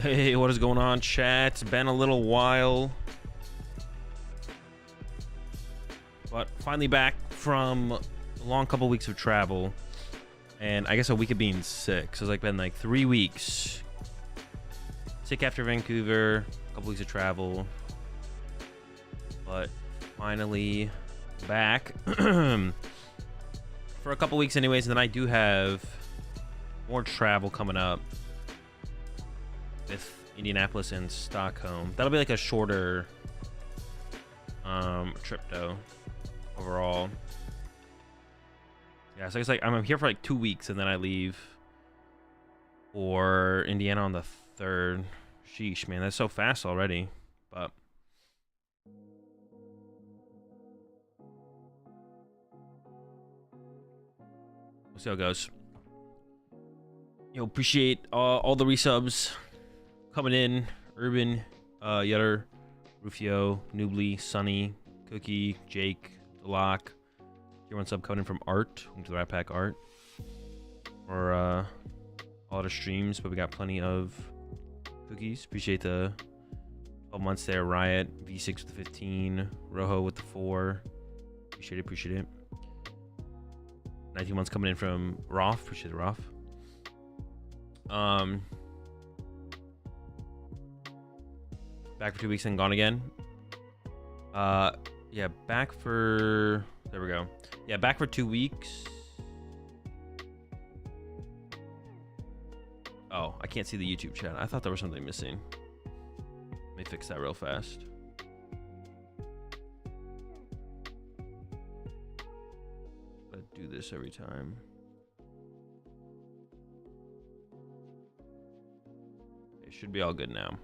Hey, what is going on, chat? It's been a little while, but finally back from a long couple weeks of travel, and I guess a week of being sick. So it's like been like 3 weeks sick after Vancouver, a couple weeks of travel, but finally back for a couple weeks anyways. And then I do have more travel coming up with Indianapolis and Stockholm. That'll be like a shorter trip though overall. Yeah, so it's like I'm here for like 2 weeks and then I leave for Indiana on the 3rd. Sheesh, man, that's so fast already. But we'll see how it goes. Yo, appreciate all the resubs coming in. Urban, Yetter, Rufio, Noobly, Sunny, Cookie, Jake, Delock. Here one sub coming in from Art, into the Rat Pack Art. For all the streams, but we got plenty of cookies. Appreciate the 12 months there. Riot, V6 with the 15, Rojo with the 4. Appreciate it. 19 months coming in from Roth. Appreciate it, Roth. Back for 2 weeks and gone again. Yeah, back for, there we go. Yeah, back for 2 weeks. Oh, I can't see the YouTube chat. I thought there was something missing. Let me fix that real fast. I do this every time. It should be all good now.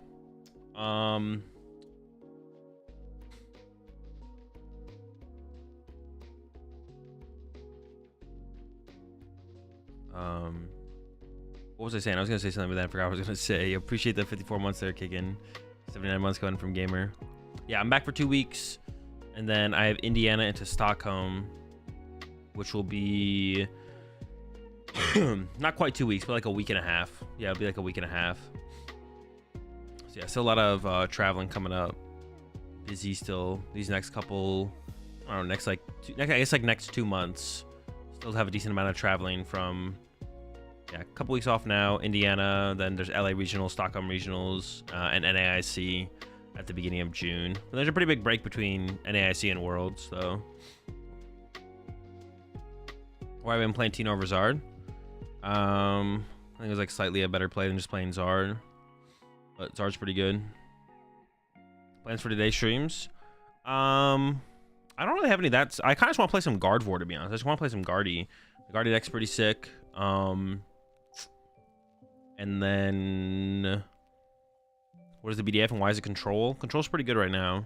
What was I saying? I was gonna say something, but then I forgot what I was gonna say. Appreciate the 54 months there kicking. 79 months coming from Gamer. Yeah, I'm back for 2 weeks, and then I have Indiana into Stockholm, which will be not quite 2 weeks, but like a week and a half. Yeah, it'll be like a week and a half. So yeah, still a lot of traveling coming up. Busy still these next couple, I don't know, I guess like next 2 months. Still have a decent amount of traveling from, yeah, a couple weeks off now. Indiana, then there's LA Regionals, Stockholm Regionals, and NAIC at the beginning of June. And there's a pretty big break between NAIC and Worlds, though. Why I've been playing Tino over Zard. I think it was like slightly a better play than just playing Zard. But Zard's pretty good. Plans for today's streams. I don't really have any of that. I kind of just want to play some Gardevoir, to be honest. I just want to play some Gardy. The Gardy deck's pretty sick. And then what is the BDF and why is it Control? Control's pretty good right now.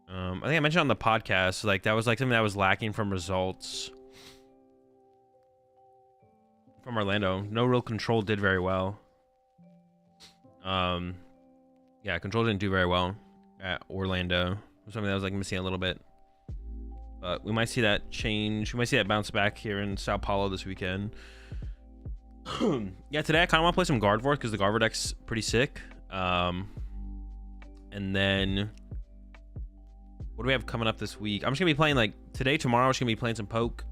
I think I mentioned on the podcast, like that was like something that was lacking from results from Orlando. No real Control did very well. Yeah, Control didn't do very well at Orlando. Something that was like missing a little bit. But we might see that change. We might see that bounce back here in Sao Paulo this weekend. Yeah, today I kind of want to play some Gardevoir because the Gardevoir deck's pretty sick. And then what do we have coming up this week? I'm just gonna be playing like today, tomorrow. I'm just gonna be playing some Poke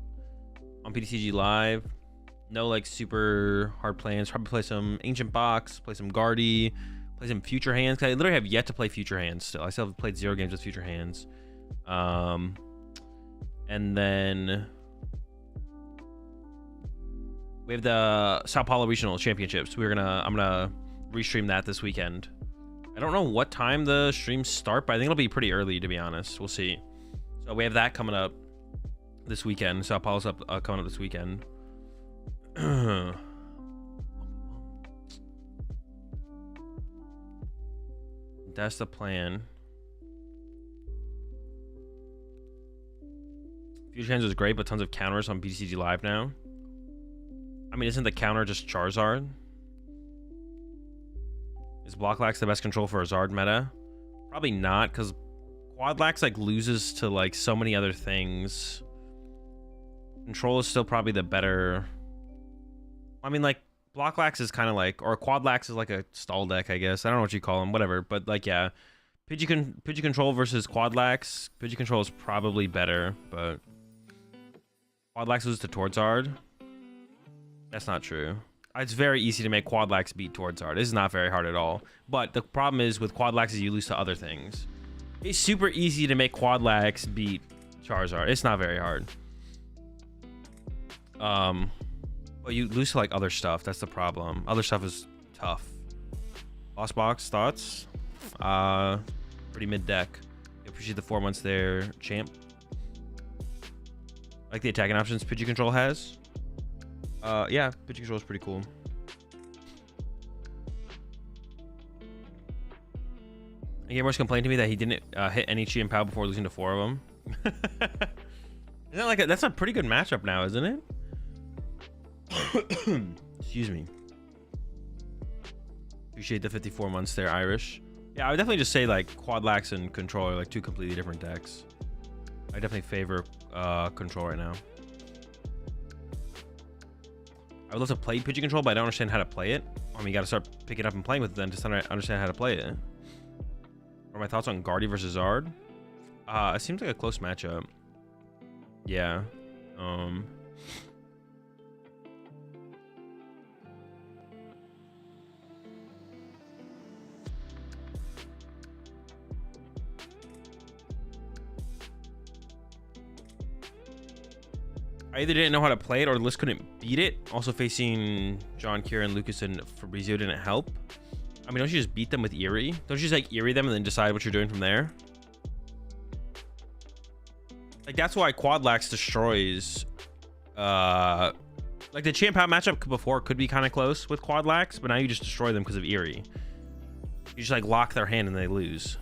on PTCG Live. No like super hard plans. Probably play some Ancient Box, play some Gardy, play some Future Hands. 'Cause I literally have yet to play Future Hands still. I still have played 0 games with Future Hands. And then we have the Sao Paulo Regional Championships. I'm gonna restream that this weekend. I don't know what time the streams start, but I think it'll be pretty early, to be honest. We'll see. So we have that coming up this weekend. Sao Paulo's coming up this weekend. That's the plan. Future Hands was great, but tons of counters on PTCG Live now. I mean, isn't the counter just Charizard? Is Blocklax the best control for a Zard meta? Probably not, because Quadlax like loses to like so many other things. Control is still probably the better. I mean, like Blocklax is kind of like, or Quadlax is like a stall deck, I guess. I don't know what you call them, whatever. But like, yeah, Pidgecontrol versus Quadlax. Pidgecontrol is probably better, but Quadlax loses to Tordzard. That's not true. It's very easy to make Quadlax beat Tordzard. This is not very hard at all. But the problem is with Quadlax is you lose to other things. It's super easy to make Quadlax beat Charizard. It's not very hard. But you lose to like other stuff. That's the problem. Other stuff is tough. Lost Box thoughts? Pretty mid deck. Appreciate the 4 months there, champ. Like the attacking options Pidgecontrol has. Yeah, Pidgecontrol is pretty cool. Gamers complained to me that he didn't hit any Chi and Pow before losing to 4 of them. Isn't that like that's a pretty good matchup now, isn't it? Excuse me. Appreciate the 54 months there, Irish. Yeah, I would definitely just say like Quadlax and Control are like two completely different decks. I definitely favor Control right now. I would love to play Pidgecontrol, but I don't understand how to play it. I mean, you gotta start picking up and playing with it then to understand how to play it. What are my thoughts on Gardevoir versus Zard? It seems like a close matchup. Yeah. I either didn't know how to play it or the list couldn't beat it. Also facing John, Kieran, Lucas, and Fabrizio didn't help. I mean, don't you just beat them with Eerie? Don't you just like Eerie them and then decide what you're doing from there? Like that's why Quadlax destroys. Like the Champ Out matchup before could be kind of close with Quadlax, but now you just destroy them because of Eerie. You just like lock their hand and they lose.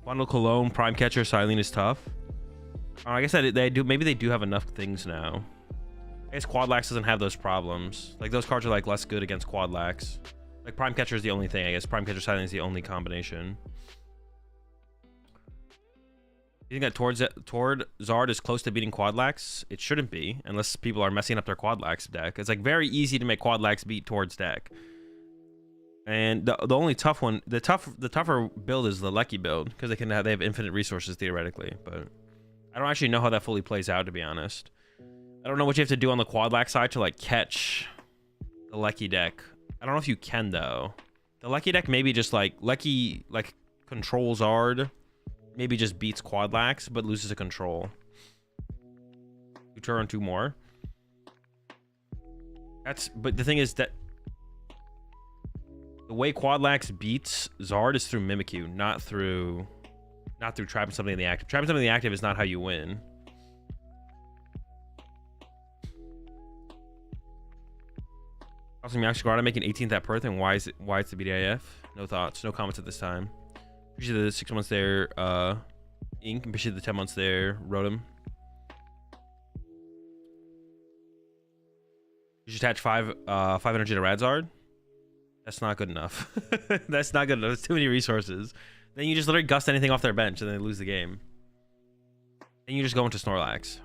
Bundle Cologne, Prime Catcher, Silene is tough. Like I said, they do. Maybe they do have enough things now. I guess Quadlax doesn't have those problems. Like those cards are like less good against Quadlax. Like Prime Catcher is the only thing. I guess Prime Catcher Silence is the only combination. You think that Tordzard is close to beating Quadlax? It shouldn't be, unless people are messing up their Quadlax deck. It's like very easy to make Quadlax beat Tord's deck. And the only tough one, the tougher build is the Lucky build because they have infinite resources theoretically, but I don't actually know how that fully plays out, to be honest. I don't know what you have to do on the Quadlax side to like catch the Lucky deck. I don't know if you can though. The Lucky deck maybe just like Lucky like controls Zard, maybe just beats Quadlax but loses a control. 2 turn 2 more. But the thing is that the way Quadlax beats Zard is through Mimikyu, not through trapping something in the active. Trapping something in the active is not how you win. Also, Giratina making 18th at Perth, and why it's the BDIF? No thoughts, no comments at this time. Appreciate the 6 months there, Ink. Appreciate the 10 months there, Rotom. You should attach 5 energy to Radzard. That's not good enough. That's not good enough. That's too many resources. Then you just literally gust anything off their bench and they lose the game. Then you just go into Snorlax.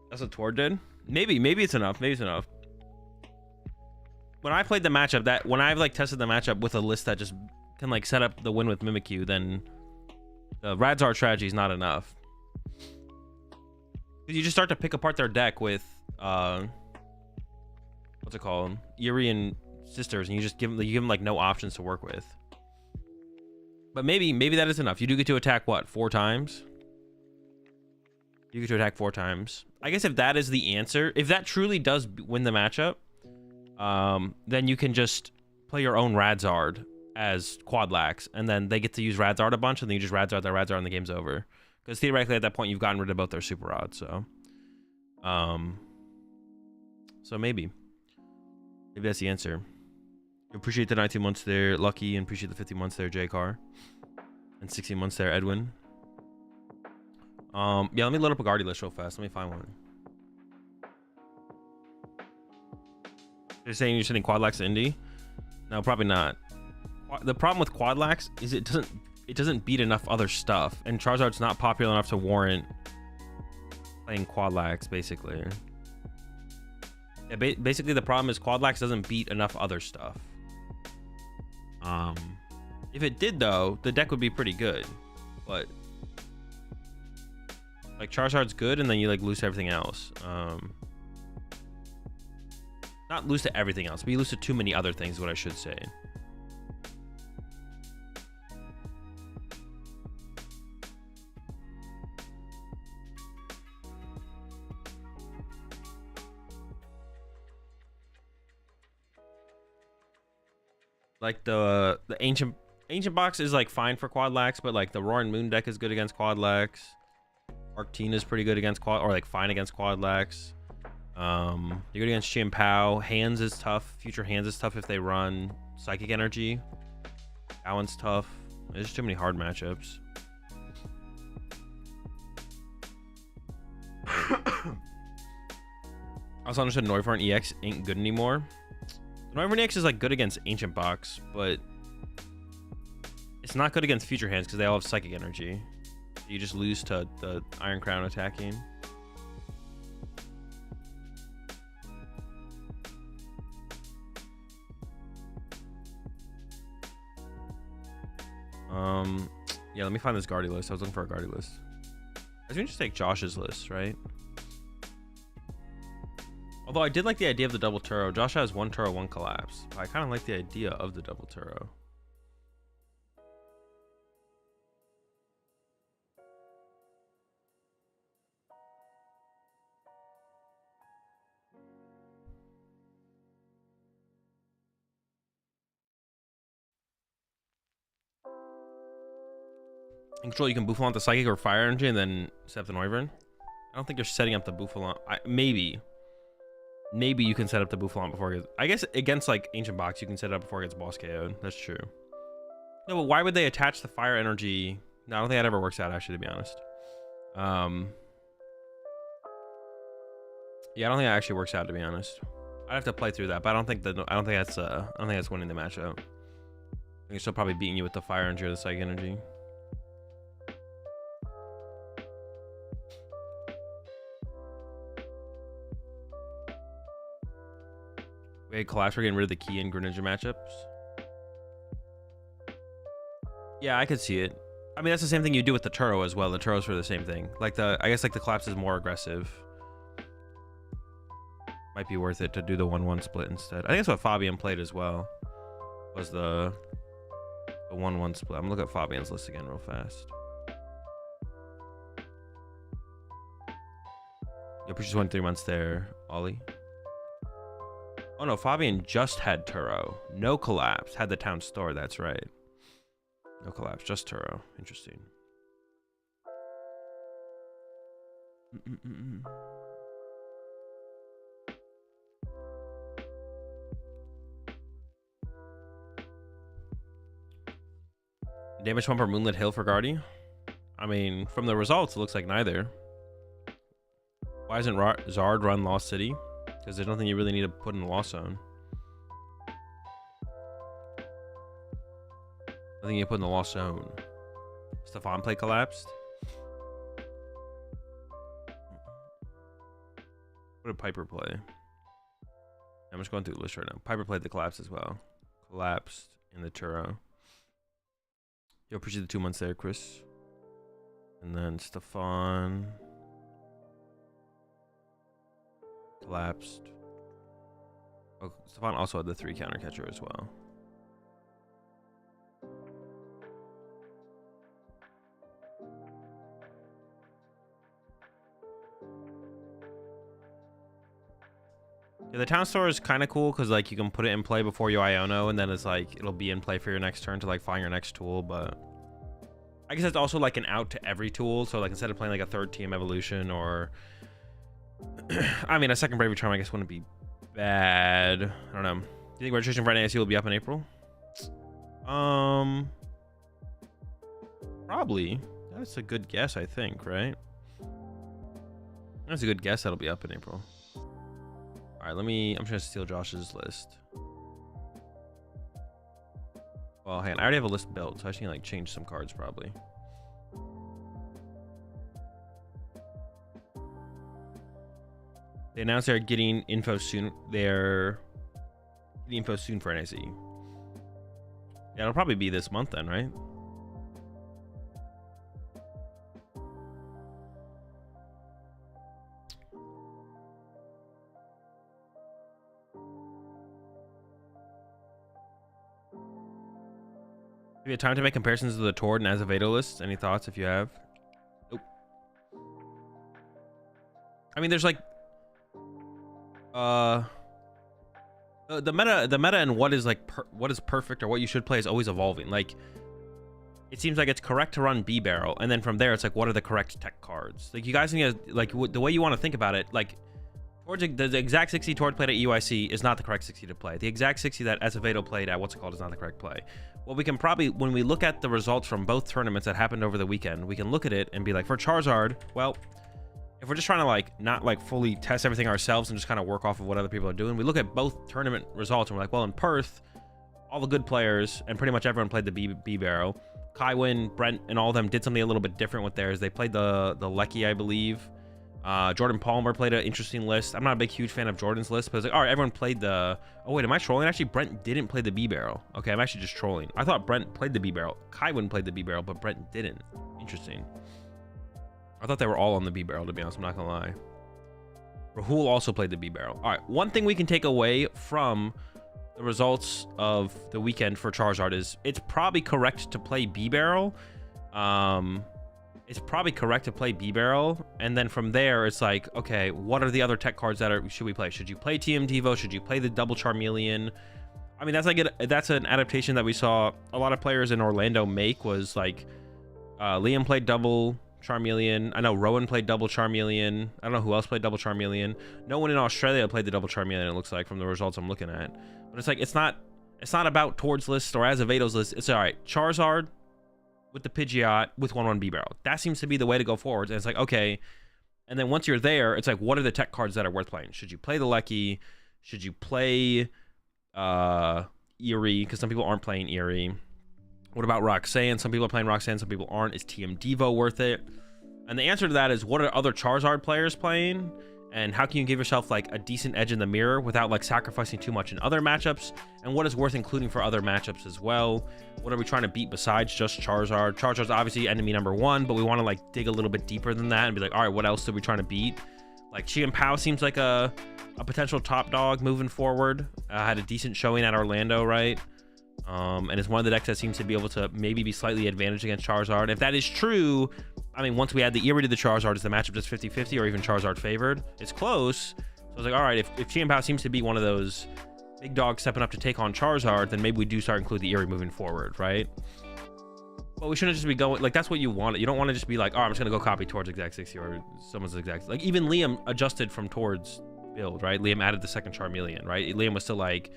That's what Tord did. Maybe it's enough. Maybe it's enough. When I played the matchup, when I've like tested the matchup with a list that just can like set up the win with Mimikyu, then the Radzard strategy is not enough. Because you just start to pick apart their deck with what's it called? Eerie and Sisters, and you just give them like no options to work with. But maybe that is enough. You do get to attack what, 4 times? You get to attack 4 times. I guess if that is the answer, if that truly does win the matchup, then you can just play your own Radzard as Quadlax, and then they get to use Radzard a bunch, and then you just Radzard their Radzard and the game's over. Because theoretically at that point you've gotten rid of both their Super Rods, so maybe that's the answer. Appreciate the 19 months there, Lucky, and appreciate the 50 months there, J Car, and 16 months there, Edwin. Yeah, let me load up a Guardi list real fast. Let me find one. You're saying you're sending Quadlax to Indy? No, probably not. The problem with Quadlax is it doesn't beat enough other stuff, and Charizard's not popular enough to warrant playing Quadlax, basically. Yeah, basically the problem is Quadlax doesn't beat enough other stuff. If it did though, the deck would be pretty good. But like Charizard's good, and then you like lose to everything else. Not lose to everything else, but you lose to too many other things, is what I should say. Like the ancient box is like fine for Quadlax, but like the Roaring Moon deck is good against Quadlax. Arctina is pretty good against or like fine against Quadlax. You're good against Chimpao. Hands is tough. Future Hands is tough if they run Psychic Energy. That one's tough. There's too many hard matchups. I also understood Noivern EX ain't good anymore. Noivern EX is like good against Ancient Box, but it's not good against Future Hands because they all have Psychic Energy. You just lose to the Iron Crown attacking. Yeah, let me find this Guardy list. I was looking for a Guardy list. I was gonna just take Josh's list, right? Although I did like the idea of the double Turo. Josh has one Turo, one Collapse. I kind of like the idea of the double Turo. In Control, you can Bouffalant the Psychic or Fire Energy and then set up the Noivern. I don't think you're setting up the Bouffalant. Maybe you can set up the Bouffalant before it gets... I guess against like Ancient Box, you can set it up before it gets boss KO'd. That's true. No, but why would they attach the Fire Energy? No, I don't think that ever works out, actually, to be honest. Yeah, I don't think that actually works out, to be honest. I'd have to play through that, but I don't think that's winning the matchup. I think it's still probably beating you with the Fire Energy or the Psychic Energy. Wait, Collapse for getting rid of the Key and Greninja matchups? Yeah, I could see it. I mean, that's the same thing you do with the Turo as well. The Turo's for the same thing. Like I guess like the Collapse is more aggressive. Might be worth it to do the 1-1 split instead. I think that's what Fabian played as well. Was the 1-1 split. I'm gonna look at Fabian's list again real fast. Yo, just went 3 months there, Ollie. Oh no, Fabian just had Turo. No Collapse. Had the town store, that's right. No Collapse, just Turo. Interesting. Damage pump or Moonlit Hill for Guardy? I mean, from the results, it looks like neither. Why isn't Zard run Lost City? Because there's nothing you really need to put in the Lost Zone. Nothing you put in the Lost Zone. Stefan play Collapsed? What did Piper play? I'm just going through the list right now. Piper played the Collapse as well. Collapsed in the Turo. Yo, appreciate the 2 months there, Chris. And then Stefan. Collapsed. Oh, Stefan also had the 3 counter catcher as well. Yeah, the town store is kind of cool because like you can put it in play before you Iono, and then it's like it'll be in play for your next turn to like find your next tool. But I guess it's also like an out to every tool. So like instead of playing like a 3rd team evolution or I mean a 2nd Bravery Charm, I guess wouldn't be bad. I don't know. Do you think registration for NASU will be up in April? Probably. That's a good guess, I think, right? That's a good guess that'll be up in April. All right, I'm trying to steal Josh's list. Well, hang on, I already have a list built, so I just need to like change some cards probably. They announced they're getting info soon. They're getting info soon for NAC. Yeah, it'll probably be this month then, right? Have you had time to make comparisons to the Tord and Azevedo lists? Any thoughts if you have? Nope. I mean, there's like the meta and what is like what is perfect or what you should play is always evolving. Like, it seems like it's correct to run B barrel, and then from there it's like, what are the correct tech cards? Like, you guys need to, like, the way you want to think about it, like, towards the exact 60 Tord played at EUIC is not the correct 60 to play. The exact 60 that Azevedo played at what's it called is not the correct play. Well, we can probably, when we look at the results from both tournaments that happened over the weekend, we can look at it and be like, for Charizard, well, if we're just trying to like not like fully test everything ourselves and just kind of work off of what other people are doing, we look at both tournament results and we're like, well, in Perth, all the good players and pretty much everyone played the B barrel. Kaiwin, Brent, and all of them did something a little bit different with theirs. They played the Lecky, I believe. Jordan Palmer played an interesting list. I'm not a big huge fan of Jordan's list, but it's like, all right, everyone played the, oh wait, am I trolling? Actually, Brent didn't play the B barrel. Okay, I'm actually just trolling. I thought Brent played the B barrel. Kaiwin played the B barrel, but Brent didn't. Interesting. I thought they were all on the B barrel, to be honest. I'm not gonna lie. Rahul also played the B barrel. All right, one thing we can take away from the results of the weekend for Charizard is it's probably correct to play B barrel. It's probably correct to play B barrel, and then from there it's like, okay, what are the other tech cards that should we play? Should you play TM Devo? Should you play the double Charmeleon? I mean, that's an adaptation that we saw a lot of players in Orlando make. Was like Liam played double Charmeleon. I know Rowan played double Charmeleon. I don't know who else played double Charmeleon. No one in Australia played the double Charmeleon, it looks like, from the results I'm looking at. But it's like, it's not about Tord's list or Azevedo's list. It's all right, Charizard with the Pidgeot with 1/1 B barrel. That seems to be the way to go forward. And it's like, okay. And then once you're there, it's like, what are the tech cards that are worth playing? Should you play the Lecky? Should you play Eerie? Because some people aren't playing Eerie. What about Roxanne? Some people are playing Roxanne, some people aren't. Is TM Devo worth it? And the answer to that is, what are other Charizard players playing? And how can you give yourself like a decent edge in the mirror without like sacrificing too much in other matchups? And what is worth including for other matchups as well? What are we trying to beat besides just Charizard? Charizard's obviously enemy number one, but we want to like dig a little bit deeper than that and be like, all right, what else are we trying to beat? Like Chi and Pao seems like a potential top dog moving forward. Had a decent showing at Orlando, right? And it's one of the decks that seems to be able to maybe be slightly advantaged against Charizard. If that is true, I mean, once we add the Eerie to the Charizard, is the matchup just 50-50 or even Charizard favored? It's close. So I was like, all right, if Chi and Pao seems to be one of those big dogs stepping up to take on Charizard, then maybe we do start include the Eerie moving forward, right? But we shouldn't just be going, like, that's what you want. You don't want to just be like, oh, I'm just going to go copy Tord's exact 60 or someone's exact. Like, even Liam adjusted from Tord's build, right? Liam added the second Charmeleon, right? Liam was still like,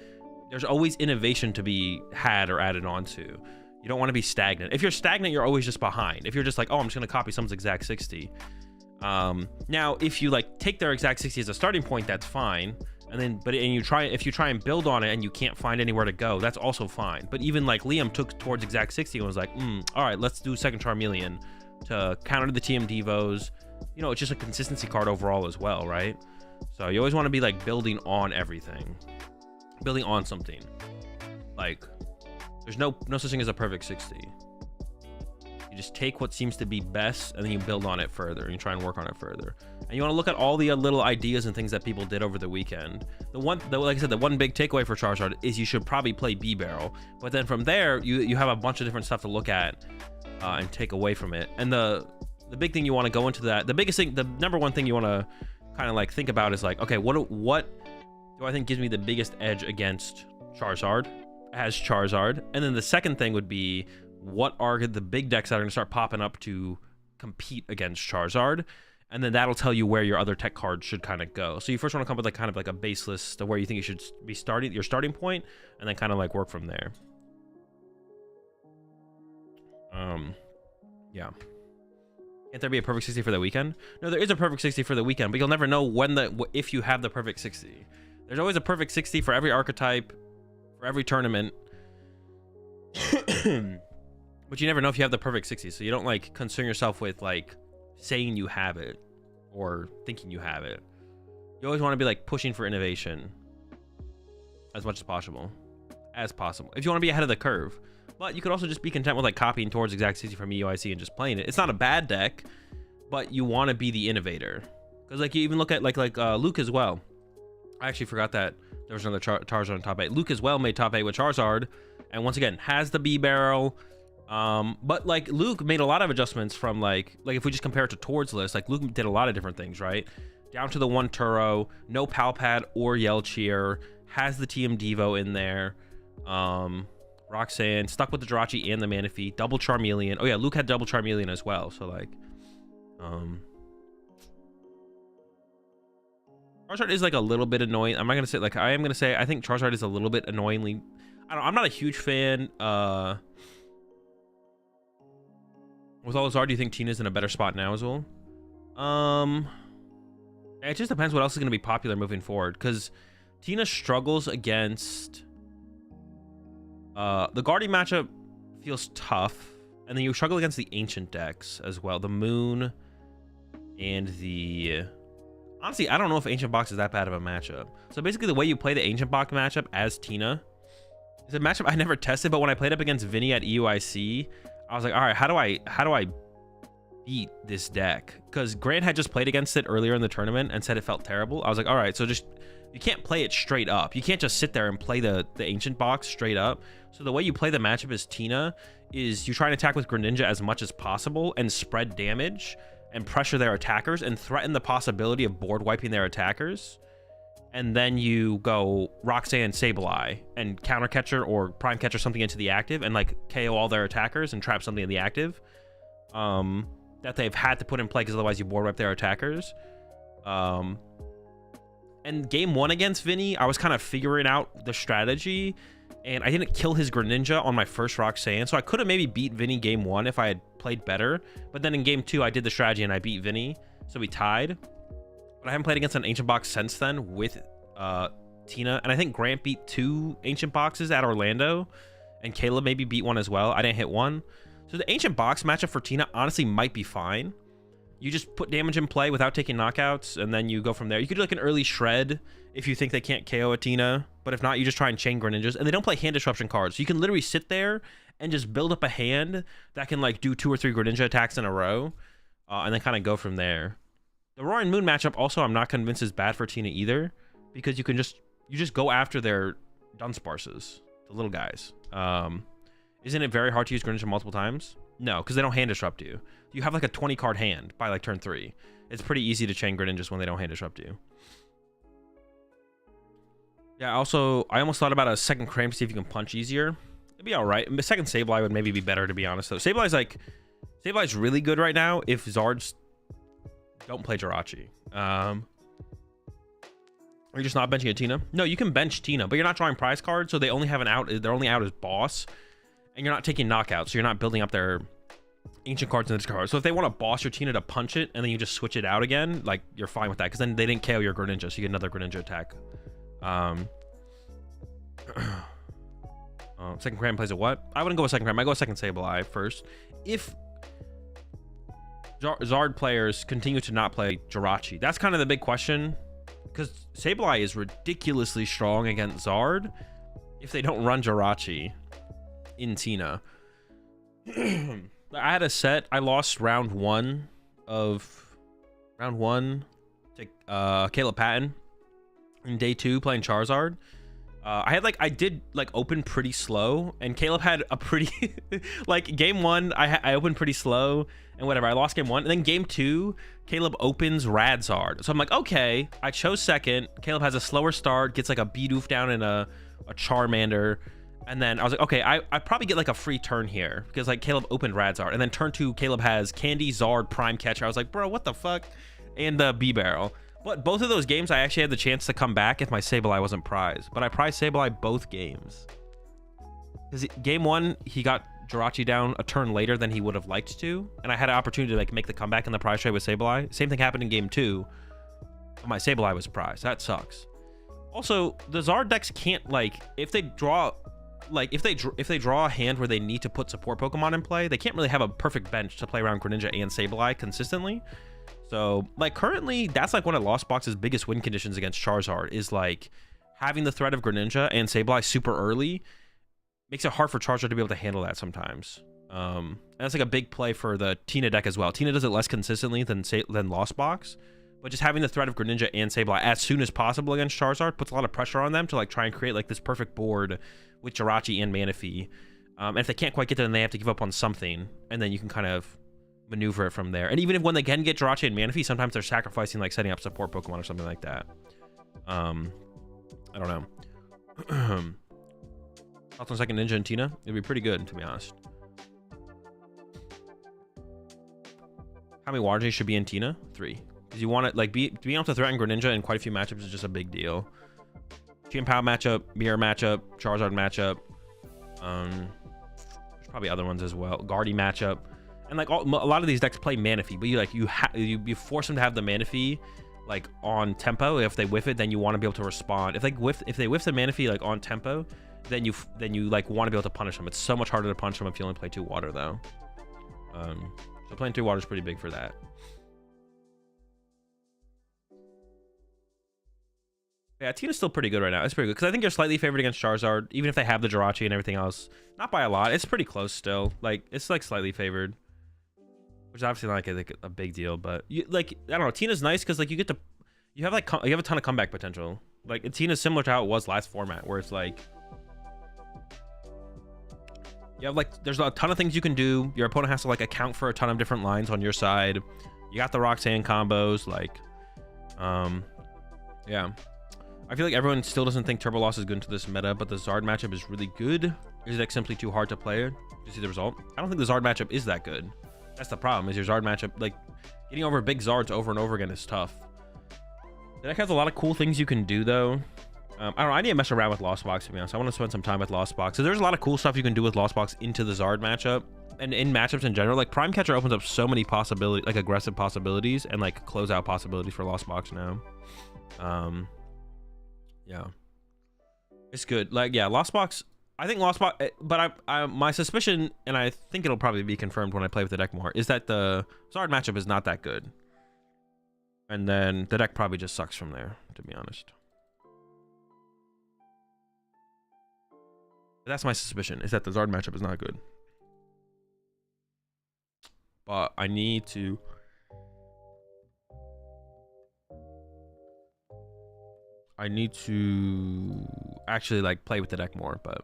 there's always innovation to be had or added onto. You don't want to be stagnant. If you're stagnant, you're always just behind. If you're just like, oh, I'm just going to copy someone's exact 60. Now, if you like take their exact 60 as a starting point, that's fine. And then, if you try and build on it and you can't find anywhere to go, that's also fine. But even like Liam took Tord's exact 60 and was like, all right, let's do second Charmeleon to counter the TM Devos. You know, it's just a consistency card overall as well, right? So you always want to be like building on everything. Building on something. Like, there's no such thing as a perfect 60. You just take what seems to be best and then you build on it further and you try and work on it further. And you want to look at all the little ideas and things that people did over the weekend. Like I said, the one big takeaway for Charizard is you should probably play B barrel, but then from there you have a bunch of different stuff to look at and take away from it. And the big thing you want to go into that, the number one thing you want to kind of like think about is like, okay, what do I think gives me the biggest edge against Charizard as Charizard? And then the second thing would be, what are the big decks that are going to start popping up to compete against Charizard? And then that'll tell you where your other tech cards should kind of go. So you first want to come with like kind of like a base list of where you think you should be starting, your starting point, and then kind of like work from there. Yeah. Can't there be a perfect 60 for the weekend? No, there is a perfect 60 for the weekend, but you'll never know if you have the perfect 60. There's always a perfect 60 for every archetype, for every tournament. But you never know if you have the perfect 60, so you don't like concern yourself with like saying you have it or thinking you have it. You always want to be like pushing for innovation as much as possible. If you want to be ahead of the curve. But you could also just be content with like copying towards exact 60 from EUIC and just playing it. It's not a bad deck, but you want to be the innovator. Because like you even look at like Luke as well. I actually forgot that there was another Charizard on top 8. Luke as well made top 8 with Charizard, and once again has the B barrel. But like Luke made a lot of adjustments from like if we just compare it to Tord's list, like Luke did a lot of different things, right? Down to the 1 Turo, no Palpad or Yell Cheer, has the TM Devo in there. Roxanne stuck with the Jirachi and the Manaphy, double Charmeleon. Oh yeah, Luke had double Charmeleon as well. So like, Charizard is like a little bit annoying. I'm not gonna say like I am gonna say I think Charizard is a little bit annoyingly. I'm not a huge fan. With all Zard, do you think Tina's in a better spot now as well? It just depends what else is gonna be popular moving forward. Because Tina struggles against. The Guardian matchup feels tough, and then you struggle against the ancient decks as well. The Moon and the... Honestly, I don't know if Ancient Box is that bad of a matchup. So basically the way you play the Ancient Box matchup as Tina is a matchup I never tested, but when I played up against Vinny at EUIC, I was like, all right, how do I beat this deck? Because Grant had just played against it earlier in the tournament and said it felt terrible. I was like, all right, so just... You can't play it straight up. You can't just sit there and play the Ancient Box straight up. So the way you play the matchup as Tina is you try and attack with Greninja as much as possible and spread damage and pressure their attackers and threaten the possibility of board wiping their attackers. And then you go Roxanne, Sableye, and Counter Catcher or Prime Catcher something into the active and like KO all their attackers and trap something in the active that they've had to put in play because otherwise you board wipe their attackers. And game 1 against Vinny, I was kind of figuring out the strategy, and I didn't kill his Greninja on my first Roxanne, so I could have maybe beat Vinny game 1 if I had played better. But then in game 2, I did the strategy and I beat Vinny, so we tied. But I haven't played against an Ancient Box since then with Tina, and I think Grant beat 2 Ancient Boxes at Orlando, and Caleb maybe beat 1 as well. I didn't hit 1. So the Ancient Box matchup for Tina honestly might be fine. You just put damage in play without taking knockouts, and then you go from there. You could do like an early shred if you think they can't KO a Tina, but if not, you just try and chain Greninjas. And they don't play hand disruption cards, so you can literally sit there and just build up a hand that can like do 2 or 3 Greninja attacks in a row, and then kind of go from there. The Roaring Moon matchup also I'm not convinced is bad for Tina either, because you just go after their Dunsparces, the little guys. Isn't it very hard to use Greninja multiple times? No, because they don't hand disrupt you. You have like a 20 card hand by like turn 3. It's pretty easy to chain Greninjas when they don't hand disrupt you. Yeah, also, I almost thought about a second Cramp to see if you can punch easier. It'd be all right. A second Sableye would maybe be better, to be honest, though. Sableye's really good right now if Zards don't play Jirachi. Are you just not benching a Tina? No, you can bench Tina, but you're not drawing prize cards, so they only have an out. Their only out is boss, and you're not taking knockouts, so you're not building up their ancient cards in this card. So if they want to boss your Tina to punch it, and then you just switch it out again, like, you're fine with that, because then they didn't KO your Greninja, so you get another Greninja attack. Second Cram plays a what? I wouldn't go with second Cram. I go with second Sableye first. If Zard players continue to not play Jirachi, that's kind of the big question, because Sableye is ridiculously strong against Zard if they don't run Jirachi in Tina. I had a set. I lost round 1 to Caleb Patton in day 2 playing Charizard. I did open pretty slow, and Caleb had a pretty like game 1 I opened pretty slow and whatever. I lost game 1, and then game 2 Caleb opens Radzard. So I'm like, okay, I chose second. Caleb has a slower start, gets like a Bidoof down and a Charmander, and then I was like, okay, I probably get like a free turn here because like Caleb opened Radzard, and then turn 2 Caleb has Candy, Zard, Prime Catcher. I was like, bro, what the fuck? And the B-Barrel. But both of those games, I actually had the chance to come back if my Sableye wasn't prized. But I prized Sableye both games. Because game 1, he got Jirachi down a turn later than he would have liked to. And I had an opportunity to like make the comeback in the prize trade with Sableye. Same thing happened in game 2. But my Sableye was prized. That sucks. Also, the Zard decks can't if they draw a hand where they need to put support Pokemon in play, they can't really have a perfect bench to play around Greninja and Sableye consistently. So like currently that's like one of Lost Box's biggest win conditions against Charizard is like having the threat of Greninja and Sableye super early makes it hard for Charizard to be able to handle that sometimes. And that's like a big play for the Tina deck as well. Tina does it less consistently than Lost Box, but just having the threat of Greninja and Sableye as soon as possible against Charizard puts a lot of pressure on them to like try and create like this perfect board with Jirachi and Manaphy. And if they can't quite get there, then they have to give up on something, and then you can kind of maneuver it from there. And even if when they can get Jirachi and Manaphy, sometimes they're sacrificing like setting up support Pokemon or something like that. I don't know. Thoughts on second Ninja and Tina? It'd be pretty good, to be honest. How many water should be in Tina? 3. Because you want it like being able to threaten Greninja in quite a few matchups is just a big deal. Chien-Pao matchup, Mirror matchup, Charizard matchup. There's probably other ones as well. Guardy matchup. And like a lot of these decks play Manaphy, but you force them to have the Manaphy like on tempo. If they whiff it, then you want to be able to respond. If they whiff the Manaphy like on tempo, then you like want to be able to punish them. It's so much harder to punish them if you only play 2 water though. So playing 2 water is pretty big for that. Yeah, Tina's still pretty good right now. It's pretty good because I think you're slightly favored against Charizard, even if they have the Jirachi and everything else. Not by a lot. It's pretty close still. Like it's like slightly favored, which is obviously not like a big deal. But you like I don't know. Tina's nice because like you have a ton of comeback potential. Like Tina's similar to how it was last format, where it's like you have like there's a ton of things you can do. Your opponent has to like account for a ton of different lines on your side. You got the Roxanne combos, like yeah. I feel like everyone still doesn't think Turbo Loss is good into this meta, but the Zard matchup is really good. Is it simply too hard to play to see the result? I don't think the Zard matchup is that good. That's the problem, is your Zard matchup, like, getting over big Zards over and over again is tough. The deck has a lot of cool things you can do, though. I don't know, I need to mess around with Lost Box, to be honest. I want to spend some time with Lost Box. So there's a lot of cool stuff you can do with Lost Box into the Zard matchup. And in matchups in general, like, Prime Catcher opens up so many possibilities, like, aggressive possibilities and, like, closeout possibilities for Lost Box now. Yeah, it's good. Like, yeah, Lost Box, I think Lost Box, but my suspicion, and I think it'll probably be confirmed when I play with the deck more, is that the Zard matchup is not that good, and then the deck probably just sucks from there, to be honest. But that's my suspicion, is that the Zard matchup is not good. But I need to actually like play with the deck more, but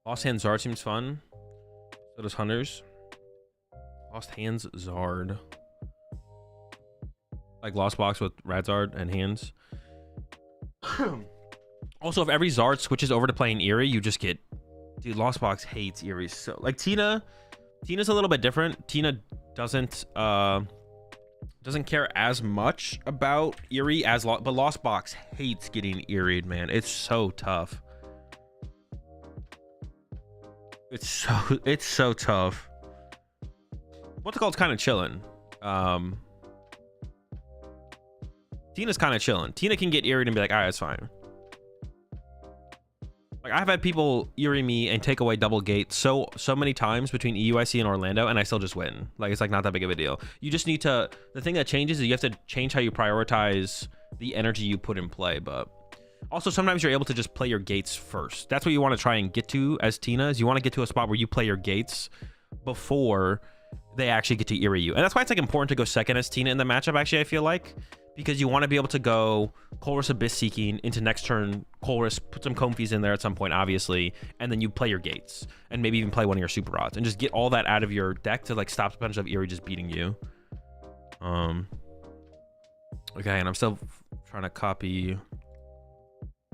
Lost Hands Zard seems fun. So does Hunters. Lost Hands Zard. Like Lost Box with Radzard and Hands. Also, if every Zard switches over to playing Eerie, you just get... Dude, Lost Box hates Eerie. So, like, Tina's a little bit different. Tina doesn't care as much about Eerie as but Lost Box hates getting Eeried, man. It's so tough. It's so tough. What's it called? It's kind of chilling. Tina's kind of chilling. Tina can get Eeried and be like, all right, it's fine. Like, I've had people Eerie me and take away double gate so many times between EUIC and Orlando, and I still just win. Like, it's like not that big of a deal. You just need to, the thing that changes is you have to change how you prioritize the energy you put in play. But also sometimes you're able to just play your gates first. That's what you want to try and get to as Tina, is you want to get to a spot where you play your gates before they actually get to Eerie you. And that's why it's like important to go second as Tina in the matchup, actually, I feel like. Because you want to be able to go Colress Abyss Seeking into next turn, Colress, put some Comfies in there at some point, obviously, and then you play your gates, and maybe even play one of your Super Rods, and just get all that out of your deck to like stop the potential of Eerie just beating you. Okay, and I'm still trying to copy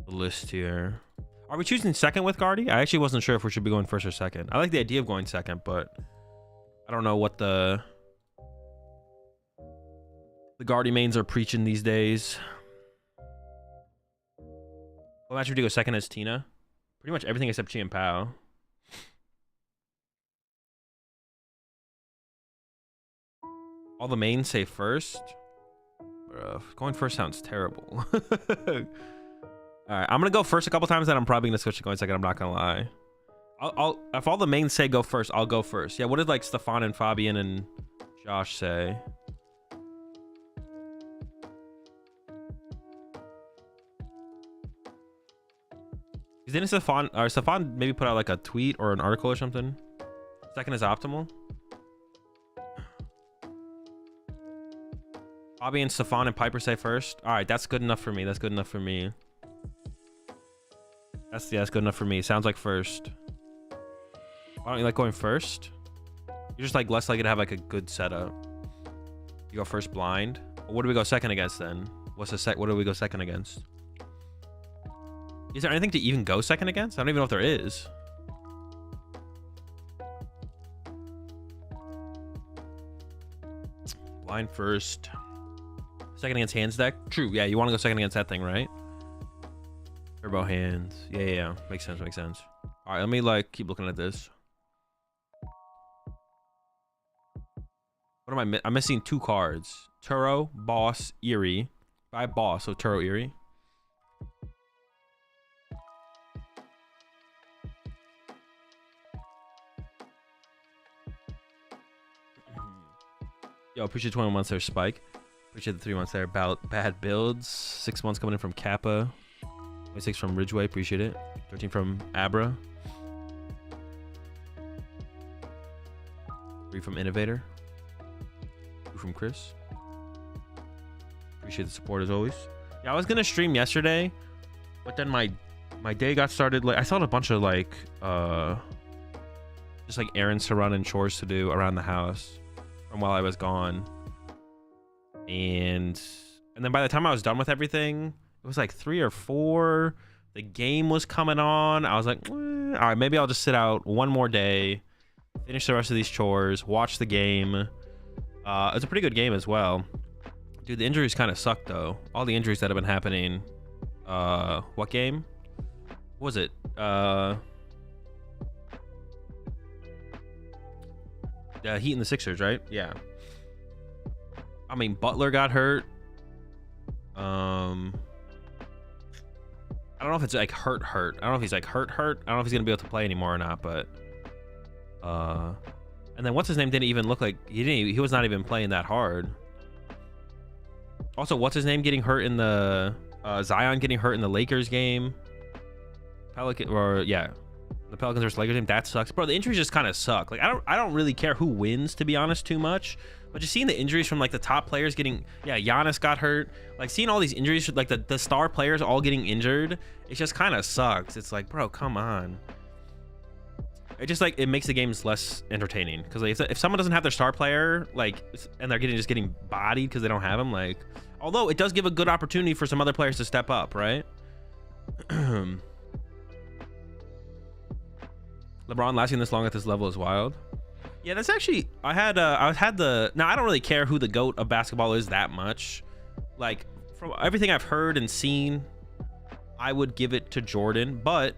the list here. Are we choosing second with Guardy? I actually wasn't sure if we should be going first or second. I like the idea of going second, but I don't know what the Guardy mains are preaching these days. What match would you go second as Tina? Pretty much everything except Chien-Pao. All the mains say first? Bro, going first sounds terrible. Alright, I'm gonna go first a couple times, then I'm probably gonna switch to going second, I'm not gonna lie. I'll if all the mains say go first, I'll go first. Yeah, what did like Stefan and Fabian and Josh say? Didn't Stefan maybe put out like a tweet or an article or something? Second is optimal. Fabian, Stefan, and Piper say first. All right, that's good enough for me. That's good enough for me. That's good enough for me. Sounds like first. Why don't you like going first? You're just like less likely to have like a good setup. You go first blind. What do we go second against then? What do we go second against? Is there anything to even go second against? I don't even know if there is. Blind first. Second against hands deck. True. Yeah, you want to go second against that thing, right? Turbo hands. Yeah. Makes sense. All right, let me like keep looking at this. What am I'm missing 2 cards. Turo, Boss, Eerie. By Boss, so Turo, Eerie. Yo, appreciate 21 months there, Spike. Appreciate the 3 months there. Bad builds. 6 months coming in from Kappa. 26 from Ridgeway. Appreciate it. 13 from Abra. 3 from Innovator. 2 from Chris. Appreciate the support as always. Yeah, I was gonna stream yesterday, but then my day got started. Like I still had a bunch of like just like errands to run and chores to do around the house from while I was gone. And then by the time I was done with everything, it was like 3 or 4. The game was coming on. I was like, all right, maybe I'll just sit out one more day, finish the rest of these chores, watch the game. It's a pretty good game as well. Dude, the injuries kind of suck though. All the injuries that have been happening. What game? What was it? The Heat and the Sixers, right? Yeah. I mean, Butler got hurt. I don't know if it's like hurt. I don't know if he's like hurt. I don't know if he's gonna be able to play anymore or not. But and then what's his name didn't even look like he was not even playing that hard. Also, what's his name getting hurt in the Zion getting hurt in the Lakers game? The Pelicans versus Lakers game, that sucks, bro. The injuries just kind of suck. Like I don't really care who wins, to be honest, too much. But just seeing the injuries from like the top players getting, Giannis got hurt. Like seeing all these injuries, like the star players all getting injured, it just kind of sucks. It's like, bro, come on. It just like it makes the games less entertaining because like, if someone doesn't have their star player, like, and they're just getting bodied because they don't have him, like, although it does give a good opportunity for some other players to step up, right? LeBron lasting this long at this level is wild. Yeah, that's actually now I don't really care who the GOAT of basketball is that much. Like from everything I've heard and seen, I would give it to Jordan. But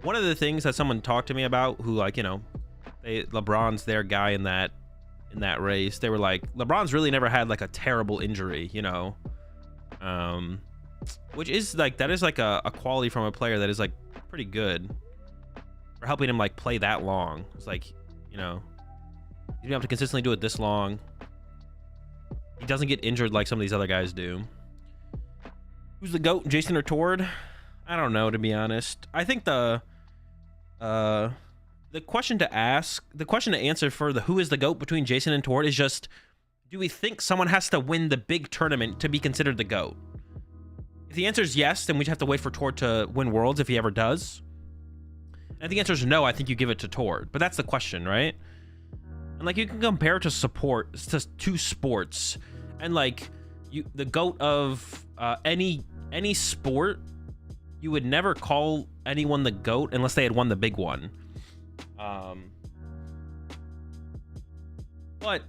one of the things that someone talked to me about, who like, LeBron's their guy in that race, they were like, LeBron's really never had like a terrible injury, which is like, that is like a quality from a player that is like pretty good for helping him like play that long. It's like, you don't have to consistently do it this long. He doesn't get injured like some of these other guys do. Who's the GOAT, Jason or Tord? I don't know, to be honest. I think the question to answer for the who is the GOAT between Jason and Tord is just, do we think someone has to win the big tournament to be considered the GOAT? If the answer is yes, then we have to wait for Tord to win Worlds if he ever does. And if the answer is no, I think you give it to Tord. But that's the question, right? And like you can compare to two sports, and like the GOAT of any sport, you would never call anyone the GOAT unless they had won the big one. But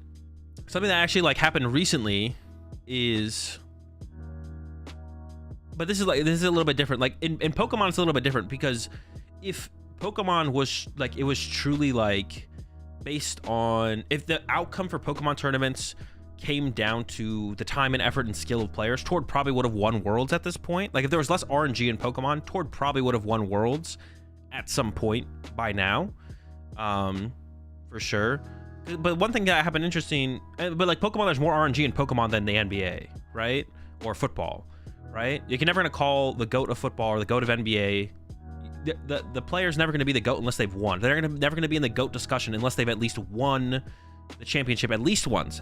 something that actually like happened recently is, but this is a little bit different. Like in Pokemon, it's a little bit different because if Pokemon was like, it was truly like based on, if the outcome for Pokemon tournaments came down to the time and effort and skill of players, Tord probably would have won Worlds at this point. Like if there was less RNG in Pokemon, Tord probably would have won Worlds at some point by now, for sure. But one thing that happened interesting, but like Pokemon, there's more RNG in Pokemon than the NBA, right? Or football, right? You're never gonna call the GOAT of football or the GOAT of NBA. The player's never gonna be the GOAT unless they've won. They're never gonna be in the GOAT discussion unless they've at least won the championship at least once.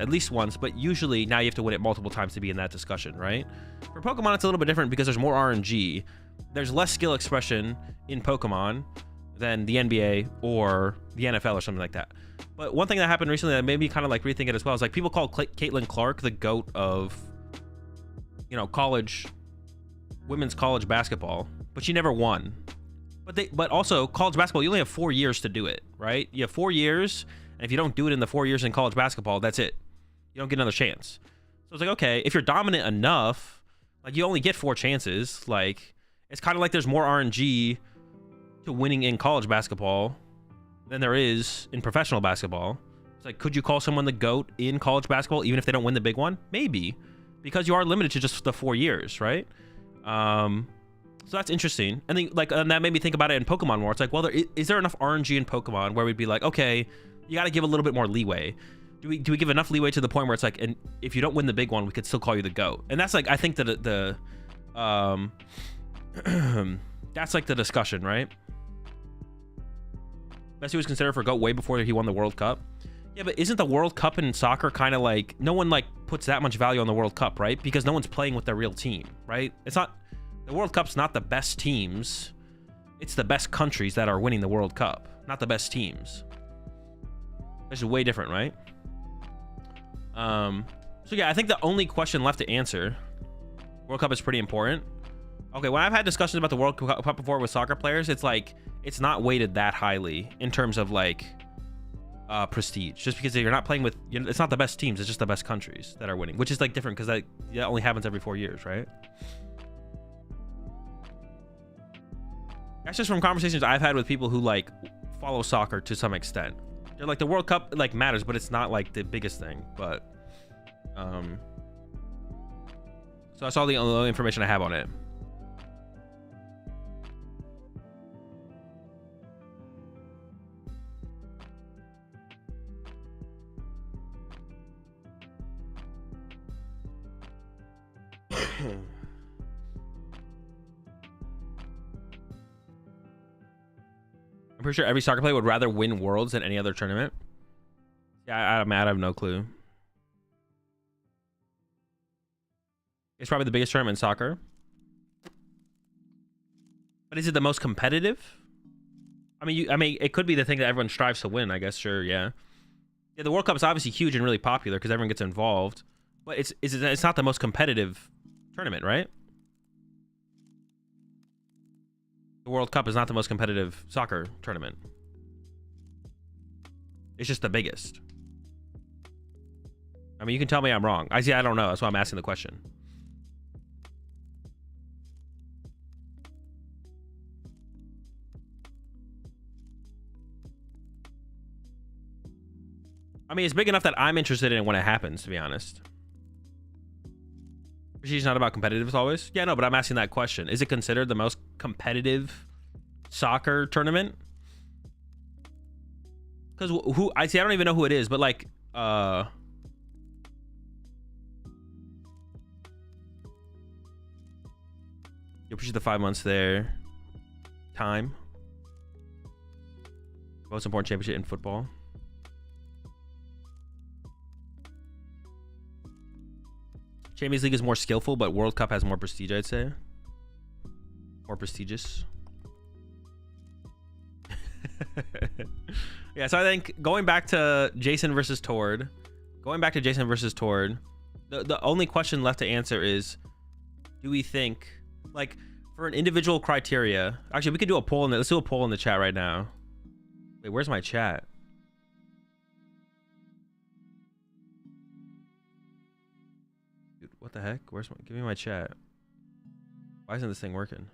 But usually now you have to win it multiple times to be in that discussion, right? For Pokemon, it's a little bit different because there's more RNG. There's less skill expression in Pokemon than the NBA or the NFL or something like that. But one thing that happened recently that made me kind of like rethink it as well is like people call Caitlin Clark the GOAT of, you know, women's college basketball, but she never won. But also college basketball, you only have 4 years to do it, right? You have 4 years, and if you don't do it in the 4 years in college basketball, that's it. You don't get another chance. So it's like, okay, if you're dominant enough, like you only get 4 chances. Like it's kind of like there's more RNG to winning in college basketball than there is in professional basketball. It's like, could you call someone the GOAT in college basketball even if they don't win the big one? Maybe, because you are limited to just the 4 years, right? So that's interesting. And then and that made me think about it in Pokemon more. It's like, well, is there enough RNG in Pokemon where we'd be like, okay, you got to give a little bit more leeway. Do we give enough leeway to the point where it's like, and if you don't win the big one, we could still call you the GOAT? And that's like, I think that that's like the discussion, right? Messi was considered for GOAT way before he won the World Cup. Yeah, but isn't the World Cup in soccer kind of like, no one like puts that much value on the World Cup, right? Because no one's playing with their real team, right? It's not, the World Cup's not the best teams. It's the best countries that are winning the World Cup, not the best teams. This is way different, right? So yeah, I think the only question left to answer, World Cup is pretty important. Okay, when I've had discussions about the World Cup before with soccer players, it's like, it's not weighted that highly in terms of like prestige, just because you're not playing with, it's not the best teams, it's just the best countries that are winning, which is like different because that only happens every 4 years, right? That's just from conversations I've had with people who like follow soccer to some extent. They're like, the World Cup like matters, but it's not like the biggest thing. But so that's all the only information I have on it. I'm pretty sure every soccer player would rather win Worlds than any other tournament. Yeah, I'm mad. I have no clue. It's probably the biggest tournament in soccer. But is it the most competitive? I mean, it could be the thing that everyone strives to win, I guess. Sure, yeah. Yeah, the World Cup is obviously huge and really popular because everyone gets involved. But it's not the most competitive tournament, right? The World Cup is not the most competitive soccer tournament. It's just the biggest. I mean, you can tell me I'm wrong. I don't know. That's why I'm asking the question. I mean, it's big enough that I'm interested in it when it happens, to be honest. She's not about competitive always. Yeah, no, but I'm asking that question. Is it considered the most competitive soccer tournament? Because I don't even know who it is, but like you appreciate the 5 months there. Time. Most important championship in football. Champions League is more skillful, but World Cup has more prestige, I'd say. More prestigious. Yeah, so I think going back to Jason versus Tord, the only question left to answer is, do we think, like, for an individual criteria, actually, we could do a poll in let's do a poll in the chat right now. Wait, where's my chat? What the heck? Give me my chat. Why isn't this thing working? I'm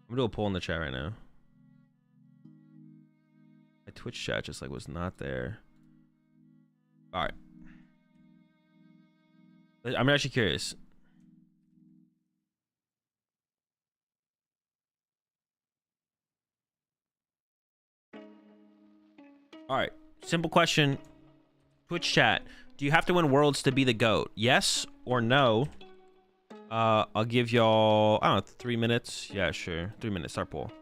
gonna do a poll in the chat right now. My Twitch chat just like was not there. All right. I'm actually curious. All right, simple question. Twitch chat, do you have to win worlds to be the GOAT? Yes or no? I'll give y'all, I don't know, 3 minutes. Yeah, sure. 3 minutes, start poll.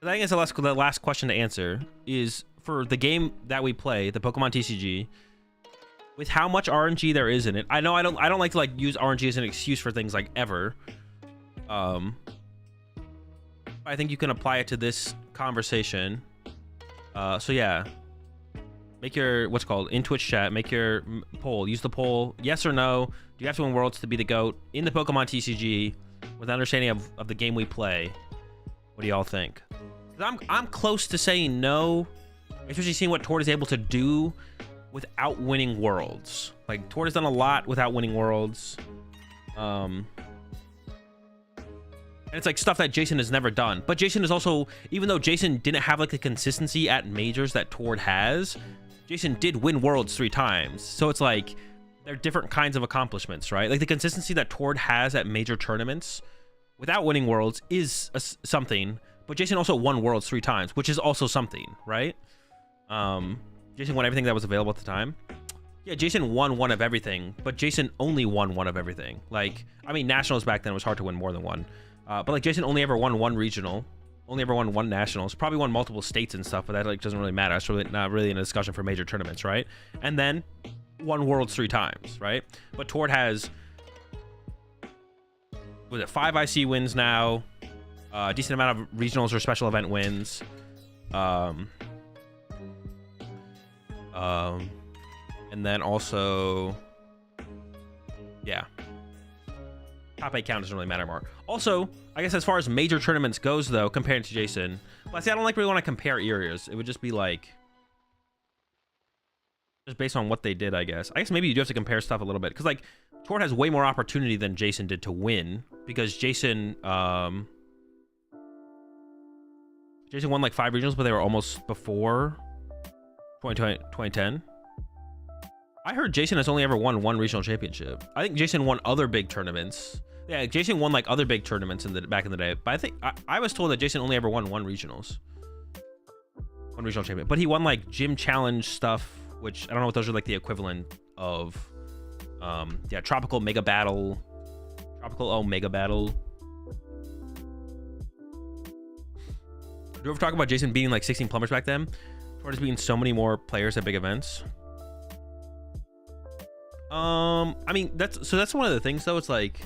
I think it's the last question to answer is for the game that we play, the Pokemon TCG, with how much RNG there is in it. I know I don't like to like use RNG as an excuse for things like ever. I think you can apply it to this conversation. So yeah, make your what's called in Twitch chat. Make your poll. Use the poll. Yes or no? Do you have to win worlds to be the GOAT in the Pokemon TCG with understanding of the game we play? What do y'all think? I'm close to saying no, especially seeing what Tord is able to do without winning worlds. Like Tord has done a lot without winning worlds. And it's like stuff that Jason has never done. But Jason is also, even though Jason didn't have like the consistency at majors that Tord has, Jason did win worlds 3 times. So it's like they're different kinds of accomplishments, right? Like the consistency that Tord has at major tournaments without winning worlds is something. But Jason also won worlds 3 times, which is also something, right? Jason won everything that was available at the time. Yeah, Jason won one of everything, but Jason only won one of everything. Like, I mean, nationals back then it was hard to win more than one. But like Jason only ever won 1 regional, only ever won 1 nationals, probably won multiple states and stuff, but that like doesn't really matter. It's really not really in a discussion for major tournaments, right? And then won worlds 3 times, right? But Tord has, was it 5 IC wins now? A decent amount of regionals or special event wins. And then also, yeah, top 8 count doesn't really matter more. Also, I guess as far as major tournaments goes, though, compared to Jason, but see, I don't like really want to compare areas. It would just be like, just based on what they did, I guess. I guess maybe you do have to compare stuff a little bit, because like Tord has way more opportunity than Jason did to win, because Jason won like 5 regionals, but they were almost before 2010. I heard Jason has only ever won 1 regional championship. I think Jason won other big tournaments. Yeah, Jason won like other big tournaments back in the day. But I think I was told that Jason only ever won 1 regionals. 1 regional champion. But he won like gym challenge stuff, which I don't know what those are like the equivalent of. Yeah, Tropical Mega Battle. Tropical Mega Battle. Do you ever talk about Jason beating like 16 plumbers back then? Tord is beating so many more players at big events. I mean, that's one of the things though. It's like,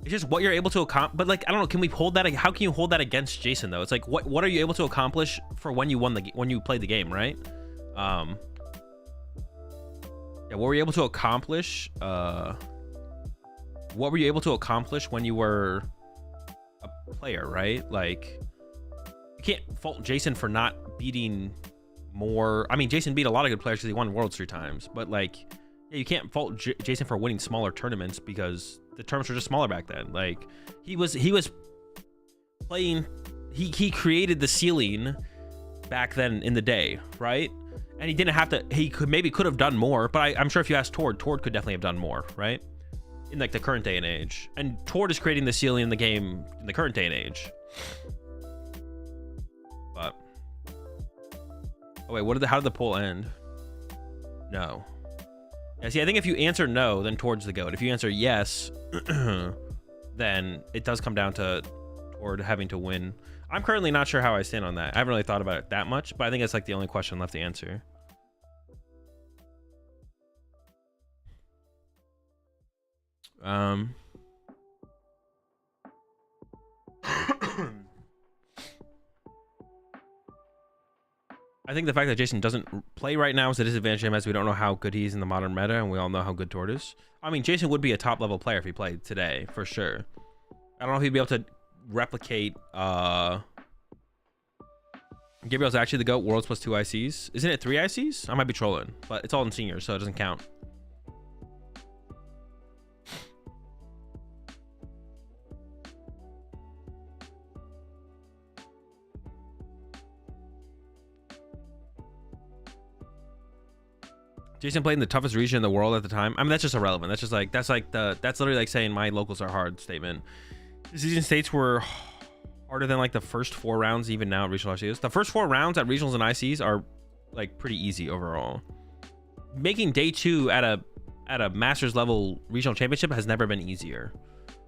it's just what you're able to accomplish. But like, I don't know, can we hold that? How can you hold that against Jason though? It's like, what are you able to accomplish for when you when you played the game, right? Yeah, what were you able to accomplish? What were you able to accomplish when you were a player, right? Like, you can't fault Jason for not beating more. I mean, Jason beat a lot of good players because he won worlds 3 times, but like, yeah, you can't fault Jason for winning smaller tournaments because the tournaments were just smaller back then. Like, he was playing, he created the ceiling back then in the day, right? And he didn't have to, he could have done more, but I'm sure if you asked Tord could definitely have done more, right? In like the current day and age. And Tord is creating the ceiling in the game in the current day and age. But, oh wait, how did the poll end? No. Yeah, see, I think if you answer no, then Tord's the GOAT. If you answer yes, then it does come down to Tord having to win. I'm currently not sure how I stand on that. I haven't really thought about it that much, but I think it's like the only question left to answer. I think the fact that Jason doesn't play right now is a disadvantage to him, as we don't know how good he is in the modern meta, and we all know how good Tord is. I mean, Jason would be a top level player if he played today, for sure. I don't know if he'd be able to replicate Gabriel's actually the GOAT, worlds plus 2 ICs. Isn't it 3 ICs? I might be trolling, but it's all in seniors, so it doesn't count. Jason played in the toughest region in the world at the time. I mean, that's just irrelevant. That's just like, that's literally like saying my locals are hard statement. Decision states were harder than like the first 4 rounds even now at regional ICs. The first 4 rounds at regionals and ICs are like pretty easy overall. Making day 2 at a masters level regional championship has never been easier.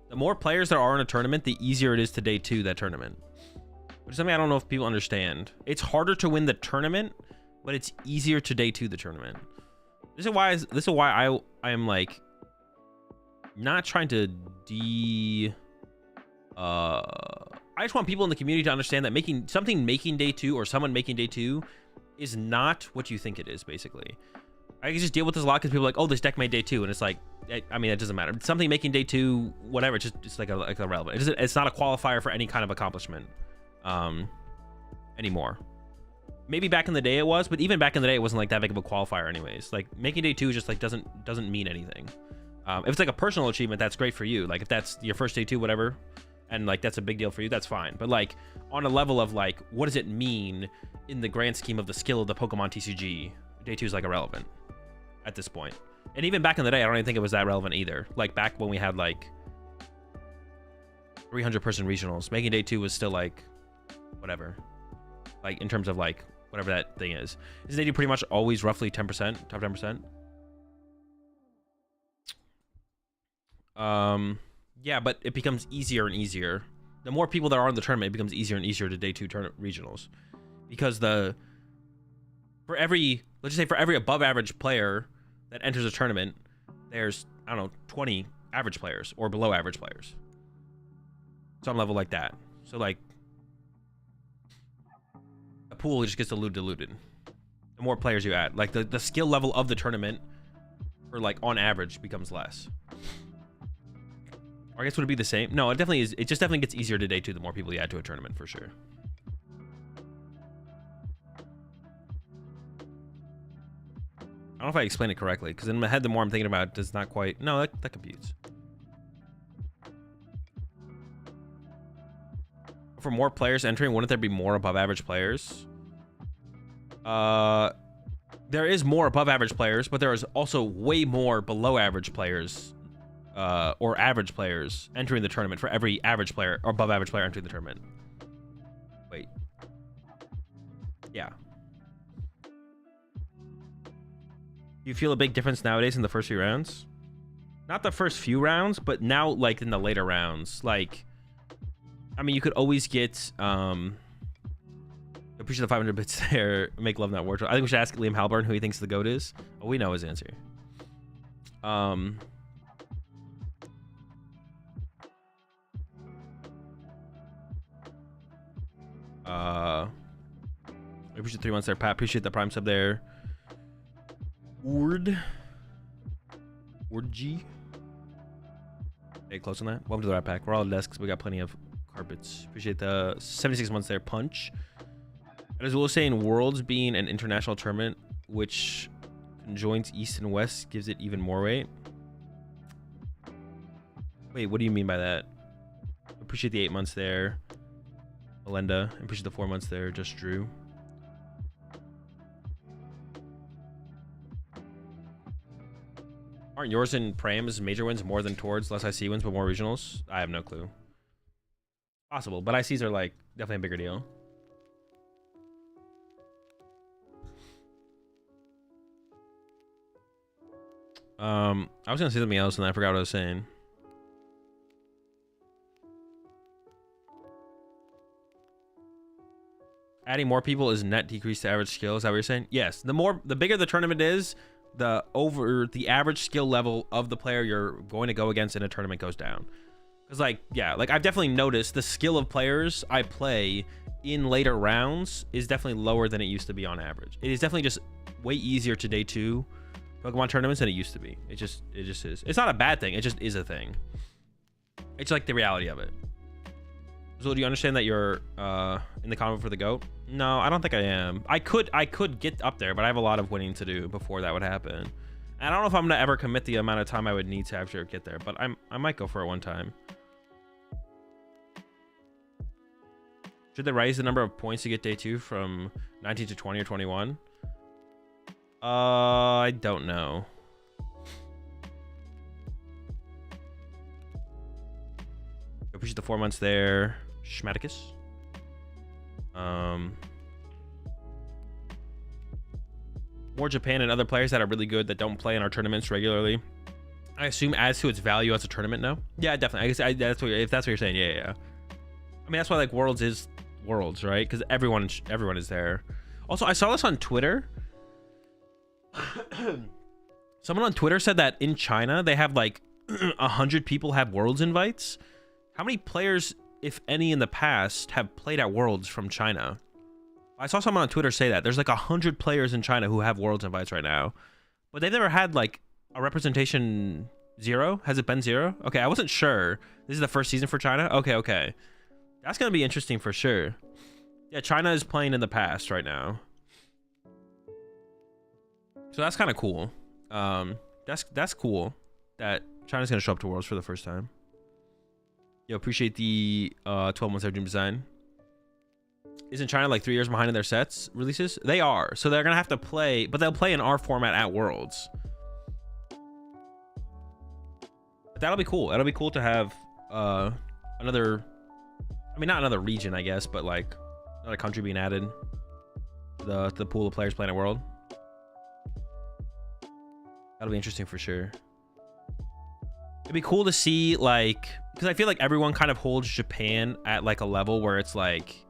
The more players there are in a tournament, the easier it is to day 2 that tournament. Which is something I don't know if people understand. It's harder to win the tournament, but it's easier to day 2 the tournament. This is why I am like not trying to I just want people in the community to understand that making day 2 or someone making day 2 is not what you think it is. Basically, I can just deal with this a lot because people are like, oh, this deck made day 2, and it's like, I mean, it doesn't matter. Something making day 2, whatever, it's like irrelevant. It's not a qualifier for any kind of accomplishment anymore. Maybe back in the day it was, but even back in the day it wasn't like that big of a qualifier anyways. Like making day 2 just like doesn't mean anything. If it's like a personal achievement, that's great for you. Like if that's your first day 2, whatever, and like that's a big deal for you, that's fine. But like on a level of like, what does it mean in the grand scheme of the skill of the Pokemon TCG? Day 2 is like irrelevant at this point. And even back in the day, I don't even think it was that relevant either. Like back when we had like 300 person regionals, making day 2 was still like whatever. Like in terms of like whatever that thing is. Isn't day 2 pretty much always roughly 10%, top 10%? Yeah, but it becomes easier and easier. The more people there are in the tournament, it becomes easier and easier to day 2 regionals. Because let's just say for every above average player that enters a tournament, there's, I don't know, 20 average players or below average players. Some level like that. So like the pool just gets diluted. The more players you add, like the skill level of the tournament for like on average becomes less. Or I guess would it be the same? No, it definitely is. It just definitely gets easier to day 2 the more people you add to a tournament for sure. I don't know if I explained it correctly, because in my head, the more I'm thinking about it, it's not quite. No, that computes. For more players entering, wouldn't there be more above average players? There is more above average players, but there is also way more below average players, or average players entering the tournament for every average player or above average player entering the tournament. Wait. Yeah. You feel a big difference nowadays in the first few rounds? Not the first few rounds, but now like in the later rounds. Like, I mean, you could always get appreciate the 500 bits there. Make love not war. I think we should ask Liam Halburn who he thinks the GOAT is. Oh, we know his answer. I appreciate 3 months there, Pat. Appreciate the prime sub there. Word G. Hey, close on that. Welcome to the Rat Pack. We're all at desks. We got plenty of carpets. Appreciate the 76 months there. Punch. As we were saying, Worlds being an international tournament, which conjoins East and West, gives it even more weight. Wait, what do you mean by that? Appreciate the 8 months there, Melinda. Appreciate the 4 months there. Just Drew. Aren't yours and Pram's major wins more than Towards, less IC wins, but more regionals? I have no clue. Possible, but ICs are like definitely a bigger deal. I was gonna say something else and I forgot what I was saying. Adding more people is net decrease to average skill. Is that what you're saying? Yes. The bigger the tournament is, the average skill level of the player you're going to go against in a tournament goes down. Because like, yeah, like I've definitely noticed the skill of players I play in later rounds is definitely lower than it used to be on average. It is definitely just way easier to day 2 Pokemon tournaments than it used to be. It just is. It's not a bad thing. It just is a thing. It's like the reality of it. So do you understand that you're in the comment for the GOAT? No, I don't think I am. I could get up there, but I have a lot of winning to do before that would happen. And I don't know if I'm gonna ever commit the amount of time I would need to actually get there, but I might go for it one time. Should they raise the number of points to get day 2 from 19 to 20 or 21? I don't know. Appreciate the 4 months there. Schmaticus. More Japan and other players that are really good that don't play in our tournaments regularly. I assume adds to its value as a tournament. No, yeah, definitely. I guess that's what, if that's what you're saying. Yeah. I mean, that's why like Worlds is Worlds, right? Because everyone is there. Also, I saw this on Twitter. Someone on Twitter said that in China they have like 100 people have Worlds invites. How many players, if any, in the past have played at Worlds from China? I saw someone on Twitter say that there's like 100 players in China who have Worlds invites right now, but they've never had like a representation. 0? Has it been 0? Okay, I wasn't sure. This is the first season for China. Okay. That's gonna be interesting for sure. Yeah, China is playing in the past right now, so that's kind of cool. That's cool that China's gonna show up to Worlds for the first time. Yo, appreciate the 12 months of dream design. Isn't China like 3 years behind in their sets releases? They are, so they're gonna have to play, but they'll play in our format at Worlds. That'll be cool. That'll be cool to have another, I mean, not another region, I guess, but like another country being added to the pool of players playing at World. That'll be interesting for sure. It'd be cool to see, like, because I feel like everyone kind of holds Japan at like a level where it's like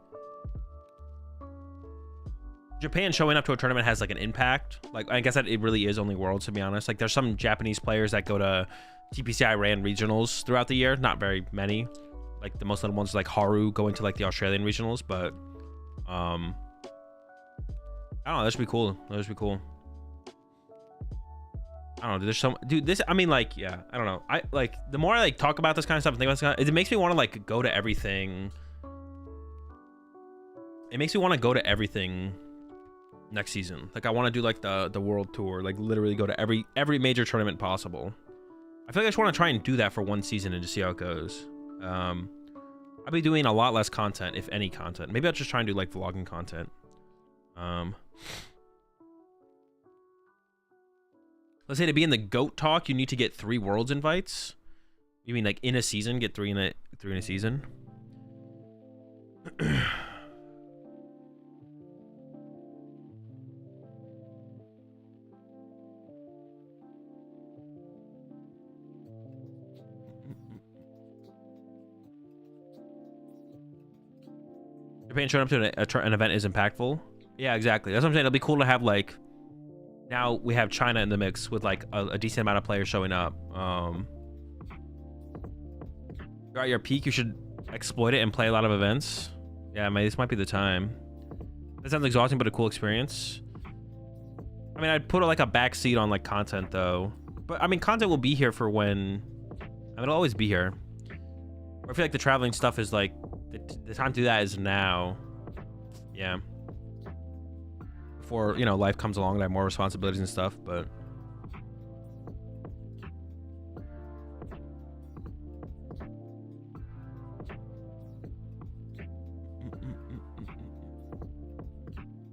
Japan showing up to a tournament has like an impact. Like, I guess that it really is only Worlds, to be honest. Like, there's some Japanese players that go to TPCI ran regionals throughout the year. Not very many. Like, the most little ones like Haru going to like the Australian regionals, but I don't know. That should be cool. That should be cool. I don't know. There's some dude. This, I mean, like, yeah. I don't know. I like the more I like talk about this kind of stuff and think about this kind of, it makes me want to like go to everything. It makes me want to go to everything next season. Like, I want to do like the world tour. Like, literally go to every major tournament possible. I feel like I just want to try and do that for one season and just see how it goes. I'll be doing a lot less content, if any content. Maybe I'll just try and do like vlogging content. Let's say to be in the GOAT talk, you need to get 3 Worlds invites. You mean like in a season, get 3 in a season? Japan showing up to an event is impactful. Yeah, exactly. That's what I'm saying. It'll be cool to have like, now we have China in the mix with like a decent amount of players showing up. You're at your peak, you should exploit it and play a lot of events. Yeah, this might be the time. That sounds exhausting, but a cool experience. I mean, I'd put like a back seat on like content though. But I mean, content will be here for when, I mean, it'll always be here. I feel like the traveling stuff is like, the time to do that is now. Yeah. Before, you know, life comes along and I have more responsibilities and stuff, but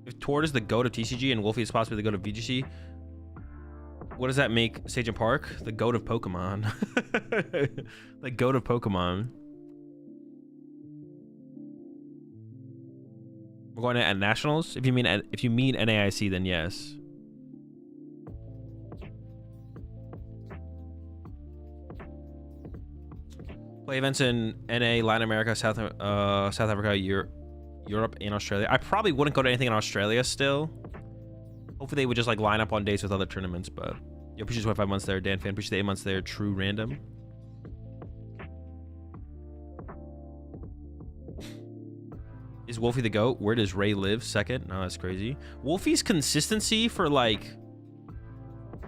if Tord is the GOAT of TCG and Wolfie is possibly the GOAT of VGC, what does that make Sage and Park? The GOAT of Pokemon. The GOAT of Pokemon. We're going at nationals. If you mean NAIC, then yes. Play events in NA, Latin America, South Africa, Europe, and Australia. I probably wouldn't go to anything in Australia still. Hopefully they would just like line up on dates with other tournaments. But yo, appreciate 25 months there, Dan Fan. Appreciate the 8 months there. True Random. Is Wolfie the GOAT? Where does Ray live? Second? No, that's crazy. Wolfie's consistency for like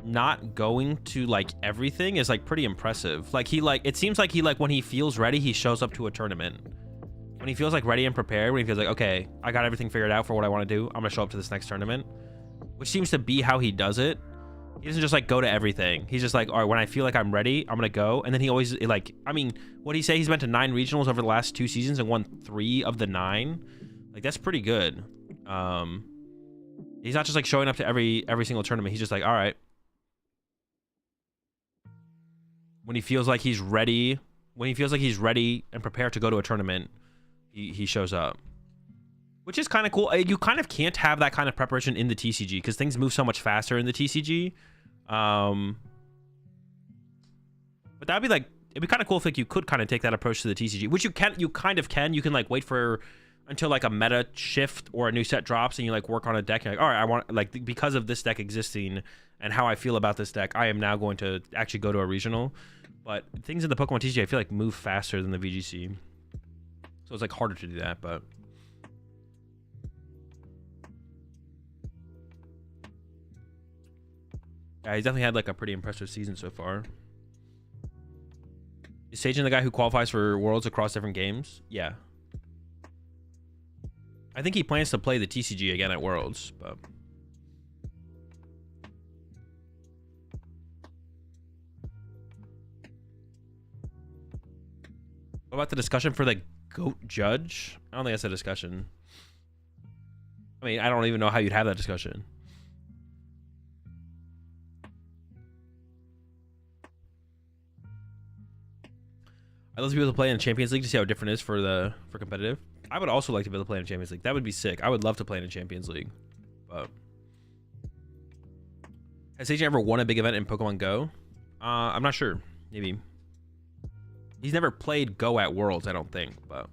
not going to like everything is like pretty impressive. Like it seems like he like when he feels ready, he shows up to a tournament. When he feels like ready and prepared, when he feels like, okay, I got everything figured out for what I want to do, I'm gonna show up to this next tournament, which seems to be how he does it. He doesn't just like go to everything. He's just like, all right, when I feel like I'm ready, I'm gonna go. And then he always like, I mean, what he say? He's been to 9 regionals over the last 2 seasons and won 3 of the 9. Like, that's pretty good. He's not just like showing up to every single tournament. He's just like, all right. When he feels like he's ready, and prepared to go to a tournament, he shows up, which is kind of cool. You kind of can't have that kind of preparation in the TCG because things move so much faster in the TCG. But that'd be like, it'd be kind of cool if like you could kind of take that approach to the TCG, which you kind of can. You can like wait for until like a meta shift or a new set drops and you like work on a deck. You're like, all right, I want like, because of this deck existing and how I feel about this deck, I am now going to actually go to a regional. But things in the Pokemon TCG, I feel like move faster than the VGC. So it's like harder to do that, but. Yeah, he's definitely had like a pretty impressive season so far. Is Sagen the guy who qualifies for Worlds across different games? Yeah. I think he plans to play the TCG again at Worlds, but. What about the discussion for the GOAT judge? I don't think that's a discussion. I mean, I don't even know how you'd have that discussion. I'd love to be able to play in Champions League to see how different it is for competitive. I would also like to be able to play in Champions League. That would be sick. I would love to play in Champions League. But has Agent ever won a big event in Pokemon Go? I'm not sure. Maybe. He's never played Go at Worlds, I don't think. But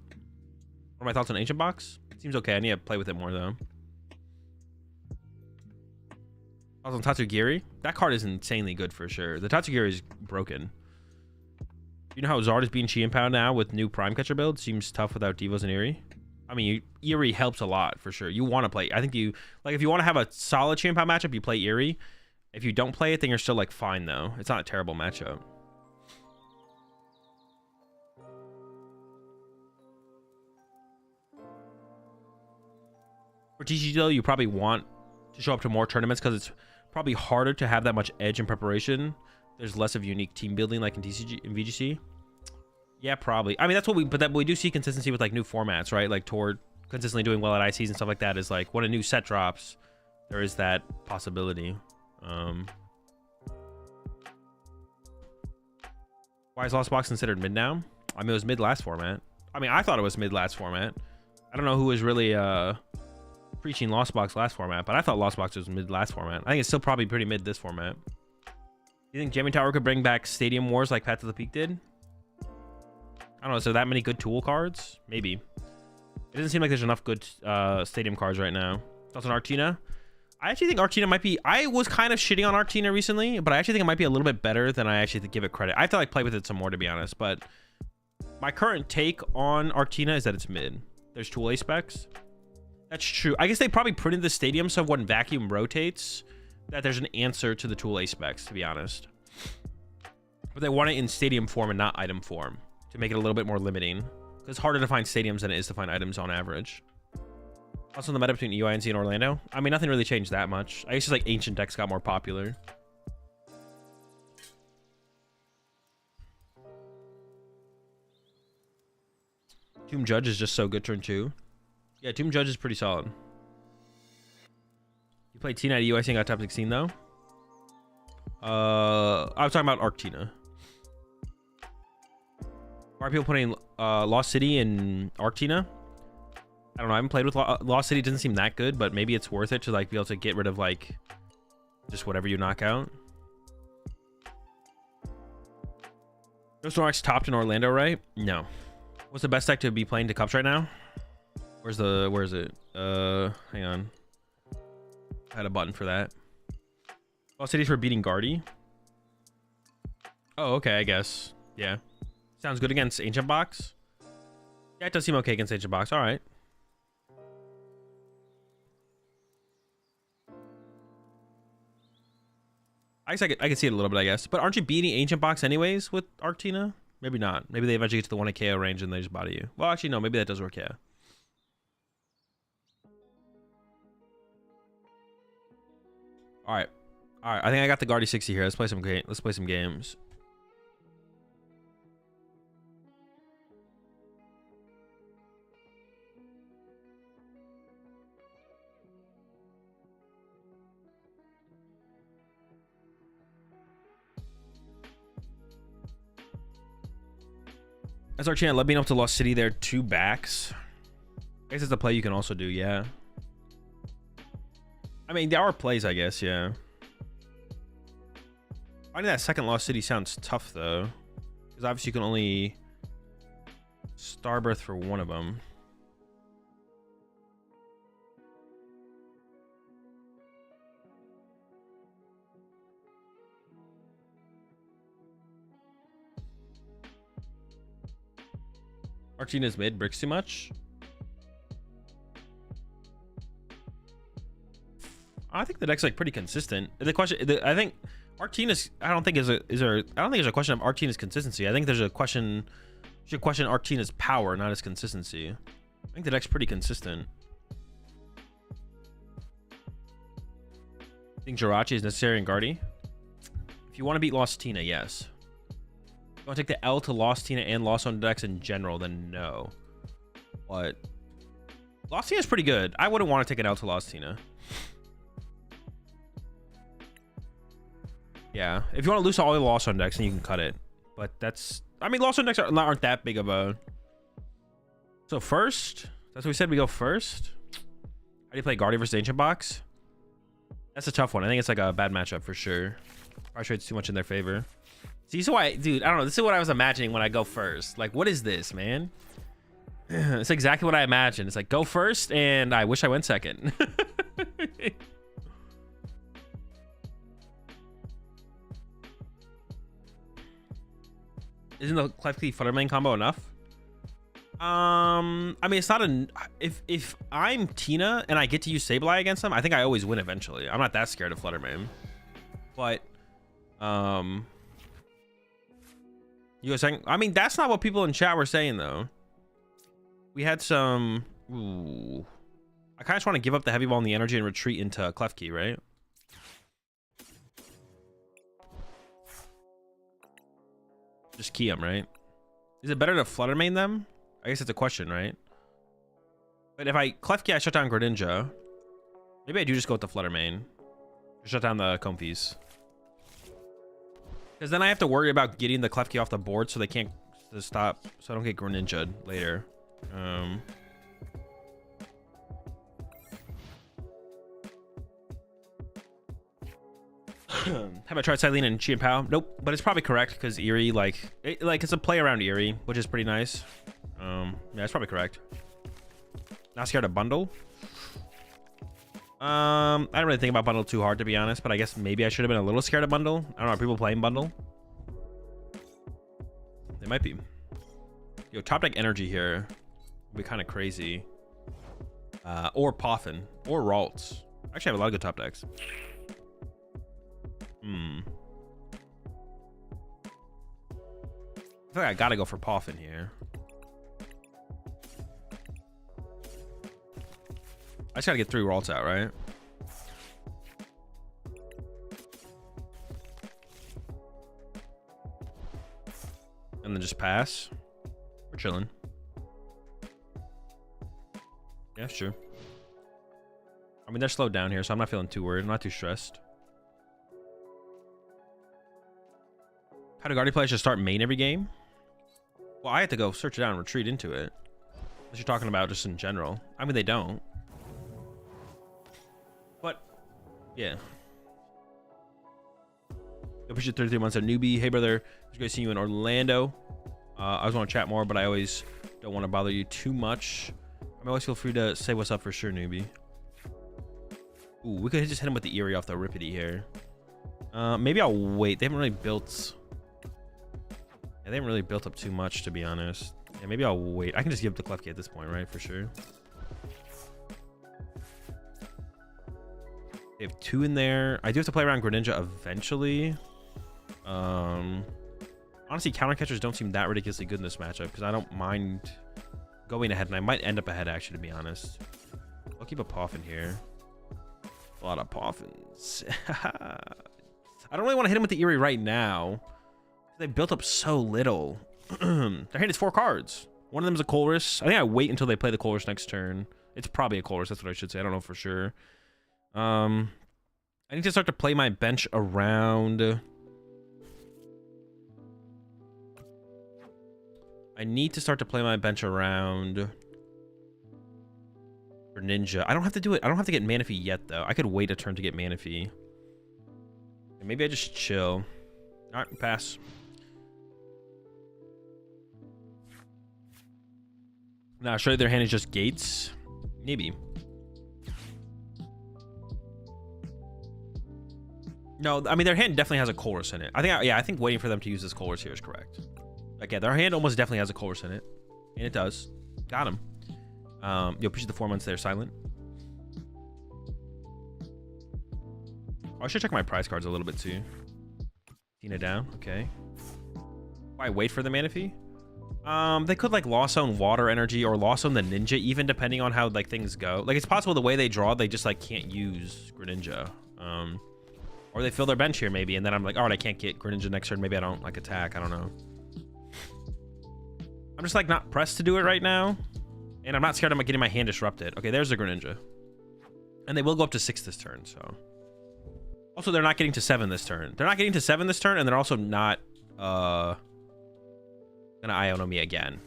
what are my thoughts on Ancient Box? Seems okay. I need to play with it more though. Also on Tatsugiri, that card is insanely good for sure. The Tatsugiri is broken. You know how Zard is being Chi-Empowered now with new Prime Catcher build? Seems tough without Devos and Eerie. I mean, Eerie helps a lot for sure. You want to play. I think you like if you want to have a solid Chi-Empowered matchup, you play Eerie. If you don't play it, then you're still like fine though. It's not a terrible matchup. For TCG though, you probably want to show up to more tournaments because it's probably harder to have that much edge in preparation. There's less of unique team building like in TCG and VGC. Yeah, probably. I mean, that's what we do see consistency with like new formats, right? Like Tord consistently doing well at ICs and stuff like that is like when a new set drops, there is that possibility. Why is Lost Box considered mid now? I mean, it was mid last format. I mean, I thought it was mid last format. I don't know who was really preaching Lost Box last format, but I thought Lost Box was mid last format. I think it's still probably pretty mid this format. You think Jamming Tower could bring back Stadium Wars like Path to the Peak did? I don't know. Is there that many good tool cards? Maybe. It doesn't seem like there's enough good stadium cards right now. Thoughts on Arctina? I actually think Arctina might be... I was kind of shitting on Arctina recently, but I actually think it might be a little bit better than I actually give it credit. I have to like play with it some more, to be honest, but my current take on Arctina is that it's mid. There's tool A specs. That's true. I guess they probably printed the stadium so when vacuum rotates, that there's an answer to the tool A specs, to be honest. But they want it in stadium form and not item form to make it a little bit more limiting. It's harder to find stadiums than it is to find items on average. Also, the meta between EUINC and Orlando. I mean, nothing really changed that much. I guess just like ancient decks got more popular. Tomb Judge is just so good turn 2. Yeah, Tomb Judge is pretty solid. You played Tina at EUIC and got top 16 though? I was talking about Arctina. Why are people putting Lost City in Arctina? I don't know. I haven't played with Lost City. It doesn't seem that good, but maybe it's worth it to like be able to get rid of like just whatever you knock out. No Snorlax topped in Orlando, right? No. What's the best deck to be playing to Cups right now? Where is it? Hang on. I had a button for that. Lost City's for beating Guardy. Oh, okay, I guess. Yeah. Sounds good against Ancient Box. Yeah, it does seem okay against Ancient Box. All right. I guess I could see it a little bit, I guess. But aren't you beating Ancient Box anyways with Arctina? Maybe not. Maybe they eventually get to the 1 KO range and they just body you. Well, actually, no. Maybe that does work, yeah. All right. I think I got the Guardy 60 here. Let's play some games. As our channel, let me know up to Lost City there. 2 backs. I guess it's a play you can also do, yeah. I mean, there are plays, I guess, yeah. Finding that second Lost City sounds tough, though. Because obviously you can only Starbirth for one of them. Artina's mid, bricks too much. I think the deck's like pretty consistent. The question, I think Artina's. I don't think there's a question of Artina's consistency. I think there's a question. You should question Artina's power, not his consistency. I think the deck's pretty consistent. I think Jirachi is necessary in Guardy. If you want to beat Lost Tina, yes. If you want to take the L to Lost Tina and Lost on decks in general, then no. But Lost Tina is pretty good. I wouldn't want to take an L to Lost Tina. Yeah, if you want to lose all your Lost on decks, then you can cut it. But that's, I mean, Lost on decks aren't that big of a. So first, that's what we said. We go first. How do you play Gardevoir versus Ancient Box? That's a tough one. I think it's like a bad matchup for sure. Probably trades too much in their favor. See, so dude, I don't know. This is what I was imagining when I go first. Like, what is this, man? It's exactly what I imagined. It's like, go first, and I wish I went second. Isn't the Klefki Fluttermane combo enough? I mean, it's not if I'm Tina and I get to use Sableye against them, I think I always win eventually. I'm not that scared of Fluttermane. But you were saying, I mean, that's not what people in chat were saying though. We had some I kind of just want to give up the heavy ball and the energy and retreat into Klefki, right? Just key them, right? Is it better to Fluttermane them? I guess it's a question, right? But if I Klefki, I shut down Greninja. Maybe I do just go with the Fluttermane. Shut down the Comfeys. Because then I have to worry about getting the Klefki off the board so they can't stop, so I don't get Greninja later. Have I tried Silene and Chi and Pao? Nope, but it's probably correct because Eerie, it's a play around Eerie, which is pretty nice. Yeah, it's probably correct. Not scared of bundle. I don't really think about bundle too hard, to be honest, but I guess maybe I should have been a little scared of bundle. I don't know, are people playing bundle? They might be. Yo, top deck energy here would be kind of crazy. Or Poffin, or Ralts. Actually, I have a lot of good top decks. I feel like I gotta go for Poffin here. I just gotta get 3 Ralts out, right? And then just pass. We're chilling. Yeah, sure. I mean, they're slowed down here, so I'm not feeling too worried. I'm not too stressed. How do Guardian players just start main every game? Well, I have to go search it out and retreat into it. Unless you're talking about just in general. I mean, they don't. But, yeah. I appreciate 33 months of newbie. Hey, brother. It's great seeing you in Orlando. I always want to chat more, but I always don't want to bother you too much. I mean, always feel free to say what's up for sure, newbie. Ooh, we could just hit him with the Eerie off the Rippity here. Maybe I'll wait. They haven't really built... Yeah, they haven't really built up too much, to be honest. Yeah, maybe I'll wait. I can just give up the Klefki at this point, right? For sure. They have 2 in there. I do have to play around Greninja eventually. Honestly, counter catchers don't seem that ridiculously good in this matchup because I don't mind going ahead, and I might end up ahead, actually, to be honest. I'll keep a Poffin here. A lot of Poffins. I don't really want to hit him with the Eerie right now. They built up so little. Their hand is 4 cards. One of them is a Colress. I think I wait until they play the Colress next turn. It's probably a Colress. That's what I should say. I don't know for sure. I need to start to play my bench around. Ninja. I don't have to do it. I don't have to get Manaphy yet, though. I could wait a turn to get Manaphy. Maybe I just chill. All right, pass. Now, show you their hand is just gates. Maybe. No, I mean, their hand definitely has a Colress in it. I think waiting for them to use this Colress here is correct. Like, yeah, their hand almost definitely has a Colress in it. And it does. Got him. You'll appreciate the 4 months there, silent. Oh, I should check my prize cards a little bit, too. Tina down. Okay. Why wait for the Manaphy? They could, like, Lost Zone Water Energy or Lost Zone the Ninja, even depending on how, like, things go. Like, it's possible the way they draw, they just, like, can't use Greninja. Or they fill their bench here, maybe, and then I'm like, all right, I can't get Greninja next turn. Maybe I don't, like, attack. I don't know. I'm just, like, not pressed to do it right now. And I'm not scared of getting my hand disrupted. Okay, there's the Greninja. And they will go up to 6 this turn, so. Also, they're not getting to 7 this turn. They're not getting to 7 this turn, and they're also not, gonna Iono me again.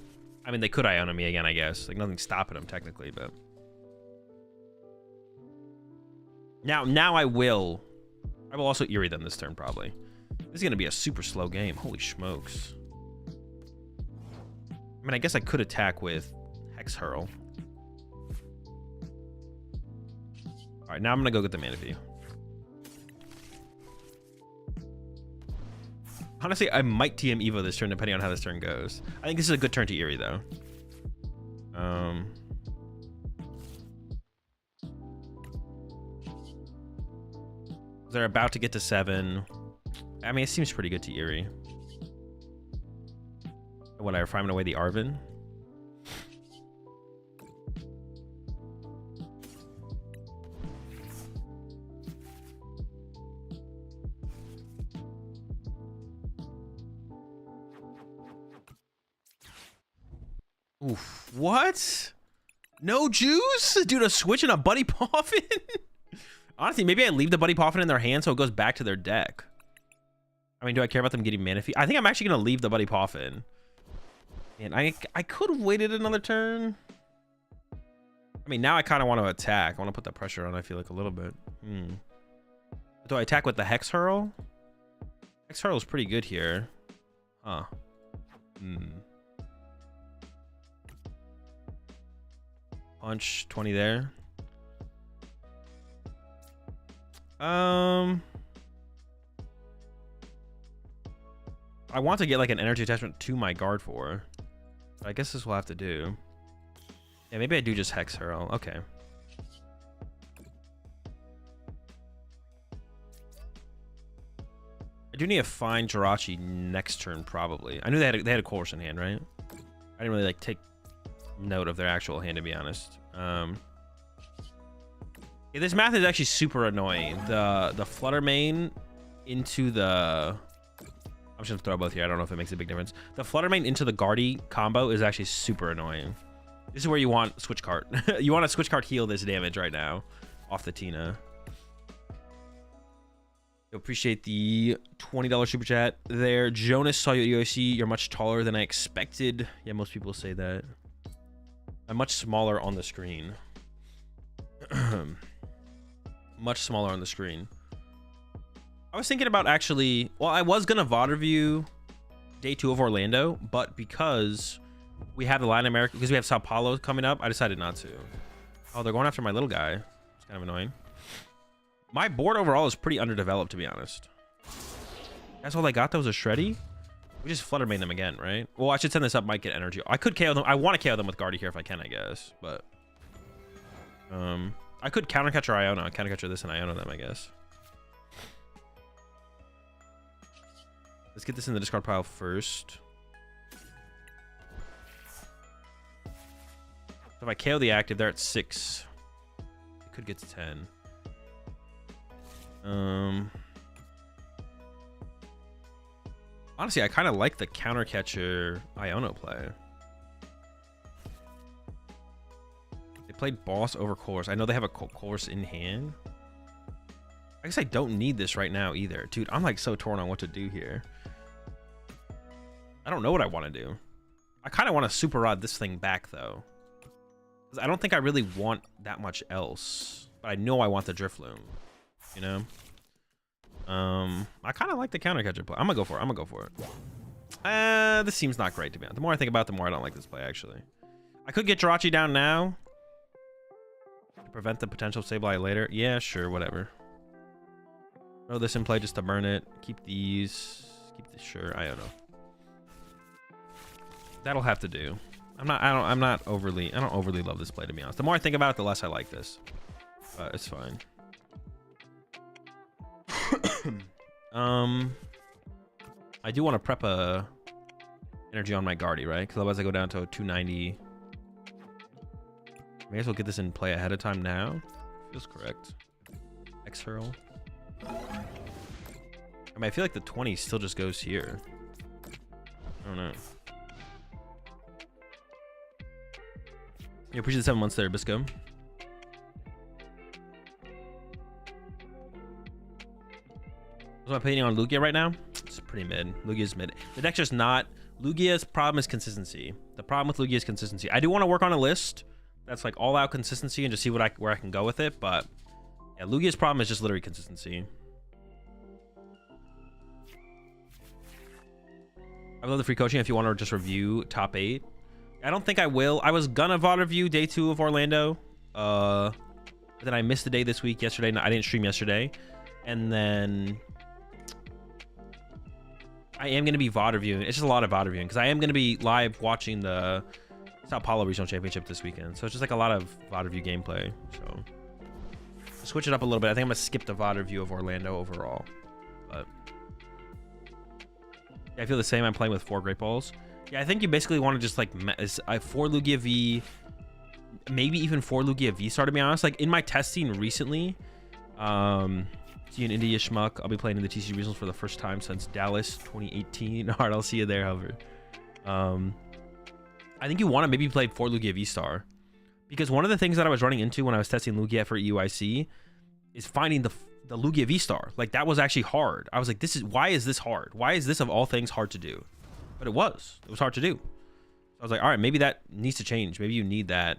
I mean, they could Iono me again, I guess. Like, nothing's stopping them, technically, but. Now I will also Eerie them this turn, probably. This is gonna be a super slow game. Holy smokes. I mean, I guess I could attack with Hex Hurl. All right, now I'm gonna go get the Manaphy. Honestly, I might TM Evo this turn, depending on how this turn goes. I think this is a good turn to Eerie, though. They're about to get to 7. I mean, it seems pretty good to Eerie. Whatever, I'm away the Arven. Oof, what? No juice? Dude, a switch and a Buddy Poffin? Honestly, maybe I leave the Buddy Poffin in their hand so it goes back to their deck. I mean, do I care about them getting Manaphy? I think I'm actually going to leave the Buddy Poffin. And I could have waited another turn. I mean, now I kind of want to attack. I want to put that pressure on, I feel like, a little bit. Do I attack with the Hex Hurl? Hex Hurl is pretty good here. Huh. Punch 20 there. I want to get like an energy attachment to my Gardevoir. I guess this will have to do. Yeah, maybe I do just Hex Hurl. Okay. I do need to find Jirachi next turn, probably. I knew they had a Colress in hand, right? I didn't really like take note of their actual hand, to be honest. Yeah, this math is actually super annoying. The Flutter Mane into the... I'm just gonna throw both here. I don't know if it makes a big difference. The Flutter Mane into the Guardy combo is actually super annoying. This is where you want Switch Cart. You want a Switch Cart heal this damage right now off the Tina. I appreciate the $20 super chat there. Jonas, saw you at UIC. You're much taller than I expected. Yeah, most people say that. I'm much smaller on the screen. Much smaller on the screen. I was thinking about actually... Well, I was going to VOD review Day 2 of Orlando, but because we have the Latin America... Because we have Sao Paulo coming up, I decided not to. Oh, they're going after my little guy. It's kind of annoying. My board overall is pretty underdeveloped, to be honest. That's all I got. That was a Shreddy. We just Flutter Mane them again, right? Well, I should send this up. Might get energy. I could KO them. I want to KO them with Guardy here if I can, I guess. But I could counter catcher Iono. Counter catcher this and Iono them, I guess. Let's get this in the discard pile first. So if I KO the active, they're at 6. It could get to 10. Honestly, I kind of like the counter catcher Iono play. They played boss over course. I know they have a course in hand. I guess I don't need this right now either. Dude, I'm like so torn on what to do here. I don't know what I want to do. I kind of want to super rod this thing back though. 'Cause I don't think I really want that much else, but I know I want the Drifloon, you know? I kind of like the counter catcher play. I'm gonna go for it. I'm gonna go for it. This seems not great to be honest. The more I think about it, the more I don't like this play, actually. I could get Jirachi down now to prevent the potential Sableye later. Yeah, sure, whatever. Throw this in play just to burn it. Keep these. Keep this. Sure, I don't know. That'll have to do. I don't overly love this play, to be honest. The more I think about it, the less I like this. But it's fine. I do want to prep a energy on my Guardy, right? Because otherwise I go down to 290. May as well get this in play ahead of time now. Feels correct. X-Hurl. I mean, I feel like the 20 still just goes here. I don't know. Yeah, appreciate the 7 months there, Bisco. What's my opinion on Lugia right now? It's pretty mid. Lugia's mid. The deck's just not. Lugia's problem is consistency. The problem with Lugia is consistency. I do want to work on a list that's like all out consistency and just see what where I can go with it. But yeah, Lugia's problem is just literally consistency. I love the free coaching if you want to just review top 8. I don't think I will. I was gonna VOD review day 2 of Orlando. But then I missed the day this week. Yesterday, I didn't stream yesterday. And then I am going to be VOD reviewing. It's just a lot of VOD reviewing because I am going to be live watching the Sao Paulo Regional Championship this weekend. So it's just like a lot of VOD review gameplay. So switch it up a little bit. I think I'm going to skip the VOD review of Orlando overall. But yeah, I feel the same. I'm playing with 4 Great Balls. Yeah, I think you basically want to just like 4 Lugia V, maybe even 4 Lugia V-Star, to be honest. Like in my testing recently, see an India schmuck. I'll be playing in the TCG Regionals for the first time since Dallas 2018. Alright, I'll see you there, however. I think you want to maybe play 4 Lugia V-Star. Because one of the things that I was running into when I was testing Lugia for EUIC is finding the Lugia V-Star. Like, that was actually hard. I was like, why is this hard? Why is this, of all things, hard to do? But it was. It was hard to do. So I was like, alright, maybe that needs to change. Maybe you need that.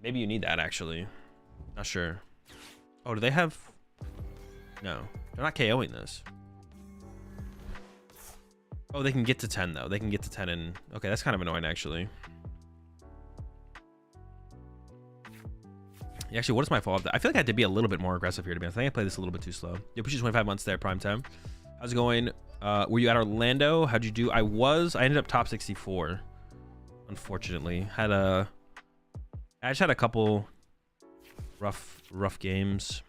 Maybe you need that, actually. Not sure. Oh, do they have... No, they're not KOing this. Oh, they can get to 10 though. They can get to 10 and okay, that's kind of annoying actually. Yeah, actually, what is my fault? I feel like I had to be a little bit more aggressive here, to be honest. I think I played this a little bit too slow. Yeah, push 25 months there, prime time. How's it going? Were you at Orlando? How'd you do? I ended up top 64. Unfortunately, I just had a couple rough games.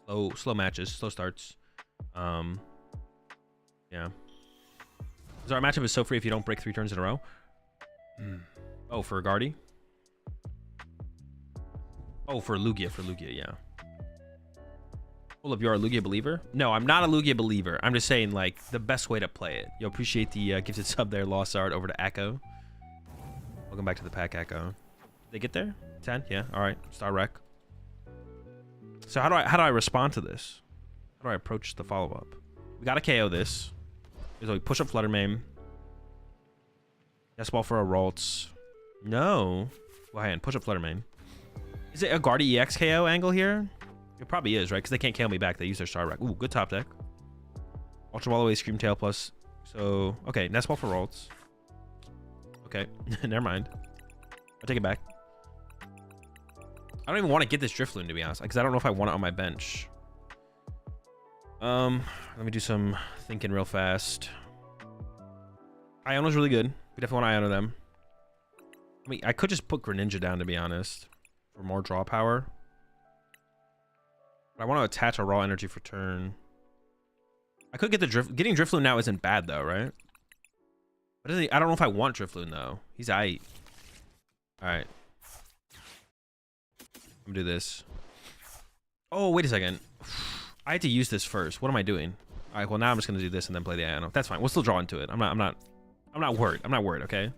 Slow matches, slow starts. Yeah. So our matchup is so free if you don't break 3 turns in a row. Oh, for Guardy? Oh, for Lugia, yeah. Hold up, you're a Lugia believer? No, I'm not a Lugia believer. I'm just saying, like, the best way to play it. Yo, appreciate the gifted sub there, Lost Art, over to Echo. Welcome back to the pack, Echo. Did they get there? 10? Yeah, all right. Star Wreck. So how do I respond to this? How do I approach the follow-up? We gotta KO this. So we push up Flutter Mane. Yes, ball for a Ralts. No. Well, hang on. Push up Flutter Mane. Is it a Guardy EX KO angle here? It probably is, right? Because they can't KO me back. They use their Star Rack. Ooh, good top deck. Ultra Ball away, Scream Tail plus. So, okay. Nest Ball for Ralts. Okay. Never mind. I'll take it back. I don't even want to get this Drifloon, to be honest, because I don't know if I want it on my bench. Let me do some thinking real fast. Iono's really good. We definitely want Iono them. I mean, I could just put Greninja down, to be honest, for more draw power. But I want to attach a raw energy for turn. I could get the getting Drifloon now isn't bad though, right? But I don't know if I want Drifloon though. He's aight. All right. I'm gonna do this. Oh, wait a second. I had to use this first. What am I doing? All right, well now I'm just gonna do this and then play the Iono. That's fine. We'll still draw into it. I'm not worried. I'm not worried, okay?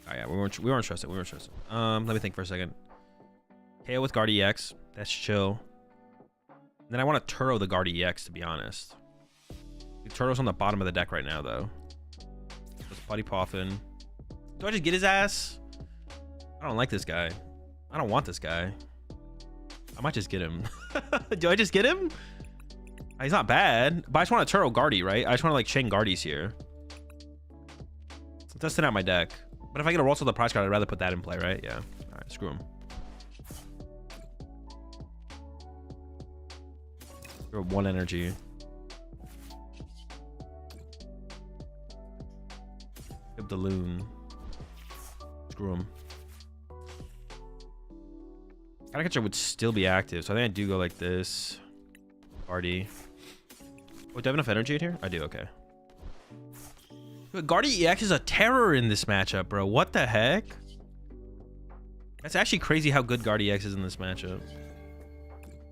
Oh yeah, we weren't stressed. Let me think for a second. KO with Guard EX. That's chill. And then I want to Turo the Guard EX, to be honest. The Turo's on the bottom of the deck right now, though. Fuddy Poffin. Do I just get his ass? I don't like this guy. I don't want this guy. I might just get him. Do I just get him? He's not bad, but I just want a Turo Guardy, right? I just want to like chain Guardies here. So testing out my deck. But if I get a Rolls with the prize card, I'd rather put that in play, right? Yeah. All right, screw him. Screw 1 energy. Give the loon. Screw him. Counter Catcher would still be active, so I think I do go like this. Guardy. Oh, do I have enough energy in here? I do, okay. Guardy EX is a terror in this matchup, bro. What the heck? That's actually crazy how good Guardy EX is in this matchup.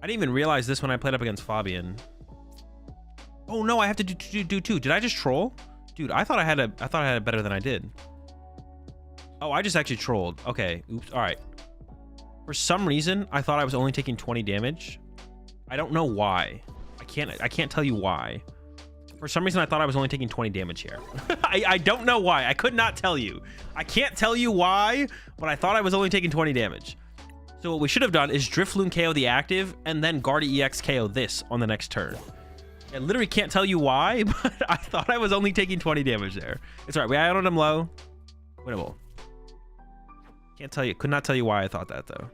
I didn't even realize this when I played up against Fabian. Oh no, I have to do two. Did I just troll? Dude, I thought I had it better than I did. Oh, I just actually trolled. Okay, oops. All right. For some reason, I thought I was only taking 20 damage. I don't know why. I can't tell you why. For some reason, I thought I was only taking 20 damage here. I don't know why. I could not tell you. I can't tell you why, but I thought I was only taking 20 damage. So what we should have done is Drifloon KO the active and then Guardy EX KO this on the next turn. I literally can't tell you why, but I thought I was only taking 20 damage there. It's all right. We ironed him low. Winnable. Can't tell you. Could not tell you why I thought that, though.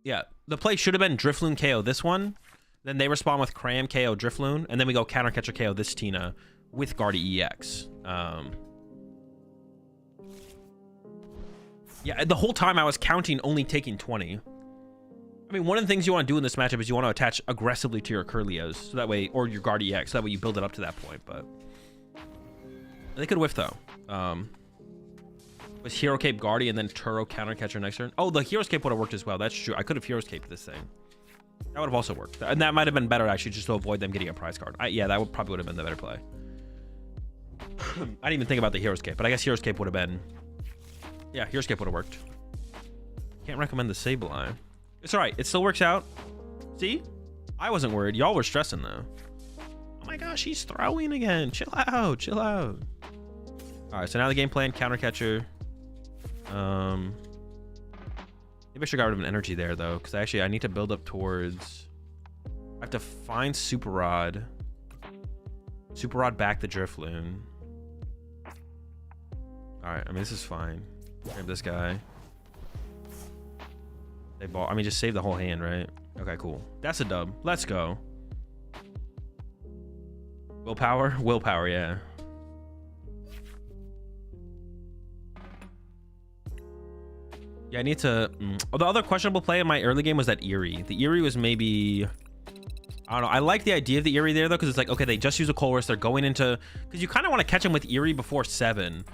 Yeah. The play should have been Drifloon KO this one. Then they respond with Cram KO Drifloon. And then we go Counter Catcher KO this Tina with Guardy EX. Yeah, the whole time I was counting only taking 20. I mean, one of the things you want to do in this matchup is you want to attach aggressively to your Curlios. So that way, or your Guardy EX. So that way you build it up to that point. But they could whiff, though. Was Hero Cape Guardy and then Turo Counter Catcher next turn? Oh, the Hero's Cape would have worked as well. That's true. I could have Hero's Caped this thing. That would have also worked. And that might have been better, actually, just to avoid them getting a prize card. Yeah, that probably would have been the better play. I didn't even think about the Hero's Cape, but I guess Hero's Cape would have been... Yeah, Hero's Cape would have worked. Can't recommend the Sableye. It's all right. It still works out. See? I wasn't worried. Y'all were stressing, though. Oh my gosh, he's throwing again. Chill out. Chill out. All right, so now the game plan, Counter Catcher. Maybe I should get rid of an energy there, though, because actually I need to build up towards... I have to find Super Rod. Super Rod back the Drifloon. Alright, I mean, this is fine. Grab this guy. They ball. I mean, just save the whole hand, right? Okay, cool. That's a dub. Let's go. Willpower? Willpower, yeah. Yeah, I need to... Oh, the other questionable play in my early game was that Eerie. The Eerie was maybe... I don't know. I like the idea of the Eerie there, though, because it's like, okay, they just use a Colress. They're going into... Because you kind of want to catch them with Eerie before 7.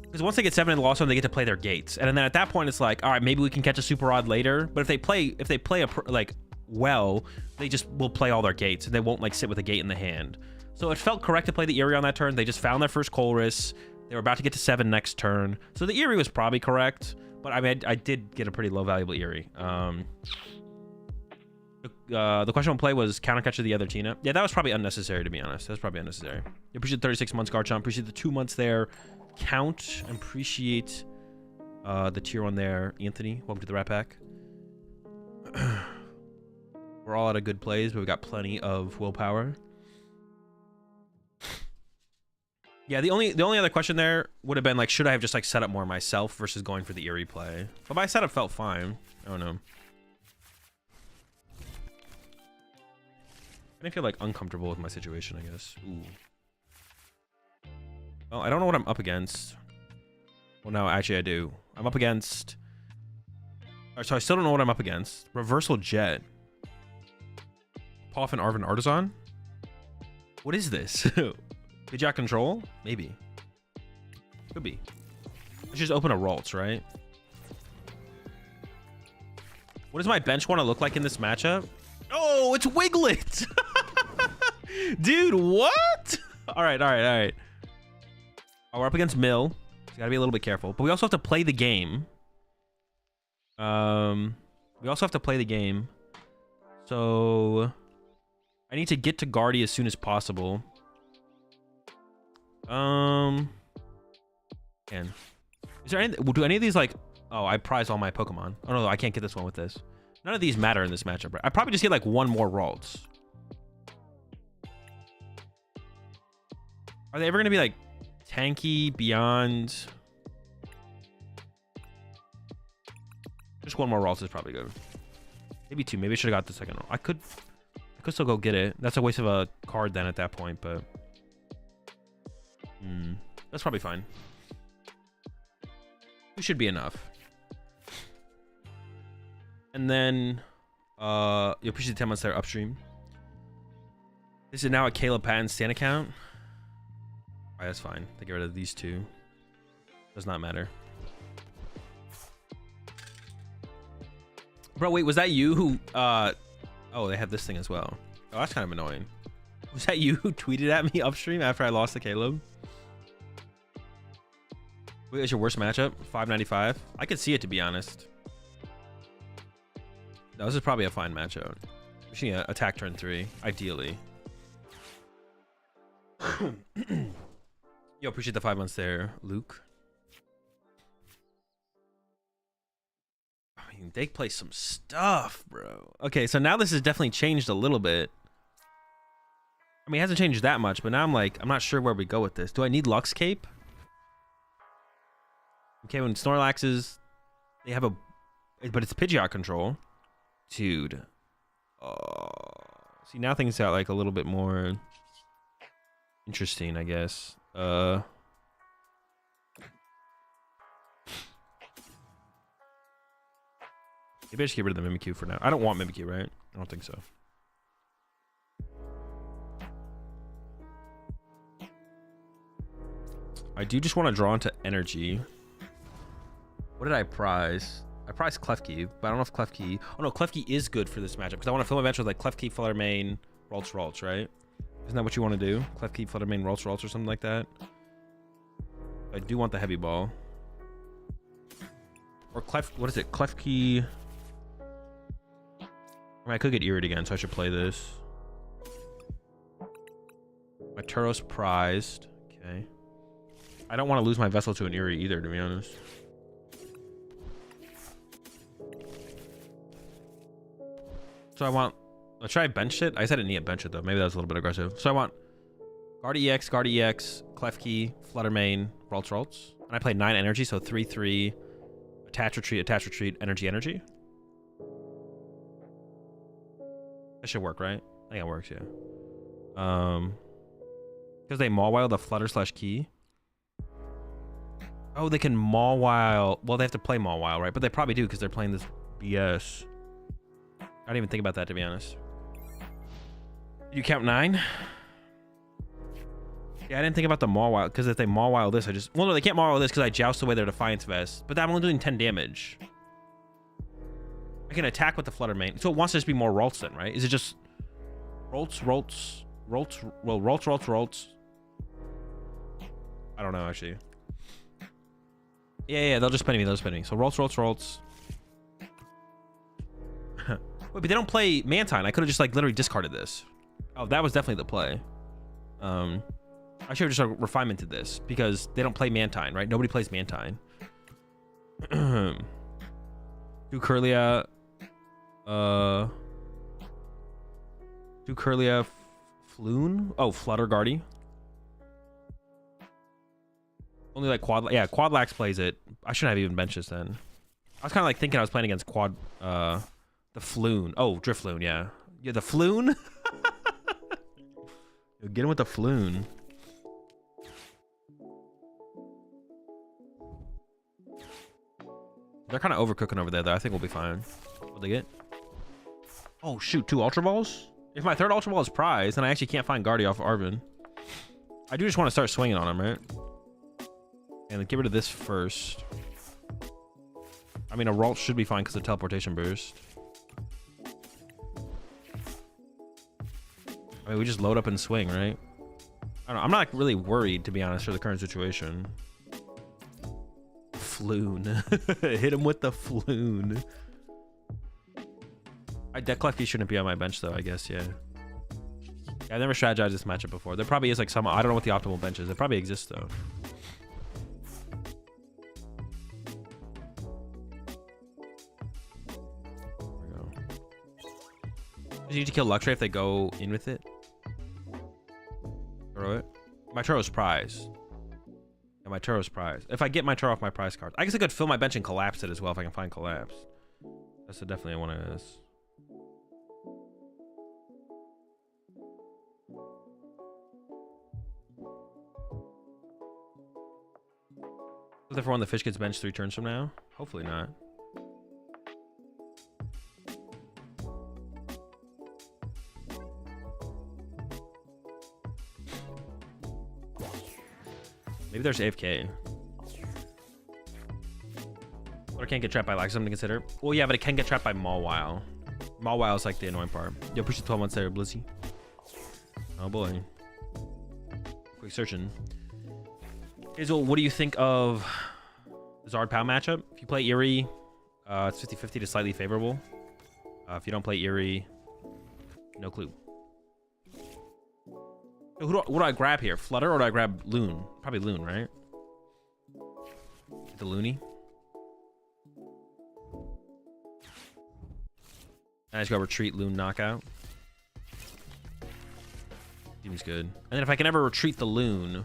Because once they get 7 in the lost one, they get to play their gates. And then at that point, it's like, all right, maybe we can catch a Super Rod later. But if they play like well, they just will play all their gates. And they won't like sit with a gate in the hand. So it felt correct to play the Eerie on that turn. They just found their first Colress. They were about to get to 7 next turn. So the Eerie was probably correct. But I mean, I did get a pretty low valuable Eerie. The questionable play was Counter Catcher the other Tina. Yeah, that was probably unnecessary, to be honest. That was probably unnecessary. Appreciate the 36 months, Garchomp. Appreciate the 2 months there. Count. Appreciate the tier 1 there. Anthony, welcome to the Rat Pack. We're all out of good plays, but we got plenty of willpower. Yeah, the only other question there would have been like, should I have just like set up more myself versus going for the Eerie play? But my setup felt fine. I don't know. I feel like uncomfortable with my situation, I guess. Ooh. Well, I don't know what I'm up against. Well, no, actually I do. I'm up against... Alright, so I still don't know what I'm up against. Reversal Jet. Poffin Arvin Artisan? What is this? Pidgeot Control? Maybe. Could be. Let's just open a Ralts, right? What does my bench want to look like in this matchup? Oh, it's Wiglet! Dude, what? Alright. Oh, we're up against Mill. So gotta be a little bit careful. But we also have to play the game. So... I need to get to Guardy as soon as possible. And is there any? Do any of these like? Oh, I prize all my Pokemon. Oh no, I can't get this one with this. None of these matter in this matchup. Right? I probably just get like one more Ralts. Are they ever gonna be like tanky beyond? Just one more Ralts is probably good. Maybe two. Maybe I should have got the second one. I could still go get it. That's a waste of a card then at that point, but that's probably fine. It should be enough. And then you appreciate the 10 months there upstream. This is now a Caleb Patton stand account. Alright, that's fine. They get rid of these two. Does not matter. Bro, wait, was that you who oh, they have this thing as well. Oh, that's kind of annoying. Was that you who tweeted at me upstream after I lost to Caleb? Wait, it's your worst matchup? 595? I could see it, to be honest. No, this is probably a fine matchup. We should attack turn 3, ideally. Yo, appreciate the 5 months there, Luke. I mean, they play some stuff, bro. Okay, so now this has definitely changed a little bit. I mean, it hasn't changed that much, but now I'm like, I'm not sure where we go with this. Do I need Lux Cape? Okay, when Snorlaxes, they have a, but it's Pidgeot control. Dude. See, now things got like a little bit more interesting, I guess. Maybe I should get rid of the Mimikyu for now. I don't want Mimikyu, right? I don't think so. I do just want to draw into energy. What did I prize? I prized Klefki, but I don't know if Klefki... Oh no, Klefki is good for this matchup because I want to fill my bench with like Klefki, Fluttermane, Ralts, right? Isn't that what you want to do? Klefki, Fluttermane, Ralts, or something like that? I do want the heavy ball. Or what is it? Klefki... I mean, I could get Irid again, so I should play this. My Turos prized. Okay. I don't want to lose my Vessel to an Eerie either, to be honest. So I want... Should I bench it? I said I didn't need to bench it, though. Maybe that was a little bit aggressive. So I want Guard EX, Klefki, Fluttermane, Ralts. And I play 9 energy, so 3/3. Attach, retreat, energy. That should work, right? I think it works, yeah. Because they Mawile the Flutter/Key. Oh, they can Mawile. Well, they have to play Mawile, right? But they probably do because they're playing this BS. I didn't even think about that, to be honest. You count 9? Yeah, I didn't think about the Mawile because if they Mawile this, I just... Well, no, they can't Mawile this because I joust away their Defiance Vest. But I'm only doing 10 damage. I can attack with the Fluttermane. So it wants to just be more Ralts then, right? Is it just Ralts? Well, Ralts. I don't know, actually. Yeah, they'll just spin me. So Ralts. Wait, but they don't play Mantine. I could have just like literally discarded this. Oh, that was definitely the play. I should have just refinemented this because they don't play Mantine, right? Nobody plays Mantine. Ducurlia, Floon. Oh, Flutter Guardy. Only like Quadlax plays it. I shouldn't have even benched this then. I was kind of like thinking I was playing against the Floon. Oh, Drifloon, yeah. Yeah, the Floon? Get him with the Floon. They're kind of overcooking over there, though. I think we'll be fine. What'd they get? Oh, shoot. 2 Ultra Balls? If my 3rd Ultra Ball is prized, then I actually can't find Guardy off of Arvin. I do just want to start swinging on him, right? And get rid of this first. I mean, a Ralt should be fine because of teleportation burst. I mean, we just load up and swing, right? I don't know. I'm not really worried, to be honest, for the current situation. Floon. Hit him with the Floon. That Klefki shouldn't be on my bench, though, I guess, yeah. I've never strategized this matchup before. There probably is like some, I don't know what the optimal bench is. It probably exists though. There we go. You need to kill Luxray if they go in with it. Throw it. My Turo's prize. Yeah, my Turo's prize. If I get my Turo off my prize cards. I guess I could fill my bench and collapse it as well if I can find collapse. That's definitely one of this. Therefore, when the fish gets benched 3 turns from now? Hopefully not. Maybe there's AFK. Or it can't get trapped by like something to consider. Well, yeah, but it can get trapped by Mawile. Mawile is like the annoying part. Yo, push the 12 months there, Blizzy. Oh boy. Quick searching. Azul, what do you think of the Zard Pow matchup? If you play Eerie, it's 50-50 to slightly favorable. If you don't play Eerie, no clue. So what do I grab here? Flutter or do I grab Loon? Probably Loon, right? Get the Loony. I just go Retreat, Loon, Knockout. Seems good. And then if I can ever retreat the Loon,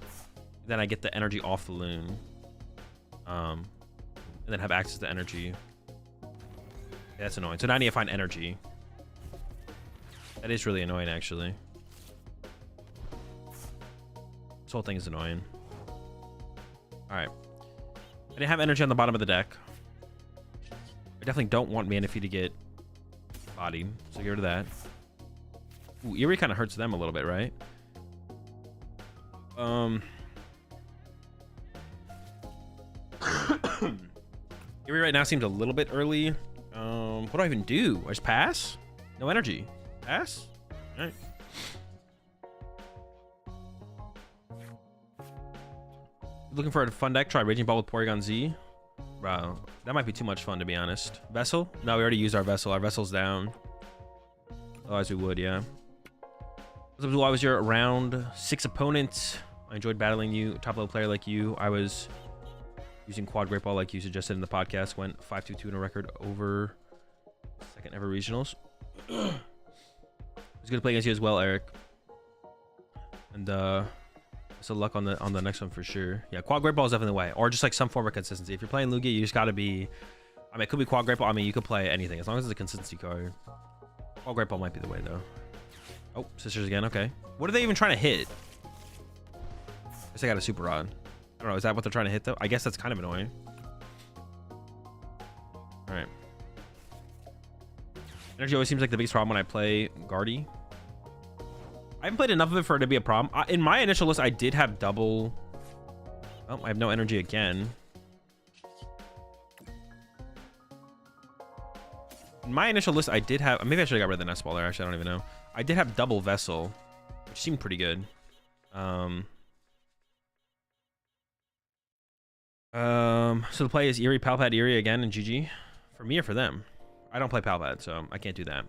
then I get the energy off the Loon. And then have access to energy. Yeah, that's annoying. So now I need to find energy. That is really annoying, actually. This whole thing is annoying. Alright. I didn't have energy on the bottom of the deck. I definitely don't want Manaphy to get bodied, so get rid of that. Ooh, Eerie kind of hurts them a little bit, right? Eerie right now seems a little bit early. What do I even do? I just pass? No energy. Pass? Alright. Looking for a fun deck? Try Raging Ball with Porygon Z. Wow, that might be too much fun, to be honest. Vessel? No, we already used our Vessel. Our Vessel's down. Otherwise we would, yeah. I was your round 6 opponent. I enjoyed battling you. Top level player like you. I was using Quad Great Ball like you suggested in the podcast. Went 5-2-2 in a record over second ever regionals. It's good to play against you as well, Eric. And so luck on the next one for sure. Yeah, Quad Great Ball is definitely the way. Or just like some form of consistency. If you're playing Lugia, you just gotta be, I mean, it could be Quad Great Ball. I mean, you could play anything as long as it's a consistency card. Quad Great Ball might be the way though. Oh, Sisters again, okay. What are they even trying to hit? I guess I got a Super Rod. I don't know, is that what they're trying to hit though? I guess that's kind of annoying. Alright. Energy always seems like the biggest problem when I play Guardy. I haven't played enough of it for it to be a problem. In my initial list, I did have double... Oh, I have no energy again. In my initial list, I did have... Maybe I should have got rid of the Nest Ball there. Actually, I don't even know. I did have double Vessel, which seemed pretty good. So the play is Eerie, Palpad, Eerie again, and GG. For me or for them? I don't play Palpad, so I can't do that.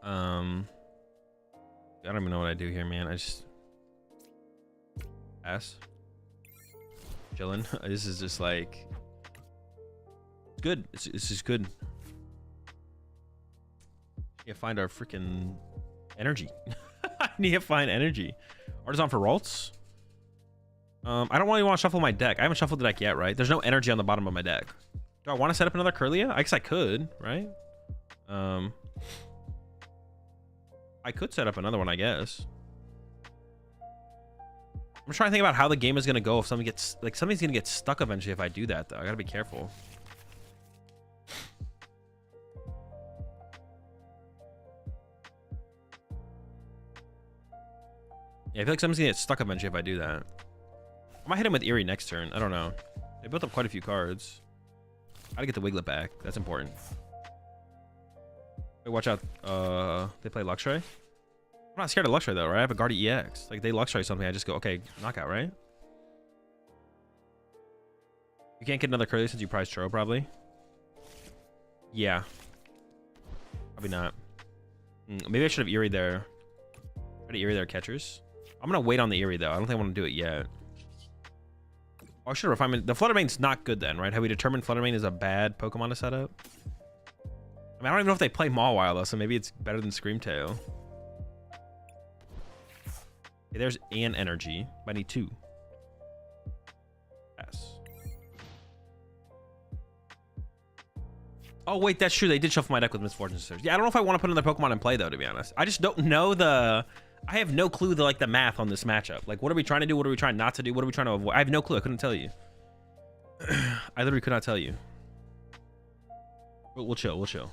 I don't even know what I do here, man. I just pass. Chilling. This is just like it's good. It's just good. Need to find our freaking energy. I need to find energy. Artisan for Ralts. I don't really want to shuffle my deck. I haven't shuffled the deck yet, right? There's no energy on the bottom of my deck. Do I want to set up another Kirlia? I guess I could, right? I could set up another one, I guess. I'm trying to think about how the game is gonna go if something gets like something's gonna get stuck eventually if I do that though. I gotta be careful. Yeah, I feel like something's gonna get stuck eventually if I do that. I might hit him with Eerie next turn. I don't know. They built up quite a few cards. Gotta get the Wiglet back. That's important. Wait, watch out. They play Luxray. I'm not scared of Luxray though, right? I have a Guardy EX. Like they Luxray something, I just go, okay, knockout, right? You can't get another Curly since you prize Churro, probably. Yeah. Probably not. Maybe I should have Eerie there. Try to Eerie their catchers. I'm gonna wait on the Eerie though. I don't think I want to do it yet. Oh, I should have refined. The Fluttermane's not good then, right? Have we determined Fluttermane is a bad Pokemon to set up? I mean, I don't even know if they play Mawile though, so maybe it's better than Screamtail. Okay, there's an energy. I need 2. Yes. Oh wait, that's true. They did shuffle my deck with Misfortune Sisters. Yeah, I don't know if I want to put another Pokemon in play though, to be honest. I just don't know I have no clue the math on this matchup. Like, what are we trying to do? What are we trying not to do? What are we trying to avoid? I have no clue. I couldn't tell you. I literally could not tell you. We'll chill. We'll chill.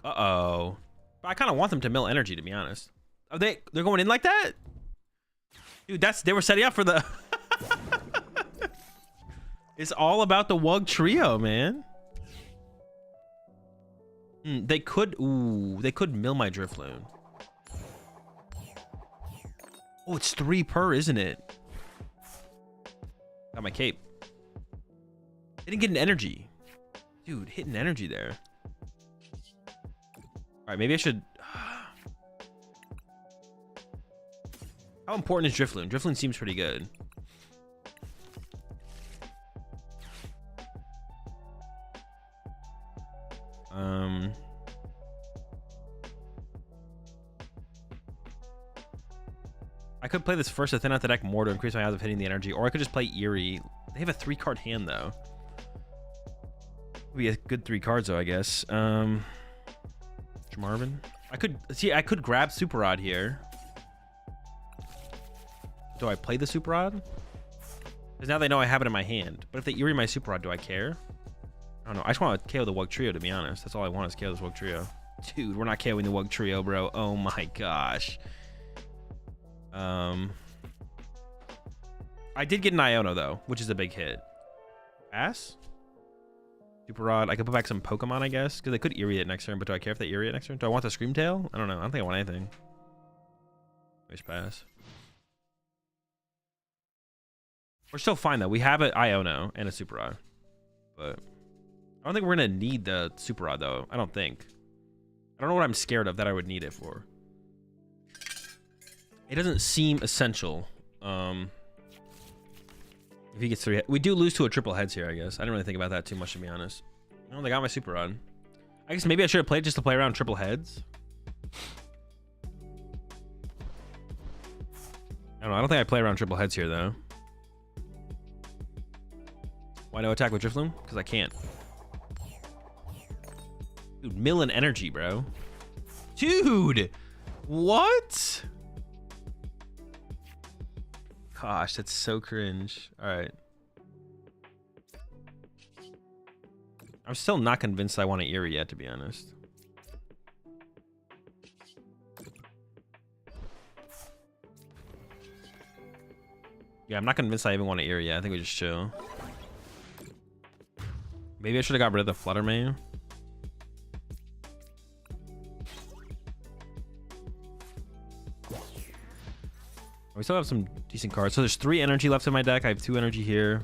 Uh-oh. But I kind of want them to mill energy, to be honest. Are they're going in like that? Dude, they were setting up for the... It's all about the Wug Trio, man. They could mill my Drifloon. Oh, it's 3 per, isn't it? Got my cape. Didn't get an energy. Dude, hitting energy there. All right, maybe I should... How important is Drifloon? Drifloon seems pretty good. I could play this first to thin out the deck more to increase my odds of hitting the energy, or I could just play Eerie. They have a 3-card hand though. Would be a good 3 cards though, I guess. Marvin. I could grab Super Rod here. Do I play the Super Rod? Because now they know I have it in my hand. But if they Eerie my Super Rod, do I care? I don't know. I just want to KO the Wug Trio, to be honest. That's all I want is KO this Wug Trio. Dude, we're not KOing the Wug Trio, bro. Oh my gosh. I did get an Iono, though, which is a big hit. Pass? Super Rod. I could put back some Pokemon, I guess. Because they could Eerie it next turn, but do I care if they Eerie it next turn? Do I want the Screamtail? I don't know. I don't think I want anything. Just pass. We're still fine, though. We have an Iono and a Super Rod. But I don't think we're going to need the Super Rod, though. I don't think. I don't know what I'm scared of that I would need it for. It doesn't seem essential. If he gets 3... We do lose to a triple heads here, I guess. I didn't really think about that too much, to be honest. No, they got my Super Rod. I guess maybe I should have played just to play around triple heads. I don't know. I don't think I play around triple heads here, though. Why no attack with Drifloon? Because I can't. Dude, millin energy, bro. Dude! What? Gosh, that's so cringe. All right. I'm still not convinced I want to Eerie yet, to be honest. Yeah, I'm not convinced I even want to Eerie yet. I think we just chill. Maybe I should have got rid of the Fluttermane. We still have some decent cards. So there's 3 energy left in my deck. I have 2 energy here.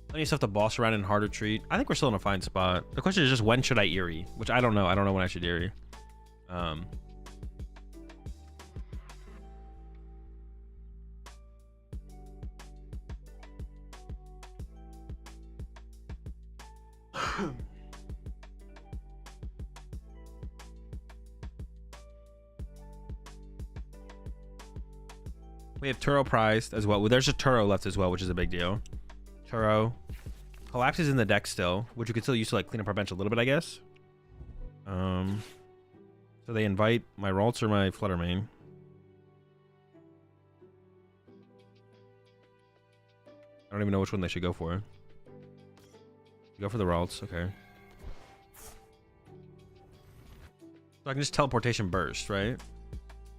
Plenty of stuff to boss around in hard retreat. I think we're still in a fine spot. The question is just when should I Eerie? Which I don't know. I don't know when I should Eerie. We have Turo prized as well. There's a Turo left as well, which is a big deal. Turo. Collapse is in the deck still, which we could still use to like clean up our bench a little bit, I guess. So they invite my Ralts or my Fluttermane. I don't even know which one they should go for. Go for the Ralts, okay. So I can just teleportation burst, right?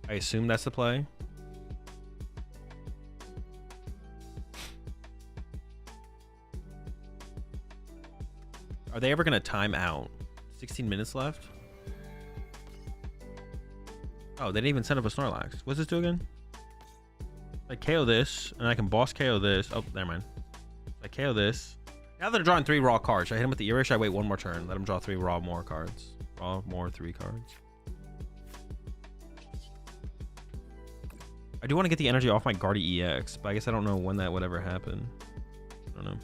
I assume that's the play. Are they ever going to time out? 16 minutes left? Oh, they didn't even send up a Snorlax. What's this do again? I KO this, and I can boss KO this. Oh, never mind. I KO this. Now they're drawing 3 raw cards. Should I hit him with the Erie or should I wait one more turn? Let him draw 3 raw more cards. Raw more 3 cards. I do want to get the energy off my Guardy EX, but I guess I don't know when that would ever happen. I don't know.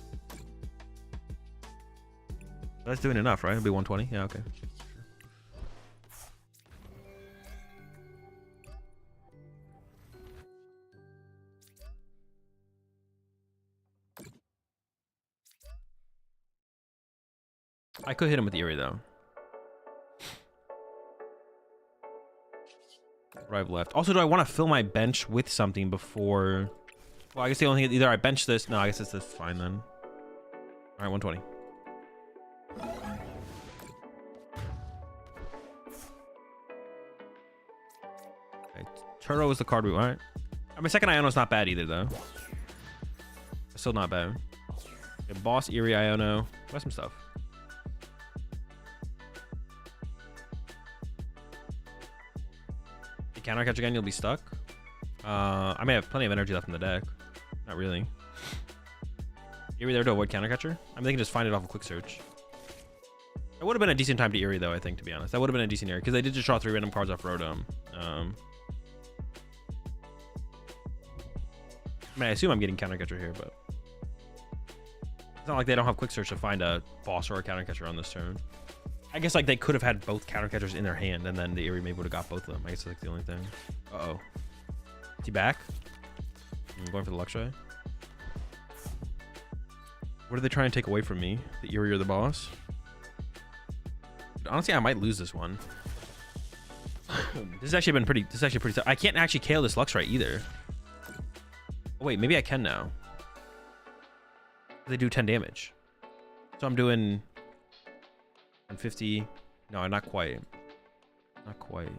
That's doing enough, right? It'll be 120? Yeah, okay. I could hit him with the Erie, though. What I have left. Also, do I want to fill my bench with something before... Well, I guess the only thing... Either I bench this... No, I guess it's this fine, then. Alright, 120. Okay, Turtle is the card we want. I mean, second Iono's not bad either, though. It's still not bad. Okay, Boss, Erie, Iono. Got some stuff. Counter catch again, you'll be stuck. I may have plenty of energy left in the deck. Not really. Erie there to avoid counter catcher. I mean, they can just find it off a quick search. It would have been a decent time to Erie, though, I think, to be honest. That would have been a decent Erie, because they did just draw 3 random cards off Rotom. I mean, I assume I'm getting counter catcher here, but it's not like they don't have quick search to find a boss or a counter catcher on this turn. I guess like they could have had both counter catchers in their hand, and then the Erie maybe would have got both of them. I guess that's like the only thing. Uh-oh. Is he back? I'm going for the Luxray. What are they trying to take away from me? The Erie or the boss? Honestly, I might lose this one. This has actually been pretty. This is actually pretty tough. I can't actually KO this Luxray either. Oh wait, maybe I can now. They do 10 damage, so I'm doing 150. No, not quite. Not quite.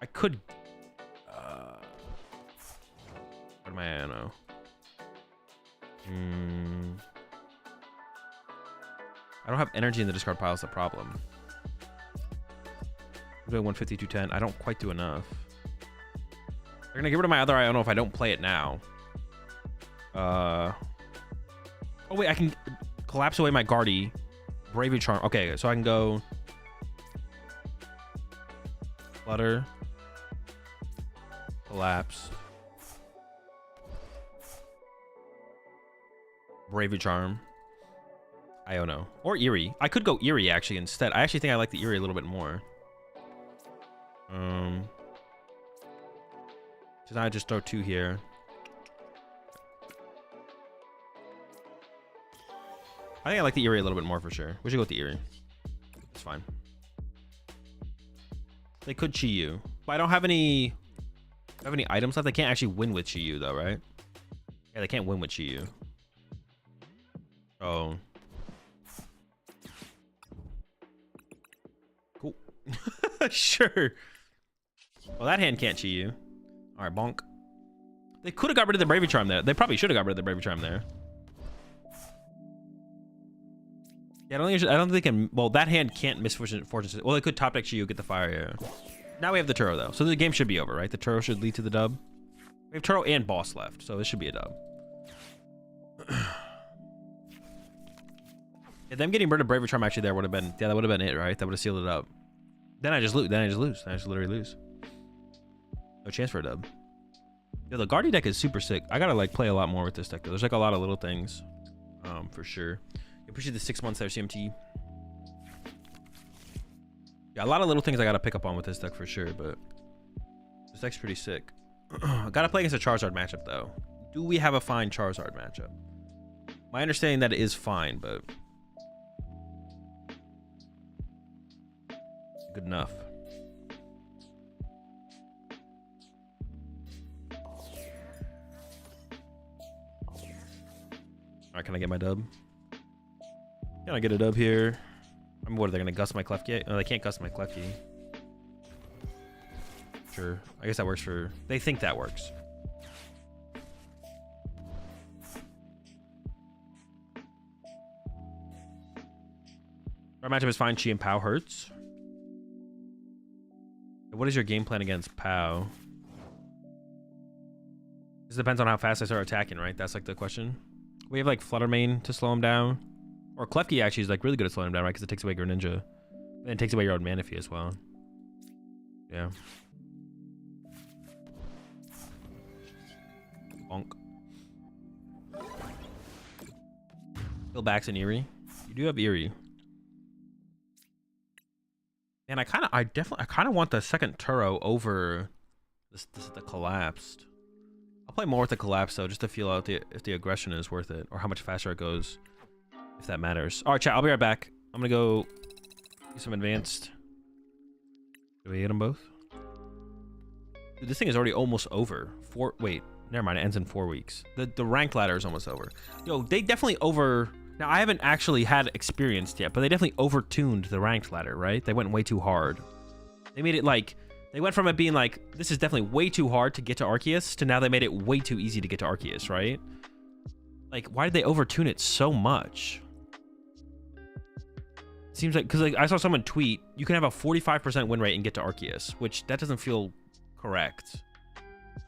I could. What am I? I don't know. I don't have energy in the discard pile. Is the problem? I'm doing 150, 210. I don't quite do enough. They're gonna get rid of my other Iono if I don't play it now. Oh wait, I can collapse away my Guardy. Bravery Charm. Okay, so I can go Flutter, Collapse, Bravery Charm, Iono, or Erie. I could go Erie actually instead. I actually think I like the Erie a little bit more. So now I just throw 2 here. I think I like the Erie a little bit more for sure. We should go with the Erie. It's fine. They could Chi Yu, but I don't have any. Have any items left? They can't actually win with Chi Yu though, right? Yeah, they can't win with Chi Yu. Oh. Cool. Sure. Well, that hand can't Chi Yu. All right, bonk. They could have got rid of the Bravery Charm there. They probably should have got rid of the Bravery Charm there. Yeah, I don't think they can. Well, that hand can't miss fortune. Well, they could top deck Chi-Yu, get the fire. Yeah. Now we have the Turo though, so the game should be over, right? The Turo should lead to the dub. We have Turo and boss left, so this should be a dub. Yeah, them getting rid of Bravery Charm actually there would have been. Yeah, that would have been it, right? That would have sealed it up. Then I just lose. Then I just lose. I just literally lose. No chance for a dub. Yeah, the Guardy deck is super sick. I gotta like play a lot more with this deck though. There's like a lot of little things, for sure. Appreciate the 6 months there, CMT. Yeah, a lot of little things I gotta pick up on with this deck for sure, but this deck's pretty sick. Gotta play against a Charizard matchup though. Do we have a fine Charizard matchup? My understanding that it is fine, but good enough. Alright, can I get my dub? Can I get a dub here? I mean, what are they gonna gust my Klefki? No, they can't gust my Klefki. Sure. I guess that works for. They think that works. Our matchup is fine. Chi and Pow hurts. What is your game plan against Pow? This depends on how fast I start attacking, right? That's like the question. We have like Fluttermane to slow him down. Or Klefki actually is like really good at slowing him down, right? Because it takes away Greninja. And it takes away your own Manaphy as well. Yeah. Bonk. Still backs in Eerie. You do have Eerie. Man, I kind of want the second Turo over the collapsed. I'll play more with the collapse though, just to feel out if the aggression is worth it, or how much faster it goes, if that matters. All right, chat. I'll be right back. I'm gonna go do some advanced. Do we hit them both? Dude, this thing is already almost over. Wait, never mind. It ends in 4 weeks. The ranked ladder is almost over. Yo, they definitely Now, I haven't actually had experience yet, but they definitely overtuned the ranked ladder, right? They went way too hard. They made it like... They went from it being like, this is definitely way too hard to get to Arceus, to now they made it way too easy to get to Arceus, right? Like, why did they overtune it so much? Seems like... Because like, I saw someone tweet, you can have a 45% win rate and get to Arceus, which that doesn't feel correct.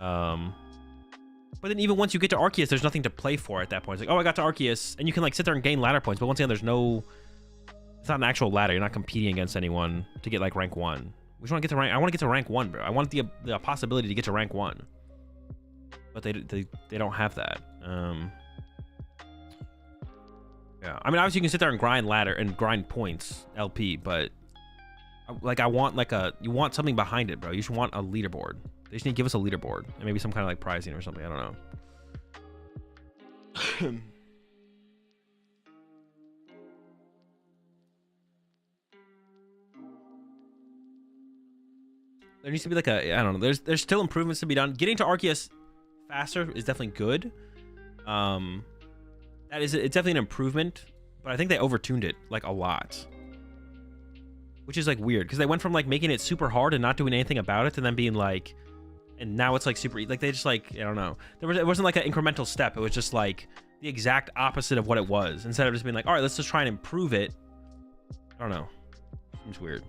But then even once you get to Arceus, there's nothing to play for at that point. It's like, oh, I got to Arceus, and you can like sit there and gain ladder points, but once again, there's no... It's not an actual ladder. You're not competing against anyone to get like rank 1. We just want to get to rank... I want to get to rank 1, bro. I want the possibility to get to rank 1. But they don't have that. Yeah. I mean, obviously you can sit there and grind ladder and grind points, LP, but like I want like you want something behind it, bro. You should want a leaderboard. They just need to give us a leaderboard and maybe some kind of like pricing or something. I don't know. There needs to be like I don't know. There's still improvements to be done. Getting to Arceus faster is definitely good. It's definitely an improvement, but I think they overtuned it like a lot. Which is like weird because they went from like making it super hard and not doing anything about it to then being like, and now it's like super like they just like, I don't know. It wasn't like an incremental step. It was just like the exact opposite of what it was. Instead of just being like, all right, let's just try and improve it. I don't know. Seems weird.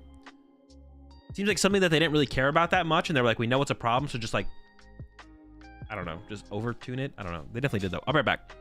Seems like something that they didn't really care about that much, and they were like, we know it's a problem, so just like, I don't know, just overtune it. I don't know. They definitely did though. I'll be right back.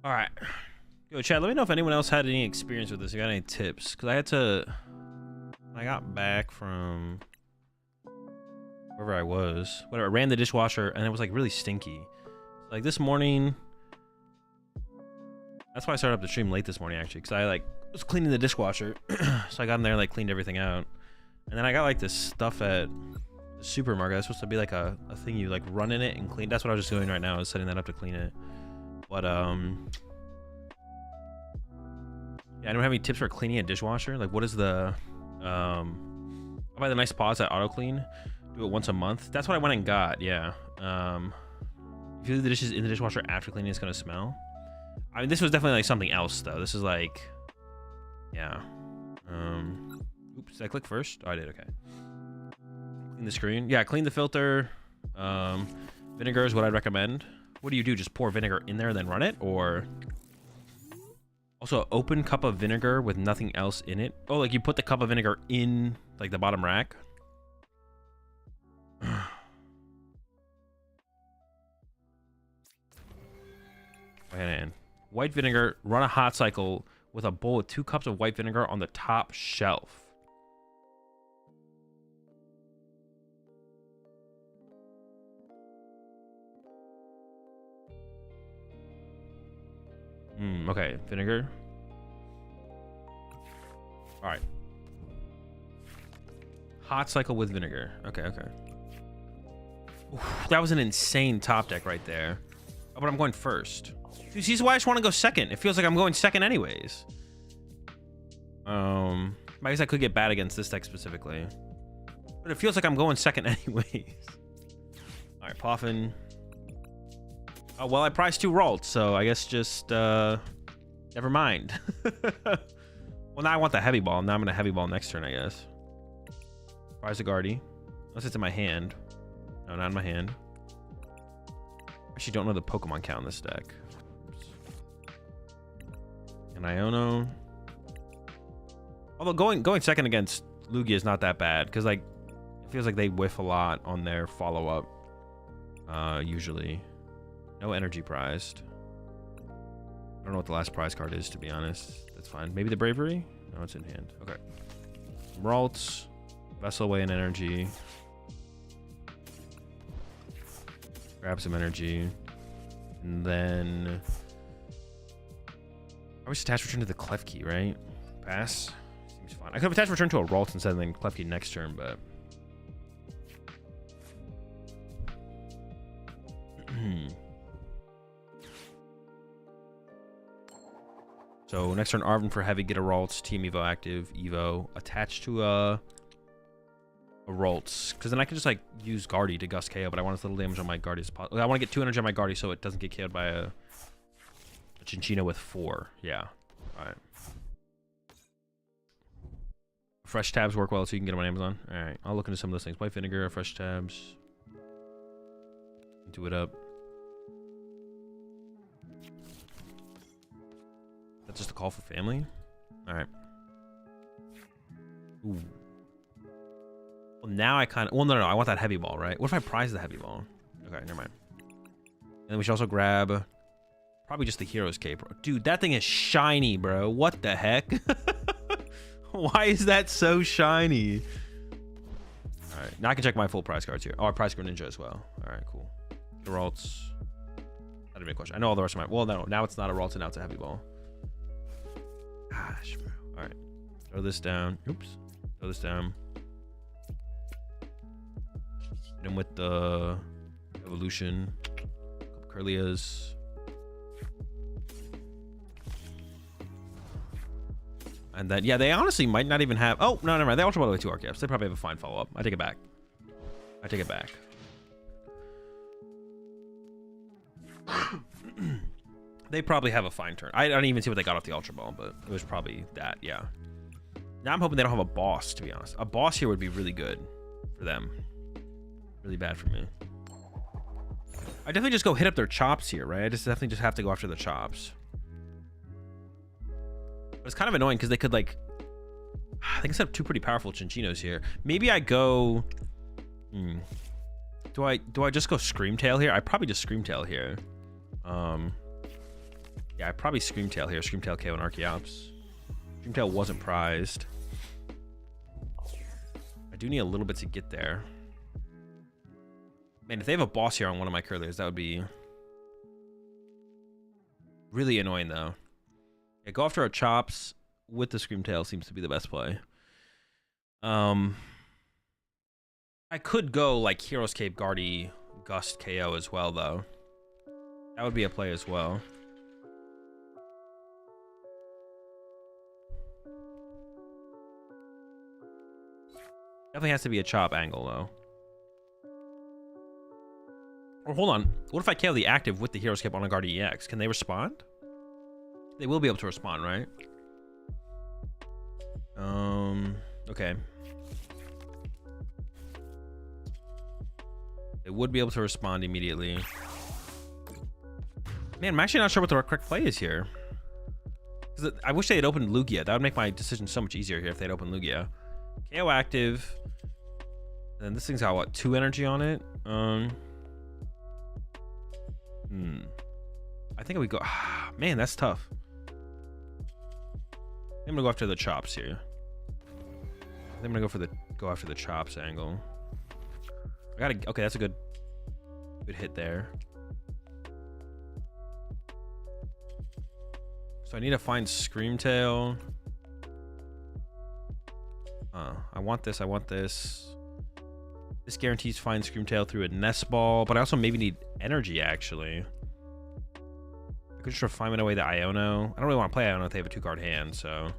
All right. Yo, Chad, let me know if anyone else had any experience with this. You got any tips? Because I got back from wherever I was. Whatever, I ran the dishwasher and it was like really stinky. Like this morning, that's why I started up the stream late this morning actually, because I like was cleaning the dishwasher. So I got in there, like cleaned everything out. And then I got like this stuff at the supermarket. That's supposed to be like a thing you like run in it and clean. That's what I was just doing right now, is setting that up to clean it. But yeah, I don't have any tips for cleaning a dishwasher. Like, what is the I buy the nice pods that auto clean. Do it once a month. That's what I went and got. Yeah. If you leave the dishes in the dishwasher after cleaning, it's gonna smell. I mean, this was definitely like something else though. This is like, yeah. Oops, did I click first? Oh, I did. Okay. Clean the screen. Yeah, clean the filter. Vinegar is what I'd recommend. What do you do? Just pour vinegar in there and then run it, or? Also, open cup of vinegar with nothing else in it. Oh, like you put the cup of vinegar in like the bottom rack. And white vinegar, run a hot cycle with a bowl with 2 cups of white vinegar on the top shelf. Okay, vinegar. All right. Hot cycle with vinegar. Okay, okay. Oof, that was an insane top deck right there. Oh, but I'm going first. Dude, see, why I just want to go second. It feels like I'm going second anyways. I guess I could get bad against this deck specifically. But it feels like I'm going second anyways. All right, Poffin. Oh, well, I priced 2 Ralts, so I guess just, never mind. Well, now I want the heavy ball. Now I'm gonna heavy ball next turn, I guess. Prize a Guardy. Unless it's in my hand. No, not in my hand. I actually don't know the Pokemon count in this deck. Oops. And Iono. Although going second against Lugia is not that bad, because like it feels like they whiff a lot on their follow-up. Usually. No energy prized. I don't know what the last prize card is, to be honest. That's fine. Maybe the Bravery? No, it's in hand. Okay. Ralts. Vessel away an energy. Grab some energy. And then I wish attach return to the Klefki, right? Pass. Seems fine. I could have attached return to a Ralts instead of then Klefki next turn, but so next turn, Arvin for heavy, get a Ralts, Team Evo active, Evo, attached to a Ralts, because then I can just like use Guardy to Gust KO, but I want as little damage on my Guardy as possible. I want to get 2 energy on my Guardy so it doesn't get KO'd by a Chinchino with 4. Yeah. All right. Fresh tabs work well, so you can get them on Amazon. All right. I'll look into some of those things. White vinegar, fresh tabs. Do it up. That's just a call for family? Alright. Ooh. Well, now I kind of... Well, no, I want that heavy ball, right? What if I prize the heavy ball? Okay, never mind. And then we should also grab... Probably just the Hero's Cape. Dude, that thing is shiny, bro. What the heck? Why is that so shiny? Alright, now I can check my full prize cards here. Oh, our prize card ninja as well. Alright, cool. The Ralts. That didn't be a question. I know all the rest of my... Well, no, now it's not a Ralts and now it's a heavy ball. Gosh, bro. All right. Throw this down. Oops. Throw this down. Hit him with the evolution. Couple Curlias. And then, yeah, they honestly might not even have... Oh, no, never mind. They Ultra Ball away 2 Archeops. They probably have a fine follow-up. I take it back. I take it back. They probably have a fine turn. I don't even see what they got off the Ultra Ball, but it was probably that, yeah. Now I'm hoping they don't have a boss, to be honest. A boss here would be really good for them. Really bad for me. I definitely just go hit up their chops here, right? I definitely just have to go after the chops. But it's kind of annoying because they could like... I think I set up 2 pretty powerful Chinchinos here. Maybe I go... Do I just go Scream Tail here? I probably just Scream Tail here. Yeah, I probably Screamtail here. Screamtail KO and Archeops. Screamtail wasn't prized. I do need a little bit to get there. Man, if they have a boss here on one of my curliers, that would be really annoying, though. Yeah, go after our Chops with the Screamtail seems to be the best play. I could go like Hero's Cape, Guardy, Gust, KO as well, though. That would be a play as well. Definitely has to be a chop angle, though. Or hold on. What if I KO the active with the Hero's Cape on a Guardy EX? Can they respond? They will be able to respond, right? Okay. They would be able to respond immediately. Man, I'm actually not sure what the correct play is here. I wish they had opened Lugia. That would make my decision so much easier here if they'd opened Lugia. KO active. And then this thing's got, what, 2 energy on it? I think we go... Man, that's tough. I'm gonna go after the Chops here. I'm gonna go after the Chops angle. Okay, that's a good hit there. So I need to find Screamtail. I want this. This guarantees find Screamtail through a Nest Ball, but I also maybe need energy, actually. I could just refine away the Iono. I don't really want to play Iono if they have a 2-card hand, so...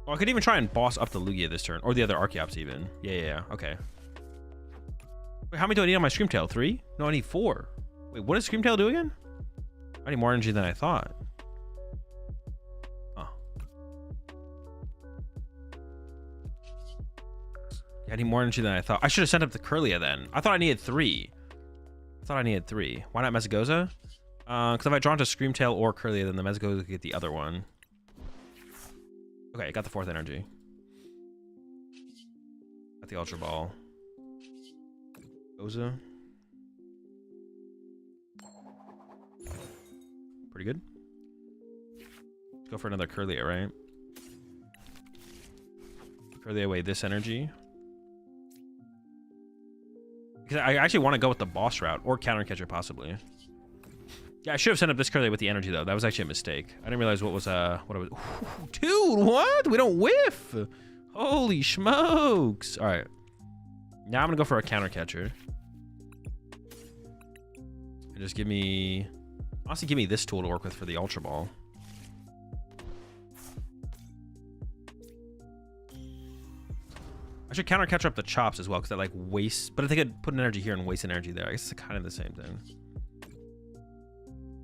Well, I could even try and boss up the Lugia this turn, or the other Archeops even. Yeah, okay. Wait, how many do I need on my Screamtail? 3? No, I need 4. Wait, what does Screamtail do again? I need more energy than I thought. Oh. Yeah, I need more energy than I thought. I should have sent up the Kirlia then. I thought I needed 3. Why not Mesagoza? Because if I draw into Screamtail or Kirlia, then the Mesagoza could get the other one. Okay, got the 4th energy. Got the Ultra Ball. Goza. Pretty good. Let's go for another Kirlia, right? Kirlia away this energy. Because I actually want to go with the boss route or counter catcher possibly. Yeah, I should have sent up this Kirlia with the energy though. That was actually a mistake. I didn't realize what it was. Ooh, dude, what? We don't whiff. Holy smokes! All right, now I'm gonna go for a counter catcher. And just honestly, give me this tool to work with for the Ultra Ball. I should counter catcher up the Chops as well because that like wastes. But if they could put an energy here and waste an energy there, I guess it's kind of the same thing.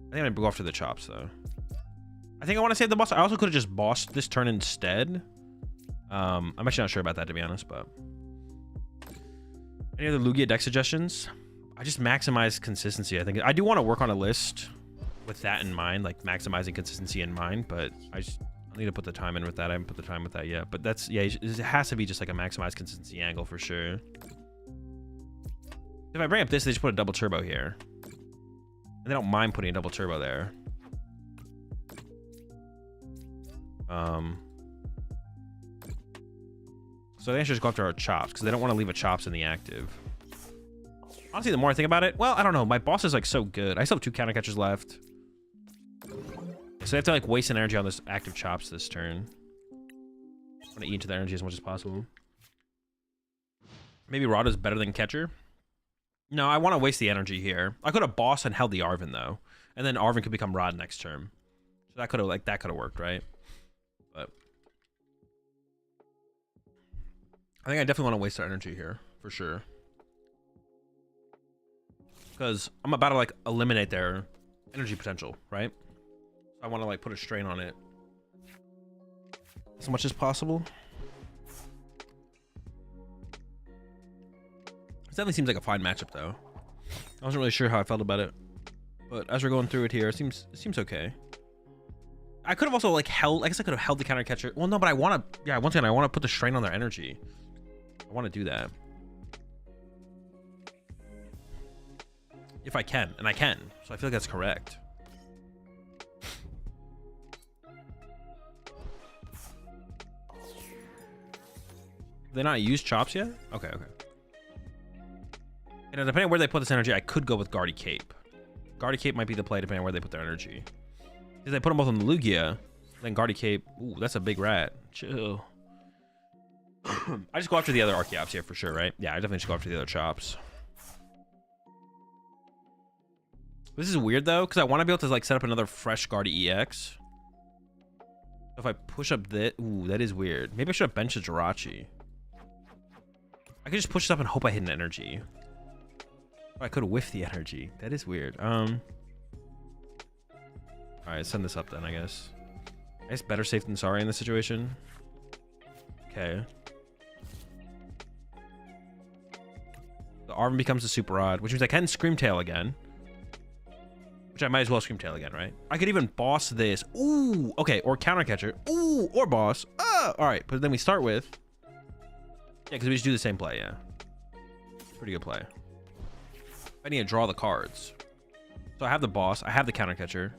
I think I'm gonna go after the Chops though. I think I want to save the boss. I also could have just bossed this turn instead. I'm actually not sure about that to be honest, but any other Lugia deck suggestions? I just maximize consistency. I think I do want to work on a list with that in mind, like maximizing consistency in mind, but I need to put the time in with that. I haven't put the time with that yet, but that's, yeah, it has to be just like a maximized consistency angle for sure. If I bring up this, they just put a double turbo here. And they don't mind putting a double turbo there. So they should just go after our Chops because they don't want to leave a Chops in the active. Honestly, the more I think about it, well, I don't know. My boss is like so good. I still have 2 counter catchers left. So they have to like waste an energy on this active Chops this turn. I want to eat into the energy as much as possible. Maybe Rod is better than catcher. No, I want to waste the energy here. I could have bossed and held the Arven though, and then Arven could become Rod next turn. So that could have worked, right? But I think I definitely want to waste our energy here for sure, because I'm about to like eliminate their energy potential, right? I want to like put a strain on it as much as possible. It definitely seems like a fine matchup though. I wasn't really sure how I felt about it, but as we're going through it here, it seems okay. I could have also like held, I guess I could have held the counter catcher. Well, no, but I want to, yeah, once again, I want to put the strain on their energy. I want to do that. If I can, and I can. So I feel like that's correct. They not used chops yet? Okay, okay. And depending on where they put this energy, I could go with Guardy Cape. Guardy Cape might be the play depending on where they put their energy. If they put them both on the Lugia, then Guardy Cape, ooh, that's a big rat. Chill. I just go after the other Archeops here for sure, right? Yeah, I definitely just go after the other chops. This is weird though, because I want to be able to like set up another fresh Guardy EX. If I push up this, ooh, that is weird. Maybe I should have benched a Jirachi. I could just push it up and hope I hit an energy. Or I could whiff the energy. That is weird. Alright, send this up then, I guess. I guess better safe than sorry in this situation. Okay. The Arvin becomes a Super Rod, which means I can Screamtail again. Which I might as well Screamtail again, right? I could even boss this. Ooh, okay, or Counter Catcher. Ooh, or boss. Ah, all right, but then we start with... Yeah, because we just do the same play, yeah. Pretty good play. I need to draw the cards. So I have the boss. I have the Counter Catcher.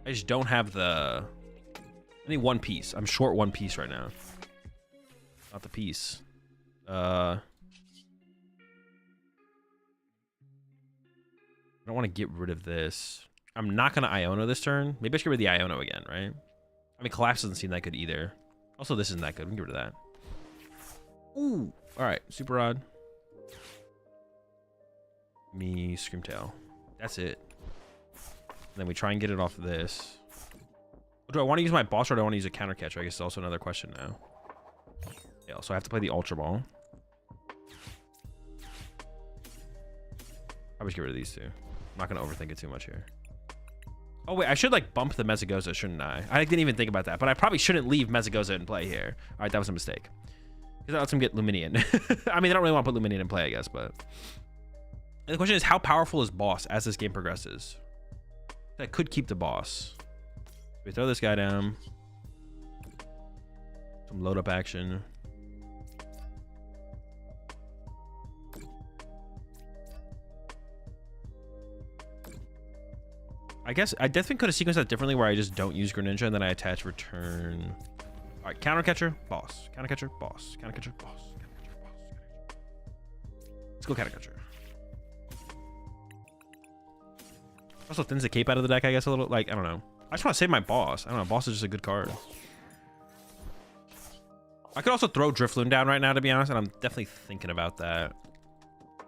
I just don't have the... I need one piece. I'm short one piece right now. Not the piece. I don't want to get rid of this. I'm not going to Iono this turn. Maybe I should get rid of the Iono again, right? I mean, Collapse doesn't seem that good either. Also, this isn't that good. We can get rid of that. Ooh. All right. Super Rod. Me, Screamtail. That's it. And then we try and get it off of this. Do I want to use my boss or do I want to use a Counter Catcher? I guess it's also another question now. Yeah, so I have to play the Ultra Ball. Probably should get rid of these two. I'm not going to overthink it too much here. Oh, wait. I should, like, bump the Mezagoza, shouldn't I? I didn't even think about that. But I probably shouldn't leave Mezagoza in play here. All right, that was a mistake. Because that lets him get Luminion. I mean, I don't really want to put Luminion in play, I guess, but... And the question is, how powerful is boss as this game progresses? I could keep the boss. We throw this guy down. Some load up action. I guess I definitely could have sequenced that differently where I just don't use Greninja and then I attach return. All right, Counter Catcher, boss. Counter Catcher, boss. Counter Catcher, boss. Counter Catcher, boss. Let's go Counter Catcher. Also thins the cape out of the deck, I guess, a little. Like, I don't know. I just want to save my boss. I don't know. Boss is just a good card. I could also throw Drifloon down right now, to be honest, and I'm definitely thinking about that.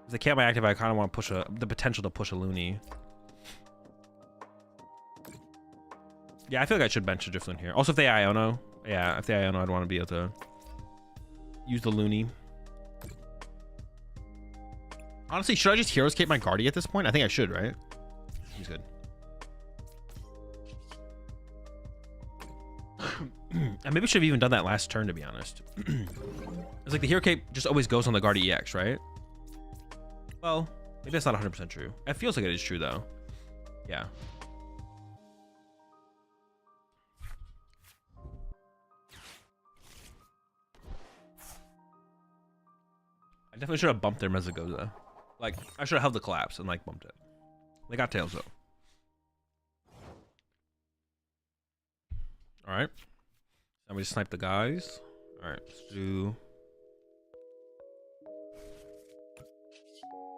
If they can't be active, I kind of want to push the potential to push a Looney. Yeah, I feel like I should bench a Drifloon here. Also, if they Iono. Yeah, if they Iono, I'd want to be able to use the Looney. Honestly, should I just Hero's Cape my Guardy at this point? I think I should, right? He's good. I maybe should have even done that last turn, to be honest. It's like the Hero Cape just always goes on the Guardy EX, right? Well, maybe that's not 100% true. It feels like it is true, though. Yeah. I definitely should have bumped their Mezagoza. Like, I should have held the Collapse and, like, bumped it. They got Tails, though. Alright. Now we snipe the guys. Alright, let's do...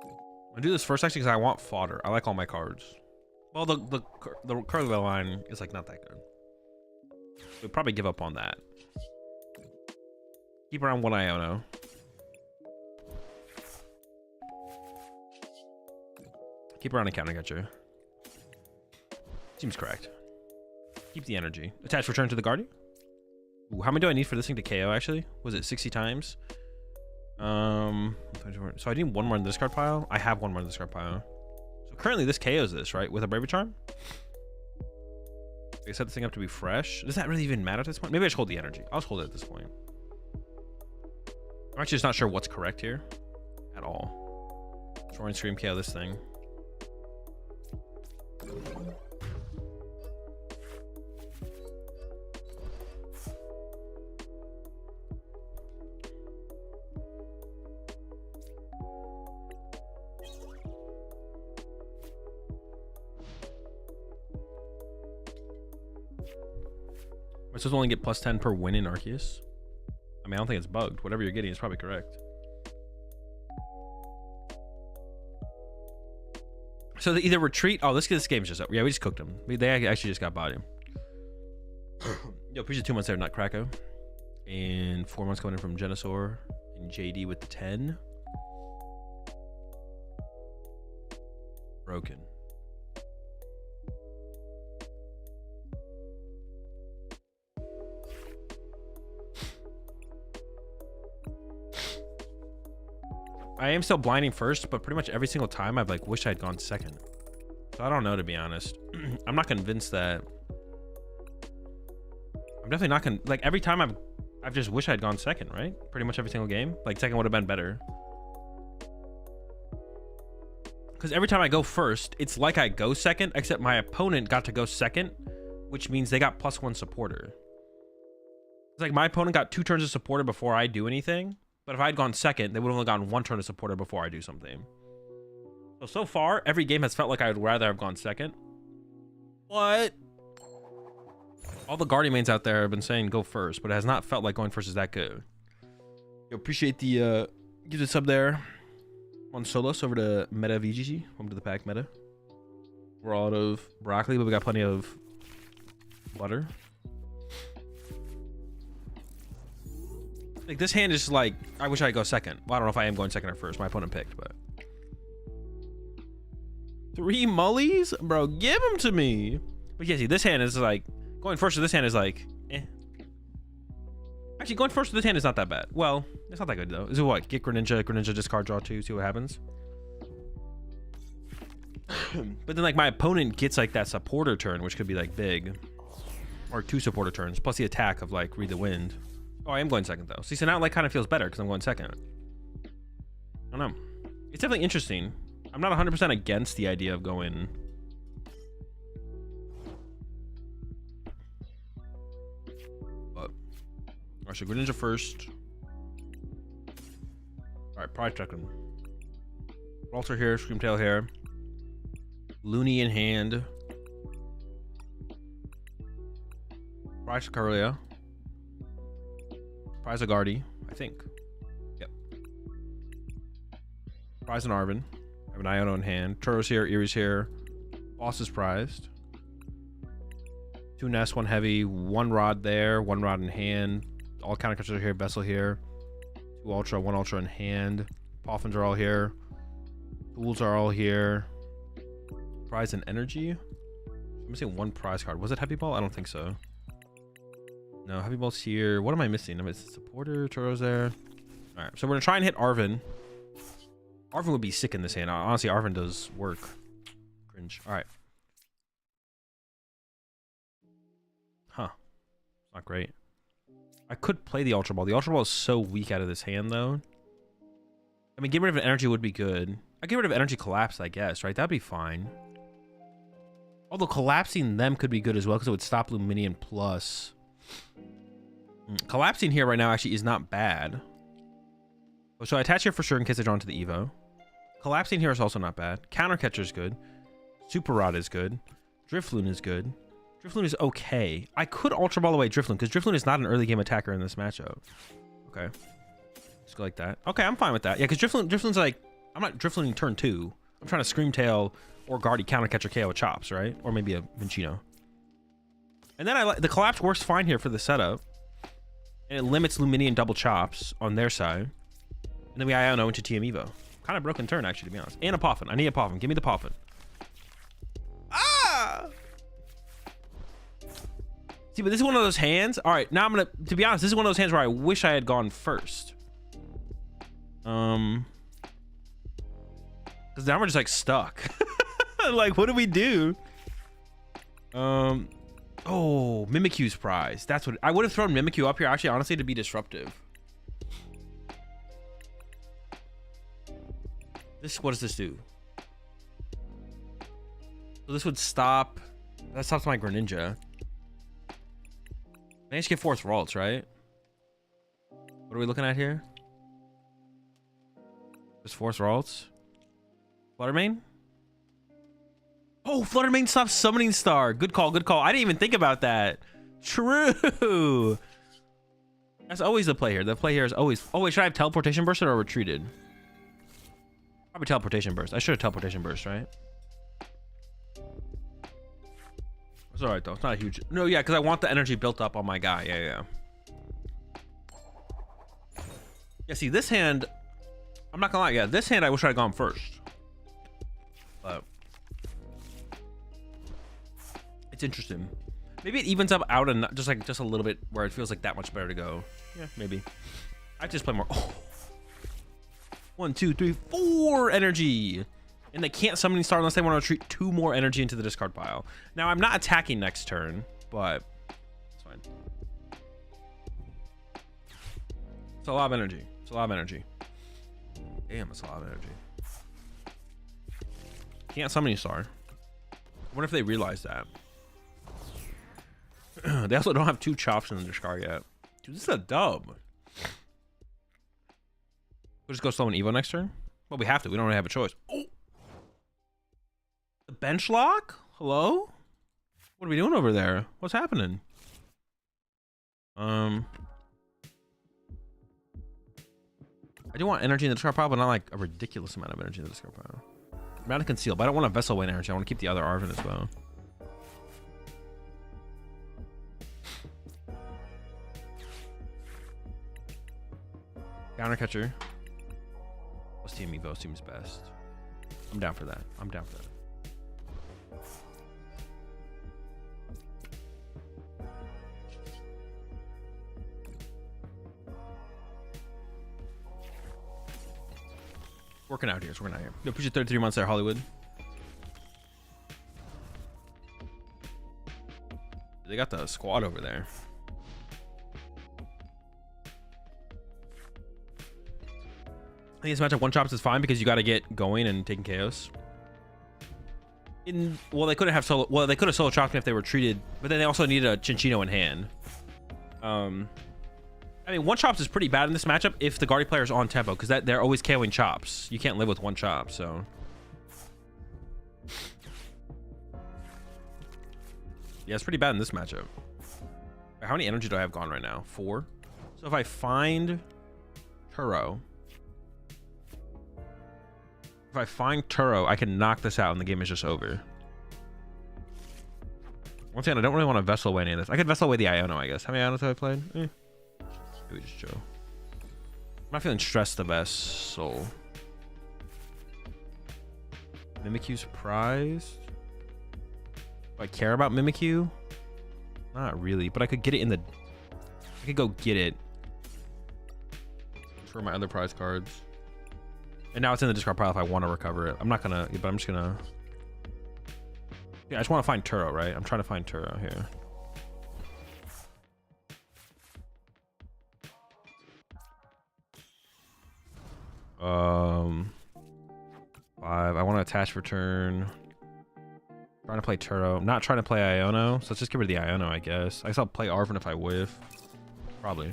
I'm gonna do this first, actually, because I want fodder. I like all my cards. Well, the card of the line is, like, not that good. We'll probably give up on that. Keep around one Iono. Keep around a Counter Catcher. Seems correct. Keep the energy. Attach return to the Guardian. Ooh, how many do I need for this thing to KO, actually? Was it 60 times? So I need one more in the discard pile. I have one more in the discard pile. So currently this KOs this, right? With a Bravery Charm? I set this thing up to be fresh. Does that really even matter at this point? Maybe I should hold the energy. I'll just hold it at this point. I'm actually just not sure what's correct here. At all. Try and Scream KO this thing. Am I supposed to only get plus 10 per win in Arceus? I mean, I don't think it's bugged. Whatever you're getting is probably correct. So they either retreat. Oh, this game's just up. Yeah, we just cooked them. They actually just got body. Yo, appreciate 2 months there, Nutcracker. And 4 months coming in from Genosaur and JD with the 10. Broken. I am still blinding first, but pretty much every single time I've like wished I'd gone second. So I don't know, to be honest. I'm not convinced that. I'm definitely not like every time I've just wished I'd gone second, right? Pretty much every single game. Like second would have been better. Because every time I go first, it's like I go second, except my opponent got to go second, which means they got +1 supporter. It's like my opponent got 2 turns of supporter before I do anything. But if I had gone second, they would have only gotten 1 turn of supporter before I do something. So far, every game has felt like I would rather have gone second. But all the Guardian mains out there have been saying go first, but it has not felt like going first is that good. Yo, appreciate the give it a sub there. On Solos over to Meta VGG. Home to the pack Meta. We're all out of broccoli, but we got plenty of butter. Like this hand is like, I wish I'd go second. Well, I don't know if I am going second or first. My opponent picked, but 3 mullies, bro, give them to me. But yeah, see, this hand is like going first. This hand is like, eh. Actually, going first with this hand is not that bad. Well, it's not that good though. Is it what? Get Greninja, discard, draw 2, see what happens. But then like my opponent gets like that supporter turn, which could be like big, or 2 supporter turns plus the attack of like read the wind. Oh, I am going second though. See, so now it like kind of feels better because I'm going second. I don't know. It's definitely interesting. I'm not 100% against the idea of going. But all right, so Greninja first. All right, prize checking. Walter here, Screamtail here. Looney in hand. Prize Carillia. Prize a Guardy, I think. Yep. Prize an Arven. I have an Iono in hand. Turo's here, Erie's here. Boss is prized. 2 Nest, 1 Heavy, 1 Rod there, 1 Rod in hand. All counter catchers are here. Vessel here. 2 Ultra, 1 Ultra in hand. Poffins are all here. Tools are all here. Prize and Energy. I'm missing 1 prize card. Was it Heavy Ball? I don't think so. No, Heavy Ball's here. What am I missing? I'm missing supporter. Turo's there. All right, so we're gonna try and hit Arven. Arven would be sick in this hand. Honestly, Arven does work. Cringe. All right. Huh. Not great. I could play the Ultra Ball. The Ultra Ball is so weak out of this hand, though. I mean, getting rid of an energy would be good. I'd get rid of Energy Collapse, I guess, right? That'd be fine. Although collapsing them could be good as well because it would stop Luminion plus. Collapsing here right now actually is not bad. So I attach here for sure in case I draw into the Evo. Collapsing here is also not bad. Counter Catcher is good. Super Rod is good. Drifloon is good. Drifloon is okay. I could Ultra Ball away Drifloon because Drifloon is not an early game attacker in this matchup. Okay. Just go like that. Okay, I'm fine with that. Yeah, because Drifloon's like, I'm not Driflooning turn 2. I'm trying to Screamtail or Guardy Counter Catcher KO with Chops, right? Or maybe a Minccino. And then the Collapse works fine here for the setup. And it limits Luminion double Chops on their side. And then we Iono into TM Evo. Kind of broken turn, actually, to be honest. And a Poffin. I need a Poffin. Give me the Poffin. Ah! See, but this is one of those hands. All right, now I'm going to be honest, this is one of those hands where I wish I had gone first. Because now we're just, like, stuck. Like, what do we do? Oh, Mimikyu's prize. That's what I would have thrown Mimikyu up here, actually, honestly, to be disruptive. What does this do? So this would stop. That stops my Greninja. I just get Force Ralts, right? What are we looking at here? Just Force Ralts. Fluttermane? Oh, Fluttermane stops Summoning Star. Good call, good call. I didn't even think about that. True. That's always the play here. The play here is always... Oh, wait, should I have teleportation bursted or retreated? Probably teleportation burst. I should have teleportation burst, right? It's all right, though. It's not a huge... No, yeah, because I want the energy built up on my guy. Yeah, yeah. Yeah, see, this hand... I'm not gonna lie. Yeah, this hand I wish I had gone first. But... It's interesting. Maybe it evens up out and just a little bit where it feels like that much better to go. Yeah, maybe. I just play more. Oh. 1, 2, 3, 4 energy. And they can't summoning star unless they want to retreat 2 more energy into the discard pile. Now, I'm not attacking next turn, but it's fine. It's a lot of energy. It's a lot of energy. Damn, it's a lot of energy. Can't summoning star. I wonder if they realize that. They also don't have 2 chops in the discard yet. Dude, this is a dub. We'll just go summon Evo next turn? Well, we have to. We don't really have a choice. Oh! The bench lock? Hello? What are we doing over there? What's happening? I do want energy in the discard pile, but not like a ridiculous amount of energy in the discard pile. I'm out of conceal, but I don't want a Vessel Wayne energy. I want to keep the other Arvin as well. Counter catcher. Let's team Evo seems best. I'm down for that. I'm down for that. Working out here. It's working out here. Yo, appreciate 33 months there, Hollywood. They got the squad over there. I think this matchup 1 chops is fine because you got to get going and taking chaos. Well, they couldn't have solo. Well, they could have solo chopped if they were treated, but then they also needed a Chinchino in hand. I mean, 1 chops is pretty bad in this matchup if the Guardy player is on tempo because they're always KOing chops. You can't live with 1 chop, so. Yeah, it's pretty bad in this matchup. How many energy do I have gone right now? 4. So if I find Turo. If I find Turo, I can knock this out and the game is just over. Once again, I don't really want to Vessel away any of this. I could Vessel away the Iono, I guess. How many Ionos have I played? Maybe we just chill. I'm not feeling stressed the best, so. Mimikyu surprised? Do I care about Mimikyu? Not really, but I could get it in the... I could go get it. For my other prize cards. And now it's in the discard pile if I want to recover it. I'm not gonna, but I'm just gonna... Yeah, I just want to find Turo, right? I'm trying to find Turo here. I want to attach for turn. Trying to play Turo. I'm not trying to play Iono, so let's just get rid of the Iono, I guess. I guess I'll play Arvin if I whiff. Probably.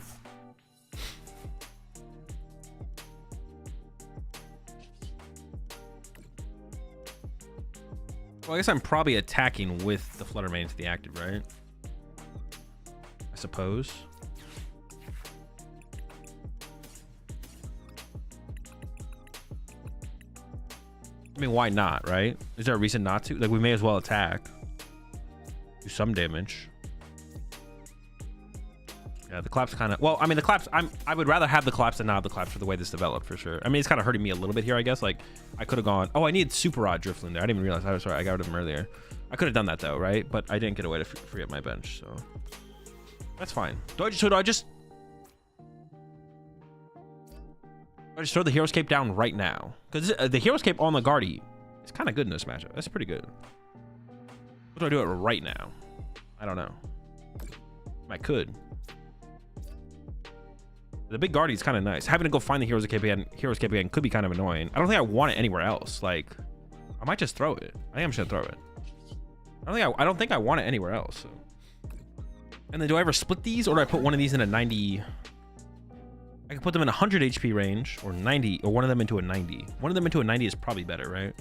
Well, I guess I'm probably attacking with the Flutter Mane to the active, right? I suppose. I mean, why not, right? Is there a reason not to? Like, we may as well attack. Do some damage. Yeah, the collapse kind of... Well, I mean, the collapse... I would rather have the collapse than not have the collapse for the way this developed, for sure. I mean, it's kind of hurting me a little bit here, I guess. Like, I could have gone... Oh, I needed Super Rod Drifloon there. I didn't even realize. I was sorry. I got rid of him earlier. I could have done that, though, right? But I didn't get away to free up my bench, so... That's fine. Do I just throw the Hero's Cape down right now? Because the Hero's Cape on the Guardy is kind of good in this matchup. That's pretty good. What do I do it right now? I don't know. I could. The big Guardy is kind of nice. Having to go find the Hero's Cape again could be kind of annoying. I don't think I want it anywhere else. Like, I might just throw it. I think I'm just gonna throw it. I don't think I want it anywhere else. So. And then do I ever split these, or do I put one of these in a 90? I can put them in 100 HP range, or 90, or one of them into a 90. One of them into a 90 is probably better, right?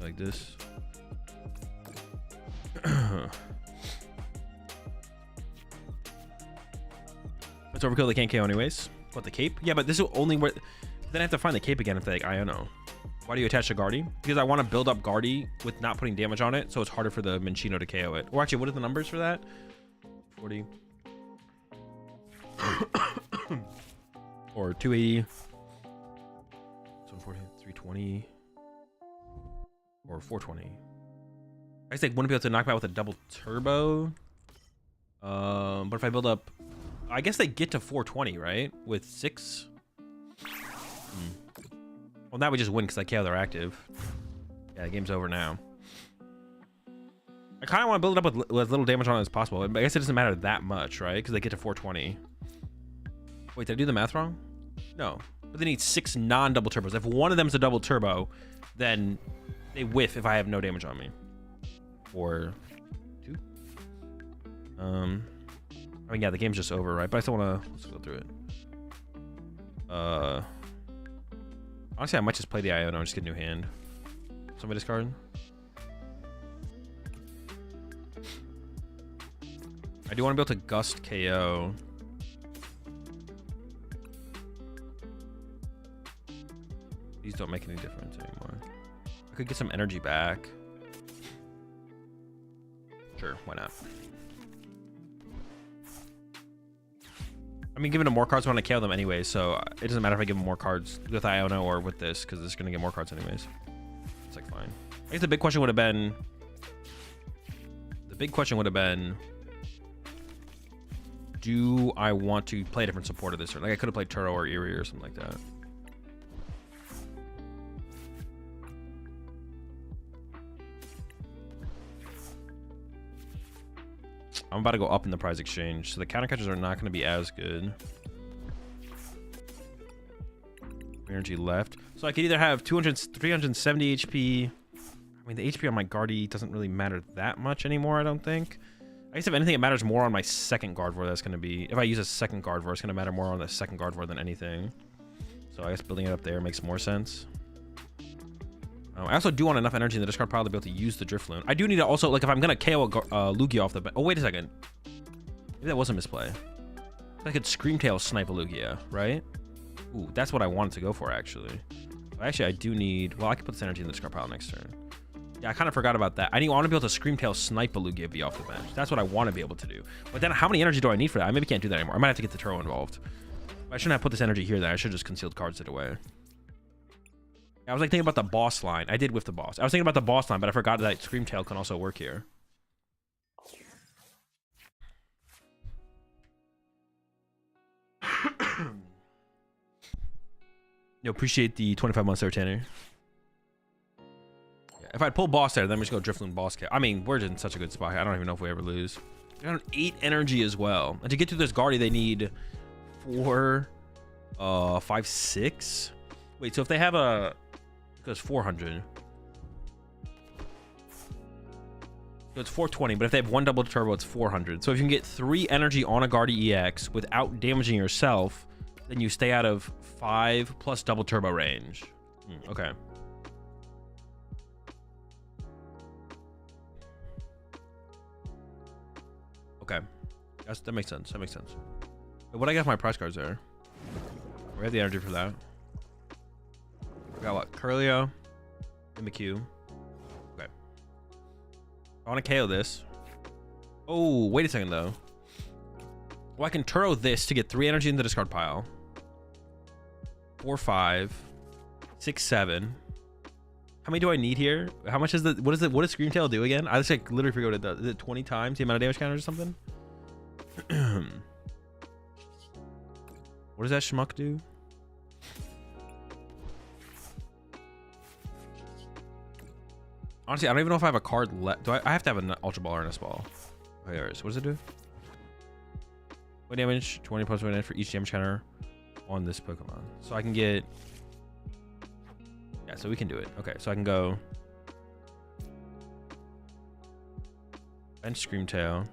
Like this. It's overkill. They can't KO anyways. What, the cape? Yeah, but this is only where... Then I have to find the cape again if they like Iono. Why do you attach to Guardy? Because I want to build up Guardy with not putting damage on it, so it's harder for the Minccino to KO it. Or actually, what are the numbers for that? 40. Or 280. 140, 320. Or 420. I guess they wouldn't be able to knock me out with a double turbo. But if I build up... I guess they get to 420, right? With 6? Well, now we just win because I KO they're active. Yeah, the game's over now. I kind of want to build it up with as little damage on it as possible. But I guess it doesn't matter that much, right? Because they get to 420. Wait, did I do the math wrong? No. But they need 6 non-double turbos. If one of them's a double turbo, then they whiff if I have no damage on me. Or 2. I mean, yeah, the game's just over, right? But I still want to... Let's go through it. Honestly, I might just play the Iono and just get a new hand. Somebody discard. I do want to be able to Gust KO. These don't make any difference anymore. I could get some energy back. Sure, why not? I mean, giving them more cards when I KO them anyway, so it doesn't matter if I give them more cards with Iono or with this, because it's going to get more cards anyways. It's like fine. I guess the big question would have been... do I want to play a different support of this? Or like I could have played Turo or Eerie or something like that. I'm about to go up in the prize exchange, so the counter catchers are not going to be as good. Energy left. So I could either have 370 HP. I mean, the HP on my Guardy doesn't really matter that much anymore, I don't think. I guess if anything, it matters more on my second Gardevoir. That's going to be... If I use a second Gardevoir, it's going to matter more on the second Gardevoir than anything. So I guess building it up there makes more sense. I also do want enough energy in the discard pile to be able to use the Drifloon. I do need to also, like, if I'm going to KO a Lugia off the bench... Oh, wait a second. Maybe that was a misplay. I could Screamtail snipe a Lugia, right? Ooh, that's what I wanted to go for, actually. Actually, I do need... Well, I can put this energy in the discard pile next turn. Yeah, I kind of forgot about that. I want to be able to Screamtail snipe a Lugia V off the bench. That's what I want to be able to do. But then how many energy do I need for that? I maybe can't do that anymore. I might have to get the Turo involved. I shouldn't have put this energy here then. I should have just concealed cards it away. I was like thinking about the boss line. I did whiff the boss. I was thinking about the boss line, but I forgot that Screamtail can also work here. Yo, appreciate the 25 months there, Tanner. Yeah, if I'd pull boss there, then we just go Drifloon boss kill. I mean, we're in such a good spot here. I don't even know if we ever lose. We got 8 energy as well. And to get to this Guardy, they need 4, 5, 6. Wait, so if they have a... Goes 400. So it's 420, but if they have 1 double turbo, it's 400. So if you can get 3 energy on a Guardy EX without damaging yourself, then you stay out of 5 plus double turbo range. Okay. Okay. That makes sense. That makes sense. What do I get for my prize cards there? We have the energy for that. We got what? Curlio, McHugh. Okay. I want to KO this. Oh, wait a second though. Well, I can Turo this to get 3 energy in the discard pile. 4, 5, 6, 7. How many do I need here? How much is the... What does Screamtail do again? I just like literally forget what it does. Is it 20 times the amount of damage counters or something? What does that schmuck do? Honestly, I don't even know if I have a card left. Do I have to have an Ultra Ball or an S-Ball? Oh, there it is. What does it do? What damage? 20 plus 1 for each damage counter on this Pokemon. So I can get... Yeah, so we can do it. Okay, so I can go... Bench Screamtail.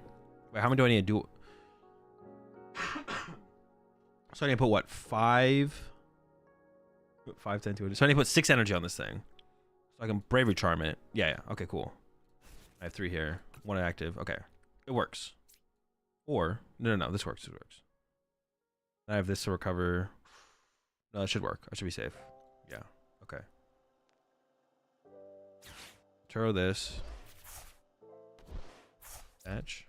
Wait, how many do I need to do? So I need to put what? 5? 5, 10, 2. So I need to put 6 energy on this thing. So I can Bravery Charm it. Yeah. Okay, cool. I have 3 here. 1 active. Okay. It works. Or... No. This works. It works. I have this to recover. No, that should work. I should be safe. Yeah. Okay. Throw this. Fetch.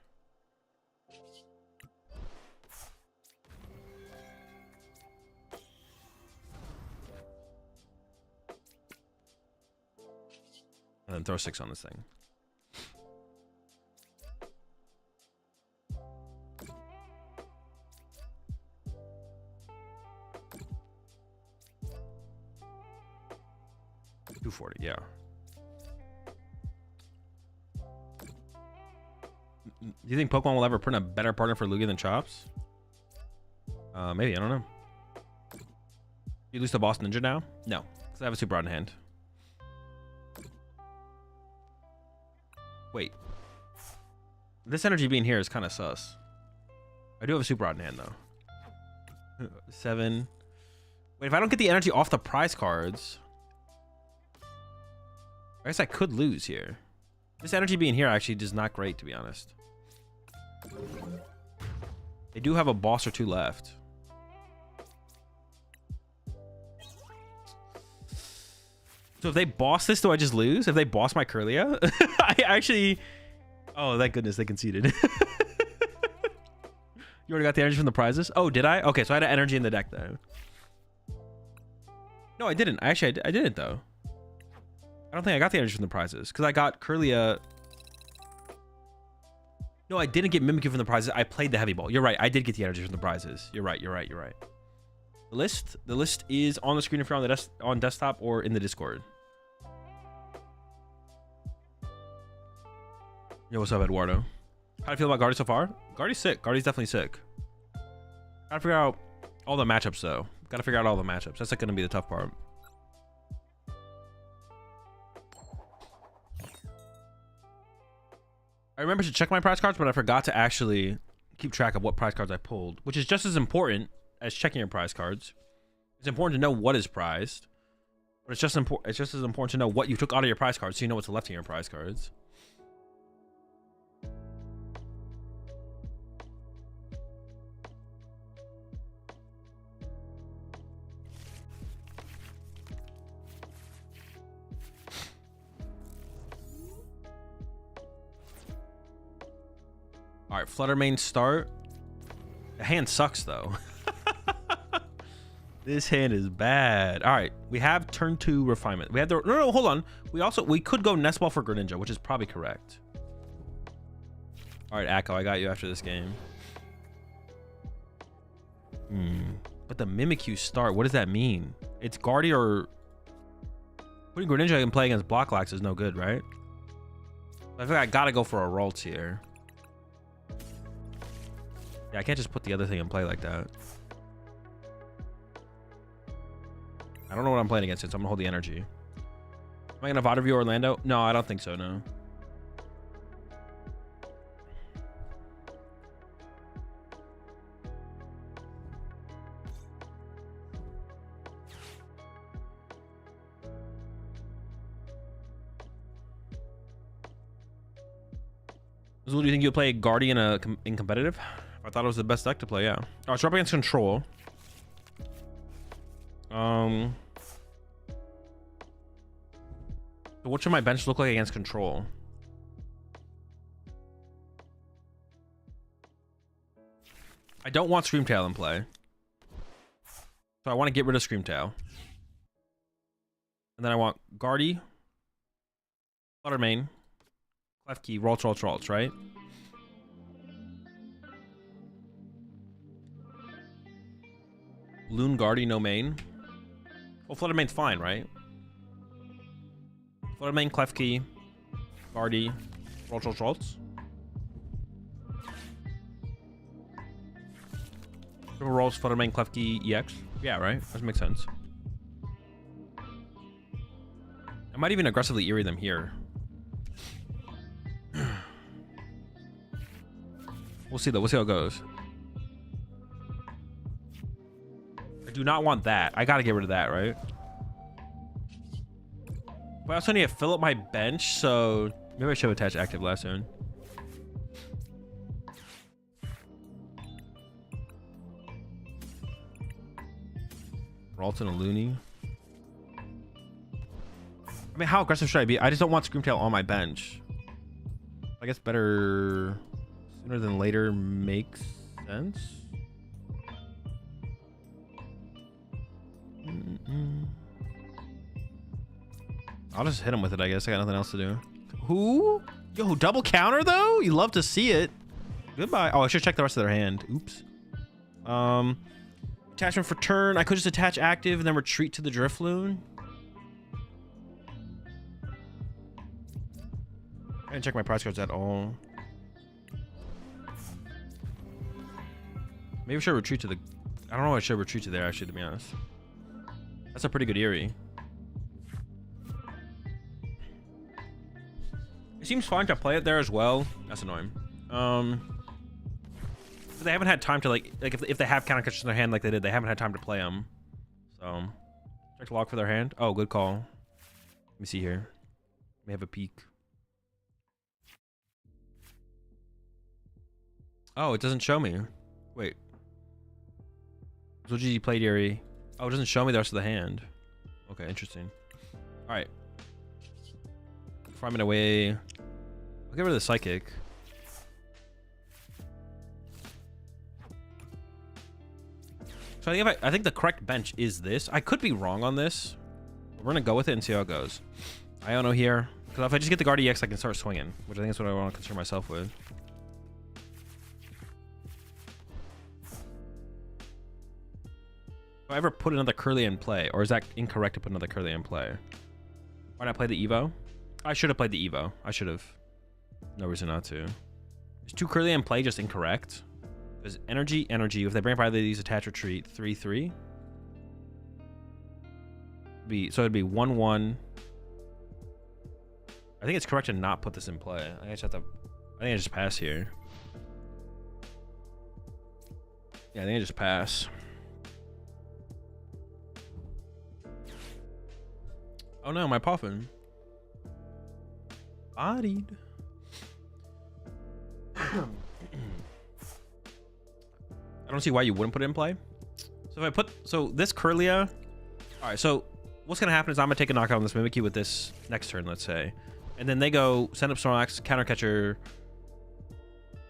And then throw 6 on this thing. $240, yeah. Do you think Pokemon will ever print a better partner for Lugia than Chops? Maybe, I don't know. You lose to Boss Ninja now? No, because I have a Super Rod in hand. Wait. This energy being here is kind of sus. I do have a Super Rod in hand, though. 7. Wait, if I don't get the energy off the prize cards... I guess I could lose here. This energy being here actually is not great, to be honest. They do have a boss or 2 left. So if they boss this, do I just lose? If they boss my Kirlia? I actually... Oh, thank goodness they conceded. You already got the energy from the prizes? Oh, did I? Okay, so I had energy in the deck, though. No, I didn't. Actually, I didn't, though. I don't think I got the energy from the prizes because I got Kirlia. No, I didn't get Mimikyu from the prizes. I played the heavy ball. You're right. I did get the energy from the prizes. You're right. The list is on the screen if you're on the on desktop or in the Discord. Yo, what's up, Eduardo? How do you feel about Gardy so far? Gardy's sick. Gardy's definitely sick. Gotta figure out all the matchups though. Gotta figure out all the matchups. That's like gonna be the tough part. I remember to check my prize cards, but I forgot to actually keep track of what prize cards I pulled, which is just as important as checking your prize cards. It's important to know what is prized, but it's just as important to know what you took out of your prize cards so you know what's left in your prize cards. All right, Fluttermane start. The hand sucks though. This hand is bad. All right, we have turn 2 refinement. We have the no, hold on. We could go Nest Ball for Greninja, which is probably correct. All right, Akko, I got you after this game. But the Mimikyu start, what does that mean? It's Guardy or putting Greninja in play against Blocklax is no good, right? I think I gotta go for a Ralts here. Yeah, I can't just put the other thing in play like that. I don't know what I'm playing against it, so I'm gonna hold the energy. Am I gonna VOD review Orlando? No, I don't think so, no. Azul, do you think you'll play Guardian in competitive? I thought it was the best deck to play, yeah. All right, so up against Control. So what should my bench look like against Control? I don't want Screamtail in play. So I want to get rid of Screamtail. And then I want Guardy, Fluttermane, Klefki, Ralts, right? Loon, Guardy, no main. Well, Fluttermane's fine, right? Fluttermane, Klefki, Guardy, Ralts. Triple Ralts, Fluttermane, Klefki, EX. Yeah, right? That makes sense. I might even aggressively Eerie them here. We'll see though. We'll see how it goes. I do not want that. I gotta get rid of that, right? But I also need to fill up my bench, so maybe I should attach active last soon. Ralton and Looney. I mean, how aggressive should I be? I just don't want Screamtail on my bench. I guess better sooner than later makes sense. I'll just hit him with it, I guess. I got nothing else to do. Who? Yo, double counter though? You love to see it. Goodbye. Oh, I should check the rest of their hand. Oops. Attachment for turn. I could just attach active and then retreat to the Drifloon. I didn't check my prize cards at all. Maybe I should retreat to the... I don't know what I should retreat to there, actually, to be honest. That's a pretty good Eerie. It seems fine to play it there as well. That's annoying. They haven't had time to, like if they have counter catches in their hand like they did, they haven't had time to play them. So, check log for their hand. Oh, good call. Let me see here. Let me have a peek. Oh, it doesn't show me. Wait. AzulGG played Eerie. Oh, it doesn't show me the rest of the hand. Okay, interesting. All right. Before I'm in a way, I'll get rid of the Psychic. So I think the correct bench is this. I could be wrong on this. But we're gonna go with it and see how it goes. Iono here, because if I just get the Guard EX, I can start swinging, which I think is what I want to concern myself with. Do I ever put another Curly in play, or is that incorrect to put another Curly in play? Why not play the Evo? I should have played the Evo. I should have. No reason not to. Is 2 Curly in play just incorrect? Because energy. If they bring up either of these, attach, retreat, 3/3. So it'd be 1/1. I think it's correct to not put this in play. I just have to. I think I just pass here. Yeah, I think I just pass. Oh no, my Puffin. Bodied. I don't see why you wouldn't put it in play. So if I put, so this Curlia, all right, so what's gonna happen is I'm gonna take a knockout on this Mimikyu with this next turn, let's say. And then they go send up Snorlax, counter catcher,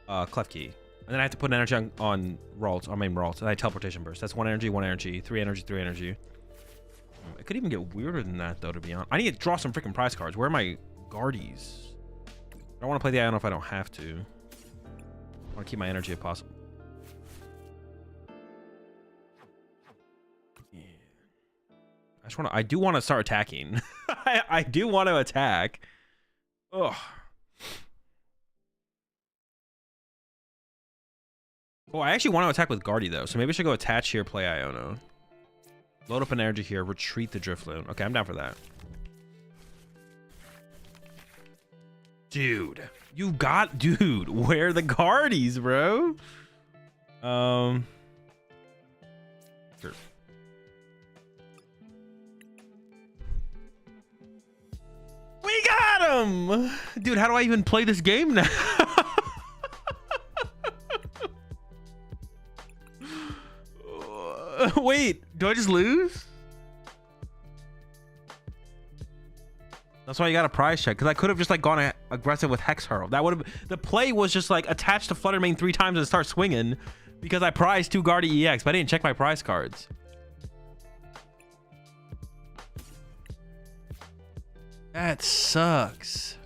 Klefki. And then I have to put an energy on Ralt, on main Ralt, and I teleportation burst. That's 1 energy, 1 energy, 3 energy, 3 energy. It could even get weirder than that though, to be honest. I need to draw some freaking prize cards. Where are my Guardies? I don't want to play the Iono if I don't have to. I want to keep my energy if possible. Yeah. I do want to start attacking. I do want to attack. Ugh. Well, I actually want to attack with Guardy though, so maybe I should go attach here, play Iono. Load up an energy here, retreat the Drifloon. Okay, I'm down for that. Dude, you got, dude, where are the Guardies, bro? Sure. We got him! Dude, how do I even play this game now? Wait, do I just lose? That's why you got a prize check, because I could have just like gone aggressive with Hex Hurl. That would have, the play was just like attach to Flutter Mane 3 times and start swinging because I prized 2 Guardy EX, but I didn't check my prize cards. That sucks.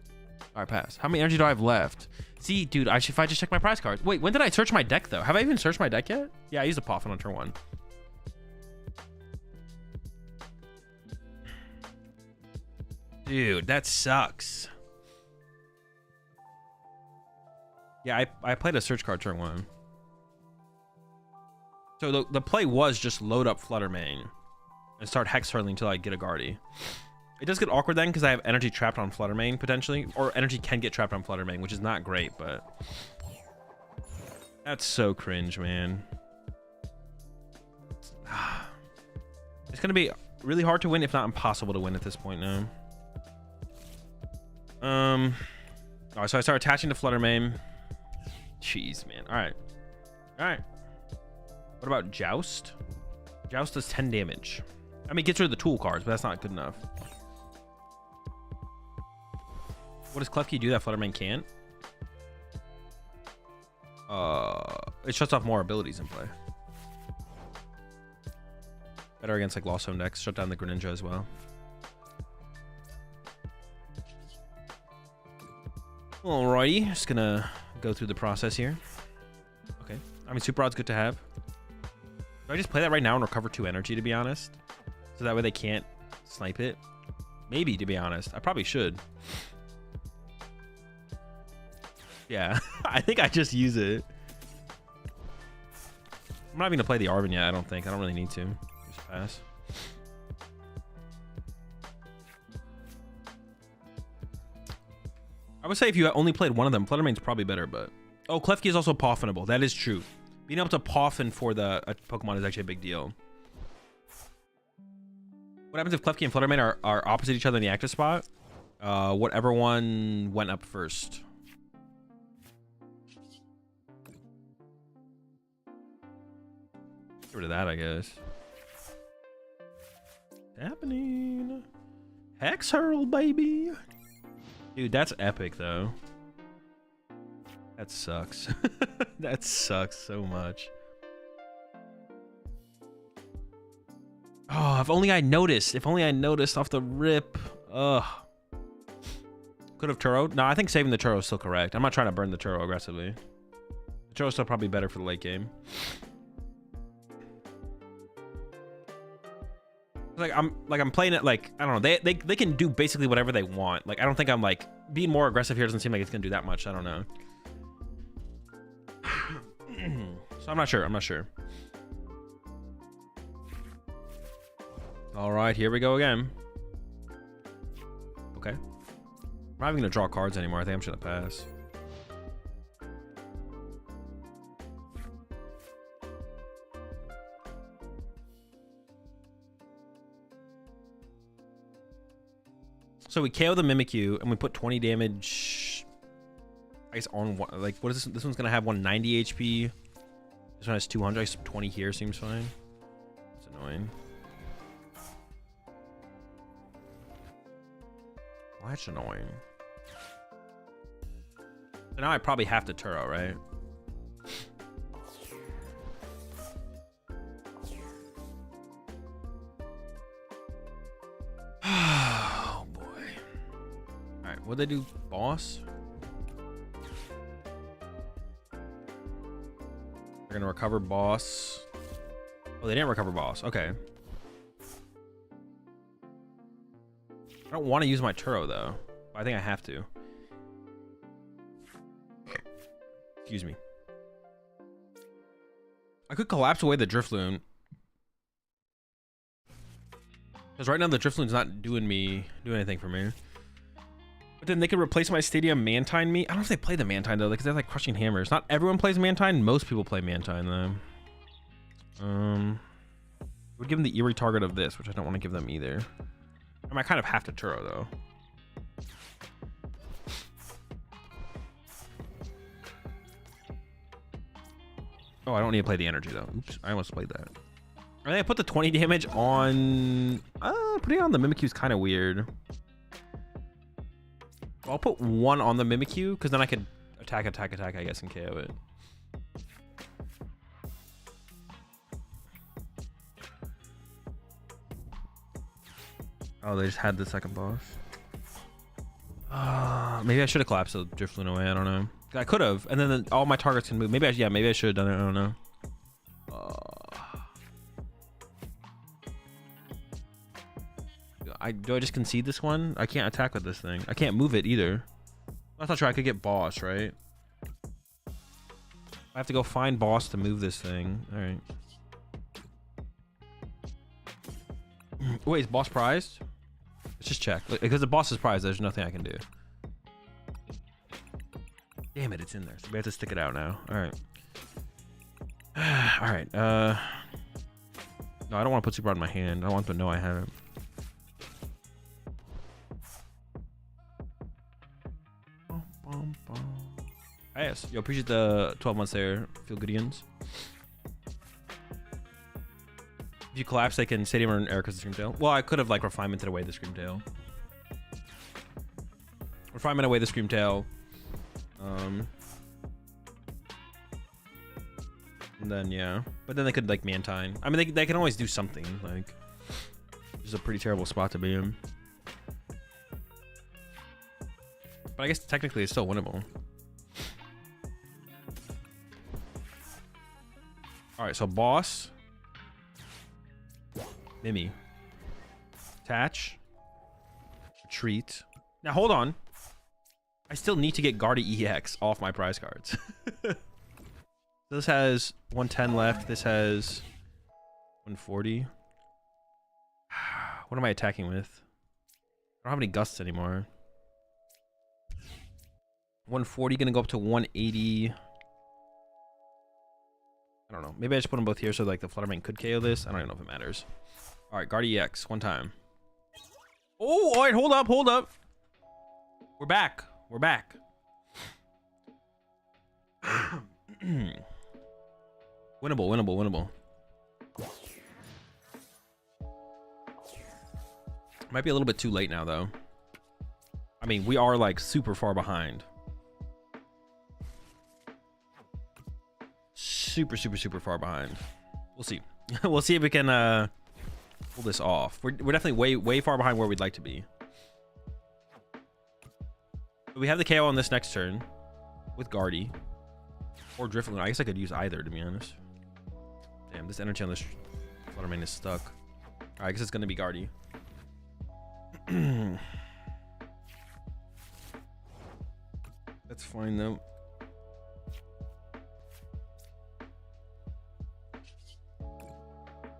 All right, pass. How many energy do I have left? See, dude, if I just check my prize cards. Wait, when did I search my deck though? Have I even searched my deck yet? Yeah, I used a Poffin on turn 1. Dude, that sucks. Yeah, I played a search card turn 1. So the play was just load up Flutter Mane and start Hex Hurling until I get a Guardy. It does get awkward then because I have energy trapped on Flutter Mane potentially, or energy can get trapped on Flutter Mane, which is not great, but that's so cringe, man. It's gonna be really hard to win, if not impossible to win at this point now. All right, so I start attaching to Flutter Mane. Jeez, man. All right. What about Joust? Joust does 10 damage. I mean, it gets rid of the tool cards, but that's not good enough. What does Klefki do that Fluttermane can't? It shuts off more abilities in play. Better against like Lost Zone decks. Shut down the Greninja as well. Alrighty, just gonna go through the process here. Okay, I mean, Super Rod's good to have. Do I just play that right now and recover 2 energy, to be honest? So that way they can't snipe it? Maybe, to be honest. I probably should. Yeah, I think I just use it. I'm not even gonna play the Arven yet, I don't think. I don't really need to. Just pass. I would say if you only played one of them, Fluttermane's probably better, but... Oh, Klefki is also poffinable. That is true. Being able to poffin for the Pokemon is actually a big deal. What happens if Klefki and Fluttermane are opposite each other in the active spot? Whatever one went up first. Get rid of that, I guess. What's happening? Hex Hurl, baby! Dude, that's epic, though. That sucks. That sucks so much. Oh, if only I noticed. If only I noticed off the rip. Ugh. Could have Turo. No, I think saving the Turo is still correct. I'm not trying to burn the Turo aggressively. The Turo's still probably better for the late game. I'm playing it like, I don't know, they can do basically whatever they want. Like, I don't think I'm like being more aggressive here doesn't seem like it's gonna do that much. I don't know. So I'm not sure. All right, here we go again. Okay. I'm not even gonna draw cards anymore. I think I'm just gonna pass. So we KO the Mimikyu and we put 20 damage. I guess on one, like, what is this? This one's gonna have 190 HP. This one has 200. I guess 20 here seems fine. It's annoying. Well, that's annoying. So now I probably have to Turo, right? Oh boy. All right, what'd they do? Boss? They're gonna recover boss. Oh, they didn't recover boss. Okay. I don't want to use my Turo though. I think I have to. Excuse me. I could collapse away the Drifloon. Because right now the Drifloon's not doing anything for me. But then they could replace my Stadium Mantine me. I don't know if they play the Mantine though, because they're like crushing hammers. Not everyone plays Mantine. Most people play Mantine though. Would give them the eerie target of this, which I don't want to give them either. I mean, I kind of have to Turo though. Oh, I don't need to play the energy though. Oops, I almost played that. I think I put the 20 damage on. Putting it on the Mimikyu is kind of weird. I'll put 1 on the Mimikyu because then I could attack, I guess, and KO it. Oh, they just had the second boss. Maybe I should have collapsed the Drifloon away. I don't know. I could have, and then all my targets can move. Maybe I should have done it. I don't know. Do I just concede this one? I can't attack with this thing. I can't move it either. I thought I could get boss, right? I have to go find boss to move this thing. All right. Wait, is boss prized? Let's just check. Because the boss is prized, there's nothing I can do. Damn it, it's in there. So we have to stick it out now. All right. All right. No, I don't want to put Super Rod in my hand. I want them to know I have it. Yes. Yo, appreciate the 12 months there, Feel Goodians. If you collapse, they can Stadium or Erica's Screamtail. Well, I could have like refinemented away the Screamtail. Refinement away the Screamtail. And then yeah, but then they could like Mantine. I mean, they can always do something. Like, this is a pretty terrible spot to be in. But I guess technically it's still winnable. All right, so boss, Mimi, attach, retreat. Now hold on, I still need to get Gardevoir EX off my prize cards. This has 110 left. This has 140. What am I attacking with? I don't have any gusts anymore. 140 gonna go up to 180. I don't know. Maybe I just put them both here so like the Fluttermane could KO this. I don't even know if it matters. All right, Gardevoir EX one time. Oh, all right, hold up, hold up. We're back. We're back. Winnable, winnable, winnable. Might be a little bit too late now, though. I mean, we are like super far behind. Super far behind. We'll see. We'll see if we can pull this off. We're definitely way far behind where we'd like to be. But we have the KO on this next turn with Guardy or Drifloon. I guess I could use either, to be honest. Damn, this energy on this Fluttermane is stuck. Alright, I guess it's gonna be Guardy. That's fine though.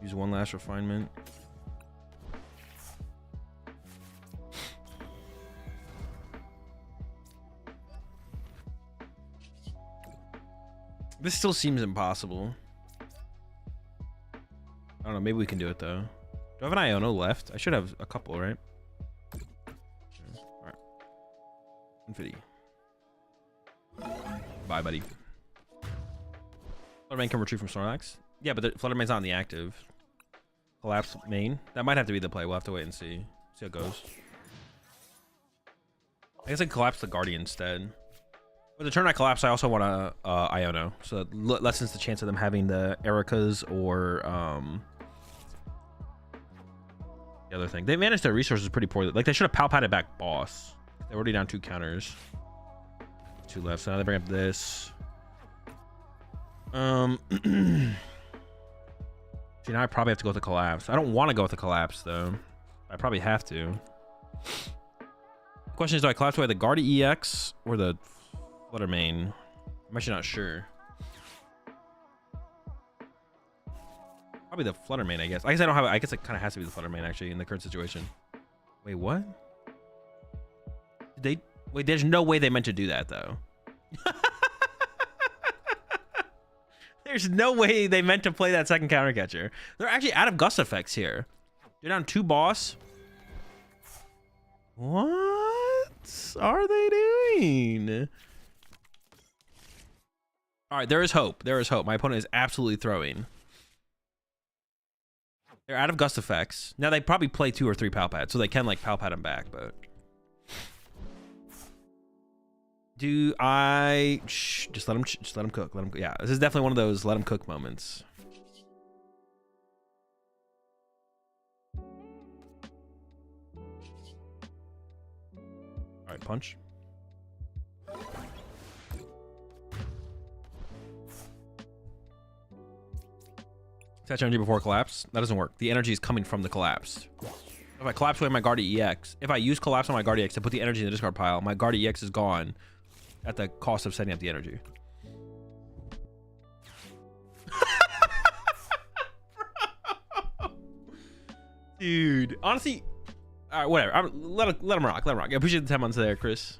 Use one last refinement. This still seems impossible. I don't know, maybe we can do it though. Do I have an Iono left? I should have a couple, right? Alright. 150. Bye, buddy. Fluttermane can retreat from Snorlax. Yeah, but the Fluttermane's not in the active. Collapse main. That might have to be the play. We'll have to wait and see. See how it goes. I guess I collapse the Guardian instead. But the turn I collapse, I also want to Iono. So that lessens the chance of them having the Ericas or the other thing. They managed their resources pretty poorly. Like, they should have Palpated back boss. They're already down 2 counters. 2 left. So now they bring up this. See, now I probably have to go with the collapse. I don't want to go with the collapse though. I probably have to. The question is, do I collapse away the Guardy EX or the Fluttermane? I'm actually not sure. Probably the Fluttermane, I guess. I guess I don't have. I guess it kind of has to be the Fluttermane actually in the current situation. Wait, what? Did they? Wait, there's no way they meant to do that though. There's no way they meant to play that second counter catcher. They're actually out of gust effects here. They're down 2 boss. What are they doing? All right, there is hope. There is hope. My opponent is absolutely throwing. They're out of gust effects. Now they probably play 2 or 3 Palpad, so they can like Palpad them back, but do I just let him cook? Let him. Yeah, this is definitely one of those let him cook moments. All right, punch. Attach energy before collapse. That doesn't work. The energy is coming from the collapse. If I collapse away my Guardy EX, if I use collapse on my Guardy EX to put the energy in the discard pile, my Guardy EX is gone at the cost of setting up the energy. Dude, honestly, all right, whatever. Let him rock. Let him rock. I appreciate the 10 months there, Chris.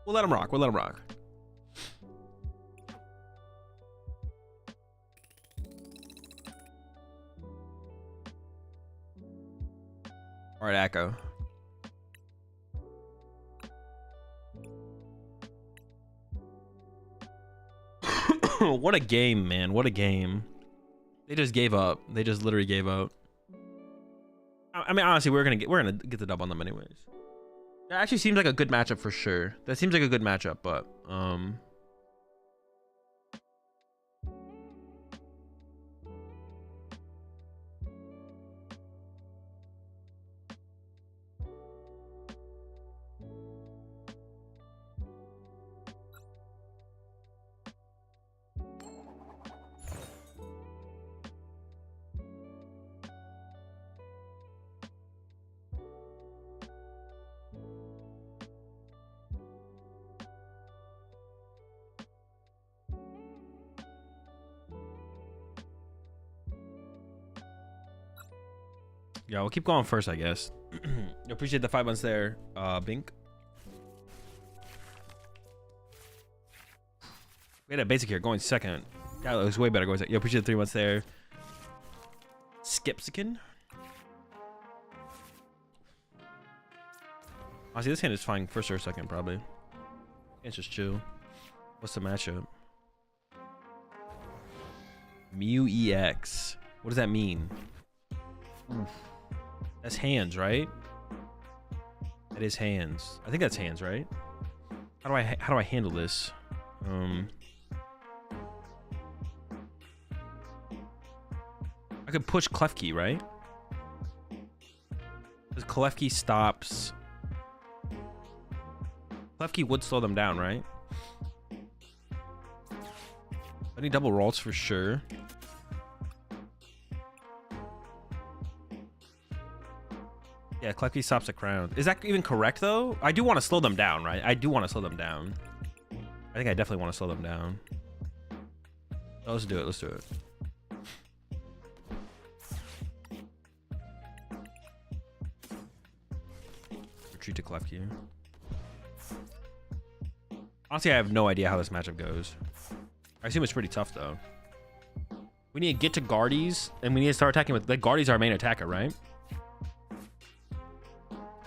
We'll let him rock. We'll let him rock. All right, Echo. What a game, man. What a game. They just gave up. They just literally gave up. I mean, honestly, we're gonna get the dub on them anyways. That actually seems like a good matchup for sure. That seems like a good matchup, but yeah, we'll keep going first, I guess. Appreciate the 5 months there, Bink. We had a basic here going second. That looks way better going second. Yo, appreciate the 3 months there. Skipsican. Honestly, this hand is fine first or second, probably. It's just chill. What's the matchup? Mew EX. What does that mean? Oof. That's hands, right? That is hands. I think that's hands, right? How do I handle this? I could push Klefki, right? Because Klefki stops. Klefki would slow them down, right? I need double rolls for sure. Yeah, Klefki stops the crown. Is that even correct, though? I do want to slow them down, right? I do want to slow them down. I think I definitely want to slow them down. Oh, let's do it. Let's do it. Retreat to Klefki. Honestly, I have no idea how this matchup goes. I assume it's pretty tough, though. We need to get to Guardies, and we need to start attacking with... Like, Guardies are our main attacker, right?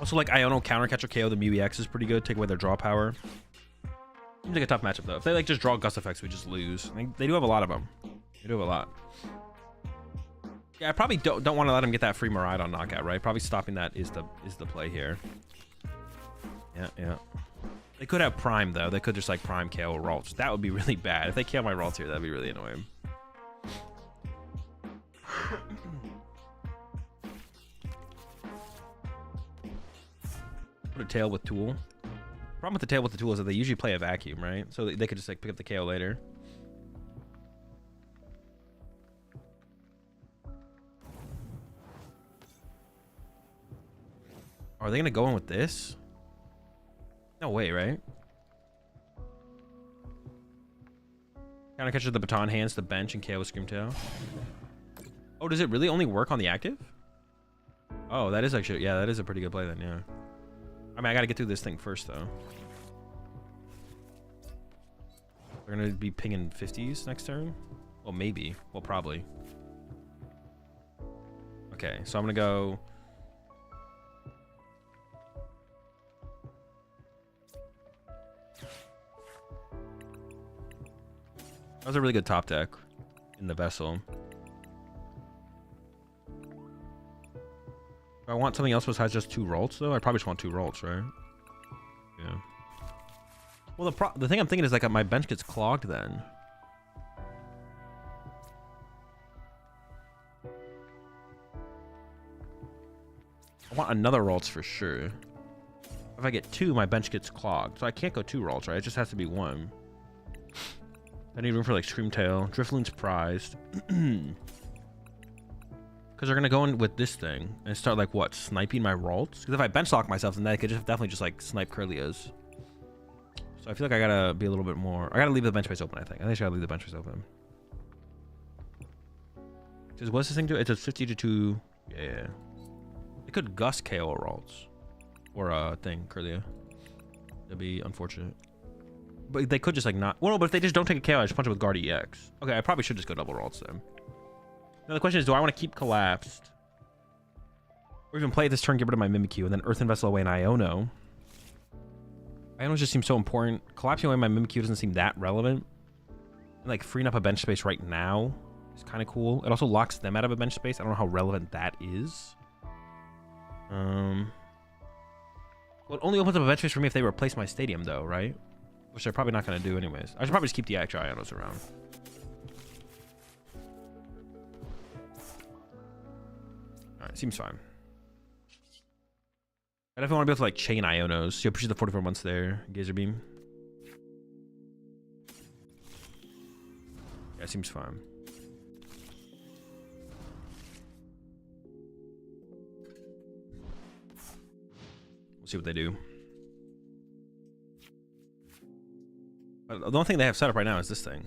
Also, like, Iono counter catcher KO the Mew EX is pretty good. Take away their draw power. Seems like a tough matchup, though. If they, like, just draw Gust effects, we just lose. Like, they do have a lot of them. They do have a lot. Yeah, I probably don't want to let him get that free Miraidon knockout, right? Probably stopping that is the play here. Yeah. They could have Prime, though. They could just, like, Prime KO Ralts. That would be really bad. If they KO my Ralts here, that'd be really annoying. Put a tail with Tool. Problem with the tail with the Tool is that they usually play a vacuum, right? So they could just, like, pick up the KO later. Are they going to go in with this? No way, right? Counter catcher the Baton Hands, the bench, and KO with Screamtail. Oh, does it really only work on the active? Oh, that is actually... Yeah, that is a pretty good play then, yeah. I mean, I got to get through this thing first, though. They're going to be pinging 50s next turn? Well, maybe. Well, probably. Okay, so I'm going to go... That was a really good top deck in the Vessel. If I want something else besides just 2 Ralts, though, I probably just want 2 Ralts, right? Yeah. Well, the thing I'm thinking is, like, my bench gets clogged then. I want another Ralts for sure. If I get 2, my bench gets clogged. So I can't go 2 Ralts, right? It just has to be 1. I need room for, like, Screamtail. Drifloon's prized. Because they're going to go in with this thing and start, like, what? Sniping my Ralts? Because if I bench lock myself, then I could just definitely just, like, snipe Curlias. So I feel like I got to be a little bit more... I got to leave the bench space open, I think. I got to leave the bench space open. Because what's this thing do? It's a 50 to 2... Yeah. It could Gust KO Ralts. Or a thing, Curlia. That'd be unfortunate. But they could just, like, not... Well, no, but if they just don't take a KO, I just punch it with Guard EX. Okay, I probably should just go double Ralts then. Now the question is, do I want to keep Collapsed? Or even play this turn, get rid of my Mimikyu, and then Earthen Vessel away an Iono? Iono just seems so important. Collapsing away my Mimikyu doesn't seem that relevant. And, like, freeing up a bench space right now It's kind of cool. It also locks them out of a bench space. I don't know how relevant that is. Well, it only opens up a bench space for me if they replace my stadium, though, right? Which they're probably not going to do anyways. I should probably just keep the extra Ionos around. Alright, seems fine. I definitely want to be able to, like, chain Ionos. So you'll push the 44 months there. Gazer Beam. Yeah, seems fine. We'll see what they do. But the only thing they have set up right now is this thing,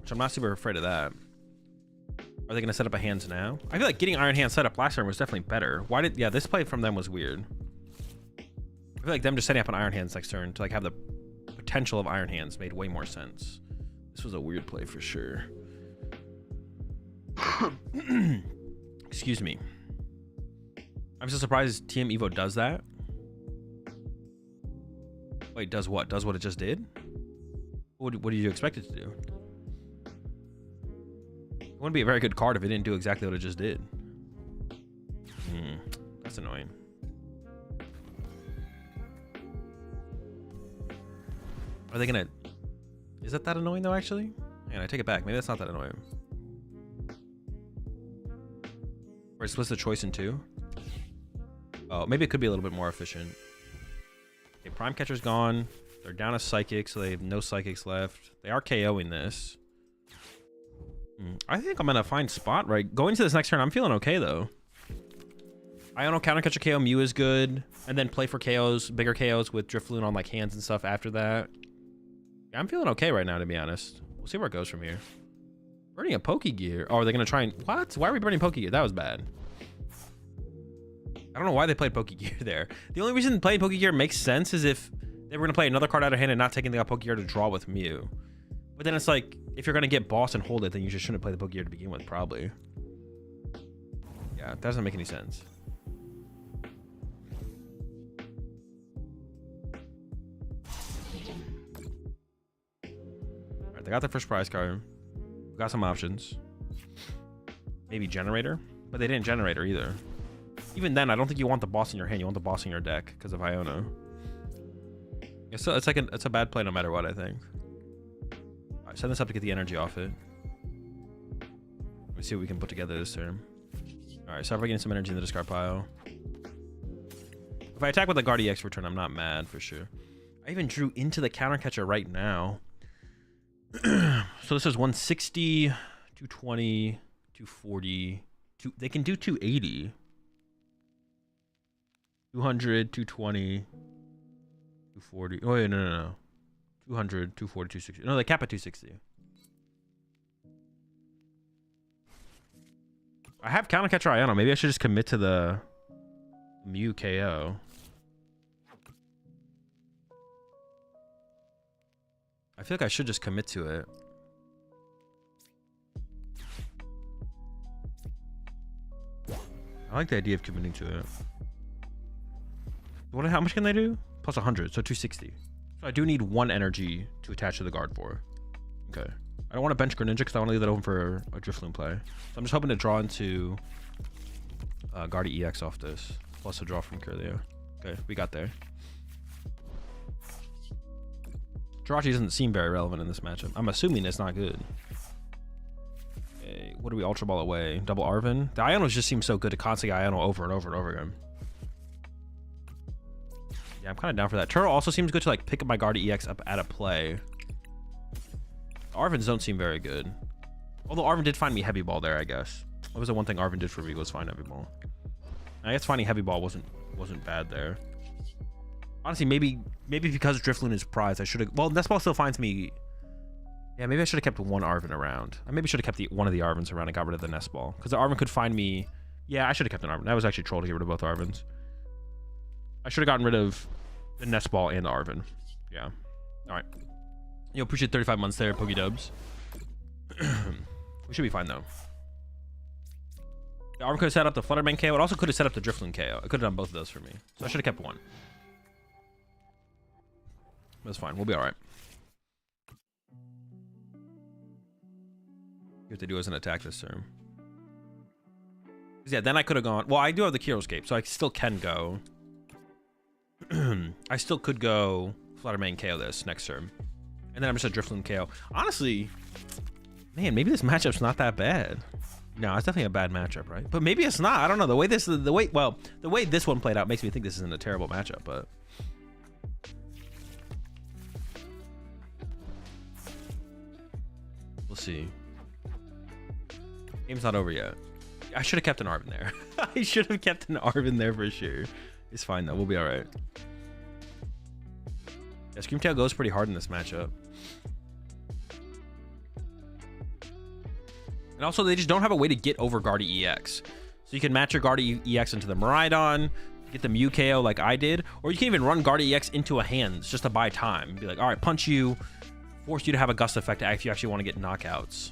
which I'm not super afraid of that. Are they going to set up a hands now? I feel like getting Iron Hands set up last turn was definitely better. Why did... Yeah, this play from them was weird. I feel like them just setting up an Iron Hands next turn to like have the potential of Iron Hands made way more sense. This was a weird play for sure. Excuse me. I'm so surprised TM Evo does that. Wait, does what? Does what it just did? What did you expect it to do? It wouldn't be a very good card if it didn't do exactly what it just did. That's annoying. Are they gonna... Is that annoying though, actually? Man, I take it back. Maybe that's not that annoying. Or it splits the choice in two? Oh, maybe it could be a little bit more efficient. Okay, Prime Catcher's gone. They're down a Psychic, so they have no Psychics left. They are KOing this. I think I'm in a fine spot, right? Going to this next turn, I'm feeling okay, though. Iono Counter Catcher KO Mew is good. And then play for KOs, bigger KOs with Drifloon on like hands and stuff after that. Yeah, I'm feeling okay right now, to be honest. We'll see where it goes from here. Burning a Pokegear. Oh, are they going to try and... What? Why are we burning Pokegear? That was bad. I don't know why they played Pokegear there. The only reason playing Pokegear makes sense is if they were going to play another card out of hand and not taking the Pokegear to draw with Mew. But then it's like, if you're going to get boss and hold it, then you just shouldn't play the Pokegear to begin with, probably. Yeah, that doesn't make any sense. Alright, they got their first prize card. We got some options. Maybe Generator? But they didn't Generator either. Even then, I don't think you want the boss in your hand. You want the boss in your deck because of Iono. It's like it's a bad play no matter what, I think. Alright, send this up to get the energy off it. Let me see what we can put together this turn. Alright, start by getting some energy in the discard pile. If I attack with a Guard EX for turn, I'm not mad for sure. I even drew into the counter catcher right now. So this is 160, 220, 240. They can do 280. 200, 220, 240. Oh, yeah, no. 200, 240, 260. No, they cap at 260. I have counter catcher Iono. Maybe I should just commit to the Mew KO. I feel like I should just commit to it. I like the idea of committing to it. How much can they do? Plus 100, so 260. So I do need one energy to attach to the Gardevoir. Okay. I don't want to bench Greninja because I want to leave that open for a Drifloon play. So I'm just hoping to draw into Guardi EX off this. Plus a draw from Kirlia. Okay, we got there. Jirachi doesn't seem very relevant in this matchup. I'm assuming it's not good. Okay, what do we Ultra Ball away? Double Arven? The Ionos just seem so good to constantly Iono over and over and over again. Yeah, I'm kind of down for that. Turtle also seems good to like pick up my Guardi EX up at a play. Arvens don't seem very good. Although Arven did find me Heavy Ball there, I guess. What was the one thing Arven did for me was find Heavy Ball. I guess finding Heavy Ball wasn't bad there. Honestly, maybe because Drifloon is prized, I should have... Well, Nest Ball still finds me... Yeah, maybe I should have kept one Arven around. I maybe should have kept one of the Arvens around and got rid of the Nest Ball. Because the Arven could find me... Yeah, I should have kept an Arven. That was actually troll to get rid of both Arvens. I should have gotten rid of the Nest Ball and the Arven. Yeah. Alright. Yo, appreciate 35 months there, Pokedubs. We should be fine, though. The Arven could have set up the Fluttermane KO. It also could have set up the Drifloon KO. It could have done both of those for me. So I should have kept one. That's fine. We'll be alright. What to do as an attack this turn. Yeah, then I could have gone. Well, I do have the Kyroscape, so I still can go. I still could go Fluttermane KO this next turn. And then I'm just a Drifloon KO. Honestly, man, maybe this matchup's not that bad. No, it's definitely a bad matchup, right? But maybe it's not. I don't know. The way this one played out makes me think this isn't a terrible matchup, but we'll see. Game's not over yet. I should have kept an Arven there. I should have kept an Arven there for sure. It's fine though. We'll be all right. Yeah, Screamtail goes pretty hard in this matchup. And also, they just don't have a way to get over Guardy EX. So you can match your Guardy EX into the Miraidon, get the Mew KO like I did, or you can even run Guardy EX into a hands just to buy time. And be like, all right, punch you, force you to have a Gust effect if you actually want to get knockouts.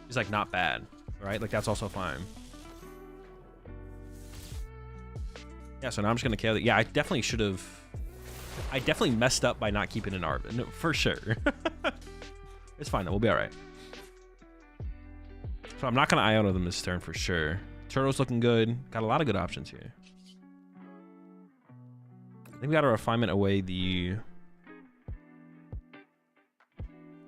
It's like not bad, right? Like that's also fine. Yeah, so now I'm just gonna KO that. Yeah, I definitely should have. I definitely messed up by not keeping an Arven, no, for sure. It's fine though. We'll be all right. So I'm not gonna Iono them this turn for sure. Turtle's looking good. Got a lot of good options here. I think we got a refinement away the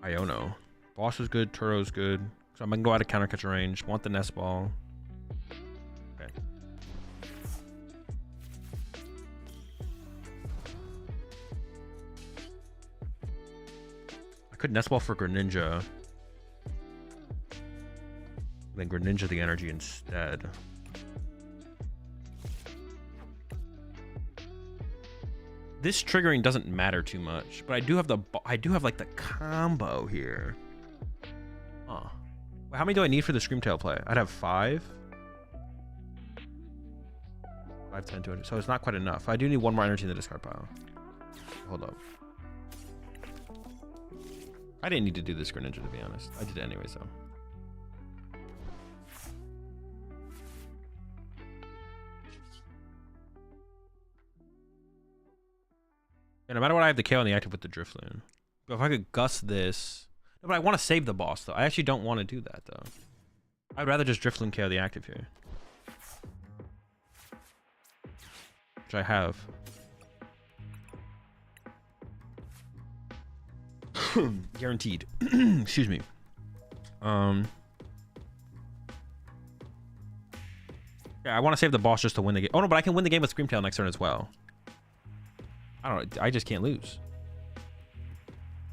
Iono. Boss is good. Turo's good. So I'm gonna go out of counter catcher range. Want the nest ball. Okay. I could nest ball for Greninja. Then Greninja the energy instead. This triggering doesn't matter too much, but I do have like the combo here. Huh. Wait, how many do I need for the Screamtail play? I'd have 5. 5, 10, 200. So it's not quite enough. I do need 1 more energy in the discard pile. Hold up. I didn't need to do this Greninja, to be honest. I did it anyway, so. And no matter what, I have the KO on the active with the Drifloon. But if I could gust this... No, but I want to save the boss, though. I actually don't want to do that, though. I'd rather just Drifloon KO the active here. Which I have. Guaranteed. Excuse me. Yeah, I want to save the boss just to win the game. Oh, no, but I can win the game with Screamtail next turn as well. I don't know. I just can't lose.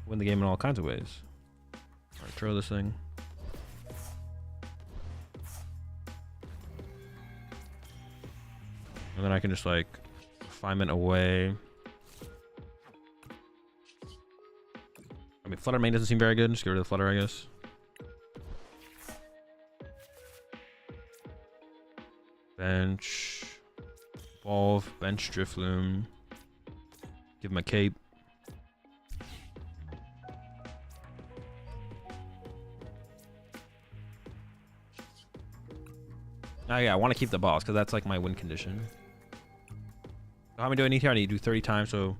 Win the game in all kinds of ways. All right, throw this thing. And then I can just like refinement away. I mean, Flutter Mane doesn't seem very good. Just get rid of the Flutter, I guess. Bench. Evolve. Bench Drifloon. Give him a cape. Oh yeah, I want to keep the boss because that's like my win condition. So how many do I need here? I need to do 30 times, so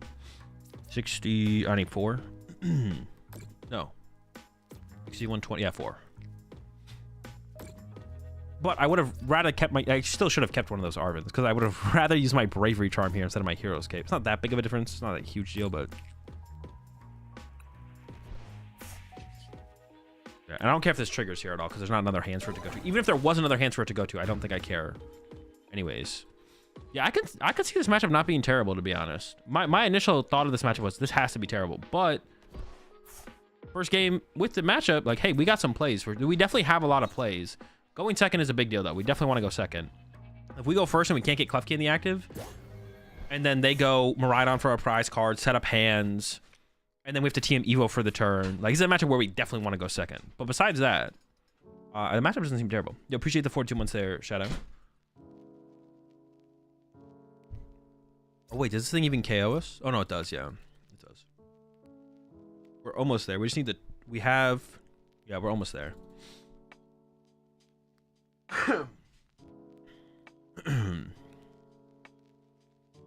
60. I need 4. No. 60, 120. Yeah, 4. But I would have rather kept my... I still should have kept one of those Arvens because I would have rather used my Bravery Charm here instead of my Hero's Cape. It's not that big of a difference. It's not a huge deal, but... Yeah, and I don't care if this triggers here at all because there's not another hands for it to go to. Even if there was another hands for it to go to, I don't think I care. Anyways. Yeah, I could see this matchup not being terrible, to be honest. My initial thought of this matchup was this has to be terrible, but... First game with the matchup, like, hey, we got some plays. We definitely have a lot of plays. Going second is a big deal, though. We definitely want to go second. If we go first and we can't get Klefki in the active, and then they go Miraidon for a prize card, set up hands, and then we have to TM Evo for the turn. Like, this is a matchup where we definitely want to go second. But besides that, the matchup doesn't seem terrible. Yo, appreciate the 42 months there, Shadow. Oh, wait, does this thing even KO us? Oh, no, it does, yeah. It does. We're almost there. We just need to... We have... Yeah, we're almost there.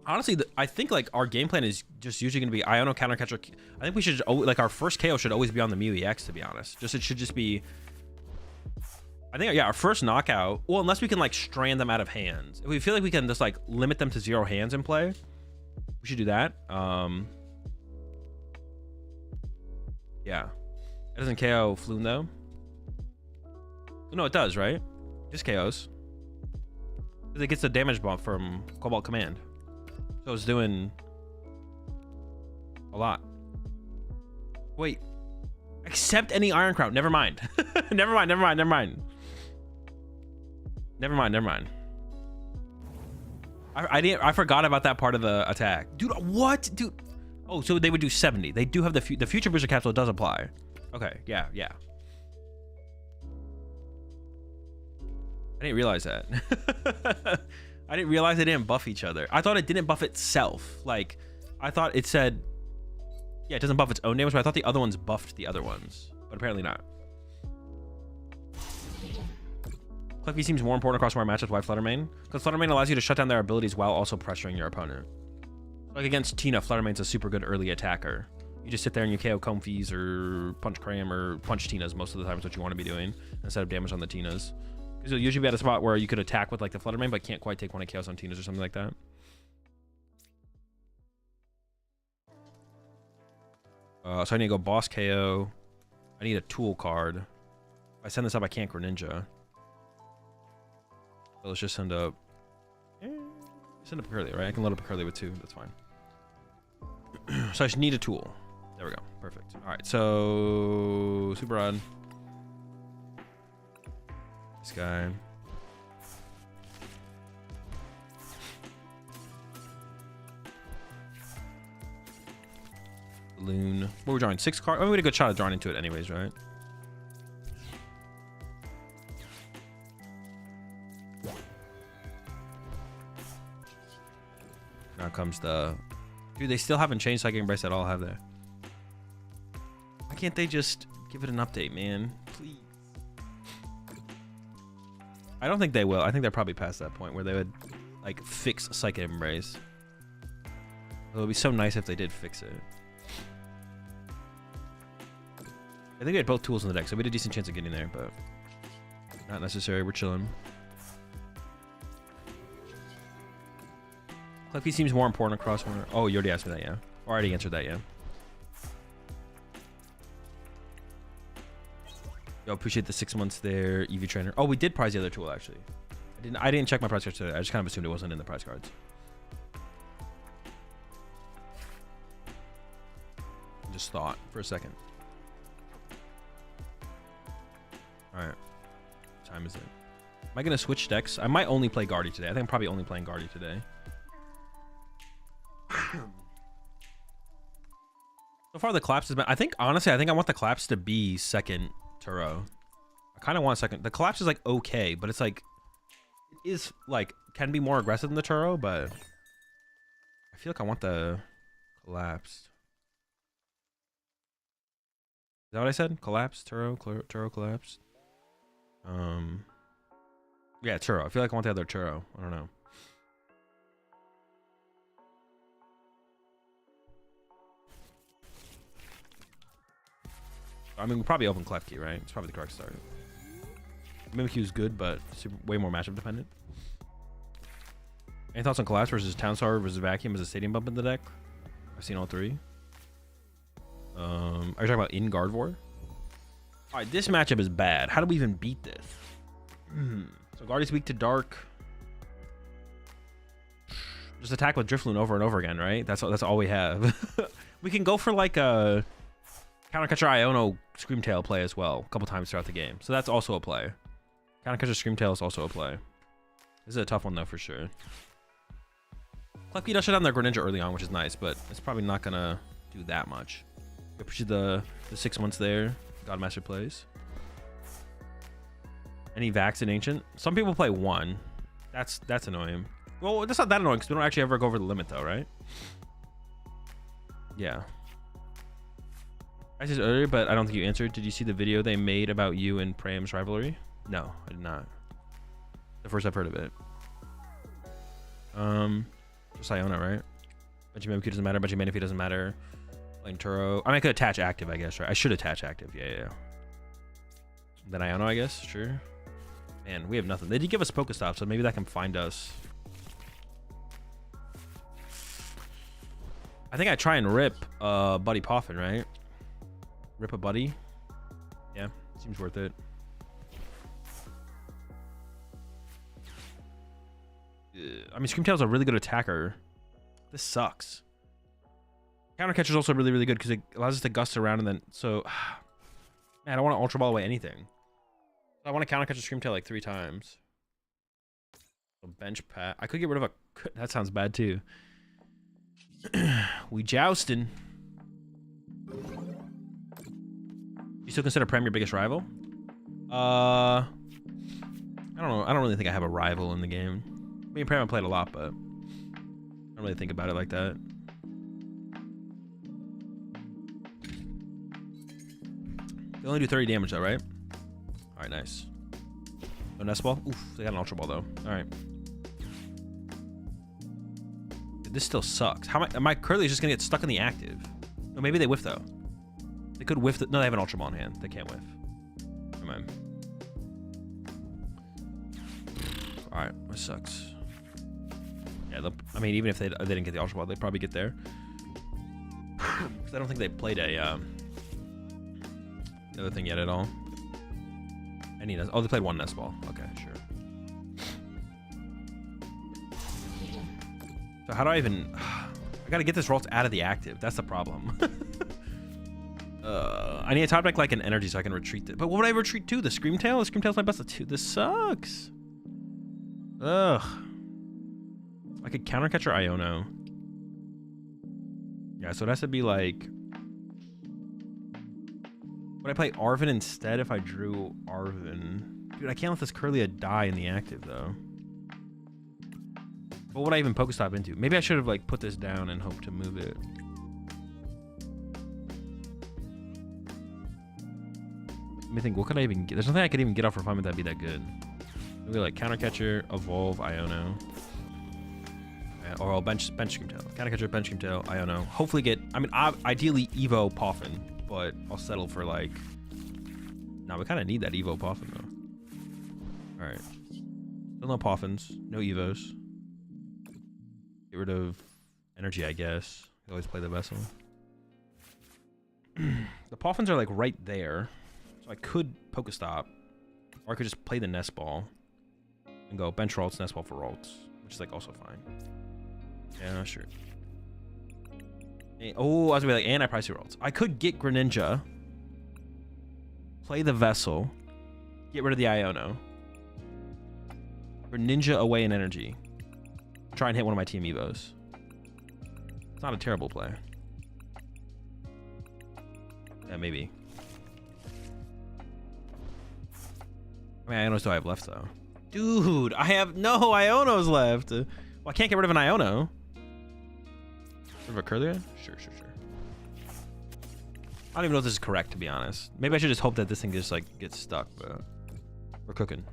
Honestly, I think like our game plan is just usually going to be Iono counter catcher. I think we should like our first KO should always be on the Mew EX, to be honest. It should just be. I think yeah, our first knockout. Well, unless we can like strand them out of hands. If we feel like we can just like limit them to 0 hands in play, we should do that. Yeah, it doesn't KO Floon though. No, it does, right? Just KOs. It gets the damage bump from Cobalt Command. So it's doing a lot. Wait. Accept any Iron Crown. Never mind. Never mind. I forgot about that part of the attack. Dude, what? Dude. Oh, so they would do 70. They do have the future booster capsule does apply. Okay, yeah. I didn't realize that. I didn't realize they didn't buff each other. I thought it didn't buff itself. Like, I thought it said, yeah, it doesn't buff its own damage, but I thought the other ones buffed the other ones. But apparently not. Cliffy seems more important across more matchups. Why Fluttermane? Because Fluttermane allows you to shut down their abilities while also pressuring your opponent. Like against Tina, Fluttermane's a super good early attacker. You just sit there and you KO Comfeys or punch Cram or punch Tinas most of the time is what you want to be doing instead of damage on the Tinas. Because you'll usually be at a spot where you could attack with like the Fluttermane, but can't quite take one of KOs on Tinas or something like that. So I need to go boss KO. I need a tool card. If I send this up, I can't Greninja. So let's just send up. Send up Curly, right? I can load up Curly with 2. That's fine. So I just need a tool. There we go. Perfect. All right. So Super Rod. This guy. Balloon. What are we drawing? 6 cards? Oh, we had a good shot at drawing into it anyways, right? Now comes the... Dude, they still haven't changed Psychic Embrace at all, have they? Why can't they just give it an update, man? Please. I don't think they will. I think they're probably past that point where they would, like, fix Psychic Embrace. It would be so nice if they did fix it. I think we had both tools in the deck, so we had a decent chance of getting there, but not necessary. We're chilling. Cliffy seems more important across one. Oh, you already asked me that, yeah. Already answered that, yeah. Yo, appreciate the 6 months there, EV Trainer. Oh, we did prize the other tool actually. I didn't check my prize cards today. I just kind of assumed it wasn't in the prize cards. Just thought for a second. All right, what time is it? Am I gonna switch decks? I might only play Guardy today. I think I'm probably only playing Guardy today. So far the collapse has been, honestly I think I want the collapse to be second Turo. I kind of want second. The collapse is like okay, but it's like it is like can be more aggressive than the Turo, but I feel like I want the collapsed. Is that what I said? Collapsed, Turo collapsed. Yeah, Turo. I feel like I want the other Turo. I don't know. I mean, we'll probably open Klefki, right? It's probably the correct start. Mimikyu is good, but way more matchup dependent. Any thoughts on Collapse versus Townstar versus Vacuum as a stadium bump in the deck? I've seen all 3. Are you talking about in Gardevoir? Alright, this matchup is bad. How do we even beat this? So Guardy's weak to Dark. Just attack with Drifloon over and over again, right? That's all we have. We can go for like a Countercatcher Iono Screamtail play as well a couple times throughout the game. So that's also a play. Countercatcher Screamtail is also a play. This is a tough one though for sure. Klefki does shut down their Greninja early on, which is nice, but it's probably not gonna do that much. We appreciate the 6 months there. Godmaster plays. Any Vax in Ancient? Some people play 1. That's annoying. Well, that's not that annoying because we don't actually ever go over the limit though, right? Yeah. I said earlier, but I don't think you answered. Did you see the video they made about you and Pram's rivalry? No, I did not. The first I've heard of it. Just Iona, right? Bunch of Mimikyu doesn't matter. Bunch of Manaphy doesn't matter. Playing Turo. I mean, I could attach active, I guess, right? I should attach active. Yeah. Then Iona, I guess. Sure. Man, we have nothing. They did give us Pokestop, so maybe that can find us. I think I try and rip Buddy Poffin, right? Rip a Buddy. Yeah, seems worth it. I mean, Screamtail's a really good attacker. This sucks. Counter Catcher's also really, really good because it allows us to gust around and then... So, man, I don't want to Ultra Ball away anything. I want to Counter Catcher Screamtail like 3 times. A bench pat. I could get rid of a... That sounds bad too. We jousting. You still consider Prem your biggest rival? I don't know. I don't really think I have a rival in the game. Me and Prem played a lot, but I don't really think about it like that. They only do 30 damage though, right? Alright, nice. No Nest Ball? Oof, they got an Ultra Ball though. Alright. This still sucks. How am I currently just gonna get stuck in the active? No, maybe they whiff though. They could whiff. No, they have an Ultra Ball in hand. They can't whiff. Never mind. All right, that sucks. Yeah, I mean, even if they didn't get the Ultra Ball, they'd probably get there. Because I don't think they played a the other thing yet at all. Any Nest? Oh, they played 1 Nest Ball. Okay, sure. So how do I even... I gotta get this Ralts out of the active. That's the problem. I need a top deck like an energy so I can retreat it. But what would I retreat to? The Screamtail? The Screamtail's my best of 2. This sucks. Ugh. I could Counter Catcher Iono. Yeah, so it has to be like... Would I play Arven instead if I drew Arven? Dude, I can't let this Curlia die in the active though. What would I even Pokestop into? Maybe I should have like put this down and hoped to move it. Let me think. What could I even get? There's nothing I could even get off refinement that'd be that good. Maybe like Counter Catcher, Evolve, Iono, or I'll bench Screamtail. Counter Catcher, bench Screamtail, Iono. Hopefully get. I mean, ideally Evo Poffin, but I'll settle for like. Nah, we kind of need that Evo Poffin though. All right. Still no Poffins, no Evos. Get rid of energy, I guess. You always play the Vessel. The Poffins are like right there. So I could Pokestop. Or I could just play the Nest Ball. And go bench Ralts, Nest Ball for Ralts. Which is like also fine. Yeah, sure. Oh, I was gonna be like, and I probably see Ralts. I could get Greninja. Play the Vessel. Get rid of the Iono. Greninja away in energy. Try and hit one of my team Evos. It's not a terrible play. Yeah, maybe. I mean, Ionos do I have left, though? Dude, I have no Ionos left. Well, I can't get rid of an Iono. Rid of a Curlia? Sure. I don't even know if this is correct, to be honest. Maybe I should just hope that this thing just, like, gets stuck, but... We're cooking.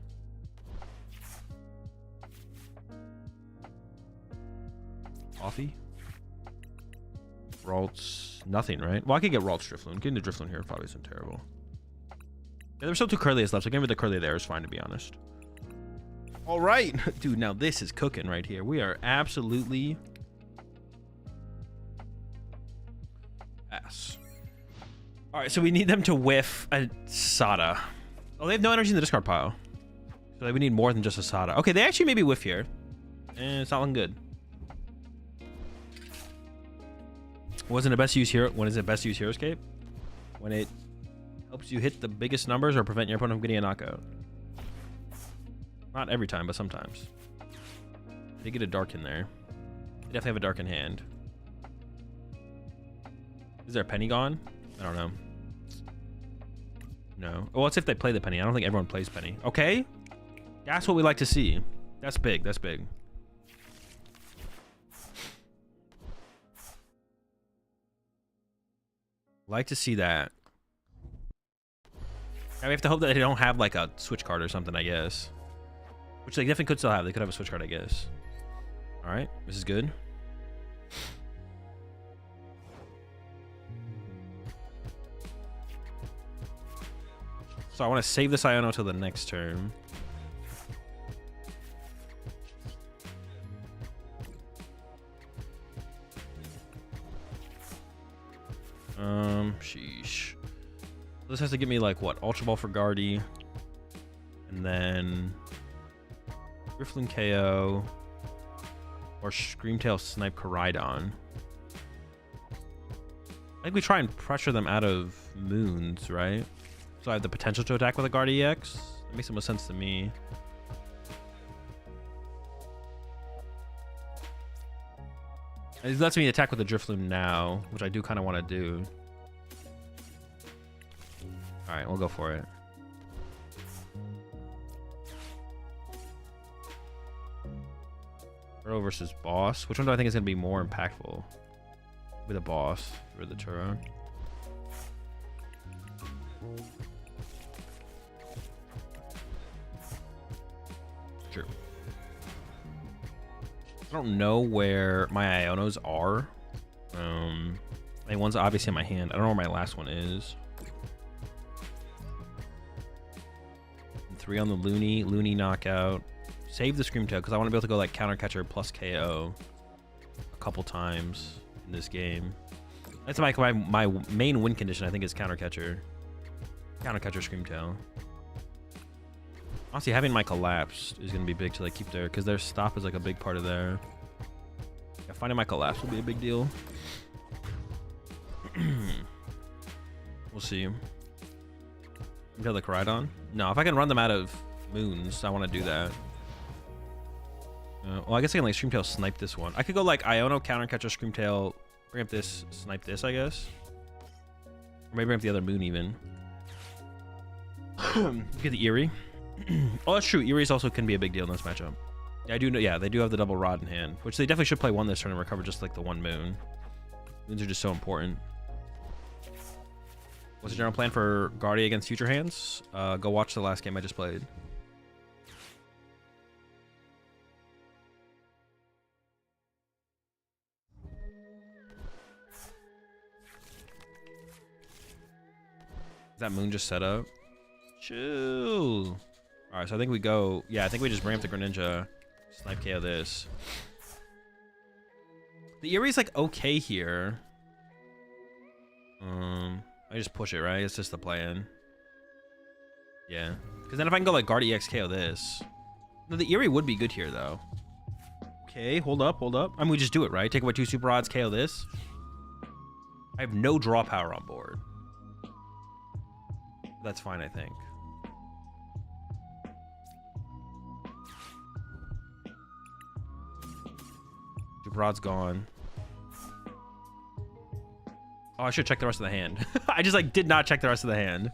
Coffee? Ralts, nothing, right? Well, I could get Ralts Drifloon. Getting the Drifloon here probably isn't terrible. Yeah, there's still 2 Curlias left, so getting rid of the Curlia there is fine, to be honest. All right. Dude, now this is cooking right here. We are absolutely... ass. All right, so we need them to whiff a Sada. Oh, they have no energy in the discard pile. So we need more than just a Sada. Okay, they actually maybe whiff here. And it's not looking good. Wasn't it best use hero? When is it best use Hero Escape? When it helps you hit the biggest numbers or prevent your opponent from getting a knockout. Not every time, but sometimes. They get a dark in there. They definitely have a dark in hand. Is there a penny gone? I don't know. No. Well, what's if they play the penny? I don't think everyone plays penny. Okay. That's what we like to see. That's big. That's big. Like to see that. Now we have to hope that they don't have like a switch card or something, I guess. Which they definitely could still have. They could have a switch card, I guess. All right. This is good. So I want to save this Iono till the next turn. Sheesh. This has to give me like what? Ultra Ball for Guardy. And then Grifflin KO. Or Screamtail Snipe Koraidon. I think we try and pressure them out of moons, right? So I have the potential to attack with a Guard EX. That makes the most sense to me. It lets me attack with the Drifloon now, which I do kind of want to do. All right, we'll go for it. Turo versus Boss. Which one do I think is going to be more impactful? With a Boss or the Turo? Sure. I don't know where my Ionos are. I mean, one's obviously in my hand. I don't know where my last one is. 3 on the Looney knockout. Save the Screamtail because I want to be able to go like Counter Catcher plus KO a couple times in this game. That's my main win condition. I think is Counter Catcher Screamtail. Honestly, having my Collapse is going to be big to like keep their, because their stop is like a big part of their. Yeah, finding my Collapse will be a big deal. We'll see. Until the Koraidon? No, if I can run them out of moons, I want to do that. Well, I guess I can like Screamtail snipe this one. I could go like Iono, Counter Catcher, Screamtail, bring up this, snipe this, I guess. Or maybe bring up the other moon even. Get the Eerie. Oh, that's true. Eerie's also can be a big deal in this matchup. Yeah, I do know. Yeah, they do have the double rod in hand, which they definitely should play one this turn and recover just like the one moon. Moons are just so important. What's the general plan for Guardy against future hands? Go watch the last game I just played. Is that moon just set up? Chill. All right, so I think we go. Yeah, I think we just bring up the Greninja, snipe KO this. The Eerie's like okay here. I just push it, right? It's just the plan. Yeah, because then if I can go like Guard EX KO this. No, the Eerie would be good here though. Okay, hold up. I mean, we just do it, right? Take away 2 Super Rods, KO this. I have no draw power on board. That's fine, I think. Super Rod's gone. Oh, I should check the rest of the hand. I just like did not check the rest of the hand.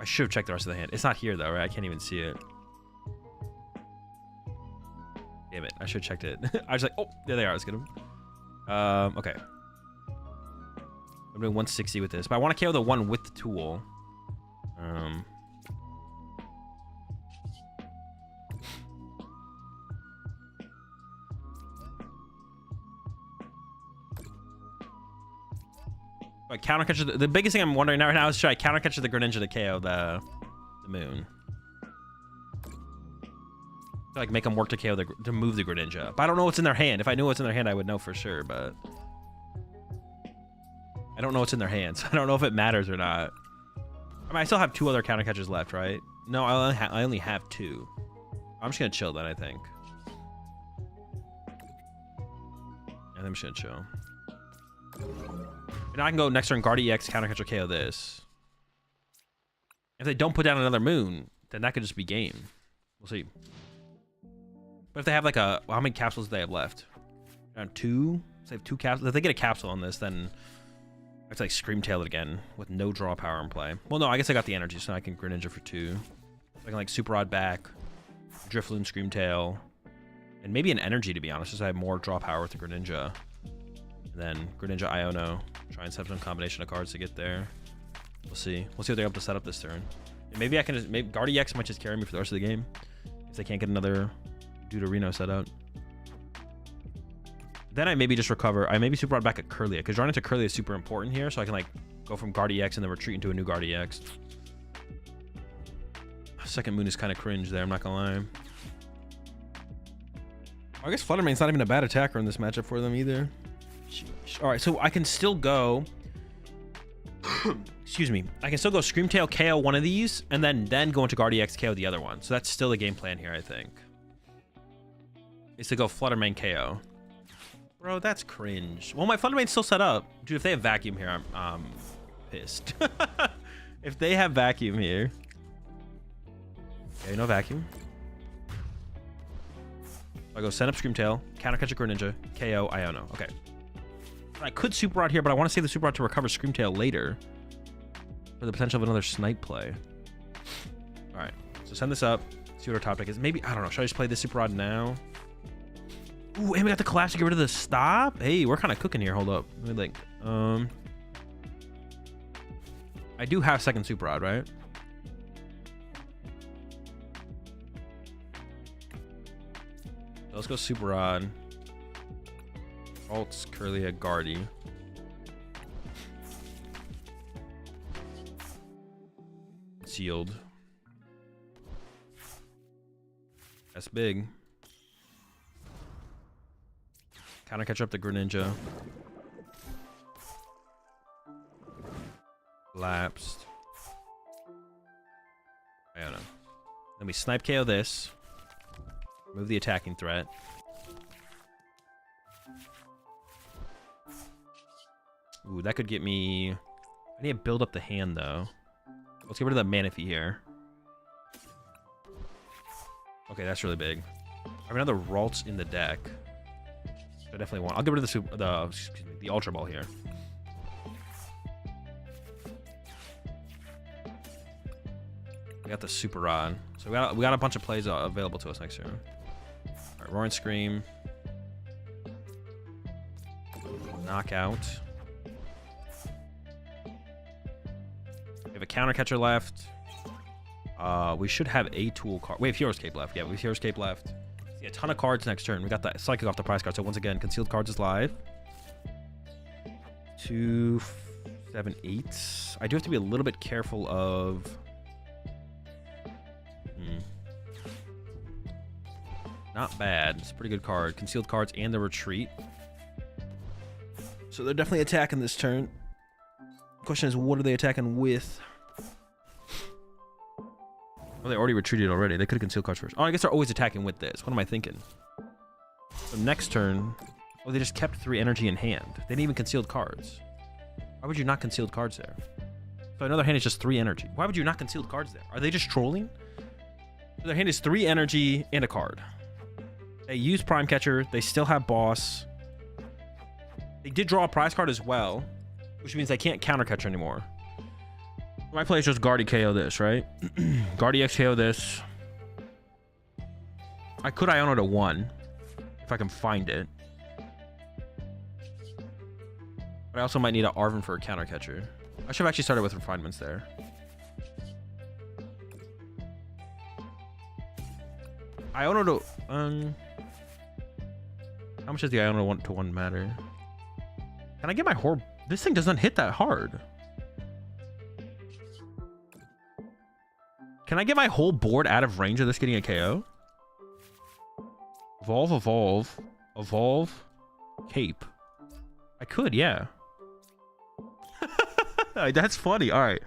I should have checked the rest of the hand. It's not here though, right? I can't even see it. Damn it! I should have checked it. I was like, oh, there they are. Let's get them. Okay. I'm doing 160 with this, but I want to KO the one with the tool. But counter catcher. The biggest thing I'm wondering right now is should I counter catcher the Greninja to KO the moon? To like make them work to KO to move the Greninja. But I don't know what's in their hand. If I knew what's in their hand, I would know for sure. But I don't know what's in their hands. I don't know if it matters or not. I mean, I still have 2 other counter catchers left, right? No, I only have 2. I'm just gonna chill then, I think. And I'm just gonna chill. And I can go next turn, Guard EX, counter catcher, KO this. If they don't put down another moon, then that could just be game. We'll see. But if they have like a, well, how many capsules do they have left? Around 2. So they have 2 capsules. If they get a capsule on this, then I have to like Screamtail it again with no draw power in play. Well, no, I guess I got the energy, so I can Greninja for 2. So I can like Super Rod back, Drifloon, Screamtail, and maybe an energy to be honest, just so I have more draw power with the Greninja. And then Greninja Iono, try and set up some combination of cards to get there. We'll see. We'll see what they're able to set up this turn. And maybe I can just, maybe Guard EX might just carry me for the rest of the game if they can't get another Deuterino set out. Then I maybe just recover. I maybe Super Rod back at Curlia, because running into Curlia is super important here, so I can like Go from Guard EX and then retreat into a new Guard EX. Second Moon is kind of cringe there, I'm not gonna lie. I guess Fluttermane's not even a bad attacker in this matchup for them either. All right, so I can still go. Excuse me. I can still go Screamtail KO one of these, and then go into Guard EX KO the other one. So that's still the game plan here, I think. Is to go Fluttermane KO. Bro, that's cringe. Well, my Fluttermane's still set up. Dude, if they have Vacuum here, I'm pissed. If they have Vacuum here. Okay, no Vacuum. I go send up Screamtail, counter catch a Greninja, KO Iono. Okay. I could Super Rod here, but I want to save the Super Rod to recover Screamtail later for the potential of another Snipe play. All right, so send this up. See what our top deck is. Maybe, I don't know. Should I just play this Super Rod now? Ooh, and we got the Collapse to get rid of the stop. Hey, we're kind of cooking here. Hold up. Let me think. I do have second Super Rod, right? Let's go Super Rod. Alts, Curlia, Guardy. Sealed. That's big. Counter catch up the Greninja. Lapsed. I don't know. Then we Snipe KO this. Move the attacking threat. Ooh, that could get me... I need to build up the hand, though. Let's get rid of the Manaphy here. Okay, that's really big. I have another Ralts in the deck. I definitely want... I'll get rid of the Ultra Ball here. We got the Super Rod. So we got a bunch of plays available to us next turn. Alright, Roaring Scream. Knockout. We have a counter catcher left. We should have a tool card. We have Hero's Cape left. Yeah, we have Hero's Cape left. See a ton of cards next turn. We got that Psychic off the prize card. So once again, Concealed Cards is live. 2, 7, 8. I do have to be a little bit careful of... Not bad. It's a pretty good card. Concealed Cards and the Retreat. So they're definitely attacking this turn. Question is, what are they attacking with? Oh, they already retreated already. They could have Concealed Cards first. Oh, I guess they're always attacking with this. What am I thinking? So next turn... Oh, they just kept 3 energy in hand. They didn't even Concealed Cards. Why would you not Concealed Cards there? So another hand is just 3 energy. Why would you not Concealed Cards there? Are they just trolling? So their hand is 3 energy and a card. They use Prime Catcher. They still have Boss. They did draw a prize card as well, which means they can't counter catch anymore. My play is just Guardy KO this, right? Guardy X KO this. I could Iono to 1 if I can find it. But I also might need an Arven for a counter catcher. I should have actually started with refinements there. Iono to... how much does the Iono 1-to-1 matter? Can I get my Horb? This thing doesn't hit that hard. Can I get my whole board out of range of this getting a KO? Evolve, evolve, evolve, cape. I could, yeah. That's funny. All right.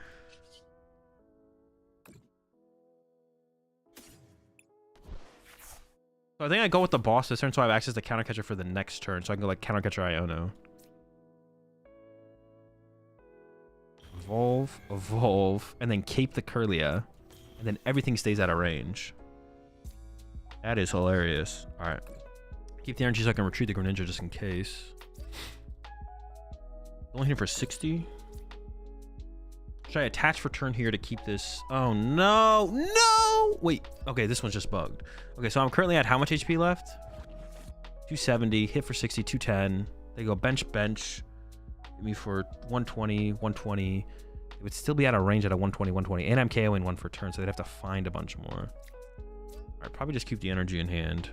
So I think I go with the boss this turn, so I have access to counter catcher for the next turn, so I can go like counter catcher Iono. Evolve, evolve, and then cape the Curlia, and then everything stays out of range. That is hilarious. All right. Keep the energy so I can retreat the Greninja just in case. Only hitting for 60. Should I attach for turn here to keep this? Oh, no. No! Wait. Okay, this one's just bugged. Okay, so I'm currently at how much HP left? 270. Hit for 60. 210. They go bench, bench. Hit me for 120, 120. It would still be out of range at a 120, 120. And I'm KOing 1 for turn, so they'd have to find a bunch more. All right, probably just keep the energy in hand.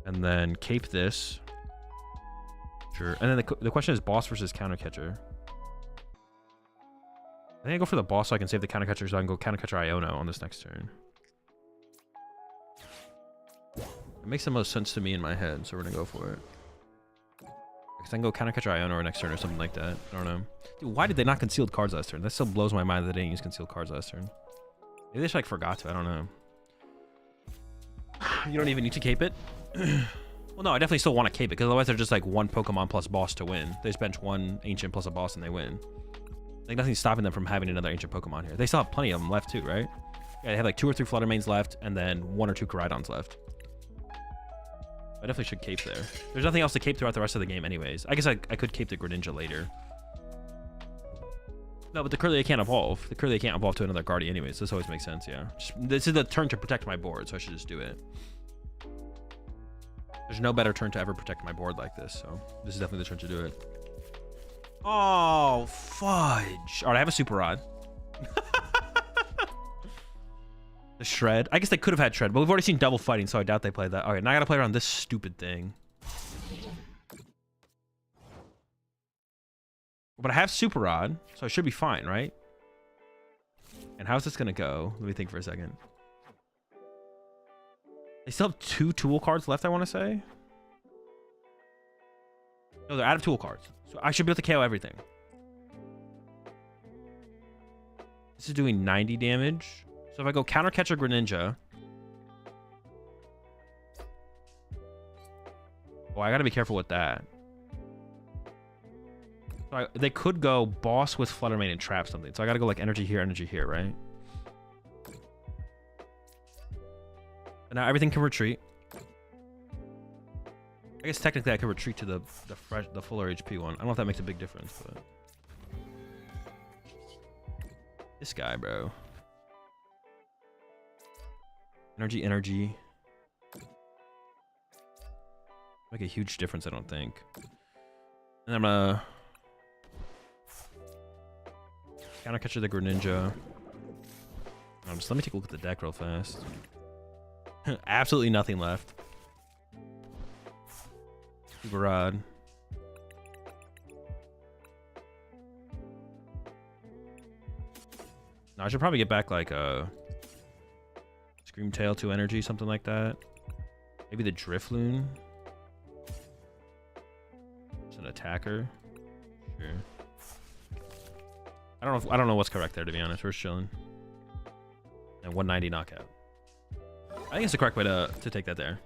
And then cape this. Sure. And then the question is boss versus counter catcher. I think I go for the boss so I can save the counter catcher so I can go counter catcher Iono on this next turn. It makes the most sense to me in my head, so we're gonna go for it. Because I can go counter catcher Iono or next turn or something like that. I don't know. Dude, why did they not concealed cards last turn? That still blows my mind that they didn't use concealed cards last turn. Maybe they just like forgot to. I don't know. You don't even need to cape it. Well, no, I definitely still want to cape it because otherwise they're just like one Pokemon plus boss to win. They just bench one ancient plus a boss and they win. Like nothing's stopping them from having another ancient Pokemon here. They still have plenty of them left too, right? Yeah, they have like 2 or 3 Fluttermanes left and then 1 or 2 Koraidons left. I definitely should cape there. There's nothing else to cape throughout the rest of the game anyways. I guess I could cape the Greninja later. No, but the Curly can't evolve. The Curly can't evolve to another Guardian anyways. This always makes sense, yeah. This is the turn to protect my board, so I should just do it. There's no better turn to ever protect my board like this, so this is definitely the turn to do it. Oh, fudge. All right, I have a Super Rod. The Shred. I guess they could have had Shred, but we've already seen double fighting, so I doubt they played that. All right, now I got to play around this stupid thing. But I have Super Rod, so I should be fine, right? And how's this going to go? Let me think for a second. They still have 2 tool cards left, I want to say. No, they're out of tool cards. So I should be able to KO everything. This is doing 90 damage. So if I go counter catcher Greninja. Oh, I got to be careful with that. So they could go boss with Fluttermane and trap something. So I got to go like energy here, right? And now everything can retreat. I guess technically I could retreat to the fuller HP one. I don't know if that makes a big difference, but this guy, bro. Energy. Make a huge difference, I don't think. And I'm gonna counter catcher the Greninja. Just let me take a look at the deck real fast. Absolutely nothing left. Super Rod. No, I should probably get back like a Scream Tail 2 energy, something like that. Maybe the Drifloon. It's an attacker. Sure. I don't know what's correct there, to be honest. We're just chilling. And 190 knockout. I think it's the correct way to take that there.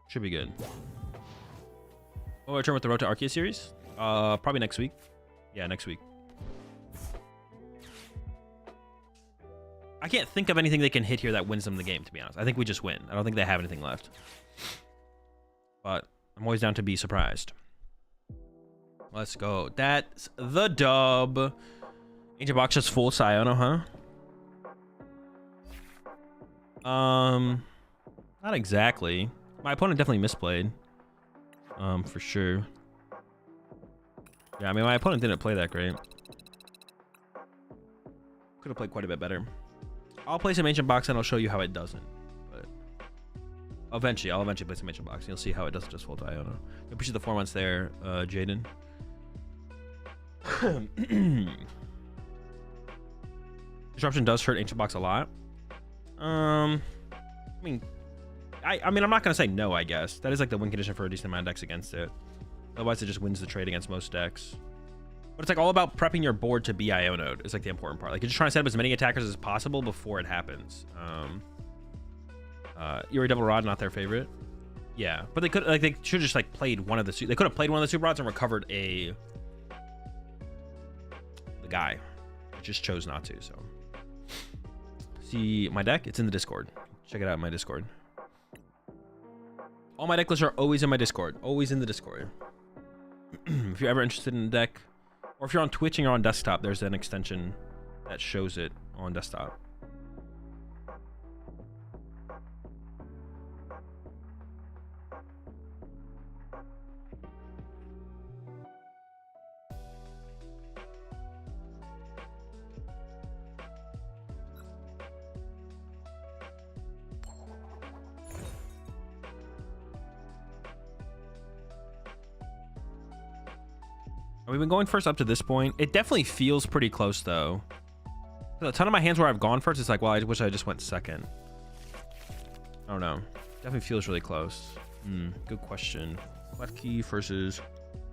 Should be good. Oh, I return with the Road to Arceus series? Probably next week. Yeah, next week. I can't think of anything they can hit here that wins them the game, to be honest. I think we just win. I don't think they have anything left. But I'm always down to be surprised. Let's go. That's the dub. Ancient Box just full Siono, huh? Not exactly. My opponent definitely misplayed. For sure. Yeah, I mean, my opponent didn't play that great. Could have played quite a bit better. I'll play some Ancient Box and I'll show you how it doesn't. But eventually, I'll play some Ancient Box and you'll see how it doesn't just full Iono. I appreciate the 4 months there, Jaden. Disruption does hurt Ancient Box a lot. I mean, I'm not gonna say no. I guess that is like the win condition for a decent amount of decks against it. Otherwise, it just wins the trade against most decks. But it's like all about prepping your board to be Iono'd. Is like the important part. Like you're just trying to set up as many attackers as possible before it happens. Yuri Double Rod, not their favorite. Yeah, but they should just like played one of the. They could have played one of the Super Rods and recovered the guy. They just chose not to. So. See my deck? It's in the Discord. Check it out in my Discord. All my deck lists are always in my Discord. Always in the Discord. If you're ever interested in the deck, or if you're on Twitch and you're on desktop, there's an extension that shows it on desktop. We've been going first up to this point. It definitely feels pretty close, though. A ton of my hands where I've gone first, it's like, well, I wish I just went second. I don't know. Definitely feels really close. Good question. Left key versus...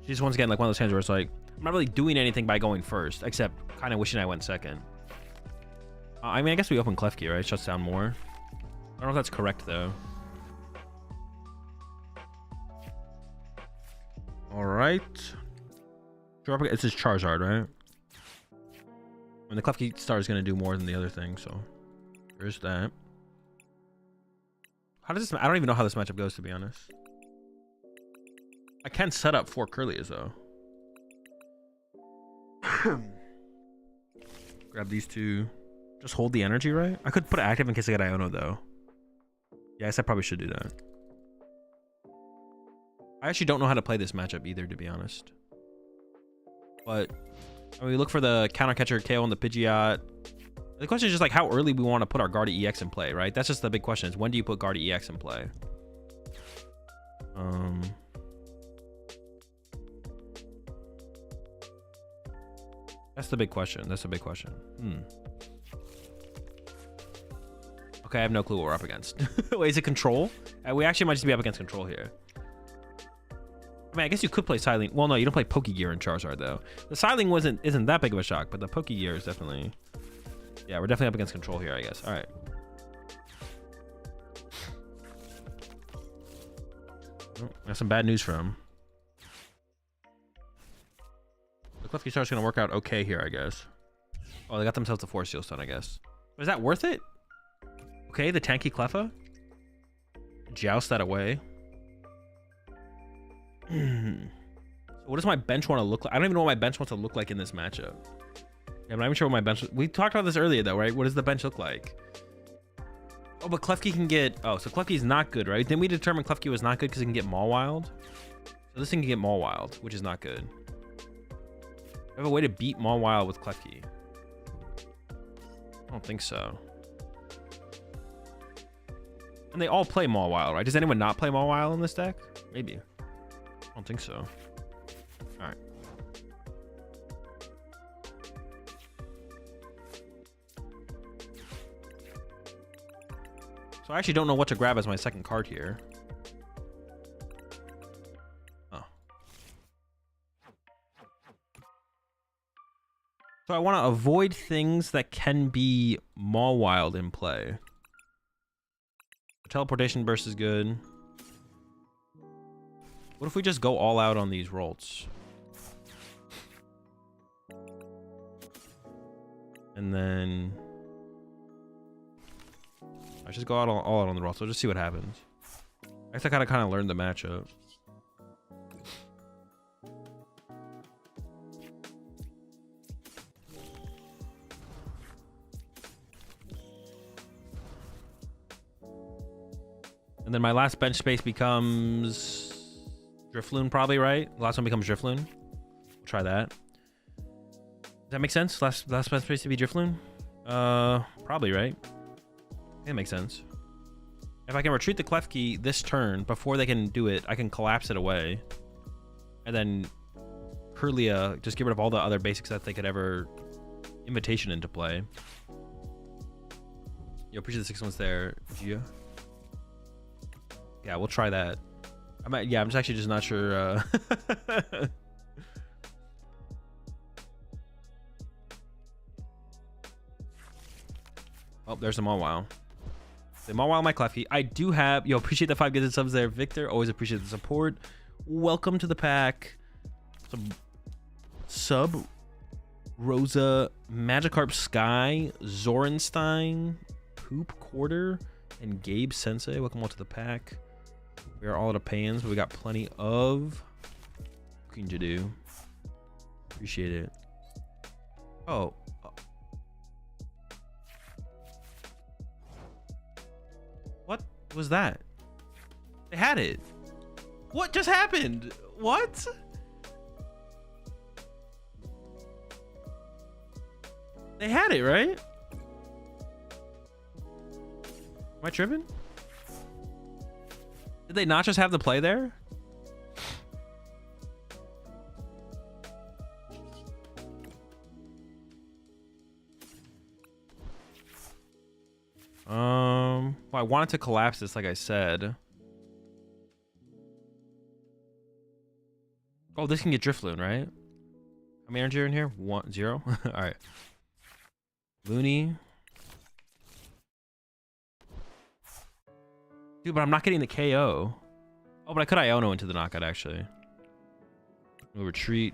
She's once again like one of those hands where it's like, I'm not really doing anything by going first, except kind of wishing I went second. I mean, I guess we open clef key, right? Shuts down more. I don't know if that's correct, though. All right. It's his Charizard, right? And the clef key star is going to do more than the other thing, so there's that. How does this... I don't even know how this matchup goes, to be honest. I can set up 4 Curlias, though. Grab these 2. Just hold the energy, right? I could put it active in case I get Iono, though. Yeah, I guess I probably should do that. I actually don't know how to play this matchup either, to be honest. But I mean, we look for the counter catcher KO on the Pidgeot. The question is just like how early we want to put our Guardi EX in play, right? That's just the big question, is when do you put Guardi EX in play? That's the big question. That's the big question. Okay, I have no clue what we're up against. Wait, is it control? We actually might just be up against control here. I mean, I guess you could play Psyling. Well, no, you don't play Pokegear in Charizard, though. The Psyling isn't that big of a shock, but the Pokegear is definitely... Yeah, we're definitely up against control here, I guess. All right. Oh, got some bad news for him. The Klefki Star's going to work out okay here, I guess. Oh, they got themselves a Force Seal Stun, I guess. But is that worth it? Okay, the tanky Cleffa. Joust that away. So what does my bench want to look like? I don't even know what my bench wants to look like in this matchup. Yeah, I'm not even sure what my bench... We talked about this earlier, though, right? What does the bench look like? Oh, but Klefki can get... Oh, so Klefki's not good, right? Then we determined Klefki was not good because it can get Mawiled. So this thing can get Mawiled, which is not good. I have a way to beat Mawile with Klefki. I don't think so. And they all play Mawile, right? Does anyone not play Mawile in this deck? Maybe. I don't think so. All right. So I actually don't know what to grab as my second card here. Oh. So I want to avoid things that can be Mawile in play. Teleportation burst is good. What if we just go all out on these Rolts? And then... I just go out all out on the Rolts. So just see what happens. I guess I kind of learned the matchup. And then my last bench space becomes Drifloon, probably, right? The last one becomes Drifloon. We'll try that. Does that make sense? Last bench space to be Drifloon? Probably, right? It makes sense. If I can retreat the Klefki this turn before they can do it, I can collapse it away. And then Kirlia, just get rid of all the other basics that they could ever invitation into play. Yo, appreciate the 6 months there, Gia. Yeah, we'll try that. I'm just actually just not sure. Oh, there's a Mawile. The Mawile, my Klefki. I do have... Yo, appreciate the 5 gifted subs there, Victor. Always appreciate the support. Welcome to the pack. Sub Rosa, Magikarp Sky, Zorenstein, Poop Quarter, and Gabe Sensei. Welcome all to the pack. We are all out of pans, but we got plenty of cooking to do. Appreciate it. Oh. What was that? They had it. What just happened? What? They had it, right? Am I tripping? Did they not just have the play there? Well, I wanted to collapse this, like I said. Oh, this can get Drifloon, right? How many energy are in here? 1, 0. All right. Looney. Dude, but I'm not getting the KO. Oh, but I could Iono into the knockout, actually. We'll retreat.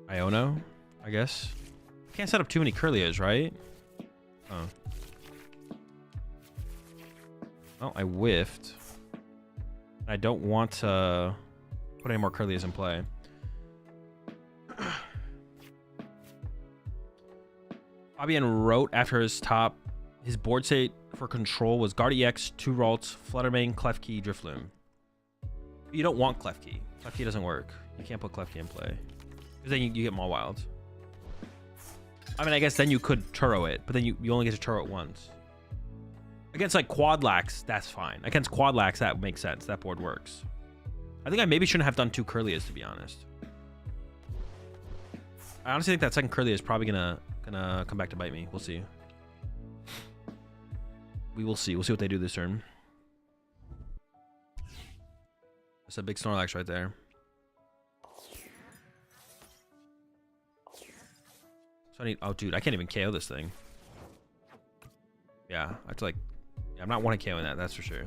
Iono, I guess. Can't set up too many Curlias, right? Oh. Well, I whiffed. I don't want to put any more Curlias in play. Fabian wrote after his board state for control was Guard EX, 2 Ralts, Fluttermane, Klefki, Drifloon. You don't want Klefki. Klefki doesn't work. You can't put Klefki in play. Because then you get Maul Wild. I mean, I guess then you could Turo it, but then you only get to Turo it once. Against like Quadlax, that's fine. Against Quadlax, that makes sense. That board works. I think I maybe shouldn't have done 2 Curlias, to be honest. I honestly think that second Curlia is probably gonna come back to bite me. We'll see. We will see. We'll see what they do this turn. That's a big Snorlax right there. So I need... Oh, dude, I can't even KO this thing. Yeah, I have to like... Yeah, I'm not one KOing that, that's for sure.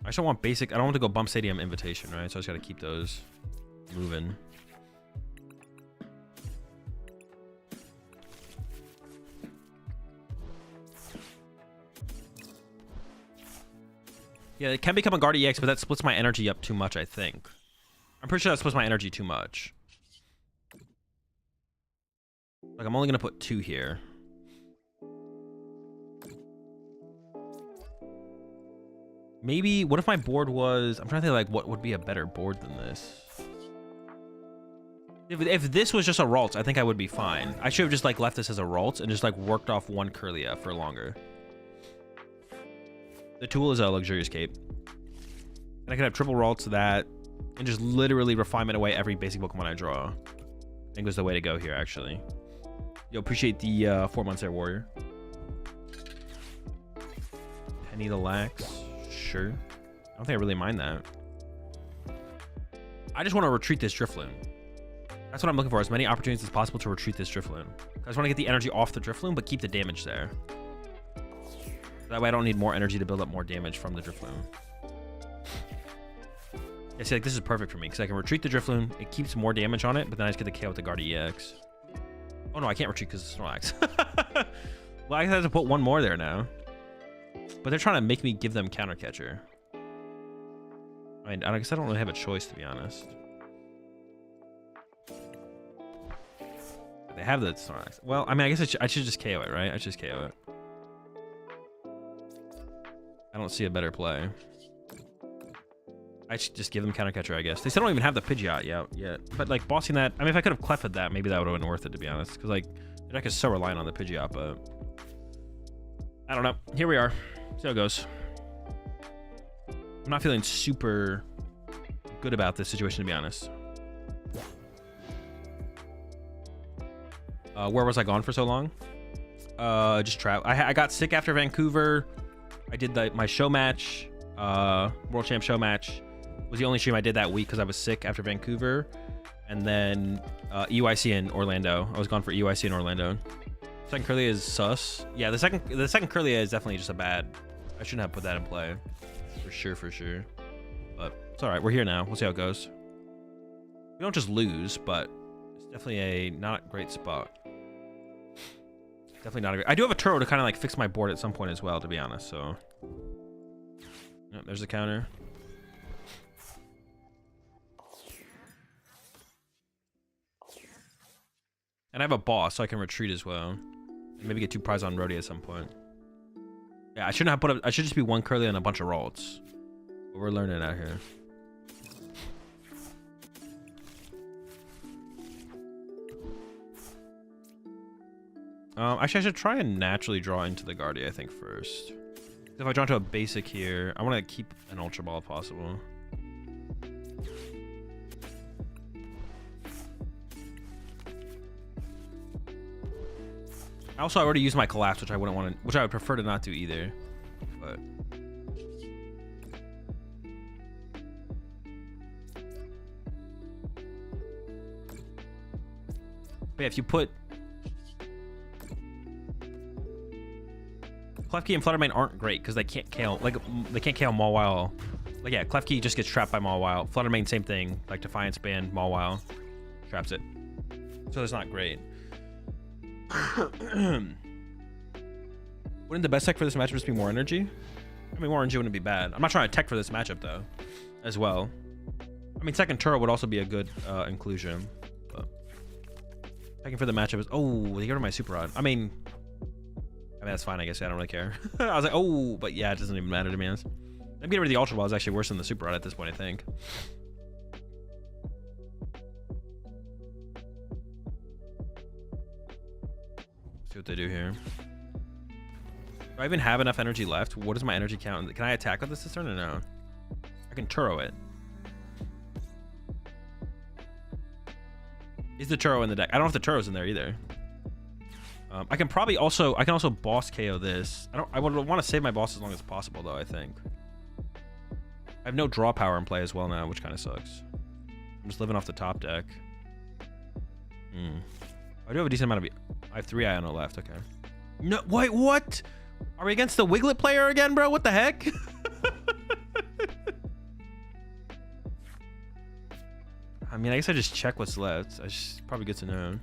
I just don't want basic... I don't want to go Bump Stadium Invitation, right? So I just got to keep those moving. Yeah, it can become a Guard EX, but that splits my energy up too much, I think. I'm pretty sure that splits my energy too much. Like, I'm only going to put 2 here. Maybe, what if my board was... I'm trying to think, like, what would be a better board than this? If this was just a Ralts, I think I would be fine. I should have just, like, left this as a Ralts and just, like, worked off 1 Curlia for longer. The tool is a Luxurious Cape. And I could have triple Ralts that and just literally refinement away every basic Pokemon I draw. I think was the way to go here, actually. Yo, appreciate the 4 months there, Warrior. Penny the Lax. Sure. I don't think I really mind that. I just want to retreat this Drifloon. That's what I'm looking for. As many opportunities as possible to retreat this Drifloon. I just want to get the energy off the Drifloon, but keep the damage there. That way I don't need more energy to build up more damage from the Drifloon. Yeah, see, like, this is perfect for me, because I can retreat the Drifloon. It keeps more damage on it, but then I just get the KO with the Guard EX. Oh, no, I can't retreat because it's Snorlax. Well, I have to put 1 more there now. But they're trying to make me give them Counter Catcher. I mean, I guess I don't really have a choice, to be honest. They have the Snorlax. Well, I mean, I guess I should just KO it, right? I should just KO it. I don't see a better play. I should just give them Counter Catcher, I guess. They still don't even have the Pidgeot yet. But, like, bossing that... I mean, if I could have cleffed that, maybe that would have been worth it, to be honest. Because, like, the deck is so reliant on the Pidgeot, but... I don't know. Here we are. See how it goes. I'm not feeling super good about this situation, to be honest. Where was I gone for so long? Just travel. I got sick after Vancouver. I did my show match. World Champ show match was the only stream I did that week because I was sick after Vancouver. And then EYC in Orlando. I was gone for EYC in Orlando. Second Curlia is sus. Yeah, the second Curlia is definitely just a bad... I shouldn't have put that in play. For sure. But it's alright. We're here now. We'll see how it goes. We don't just lose, but it's definitely a not great spot. Definitely not a great... I do have a Turo to kind of like fix my board at some point as well, to be honest, so... Yep, there's the counter. And I have a boss, so I can retreat as well. And maybe get 2 prizes on Roadie at some point. Yeah, I shouldn't have put up... I should just be 1 Curly and a bunch of Ralts. But we're learning out here. Actually, I should try and naturally draw into the Guardia, I think, first. If I draw into a basic here, I want to keep an Ultra Ball if possible. Also, I already used my Collapse, which I wouldn't want to, which I would prefer to not do either. But yeah, if you put Klefki and Fluttermane aren't great because they can't KO, like they can't KO Mawile. Like yeah, Klefki just gets trapped by Mawile. Fluttermane same thing, like Defiance Band, Mawile traps it. So it's not great. Wouldn't the best tech for this matchup just be more energy? I mean, more energy wouldn't be bad. I'm not trying to tech for this matchup though, as well. I mean, second Turo would also be a good inclusion. But teching for the matchup is, oh, they get rid of my Super Rod. I mean that's fine. I guess I don't really care. I was like, oh, but yeah, it doesn't even matter to me. I'm getting rid of the Ultra Ball is actually worse than the Super Rod at this point, I think. See what they do here. Do I even have enough energy left? What is my energy count? Can I attack with this turn or no? I can Turo it. Is the Turo in the deck? I don't know if the Turo's in there either. I can also boss KO this. I would want to save my boss as long as possible though, I think. I have no draw power in play as well now, which kind of sucks. I'm just living off the top deck. I do have a decent amount of... I have 3 Iono left, okay. No, wait, what? Are we against the Wiglet player again, bro? What the heck? I mean, I guess I just check what's left. It's probably good to know.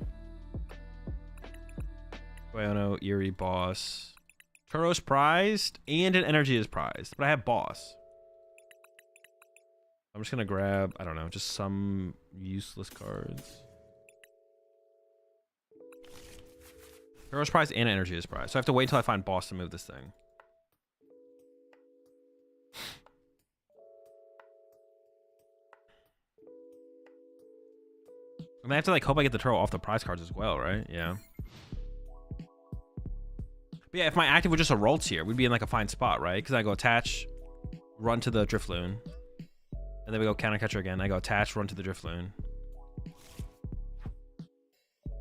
Iono, Eerie, Boss. Turo's prized, and an Energy is prized. But I have Boss. I'm just gonna grab, I don't know, just some useless cards. Turo's prized and Energy is prized. So I have to wait until I find Boss to move this thing. I mean, I have to like hope I get the Turo off the prize cards as well, right? Yeah. But yeah, if my active was just a Ralts here, we'd be in like a fine spot, right? Because I go attach, run to the Drifloon. And then we go counter catcher again. I go attach, run to the Drifloon.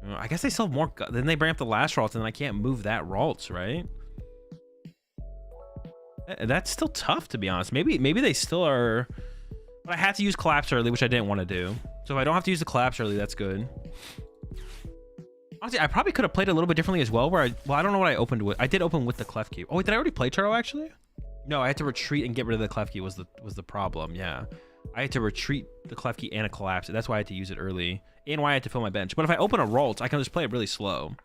I guess they still have more. Then they bring up the last Ralts, and I can't move that Ralts, right? That's still tough, to be honest. Maybe they still are. But I had to use Collapse early, which I didn't want to do. So if I don't have to use the Collapse early, that's good. Honestly, I probably could have played a little bit differently as well. I don't know what I opened with. I did open with the Klefki. Oh wait, did I already play Turo actually? No, I had to retreat and get rid of the Klefki was the problem. Yeah, I had to retreat the Klefki and a Collapse. That's why I had to use it early, and why I had to fill my bench. But if I open a Ralts, I can just play it really slow,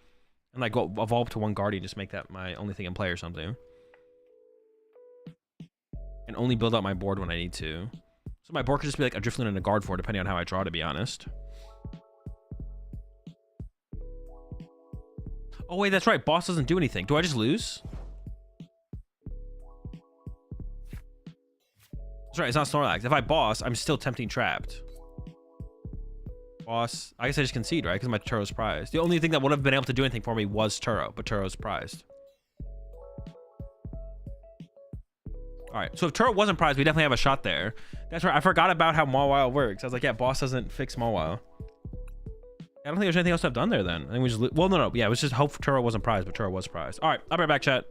and like go evolve to one Guardian, just make that my only thing in play or something, and only build out my board when I need to. So my board could just be like a Drifloon and a Gardevoir, depending on how I draw, to be honest. Oh wait, that's right. Boss doesn't do anything. Do I just lose? That's right. It's not Snorlax. If I boss, I'm still tempting trapped. Boss. I guess I just concede, right? Because my Turo's prized. The only thing that would have been able to do anything for me was Turo, but Turo's prized. All right. So if Turo wasn't prized, we definitely have a shot there. That's right. I forgot about how Mawile works. I was like, yeah, boss doesn't fix Mawile. I don't think there's anything else I've done there then. I think we just... Well, no. Yeah, it was just hope Turo wasn't prized, but Turo was prized. All right. I'll be right back, chat.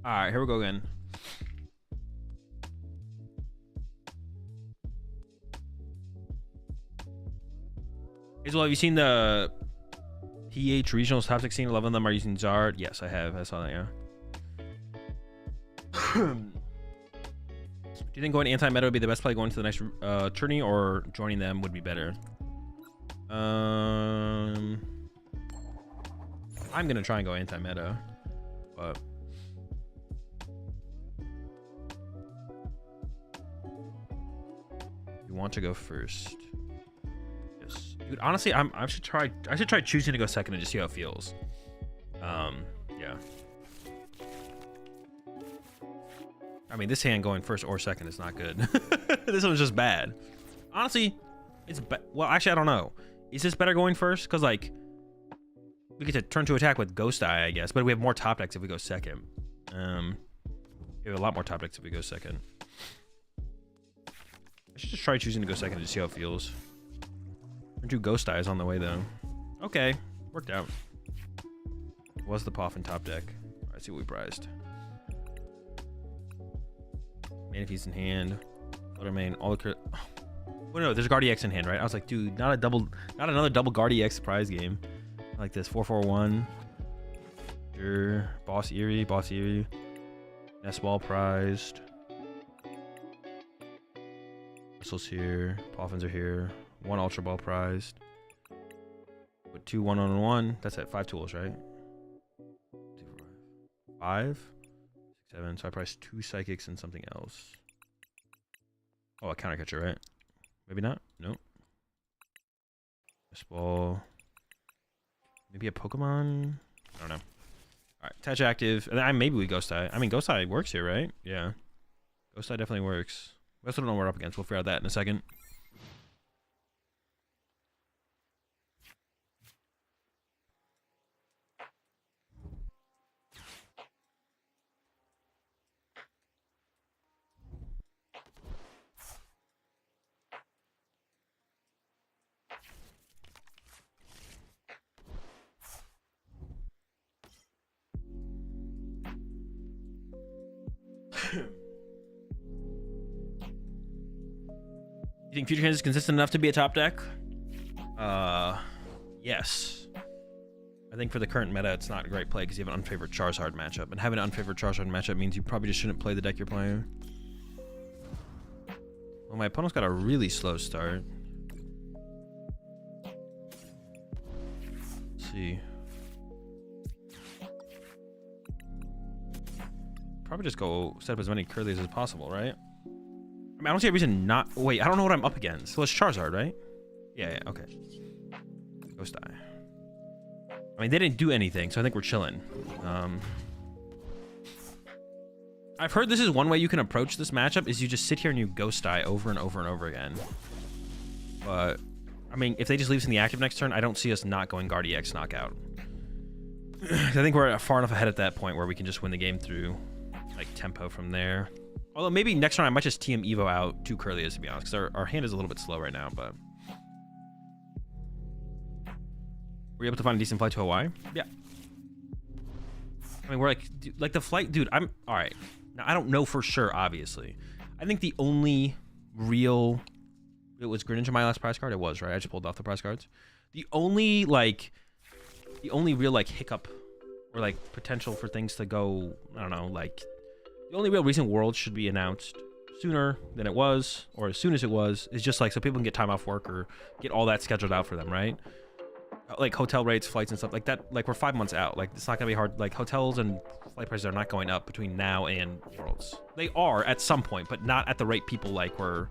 All right, here we go again. Well, have you seen the PH regionals top 16? 11 of them are using Zard. Yes, I have. I saw that, yeah. Do you think going anti-meta would be the best play going to the next tourney, or joining them would be better? I'm gonna try and go anti-meta, but you want to go first? Yes, dude. Honestly, I should try choosing to go second and just see how it feels. Yeah. I mean, this hand going first or second is not good. This one's just bad. Honestly, it's well, actually, I don't know. Is this better going first? Because, like, we get to turn to attack with Ghost Eye, I guess. But we have more top decks if we go second. We have a lot more top decks if we go second. I should just try choosing to go second to see how it feels. Turn to Ghost Eye is on the way, though. Okay. Worked out. Was the Poff in top deck. All right, see what we prized. Manaphy's in hand. Other main. All the... Oh, no, there's Guardiax in hand, right? I was like, dude, not another double Guardiax prize game. I like this. 4-4-1. Sure. Boss Eerie. Nest Ball prized. Whistles here. Poffins are here. 1 Ultra Ball prized. With 2 1-on-1. That's it. 5 tools, right? 2, 5. 7. So I priced 2 Psychics and something else. Oh, a Counter Catcher, right? Maybe not. Nope. Nest Ball. Maybe a Pokemon. I don't know. All right, attach active, and then maybe we Ghost Eye. I mean, Ghost Eye works here, right? Yeah, Ghost Eye definitely works. We also don't know what we're up against. We'll figure out that in a second. You think Future Hands is consistent enough to be a top deck? Yes. I think for the current meta, it's not a great play because you have an unfavored Charizard matchup. And having an unfavored Charizard matchup means you probably just shouldn't play the deck you're playing. Well, my opponent's got a really slow start. Let's see. Probably just go set up as many Curlies as possible, right? I mean, I don't see a reason not... Wait, I don't know what I'm up against. So it's Charizard, right? Yeah, okay. Ghost Eye. I mean, they didn't do anything, so I think we're chilling. I've heard this is one way you can approach this matchup, is you just sit here and you Ghost Eye over and over and over again. But, I mean, if they just leave us in the active next turn, I don't see us not going Guardiax knockout. I think we're far enough ahead at that point where we can just win the game through, like, tempo from there. Although maybe next turn I might just TM Evo out 2 Curlias, to be honest, because our hand is a little bit slow right now, but... Were you able to find a decent flight to Hawaii? Yeah. I mean, we're like the flight, dude, all right. Now, I don't know for sure, obviously. I think the only real... It was Greninja my last prize card? It was, right? I just pulled off the prize cards. The only real, like, hiccup or, like, potential for things to go, I don't know, like... The only real reason Worlds should be announced sooner than it was, or as soon as it was, is just, like, so people can get time off work or get all that scheduled out for them, right? Like, hotel rates, flights, and stuff like that. Like, we're 5 months out. Like, it's not gonna be hard. Like, hotels and flight prices are not going up between now and Worlds. They are at some point, but not at the rate people, like, were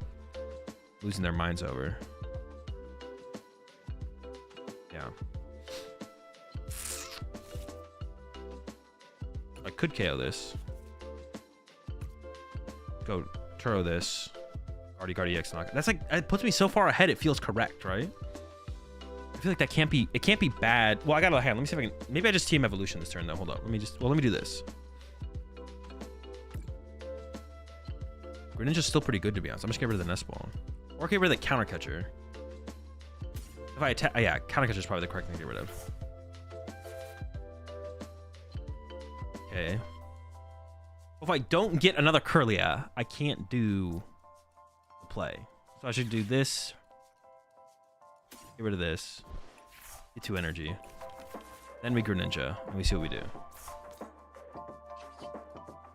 losing their minds over. Yeah. I could KO this. Go Turo this. Already Guardiax knock. That's like, it puts me so far ahead it feels correct, right? I feel like that can't be, it can't be bad. Well, I got a hand. Let me see if I can, maybe I just team evolution this turn though. Hold up. Let me do this. Greninja's still pretty good, to be honest. I'm just getting rid of the Nest Ball. Or get rid of the Counter Catcher. If I attack, yeah, Counter Catcher is probably the correct thing to get rid of. Okay. If I don't get another Kirlia, I can't do the play. So I should do this. Get rid of this. Get 2 energy. Then we Greninja, and we see what we do.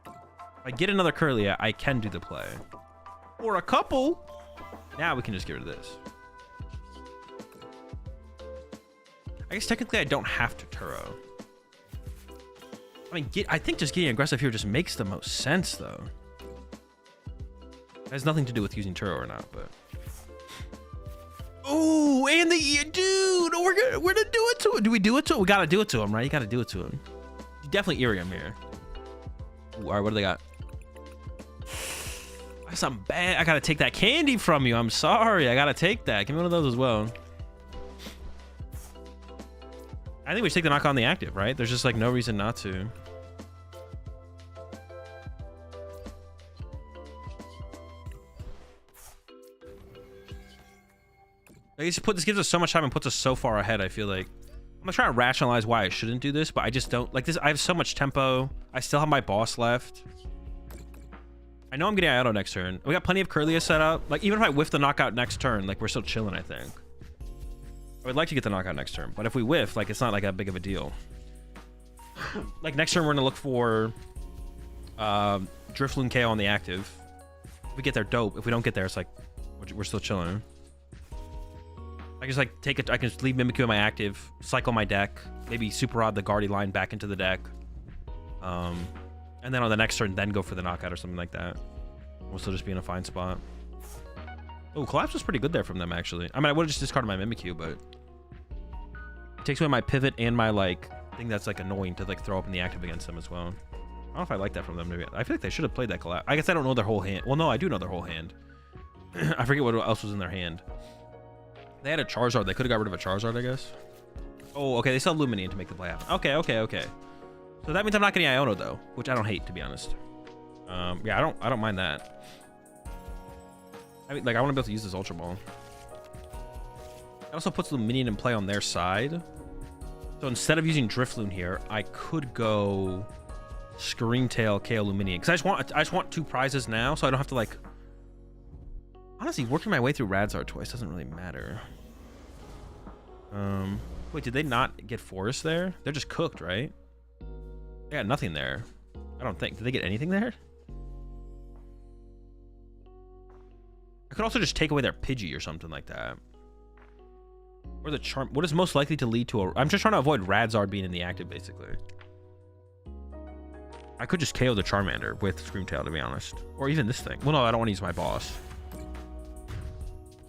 If I get another Kirlia, I can do the play. Or a couple. Now we can just get rid of this. I guess technically I don't have to Turo. I mean, I think just getting aggressive here just makes the most sense, though. It has nothing to do with using Turo or not, but... Oh, and the... Dude, we're gonna do it to him. Do we do it to him? We gotta do it to him, right? You gotta do it to him. You definitely Irium here. Ooh, all right, what do they got? That's something bad. I gotta take that candy from you. I'm sorry. I gotta take that. Give me one of those as well. I think we should take the knock on the active, right? There's just like no reason not to. This gives us so much time and puts us so far ahead. I feel like I'm gonna try to rationalize why I shouldn't do this, but I just don't like this. I have so much tempo. I still have my boss left. I know I'm getting Iono next turn. We got plenty of Kirlia set up. Like even if I whiff the knockout next turn, like we're still chilling. I think I would like to get the knockout next turn, but if we whiff, like it's not like that big of a deal. Like next turn we're gonna look for Drifloon KO on the active. If we get there, dope. If we don't get there, it's like we're still chilling. I can just like take it. I can just leave Mimikyu in my active, cycle my deck, maybe Super Rod the Guardy line back into the deck, and then on the next turn, then go for the knockout or something like that. We'll still just be in a fine spot. Oh, Collapse was pretty good there from them actually. I mean, I would have just discarded my Mimikyu, but it takes away my pivot and my like thing that's like annoying to like throw up in the active against them as well. I don't know if I like that from them. Maybe I feel like they should have played that Collapse. I guess I don't know their whole hand. Well, no, I do know their whole hand. I forget what else was in their hand. They had a Charizard. They could have got rid of a Charizard, I guess. Oh, okay. They still have Lumineon to make the play happen. Okay, okay, okay. So that means I'm not getting Iono though, which I don't hate, to be honest. Yeah, I don't mind that. I mean, like, I want to be able to use this Ultra Ball. It also puts Lumineon in play on their side. So instead of using Drifloon here, I could go Screamtail, KO Lumineon, because I just want 2 prizes now, so I don't have to like. Honestly, working my way through Radzar twice doesn't really matter. Wait, did they not get Forest there? They're just cooked, right? They got nothing there. I don't think. Did they get anything there? I could also just take away their Pidgey or something like that. Or the Charm. What is most likely to lead to a... I'm just trying to avoid Radzard being in the active, basically. I could just KO the Charmander with Screamtail, to be honest. Or even this thing. Well, no, I don't want to use my boss.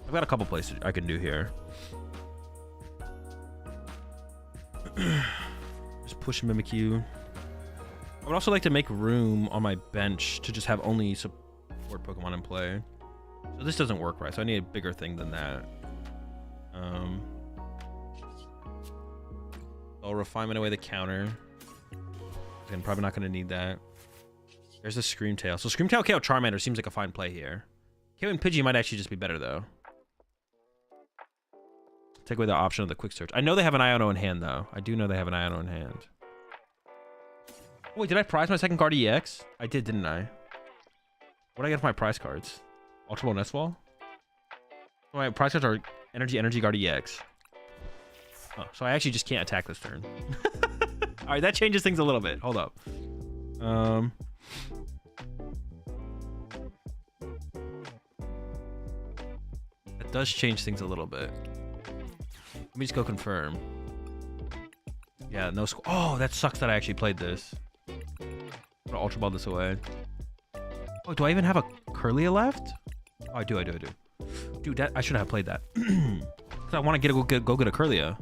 I've got a couple places I can do here. Just push Mimikyu. I would also like to make room on my bench to just have only support Pokemon in play. So this doesn't work right, so I need a bigger thing than that. I'll Refinement away the counter. I'm probably not going to need that. There's the Screamtail. So Screamtail KO Charmander seems like a fine play here. KOing Pidgey might actually just be better, though. Take away the option of the quick search. I know they have an Iono in hand, though. I do know they have an Iono in hand. Wait, did I prize my second card EX? I did, didn't I? What did I get for my prize cards? Ultra Ball, Nest Ball? My prize cards are Energy Guard EX. Oh, so I actually just can't attack this turn. All right, that changes things a little bit. Hold up. That does change things a little bit. Let me just go confirm. Yeah, no score. Oh, that sucks that I actually played this. I'm gonna Ultra Ball this away. Oh, do I even have a Kirlia left? Oh, I do. Dude, I should have played that. Because I want to go get a Kirlia.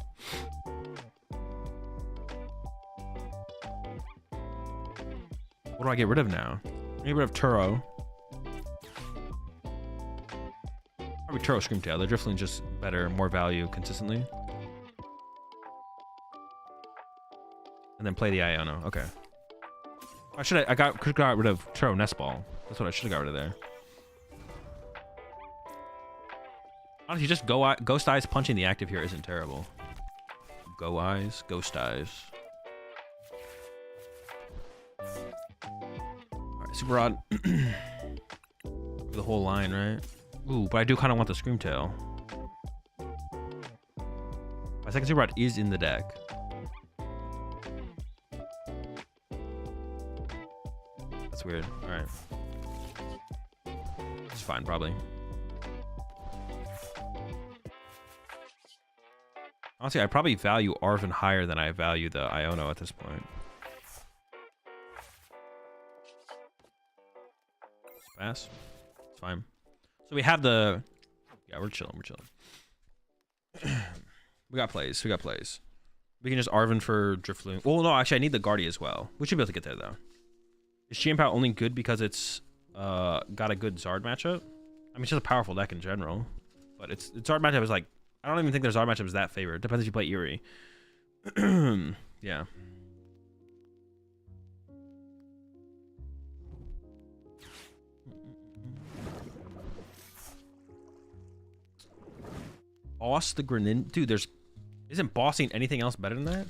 What do I get rid of now? I get rid of Turo. Probably Turo Screamtail. The Drifloon's just better, more value consistently. And then play the Iono. Okay. Could have got rid of Turo Nest Ball. That's what I should have got rid of there. Honestly, just Ghost Eyes punching the active here isn't terrible. Ghost Eyes. Alright, Super Rod. The whole line, right? Ooh, but I do kind of want the Screamtail. My second Super Rod is in the deck. That's weird. All right. It's fine, probably. Honestly, I probably value Arven higher than I value the Iono at this point. Pass. It's fine. So we have the... Yeah, we're chilling. We're chilling. We got plays. We got plays. We can just Arven for Drifloon. Well, no, actually, I need the Guardy as well. We should be able to get there, though. Is Chienpao only good because it's got a good Zard matchup? I mean, it's just a powerful deck in general. But its Zard matchup is like... I don't even think their Zard matchup is that favored. Depends if you play Eerie. Yeah. Boss the Grenin. Dude, there's... Isn't bossing anything else better than that?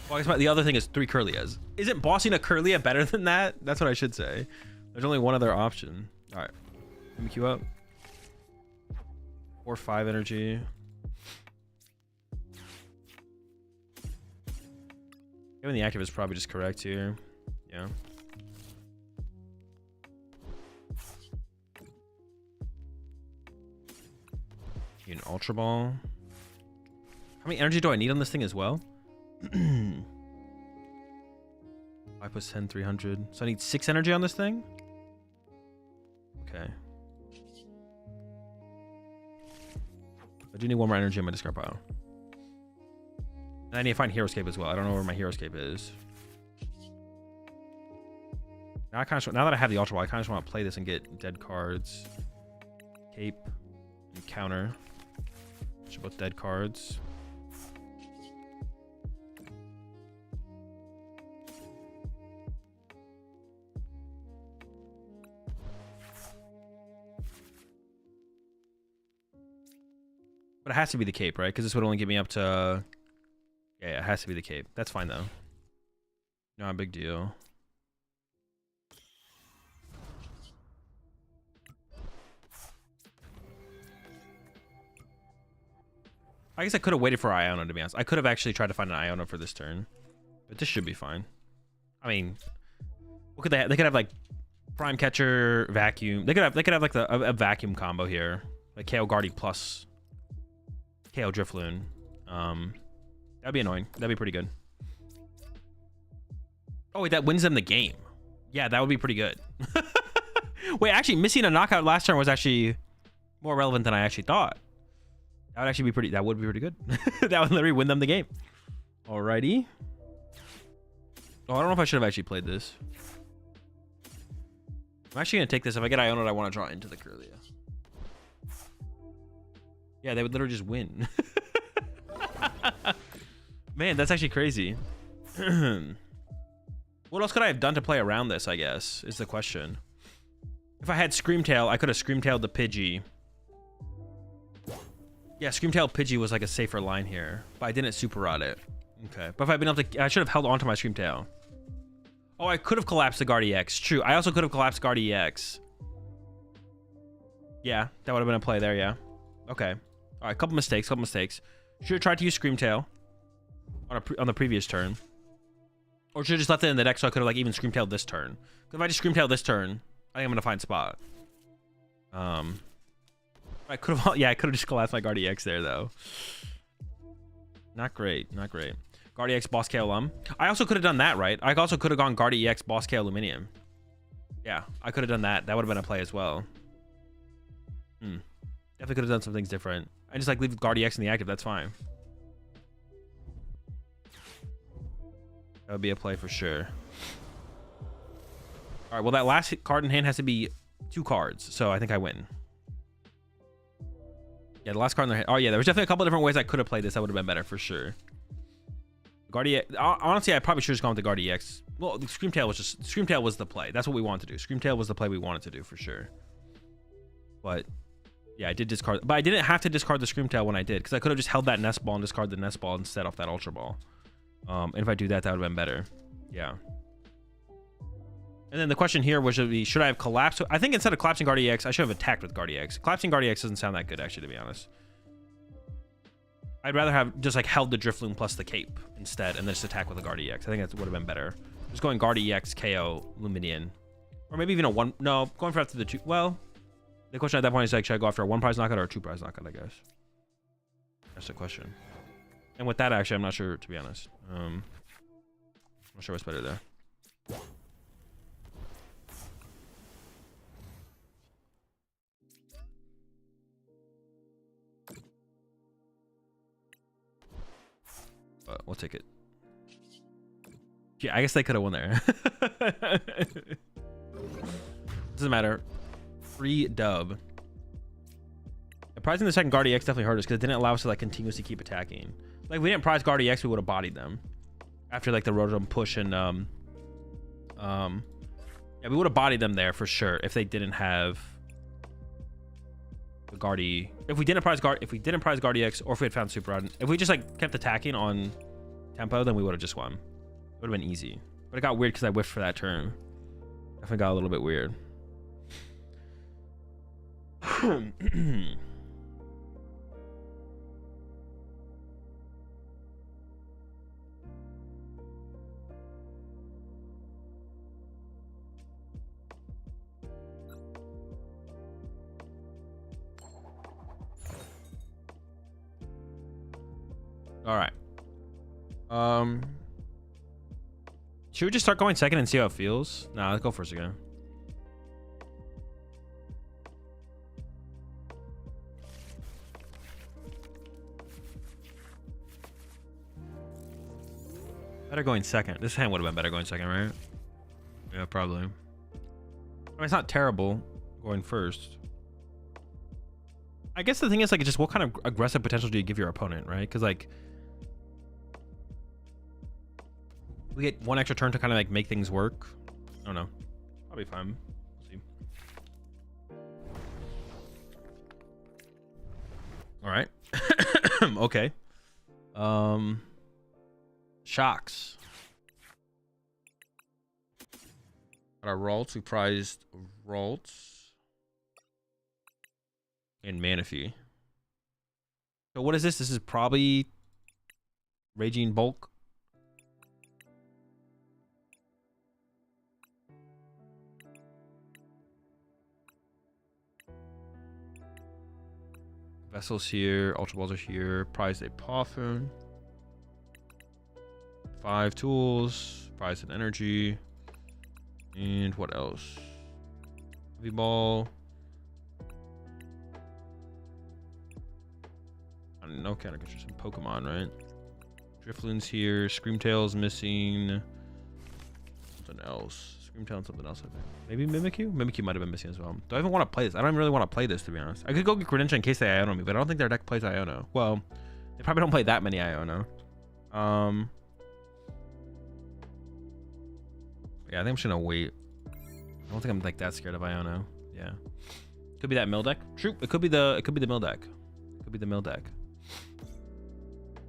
Well, I guess the other thing is 3 Kirlias. Isn't bossing a Kirlia better than that? That's what I should say. There's only one other option. Alright. Let me queue up. 4-5 energy. Giving the active is probably just correct here. Yeah. An Ultra Ball. How many energy do I need on this thing as well? 5 plus 10, 300. So I need 6 energy on this thing? Okay. I do need 1 more energy on my discard pile. And I need to find Heroescape as well. I don't know where my Heroescape is. Now now that I have the Ultra Ball, I kind of just want to play this and get dead cards. Cape and counter. Which are both dead cards. But it has to be the Cape, right? Because this would only get me up to... Yeah, it has to be the Cape. That's fine, though. Not a big deal. I guess I could have waited for Iono, to be honest. I could have actually tried to find an Iono for this turn. But this should be fine. I mean... What could they have? They could have, like, Prime Catcher, Vacuum. They could have like, a Vacuum combo here. Like, KO Guardy plus... KO Drifloon. That'd be annoying. That'd be pretty good. Oh, wait, that wins them the game. Yeah, that would be pretty good. Wait, actually, missing a knockout last turn was actually more relevant than I actually thought. That would actually be pretty... That would be pretty good. That would literally win them the game. Alrighty. Oh, I don't know if I should have actually played this. I'm actually going to take this. If I get Iono, I want to draw into the Kirlia. Yeah, they would literally just win. Man, that's actually crazy. What else could I have done to play around this, I guess, is the question. If I had Screamtail, I could have Screamtailed the Pidgey. Yeah, Screamtail Pidgey was like a safer line here, but I didn't Super Rod it. Okay, but if I'd been able to... I should have held on to my Screamtail. Oh, I could have collapsed the Guard EX. True, I also could have collapsed Guard EX. Yeah, that would have been a play there, yeah. Okay. All right, couple mistakes. Should have tried to use Screamtail on the previous turn. Or should have just left it in the deck so I could have like even Screamtailed this turn. Because if I just Screamtail this turn, I think I'm going to find spot. I could have, yeah, I could have just collapsed my Guard EX there though. Not great, not great. Guard EX, Boss KO Lum. I also could have done that, right? I also could have gone Guard EX, Boss KO Aluminium. Yeah, I could have done that. That would have been a play as well. Definitely could have done some things different. I just like leave Guard EX in the active. That's fine. That would be a play for sure. All right. Well, that last card in hand has to be 2 cards, so I think I win. Yeah, the last card in their hand. Oh yeah, there was definitely a couple different ways I could have played this. That would have been better for sure. Guard EX. Honestly, I probably should have just gone with the Guard EX. Well, the Screamtail was the play. That's what we wanted to do. Screamtail was the play we wanted to do for sure. But yeah, I did discard, but I didn't have to discard the Screamtail when I did, because I could have just held that Nest Ball and discard the Nest Ball instead off that Ultra Ball. And if I do that, that would have been better. Yeah. And then the question here was, should I have collapsed? I think instead of collapsing Guard EX, I should have attacked with Guard EX. Collapsing Guard EX doesn't sound that good, actually, to be honest. I'd rather have just like held the Drifloon plus the Cape instead, and then just attack with a Guard EX. I think that would have been better. Just going Guard EX, KO, Lumineon. Or maybe even a one. No, going for after the two. Well, the question at that point is like, should I go after a 1-prize knockout or a 2-prize knockout, I guess. That's the question. And with that, actually, I'm not sure, to be honest. I'm not sure what's better there. But we'll take it. Yeah, I guess they could have won there. Doesn't matter. Free dub. Prizing the second Guard EX definitely hurt us because it didn't allow us to like continuously keep attacking. Like, if we didn't prize Guard EX, we would have bodied them after like the Rotom push and yeah, we would have bodied them there for sure if they didn't have the Guardy. If we didn't prize Guard EX, or if we had found Super Rod, if we just like kept attacking on tempo, then we would have just won. It would have been easy. But it got weird because I whiffed for that turn. Definitely got a little bit weird. All right. Should we just start going second and see how it feels? Nah, let's go first again. Better going second. This hand would have been better going second, right? Yeah, probably. I mean, it's not terrible going first. I guess the thing is, like, just what kind of aggressive potential do you give your opponent, right? Because, like, we get one extra turn to kind of, like, make things work. I don't know. Probably fine. We'll see. All right. Okay. Shocks. Got our Ralts. We prized Ralts. And Manaphy. So what is this? This is probably Raging Bulk. Vessels here. Ultra Balls are here. Prized a Pawfin. 5 tools. Prized an energy. And what else? Heavy Ball. No kind of some Pokemon, right? Drifloon's here. Screamtail's missing. Something else. Screamtail and something else, I think. Maybe Mimikyu? Mimikyu might have been missing as well. Do I even want to play this? I don't really want to play this, to be honest. I could go get Greninja in case they Iono me, but I don't think their deck plays Iono. Well, they probably don't play that many Iono. Yeah, I think I'm just gonna wait. I don't think I'm like that scared of Iono. Yeah. Could be that mill deck. True. It could be the mill deck. It could be the mill deck.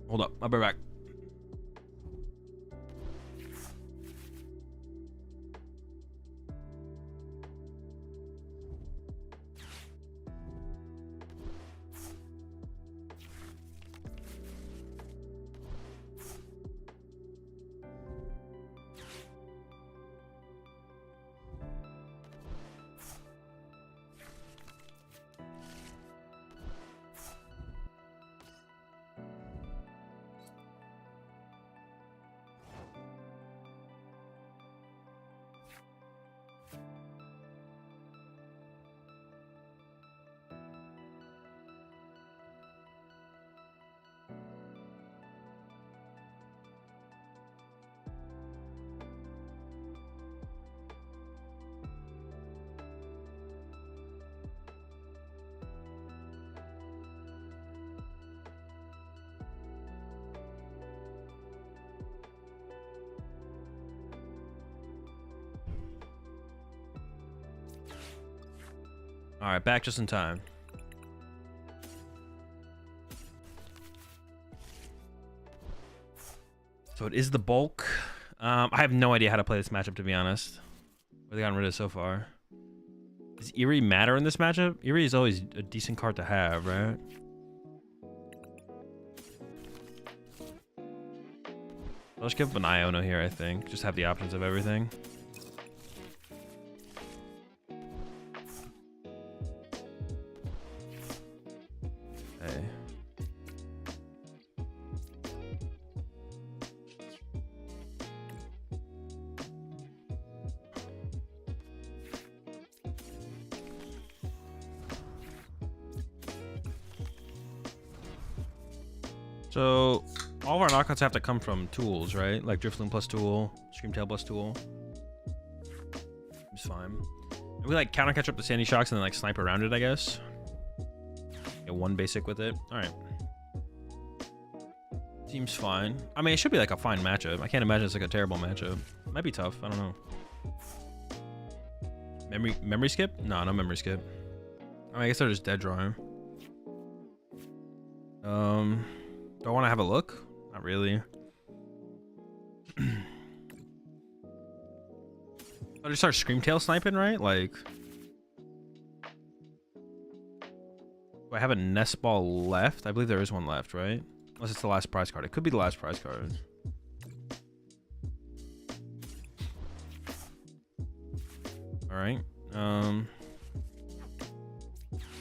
Hold up, I'll be back. All right, back just in time. So it is the bulk. I have no idea how to play this matchup, to be honest. What have they gotten rid of so far? Does Eerie matter in this matchup? Eerie is always a decent card to have, right? I'll just give up an Iono here, I think. Just have the options of everything. Okay. So all of our knockouts have to come from tools, right? Like Drifloon plus tool, Screamtail plus tool. It's fine. And we like counter catch up the Sandy Shocks and then like snipe around it, I guess. Get one basic with it. All right. Seems fine. I mean, it should be like a fine matchup. I can't imagine it's like a terrible matchup. Might be tough. I don't know. Memory skip? No memory skip. I mean, I guess they're just dead drawing. Do I want to have a look? Not really. I'll just start Screamtail sniping, right? Like, do I have a nest ball left? I believe there is one left, right? Unless it's the last prize card. It could be the last prize card. All right. I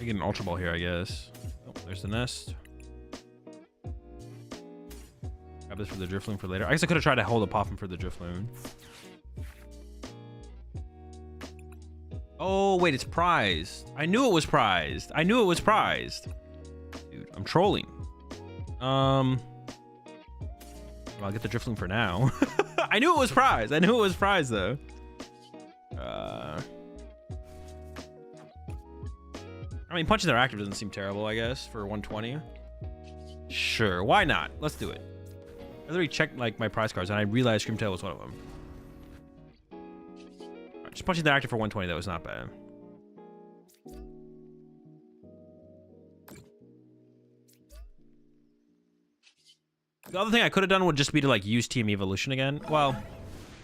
get an Ultra Ball here, I guess. Oh, there's the nest. Grab this for the Drifloon for later. I guess I could have tried to hold a Poffin for the Drifloon. Oh, wait, it's prized. I knew it was prized. I knew it was prized. Dude, I'm trolling. Well, I'll get the Drifloon for now. I knew it was prized. I knew it was prized, though. I mean, punching their active doesn't seem terrible, I guess, for 120. Sure, why not? Let's do it. I literally checked like my prize cards and I realized Screamtail was one of them. Right, just punching their active for 120, that was not bad. The other thing I could have done would just be to like use Team Evolution again. Well,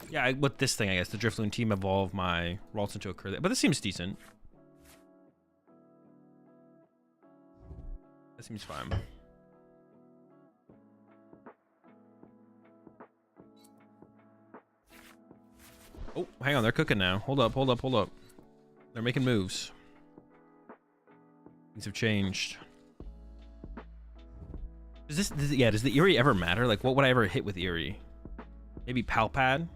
yeah, with this thing, I guess, the Drifloon Team Evolve my Ralts into a Curly. But this seems decent. That seems fine. Oh, hang on, they're cooking now. Hold up. They're making moves. Things have changed. Does the Eerie ever matter? Like, what would I ever hit with Eerie? Maybe Palpad?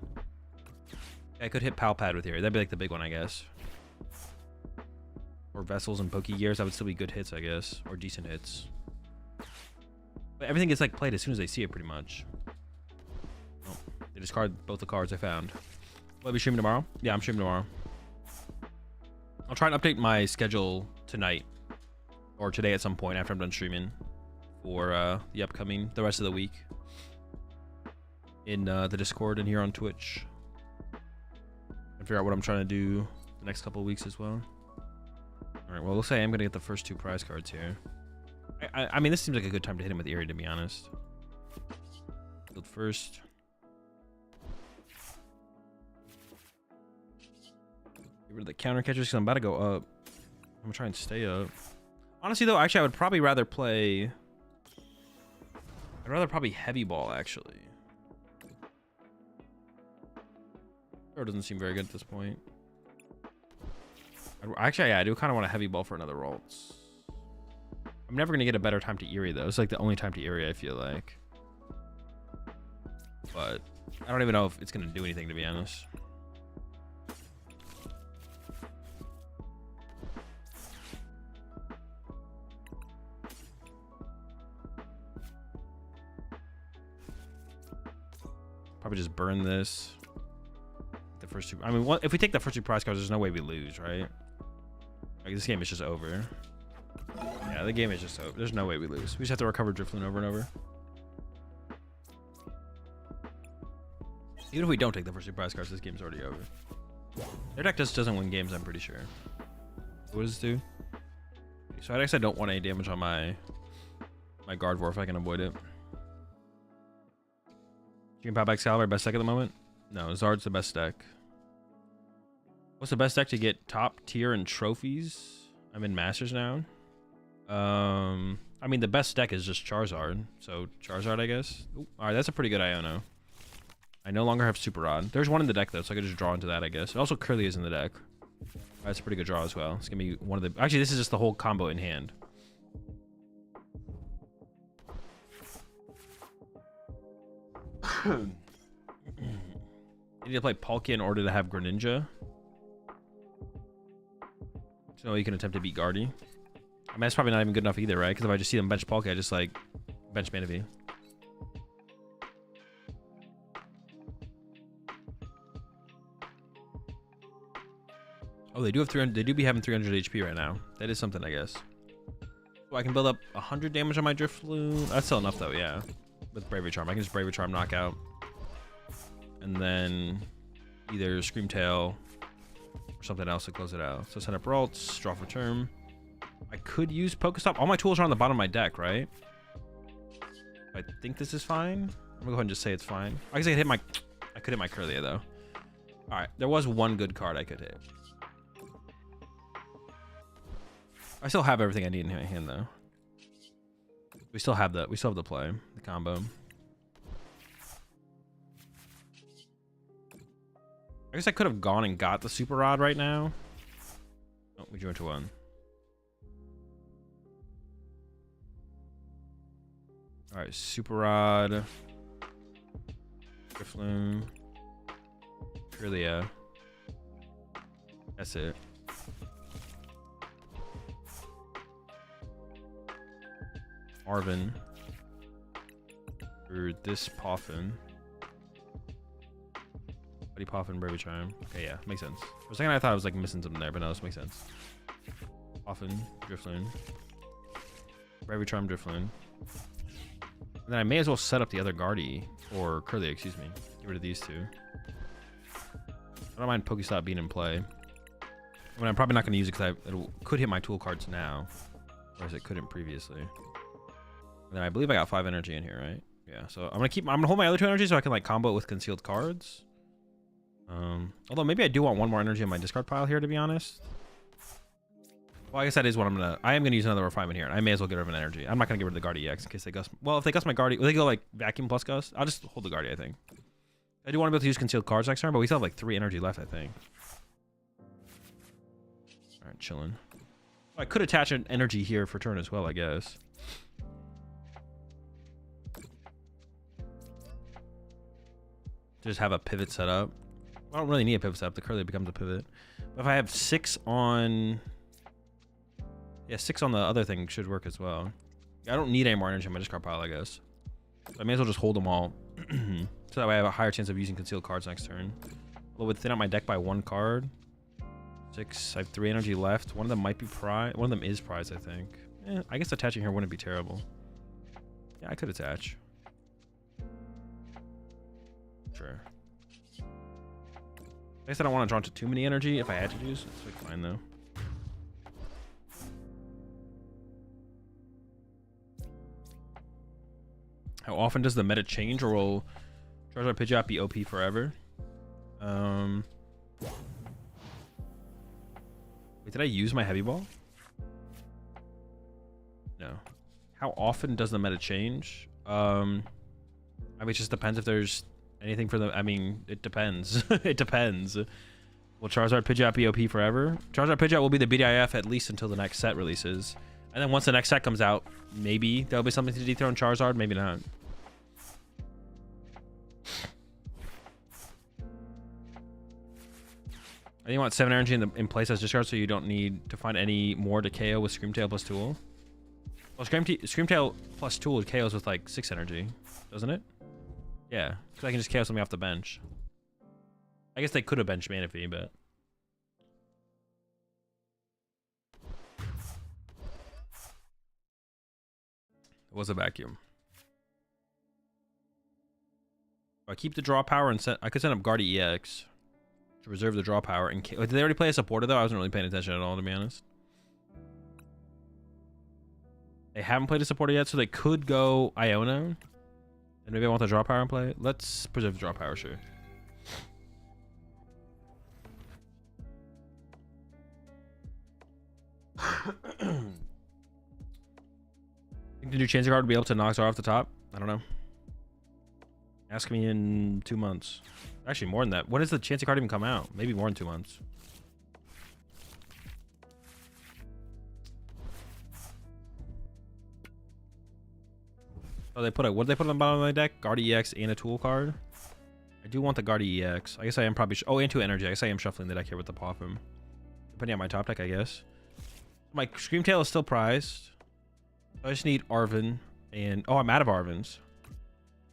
Yeah, I could hit Palpad with Eerie. That'd be like the big one, I guess. Or Vessels and Pokegears. That would still be good hits, I guess. Or decent hits. But everything gets like played as soon as they see it, pretty much. Oh, they discard both the cards I found. Will I be streaming tomorrow? Yeah, I'm streaming tomorrow. I'll try and update my schedule tonight. Or today at some point after I'm done streaming. For the rest of the week. In the Discord and here on Twitch. And figure out what I'm trying to do the next couple of weeks as well. Alright, well, looks like I am going to get the first two prize cards here. I mean, this seems like a good time to hit him with Eerie, to be honest. Build first. Get rid of the counter catchers because I'm about to go up. I'm going to try and stay up. Honestly, though, actually, I would probably rather play... I'd rather probably Heavy Ball, actually. Or doesn't seem very good at this point. Actually, yeah, I do kind of want a Heavy Ball for another Ralts. I'm never going to get a better time to Eerie, though. It's like the only time to Eerie, I feel like. But I don't even know if it's going to do anything, to be honest. Probably just burn this. The first two. I mean, if we take the first two prize cards, there's no way we lose, right? Like, this game is just over. Yeah, the game is just over. There's no way we lose. We just have to recover Drifloon over and over. Even if we don't take the first two prize cards, this game's already over. Their deck just doesn't win games, I'm pretty sure. What does this do? So I guess I don't want any damage on my Gardevoir if I can avoid it. You can pop back Excalibur, best deck at the moment? No, Zard's the best deck. What's the best deck to get top tier and trophies? I'm in Masters now. I mean, the best deck is just Charizard. So Charizard, I guess. Ooh, all right, that's a pretty good Iono. I no longer have Super Rod. There's one in the deck, though, so I could just draw into that, I guess. And also, Curly is in the deck. That's a pretty good draw as well. It's going to be one of the... Actually, this is just the whole combo in hand. You need to play Palkia in order to have Greninja. So you can attempt to beat Guardy. I mean, that's probably not even good enough either, right? Because if I just see them bench Palkia, I just, like, bench Manaphy. Oh, they do have 300. They do be having 300 HP right now. That is something, I guess. So I can build up 100 damage on my Drifloon. That's still enough, though, yeah. With Bravery Charm. I can just Bravery Charm knockout. And then either Scream Tail or something else to close it out. So send up Ralts, draw for turn. I could use Pokestop. All my tools are on the bottom of my deck, right? I think this is fine. I'm gonna go ahead and just say it's fine. I guess I could hit my Curlia though. Alright, there was one good card I could hit. I still have everything I need in my hand though. We still have the play, the combo. I guess I could have gone and got the Super Rod right now. Oh, we drew into one. Alright, Super Rod. Drifloon. Curlia. That's it. Marvin. For this Poffin. Buddy Poffin, Bravery Charm. Okay, yeah, makes sense. For a second I thought I was like missing something there, but no, this makes sense. Poffin, Drifloon. Bravery Charm, Drifloon. And then I may as well set up the other Guardy, or Curly, excuse me. Get rid of these two. I don't mind Pokestop being in play. I mean, I'm probably not going to use it because it could hit my tool cards now, whereas it couldn't previously. And then I believe I got 5 energy in here, right? Yeah. So I'm gonna hold my other 2 energy so I can like combo it with concealed cards. Although maybe I do want 1 more energy in my discard pile here, to be honest. Well, I guess that is what I am gonna use another refinement here. I may as well get rid of an energy. I'm not gonna get rid of the Guardy EX in case they gust. Well, if they gust my Guardy, will they go like vacuum plus gust? I'll just hold the Guardy, I think. I do want to be able to use concealed cards next turn, but we still have like 3 energy left, I think. All right, chilling. I could attach an energy here for turn as well, I guess. Just have a pivot set up. I don't really need a pivot set up. The Curly becomes a pivot. But if I have 6 on... Yeah, 6 on the other thing should work as well. I don't need any more energy in my discard pile, I guess. So I may as well just hold them all. So that way I have a higher chance of using concealed cards next turn. Although with thin out my deck by 1 card. 6, I have 3 energy left. One of them might be prize. One of them is prize, I think. I guess attaching here wouldn't be terrible. Yeah, I could attach. Sure. I guess I don't want to draw into too many energy if I had to choose. It's like fine though. How often does the meta change, or will Charizard Pidgeot be OP forever? Wait, did I use my heavy ball? No. How often does the meta change? I mean, it just depends if there's anything for the... I mean, it depends. It depends. Will Charizard Pidgeot be OP forever? Charizard Pidgeot will be the BDIF at least until the next set releases. And then once the next set comes out, maybe there'll be something to dethrone Charizard, maybe not. And you want 7 energy in place as discard, so you don't need to find any more to KO with Scream Tail plus Tool. Well, Scream Tail plus Tool KOs with like 6 energy, doesn't it? Yeah, because I can just KO something off the bench. I guess they could have benched Manaphy, but... It was a vacuum. I keep the draw power and I could send up Guardy EX to reserve the draw power. And did they already play a supporter though? I wasn't really paying attention at all, to be honest. They haven't played a supporter yet, so they could go Iono. And maybe I want the draw power in play. Let's preserve the draw power, sure. Think the new Charizard card would be able to knock Zara off the top? I don't know. Ask me in 2 months. Actually, more than that. When does the Charizard card even come out? Maybe more than 2 months. Oh, they put a, what did they put on the bottom of my deck? Guard EX and a tool card. I do want the Guard EX. I guess I am probably... oh, and 2 energy. I guess I am shuffling the deck here with the Popham. Depending on my top deck, I guess. My Screamtail is still prized. I just need Arven and... oh, I'm out of Arvens.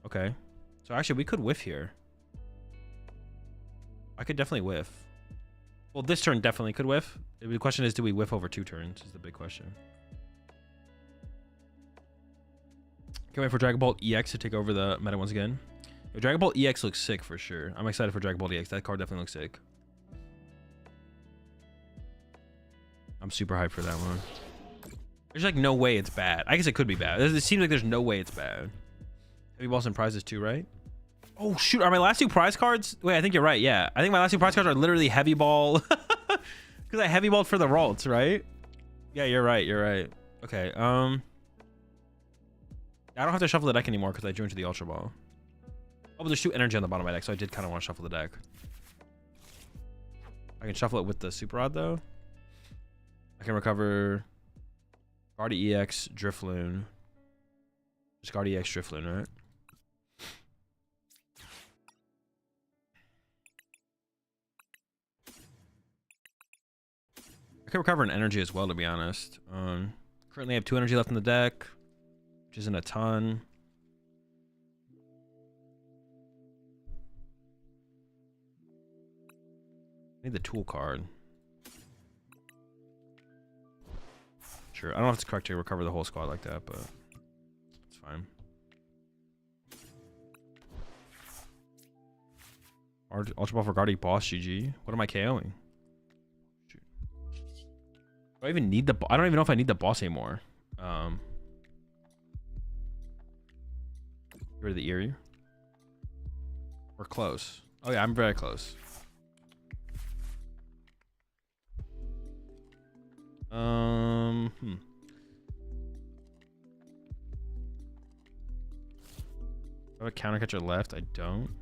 Okay. So actually, we could whiff here. I could definitely whiff. Well, this turn definitely could whiff. The question is, do we whiff over 2 turns is the big question. Can't wait for Dragon Ball EX to take over the meta once again. Yo, Dragon Ball EX looks sick for sure. I'm excited for Dragon Ball EX. That card definitely looks sick. I'm super hyped for that one. There's like no way it's bad. I guess it could be bad. It seems like there's no way it's bad. Heavy balls and prizes too, right? Oh shoot, are my last 2 prize cards? Wait, I think you're right. Yeah, I think my last 2 prize cards are literally heavy ball. Because I heavy balled for the Ralts, right? Yeah, you're right. You're right. Okay. I don't have to shuffle the deck anymore because I drew into the Ultra Ball. Oh, but there's 2 energy on the bottom of my deck, so I did kind of want to shuffle the deck. I can shuffle it with the Super Rod though. I can recover Guard EX, Drifloon. Just Guard EX, Drifloon, right? I can recover an energy as well, to be honest. Currently I have 2 energy left in the deck, which isn't a ton. I need the tool card. Sure, I don't know if it's correct to recover the whole squad like that, but it's fine. Ultra Ball for Guardi Boss GG. What am I KOing? Shoot. Do I even need the... I don't even know if I need the boss anymore. Get rid of the Eerie. We're close. Oh yeah, I'm very close. I have a counter catcher left. I don't. Do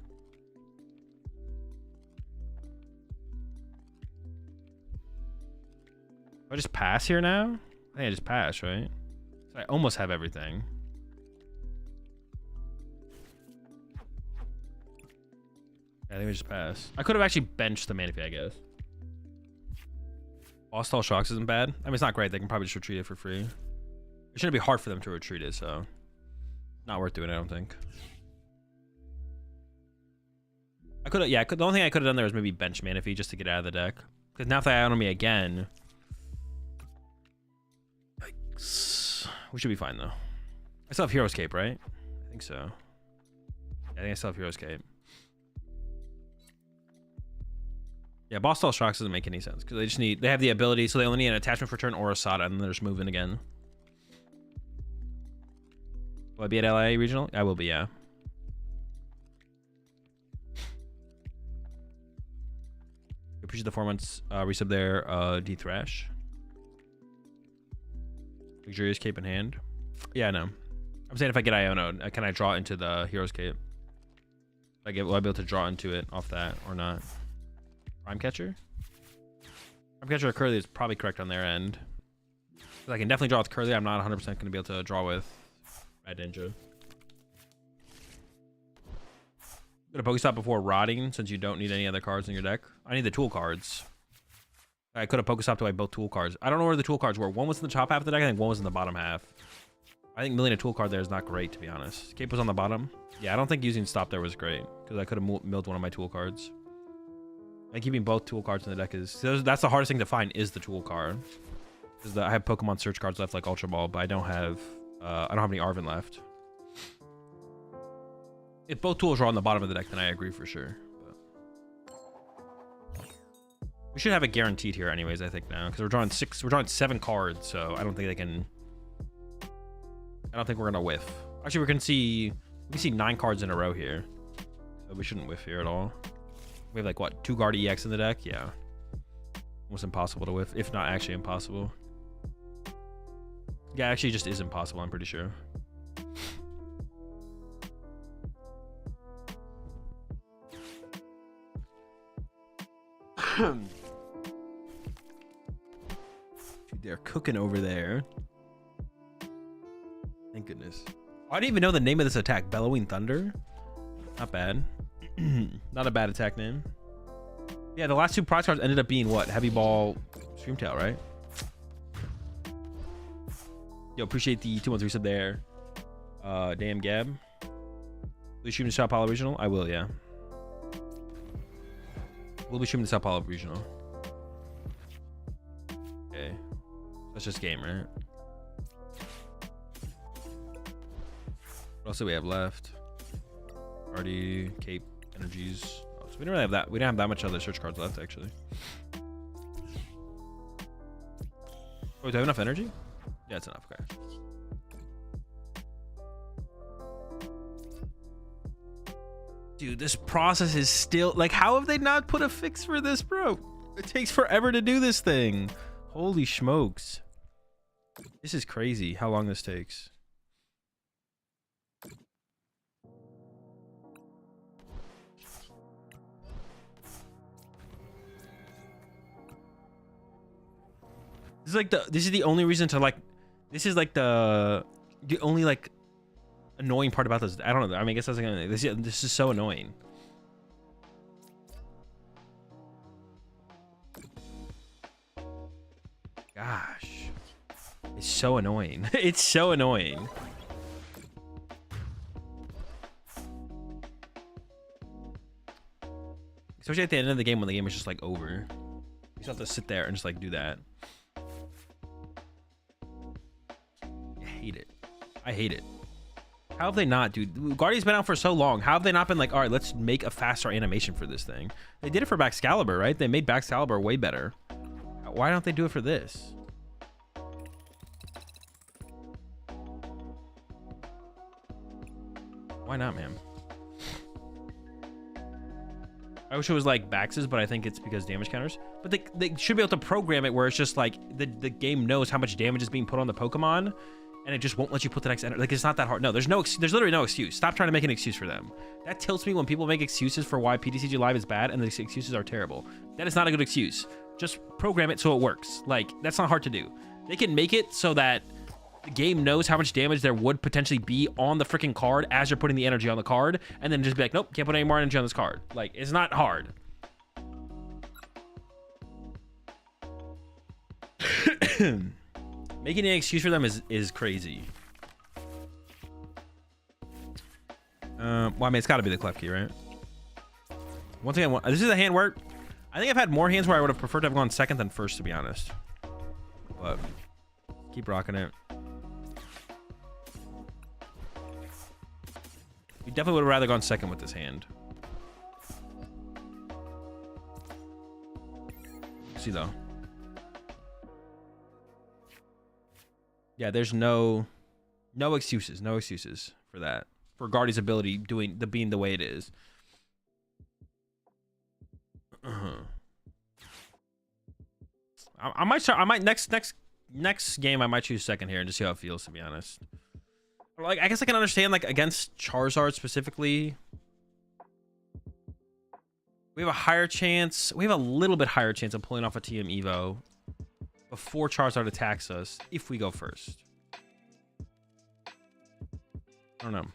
I just pass here now? I think I just pass, right? So I almost have everything. Yeah, I think we just pass. I could have actually benched the Manaphy, I guess. Boss Stall Shocks isn't bad. I mean, it's not great. They can probably just retreat it for free. It shouldn't be hard for them to retreat it, so not worth doing, I don't think. I could have, yeah, the only thing I could have done there was maybe bench Manaphy just to get out of the deck. Because now if they out on me again, yikes. We should be fine though. I still have Hero's Cape, right? I think so. Yeah, I think I still have Hero's Cape. Yeah, Boss Stall Shocks doesn't make any sense because they just need, they have the ability, so they only need an attachment for turn or a Sada, and then they're just moving again. Will I be at LA Regional? I will be, yeah. Appreciate the 4 months resub there, D Thrash. Luxurious Cape in hand. Yeah, I know. I'm saying if I get Iono, can I draw into the Hero's Cape? Will I be able to draw into it off that or not? Prime Catcher? Prime Catcher or Curly is probably correct on their end. I can definitely draw with Curly. I'm not 100% going to be able to draw with Red Ninja. Gonna Pokestop before rotting since you don't need any other cards in your deck. I need the tool cards. I could have Pokestopped away both tool cards. I don't know where the tool cards were. One was in the top half of the deck. I think one was in the bottom half. I think milling a tool card there is not great, to be honest. Cape was on the bottom. Yeah, I don't think using stop there was great because I could have milled one of my tool cards. And keeping both tool cards in the deck is... that's the hardest thing to find is the tool card. Because I have Pokemon search cards left like Ultra Ball, but I don't have any Arven left. If both tools are on the bottom of the deck, then I agree for sure. But we should have it guaranteed here anyways, I think now. Because we're drawing 7 cards, so I don't think they can... I don't think we're gonna whiff. Actually, we can see 9 cards in a row here. So we shouldn't whiff here at all. We have like what, 2 Guard EX in the deck? Yeah. Almost impossible to whiff, if not actually impossible. Yeah, actually, it just is impossible. I'm pretty sure. Dude, they're cooking over there. Thank goodness. I didn't even know the name of this attack. Bellowing Thunder. Not bad. Not a bad attack name. Yeah, the last two prize cards ended up being what? Heavy Ball, Screamtail, right? Yo, appreciate the 213 sub there. Damn Gab. Will you stream the Sao Paulo Regional? I will, yeah. We'll be streaming the Sao Paulo Regional. Okay. That's just game, right? What else do we have left? Party, Cape, Energies. Oh, so we don't really have that. We don't have that much other search cards left, actually. Oh, do I have enough energy? Yeah, it's enough. Okay. Dude, this process is still like, how have they not put a fix for this, bro? It takes forever to do this thing. Holy smokes. This is crazy how long this takes. This is the only reason to like, this is like the only like annoying part about this. I don't know. I mean, I guess that's like, this is so annoying. Gosh, it's so annoying. It's so annoying. Especially at the end of the game when the game is just like over. You just have to sit there and just like do that. I hate it. I hate it. How have they not, dude? Guardian's been out for so long. How have they not been like, all right, let's make a faster animation for this thing? They did it for Baxcalibur, right? They made Baxcalibur way better. Why don't they do it for this? Why not, man? I wish it was like Bax's, but I think it's because damage counters. But they should be able to program it where it's just like the game knows how much damage is being put on the Pokemon, and it just won't let you put the next energy. Like, it's not that hard. No, there's literally no excuse. Stop trying to make an excuse for them. That tilts me when people make excuses for why PTCG Live is bad and the excuses are terrible. That is not a good excuse. Just program it so it works. Like, that's not hard to do. They can make it so that the game knows how much damage there would potentially be on the freaking card as you're putting the energy on the card, and then just be like, nope, can't put any more energy on this card. Like, it's not hard. Making an excuse for them is crazy. Well, I mean, it's got to be the clef key, right? Once again, this is a hand where I think I've had more hands where I would have preferred to have gone second than first, to be honest. But keep rocking it. We definitely would have rather gone second with this hand. Let's see though. Yeah, there's no excuses, no excuses for that. For Guardy's ability being the way it is. I might next game I might choose second here and just see how it feels, to be honest. Like, I guess I can understand, like, against Charizard specifically, we have a higher chance. We have a little bit higher chance of pulling off a TM Evo before Charizard attacks us if we go first. I don't know.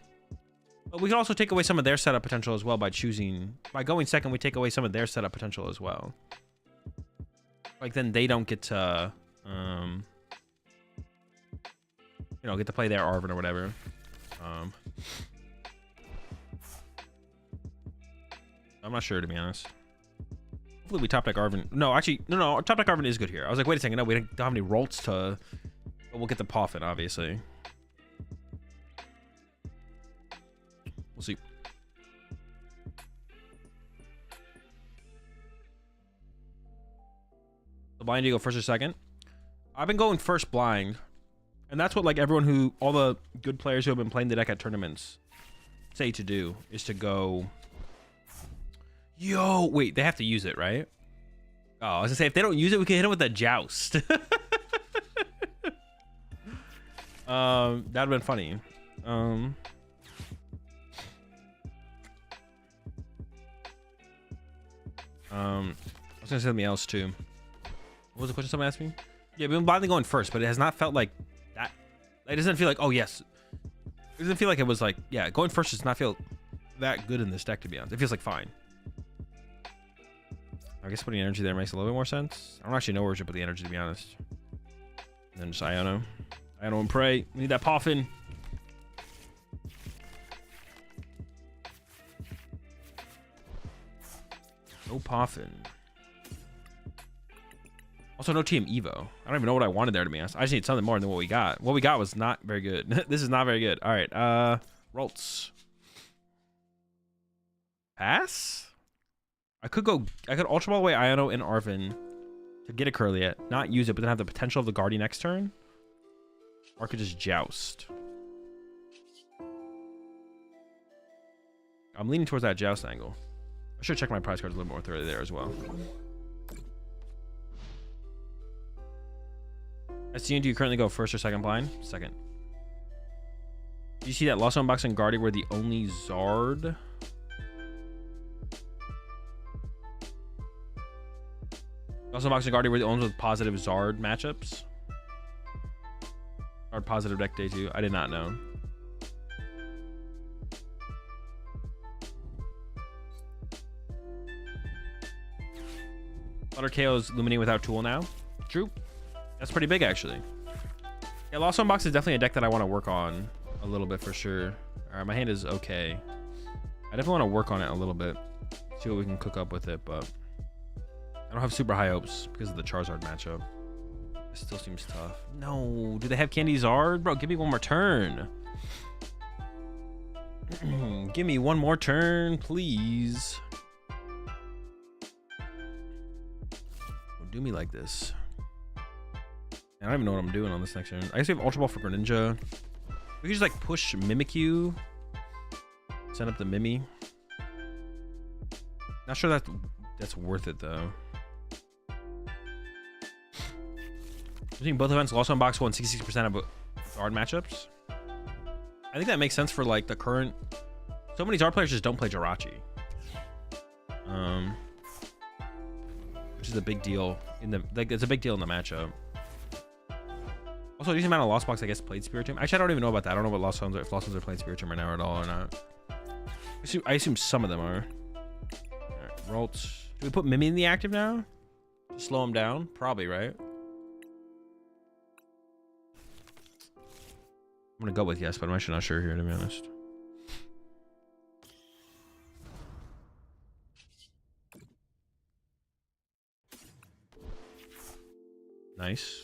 But we can also take away some of their setup potential as well by going second. We take away some of their setup potential as well. Like, then they don't get to you know, get to play their Arven or whatever. I'm not sure, to be honest. Hopefully we top deck Arven. No, actually, no, top deck Arven is good here. I was like, wait a second, no, we don't have any Rolts to, but we'll get the Poffin, obviously. We'll see. The blind, do you go first or second? I've been going first blind. And that's what, like, all the good players who have been playing the deck at tournaments say to do, is to go... Yo, wait, they have to use it, right? Oh, I was gonna say, if they don't use it, we can hit them with a Joust. That'd have been funny. I was gonna say something else too. What was the question someone asked me? Yeah, we've been blindly going first, but it has not felt like that. It doesn't feel like, oh yes. It doesn't feel like it was like, yeah, going first does not feel that good in this deck, to be honest. It feels like fine. I guess putting energy there makes a little bit more sense. I don't actually know where we should put the energy, to be honest. And then just Iono. Iono and pray. We need that Poffin. No Poffin. Also, no Team Evo. I don't even know what I wanted there, to be honest. I just need something more than what we got. What we got was not very good. This is not very good. All right. Rolts. Pass? I could Ultra Ball away Iono and Arvin to get a Curliet, not use it, but then have the potential of the Guardian next turn. Or I could just Joust. I'm leaning towards that Joust angle. I should check my prize cards a little more thoroughly there as well. SCN, do you currently go first or second blind? Second. Do you see that Lost Unbox and Gardevoir were the only Zard? Lost Unbox and Gardevoir were the only ones with positive Zard matchups. Zard positive deck day 2. I did not know. Butter KO's Luminating without Tool now. True. That's pretty big, actually. Yeah, Lost Unbox is definitely a deck that I want to work on a little bit for sure. All right, my hand is okay. I definitely want to work on it a little bit. See what we can cook up with it, but I don't have super high hopes because of the Charizard matchup. It still seems tough. No, do they have Candy Zard? Bro, give me one more turn. Give me one more turn, please. Don't do me like this. I don't even know what I'm doing on this next turn. I guess we have Ultra Ball for Greninja. We could just like push Mimikyu. Send up the Mimi. Not sure that's worth it though. I think both events, Lost Unbox won 66% of Zard matchups. I think that makes sense for like the current. So many Zard players just don't play Jirachi. Which is a big deal in the it's a big deal in the matchup. Also, decent amount of Lost Box, I guess, played Spiritomb. Actually, I don't even know about that. I don't know what Lost Ones are, if Lost Ones are playing Spiritomb right now at all or not. I assume some of them are. Alright, Rolts. Do we put Mimi in the active now? To slow him down? Probably, right? I'm gonna go with yes, but I'm actually not sure here, to be honest. Nice.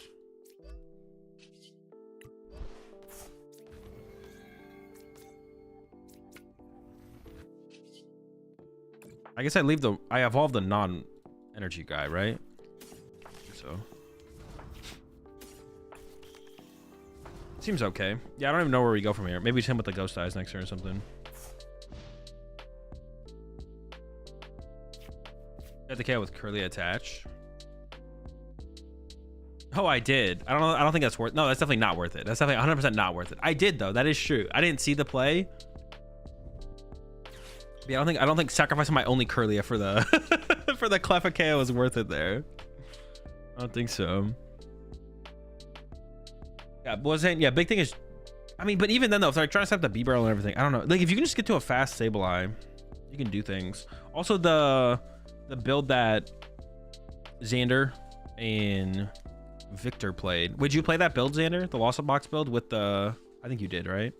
I guess I evolve the non-energy guy, right? So seems okay. Yeah, I don't even know where we go from here. Maybe it's him with the Ghost Eyes next turn or something. Got the KO with Curly attach. Oh, I did. I don't think that's worth. No, that's definitely not worth it. That's definitely 100% not worth it. I did though. That is true. I didn't see the play. Yeah, I don't think sacrificing my only Curlia for the for the Cleffa KO is worth it there. I don't think so. Yeah, but was saying, yeah, big thing is, I mean, but even then though, if they're trying to set up the B barrel and everything, I don't know. Like if you can just get to a fast Sableye, you can do things. Also the build that Xander and Victor played. Would you play that build, Xander? The Lost Box build with the, I think you did, right?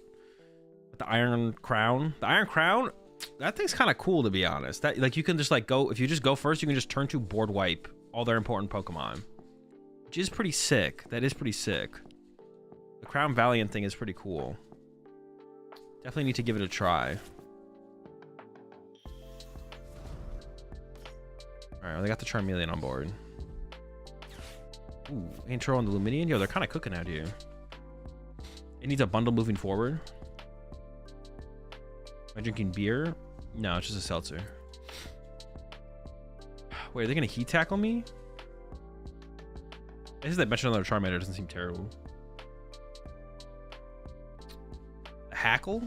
With the Iron Crown. The Iron Crown, that thing's kind of cool, to be honest. That like you can just like go, if you just go first, you can just turn to board wipe all their important Pokemon, which is pretty sick. That is pretty sick. The Crown Valiant thing is pretty cool. Definitely need to give it a try. All right, well, they got the Charmeleon on board. Ooh, intro on the Luminion. Yo, they're kind of cooking out here. It needs a bundle moving forward. Am I drinking beer? No, it's just a seltzer. Wait, are they gonna heat tackle me? I guess they mentioned another Charmander. Doesn't seem terrible. Hackle?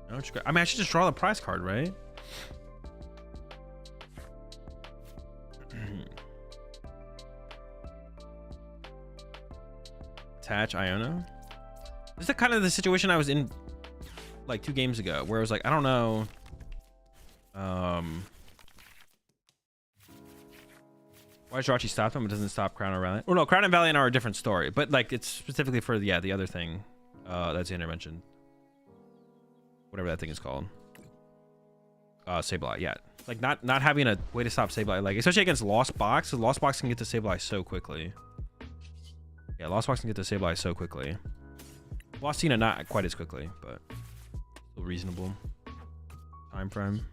No, I mean, I should just draw the prize card, right? Attach Iono. This is kind of the situation I was in like 2 games ago, where I was like, I don't know. Why does Jirachi stop them? It doesn't stop Crown and Valiant. Oh no, Crown and Valiant are a different story, but like it's specifically for the other thing that's Xander mentioned. Whatever that thing is called. Sableye, yeah. Like not having a way to stop Sableye, like especially against Lost Box, because Lost Box can get to Sableye so quickly. Yeah, Lost Box can get to Sableye so quickly. Lostina not quite as quickly, but still reasonable time frame.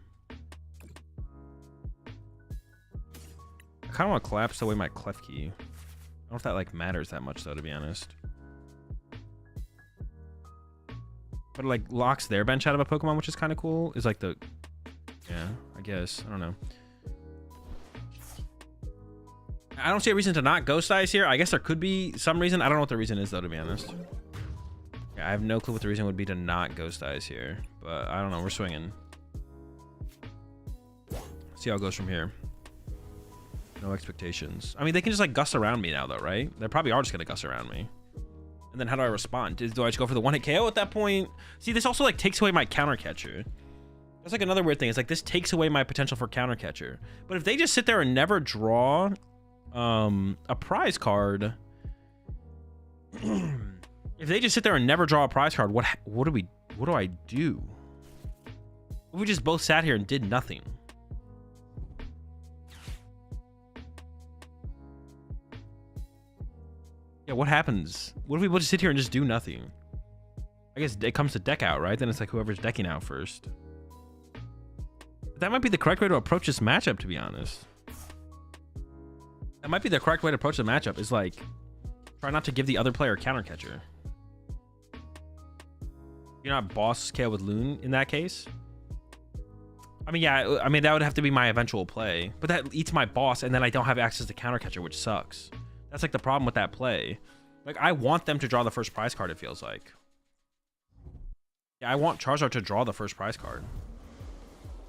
I kind of want to collapse away my Clef Key. I don't know if that like matters that much though, to be honest. But it like locks their bench out of a Pokemon, which is kind of cool. Is like the, yeah, I guess. I don't know. I don't see a reason to not Ghost Eyes here. I guess there could be some reason. I don't know what the reason is though, to be honest. Yeah, I have no clue what the reason would be to not Ghost Eyes here. But I don't know. We're swinging. See how it goes from here. No expectations. I mean, they can just like Gus around me now though, right? They probably are just gonna Gus around me. And then how do I respond? Do I just go for the 1-hit KO at that point? See, this also like takes away my counter catcher. That's like another weird thing. It's like this takes away my potential for counter catcher. But if they just sit there and never draw a prize card, if they just sit there and never draw a prize card, what do I do? If we just both sat here and did nothing. Yeah, what happens? What if we both just sit here and just do nothing? I guess it comes to deck out, right? Then it's like whoever's decking out first. That might be the correct way to approach this matchup, to be honest. That might be the correct way to approach the matchup, is like try not to give the other player a counter catcher. You're not boss KO with Loon in that case. I mean, yeah, I mean that would have to be my eventual play, but that eats my boss, and then I don't have access to counter catcher, which sucks. That's like the problem with that play. Like I want them to draw the first prize card, it feels like. Yeah, I want Charizard to draw the first prize card.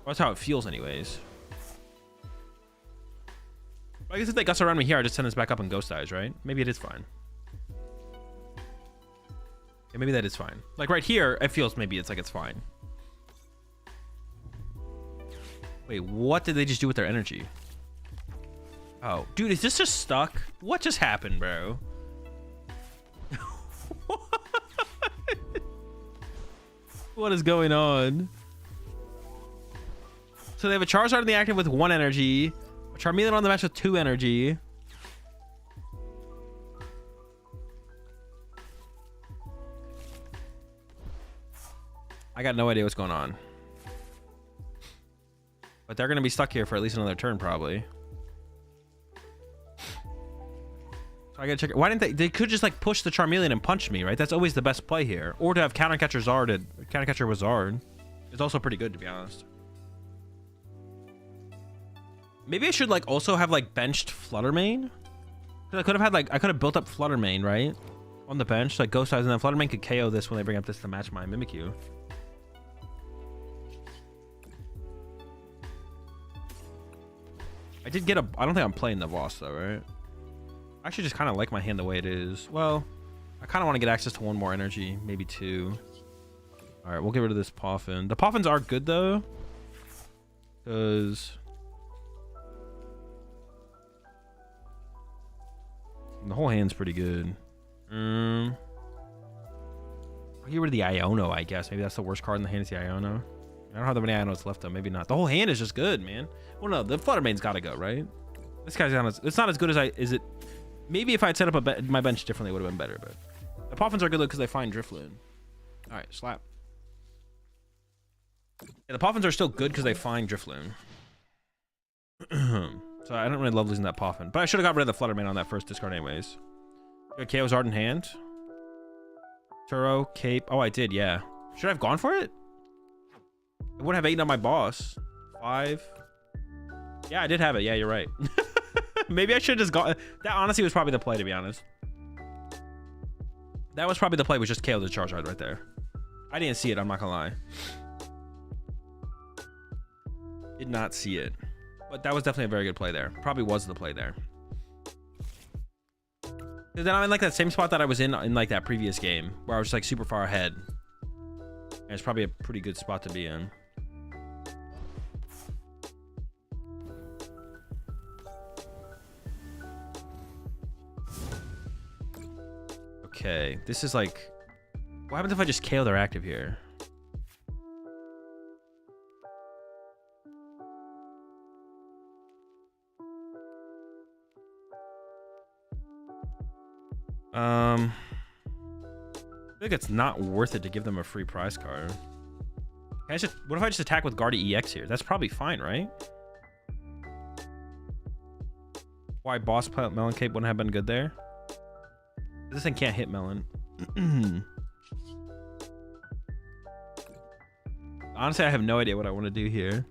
That's how it feels anyways. I guess if they Gus around me here, I just send this back up and Ghost Eyes, right? Maybe it is fine. Yeah, maybe that is fine. Like right here, it feels maybe it's like it's fine. Wait, what did they just do with their energy? Oh, dude, is this just stuck? What just happened, bro? What is going on? So they have a Charizard in the active with 1 energy, a Charmeleon on the match with 2 energy. I got no idea what's going on. But they're going to be stuck here for at least another turn, probably. So I gotta check it. Why didn't they? They could just like push the Charmeleon and punch me, right? That's always the best play here. Or to have counter catcher Zard and counter catcher with Zard is also pretty good, to be honest. Maybe I should like also have like benched Fluttermane. Because I could have had like I could have built up Fluttermane, right? On the bench, like Ghost Eyes, and then Fluttermane could KO this when they bring up this to match my Mimikyu. I did get a. I don't think I'm playing the boss though, right? I actually just kind of like my hand the way it is. Well, I kind of want to get access to 1 more energy, maybe 2. All right, we'll get rid of this Poffin. The Poffins are good though, because the whole hand's pretty good. I'll get rid of the Iono, I guess. Maybe that's the worst card in the hand is the Iono. I don't have that many Ionos left though. Maybe not. The whole hand is just good, man. Well, no, the Fluttermane's got to go, right? This guy's not as, it's not as good as is it? Maybe if I'd set up my bench differently, it would have been better. But the Poffins are good because they find Drifloon. All right, slap. Yeah, the Poffins are still good because they find Drifloon. So I don't really love losing that Poffin, but I should have got rid of the Fluttermane on that first discard anyways. You got KO's Art in hand. Turo, Cape. Oh, I did, yeah. Should I have gone for it? It would have 8 on my boss. 5. Yeah, I did have it. Yeah, you're right. Maybe I should have just got... That honestly was probably the play, to be honest. That was probably the play, was just KO the Charizard right there. I didn't see it, I'm not gonna lie. Did not see it. But that was definitely a very good play there. Probably was the play there. Because then I'm in like that same spot that I was in like that previous game, where I was like super far ahead. And it's probably a pretty good spot to be in. Okay, this is like... What happens if I just KO their active here? I think it's not worth it to give them a free prize card. What if I just attack with Gardevoir EX here? That's probably fine, right? Why boss plant Melon Cape wouldn't have been good there? This thing can't hit Melon. Honestly, I have no idea what I want to do here.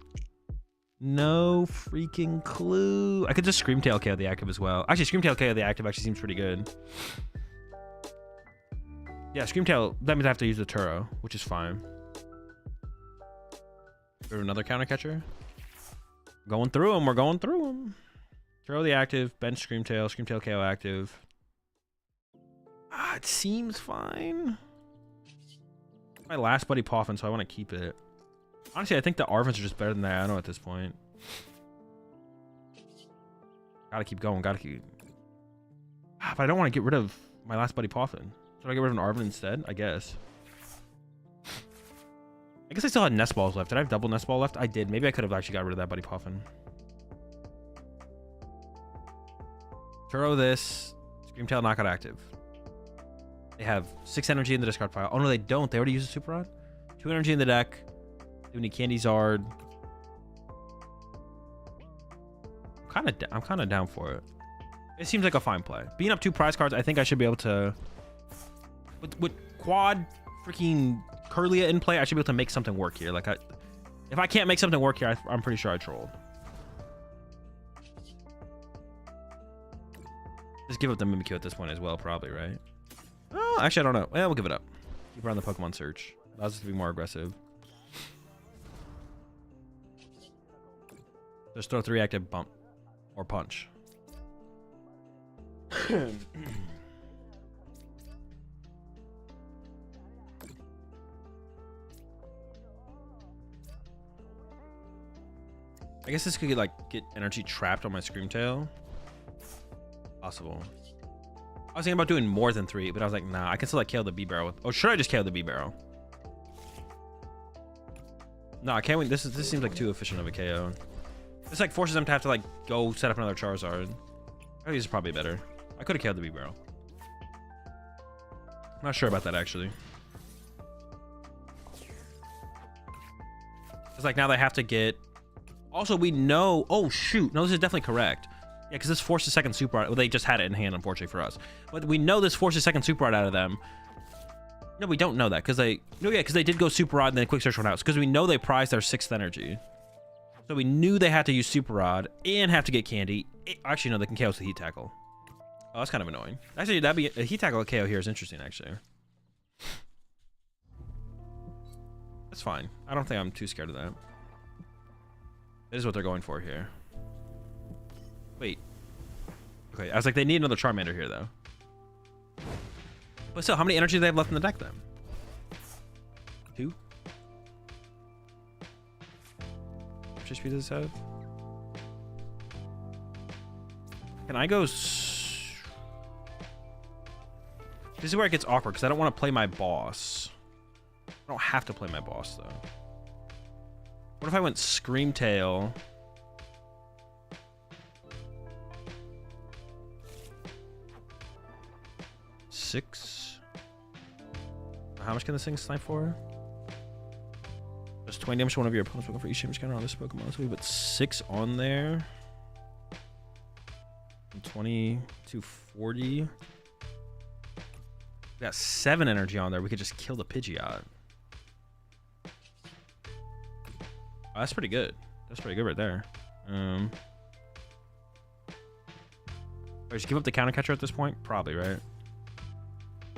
No freaking clue. I could just Screamtail KO the active as well. Actually, Screamtail KO the active actually seems pretty good. Yeah, Screamtail, that means I have to use the Turo, which is fine. There's another counter catcher. Going through them, we're going through them. Turo the active, bench Screamtail, Screamtail KO active. It seems fine. My last buddy Poffin, so I want to keep it. Honestly, I think the Arvins are just better than that. I know at this point. Gotta keep going. Gotta keep. But I don't want to get rid of my last buddy Poffin. Should I get rid of an Arvin instead? I guess. I guess I still had Nest Balls left. Did I have double Nest Ball left? I did. Maybe I could have actually got rid of that buddy Poffin. Throw this. Screamtail knockout active. They have 6 energy in the discard pile. Oh no, they don't. They already used a Super Rod. 2 energy in the deck. Do we need Candy Zard? I'm kind of down for it. It seems like a fine play. Being up 2 prize cards, I think I should be able to. With quad freaking Curlia in play, I should be able to make something work here. Like, if I can't make something work here, I'm pretty sure I trolled. Just give up the Mimikyu at this point as well, probably, right? Oh, actually, I don't know. Well, we'll give it up. Keep around the Pokemon search. Allows us to be more aggressive. Just throw 3 active bump or punch. I guess this could get energy trapped on my Screamtail. Possible. I was thinking about doing more than 3, but I was like, nah, I can still KO the B-Barrel with... Oh, should I just KO the B-Barrel? No, I can't win. This seems like too efficient of a KO. This forces them to have to go set up another Charizard. I think this is probably better. I could have KO'd the B-Barrel. I'm not sure about that actually. It's now they have to get... Also, we know... Oh, shoot. No, this is definitely correct. Yeah, because this forces second Super Rod. Well, they just had it in hand, unfortunately for us. But we know this forces second Super Rod out of them. No, we don't know that because they... No, yeah, because they did go Super Rod and then Quick Search went out. Because we know they prized their 6th energy. So we knew they had to use Super Rod and have to get Candy. Actually, no, they can KO with the Heat Tackle. Oh, that's kind of annoying. Actually, that'd be... A Heat Tackle KO here is interesting, actually. That's fine. I don't think I'm too scared of that. That is what they're going for here. Wait. Okay, I was like, they need another Charmander here, though. But still, how many energy do they have left in the deck, then? 2? How much HP does this have? Can I go... This is where it gets awkward, because I don't want to play my boss. I don't have to play my boss, though. What if I went Screamtail? Six. How much can this thing snipe for? There's 20 damage to one of your opponents for each damage counter on this Pokemon. So we put 6 on there. From 20 to 40. We got 7 energy on there. We could just kill the Pidgeot. Oh, that's pretty good. That's pretty good right there. Just give up the counter catcher at this point? Probably, right?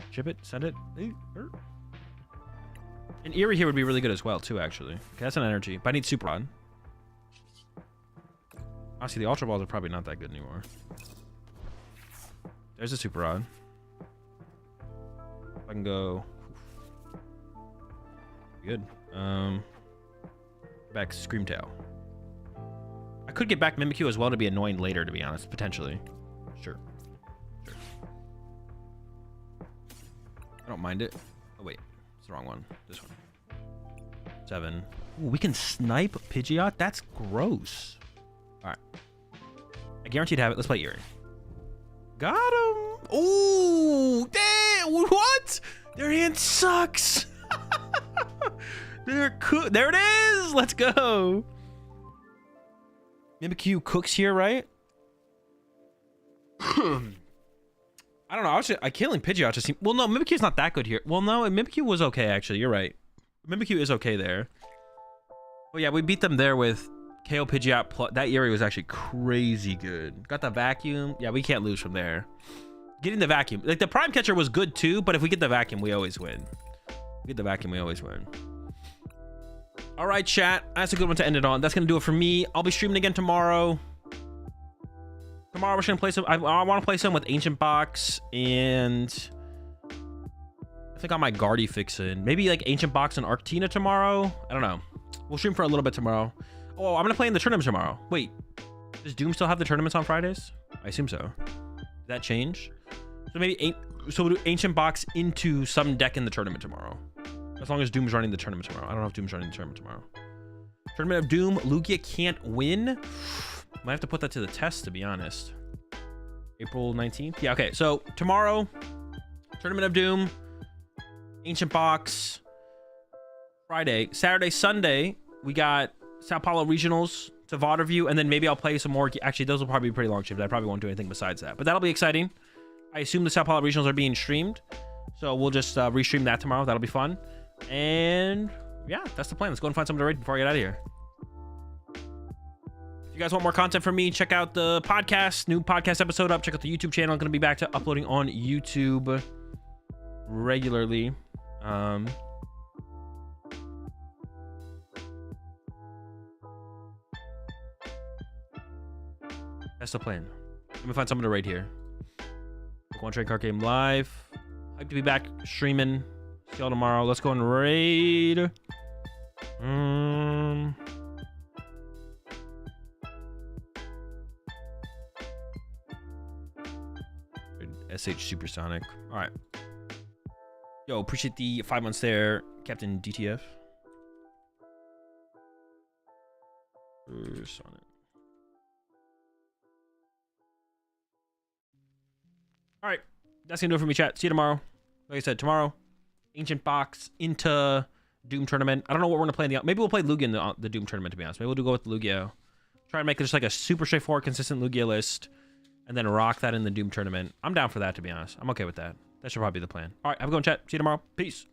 Ship it, send it. An Eerie here would be really good as well, too, actually. Okay, that's an energy. But I need Super Rod. Honestly, the Ultra Balls are probably not that good anymore. There's a Super Rod. I can go... Good. Back Screamtail. I could get back Mimikyu as well to be annoying later, to be honest. Potentially. Sure. I don't mind it. Oh, wait. It's the wrong one. This one. 7. Ooh, we can snipe Pidgeot? That's gross. Alright. I guarantee to have it. Let's play Eerie. Got him! Ooh! Damn! What? Their hand sucks! There it is! Let's go! Mimikyu cooks here, right? I don't know. I killing Pidgeot just seemed... Well, no, Mimikyu's not that good here. Well, no, Mimikyu was okay, actually. You're right. Mimikyu is okay there. Well, yeah, we beat them there with KO Pidgeot. Plus, that area was actually crazy good. Got the vacuum. Yeah, we can't lose from there. Getting the vacuum. Like, the Prime Catcher was good, too, but if we get the vacuum, we always win. We get the vacuum, we always win. All right, chat. That's a good one to end it on. That's going to do it for me. I'll be streaming again tomorrow. Tomorrow, we're just going to play some... I want to play some with Ancient Box and... I think I might Guardy fix in. Maybe like Ancient Box and Arctina tomorrow. I don't know. We'll stream for a little bit tomorrow. Oh, I'm going to play in the tournament tomorrow. Wait. Does Doom still have the tournaments on Fridays? I assume so. Did that change? So maybe... So we'll do Ancient Box into some deck in the tournament tomorrow. As long as Doom's running the tournament tomorrow. I don't know if Doom's running the tournament tomorrow. Tournament of Doom. Lugia can't win. Might have to put that to the test, to be honest. April 19th? Yeah, okay. So, tomorrow, Tournament of Doom, Ancient Box, Friday. Saturday, Sunday, we got Sao Paulo Regionals to VOD review, and then maybe I'll play some more. Actually, those will probably be pretty long streams. I probably won't do anything besides that. But that'll be exciting. I assume the Sao Paulo Regionals are being streamed. So, we'll just restream that tomorrow. That'll be fun. And, yeah, that's the plan. Let's go and find something to raid before I get out of here. If you guys want more content from me, check out the podcast. New podcast episode up. Check out the YouTube channel. I'm going to be back to uploading on YouTube regularly. That's the plan. Let me find someone to raid here. One Train Card Game live. Hyped to be back streaming. See y'all tomorrow. Let's go and raid. SH Supersonic. All right. Yo, appreciate the 5 months there, Captain DTF. Supersonic. All right. That's going to do it for me, chat. See you tomorrow. Like I said, tomorrow, Ancient Box into Doom Tournament. I don't know what we're going to play in the... Maybe we'll play Lugia in the Doom Tournament, to be honest. Maybe we'll go with Lugia. Try and make it just like a super straightforward, consistent Lugia list. And then rock that in the Doom Tournament. I'm down for that, to be honest. I'm okay with that. That should probably be the plan. All right, have a good one, chat. See you tomorrow. Peace.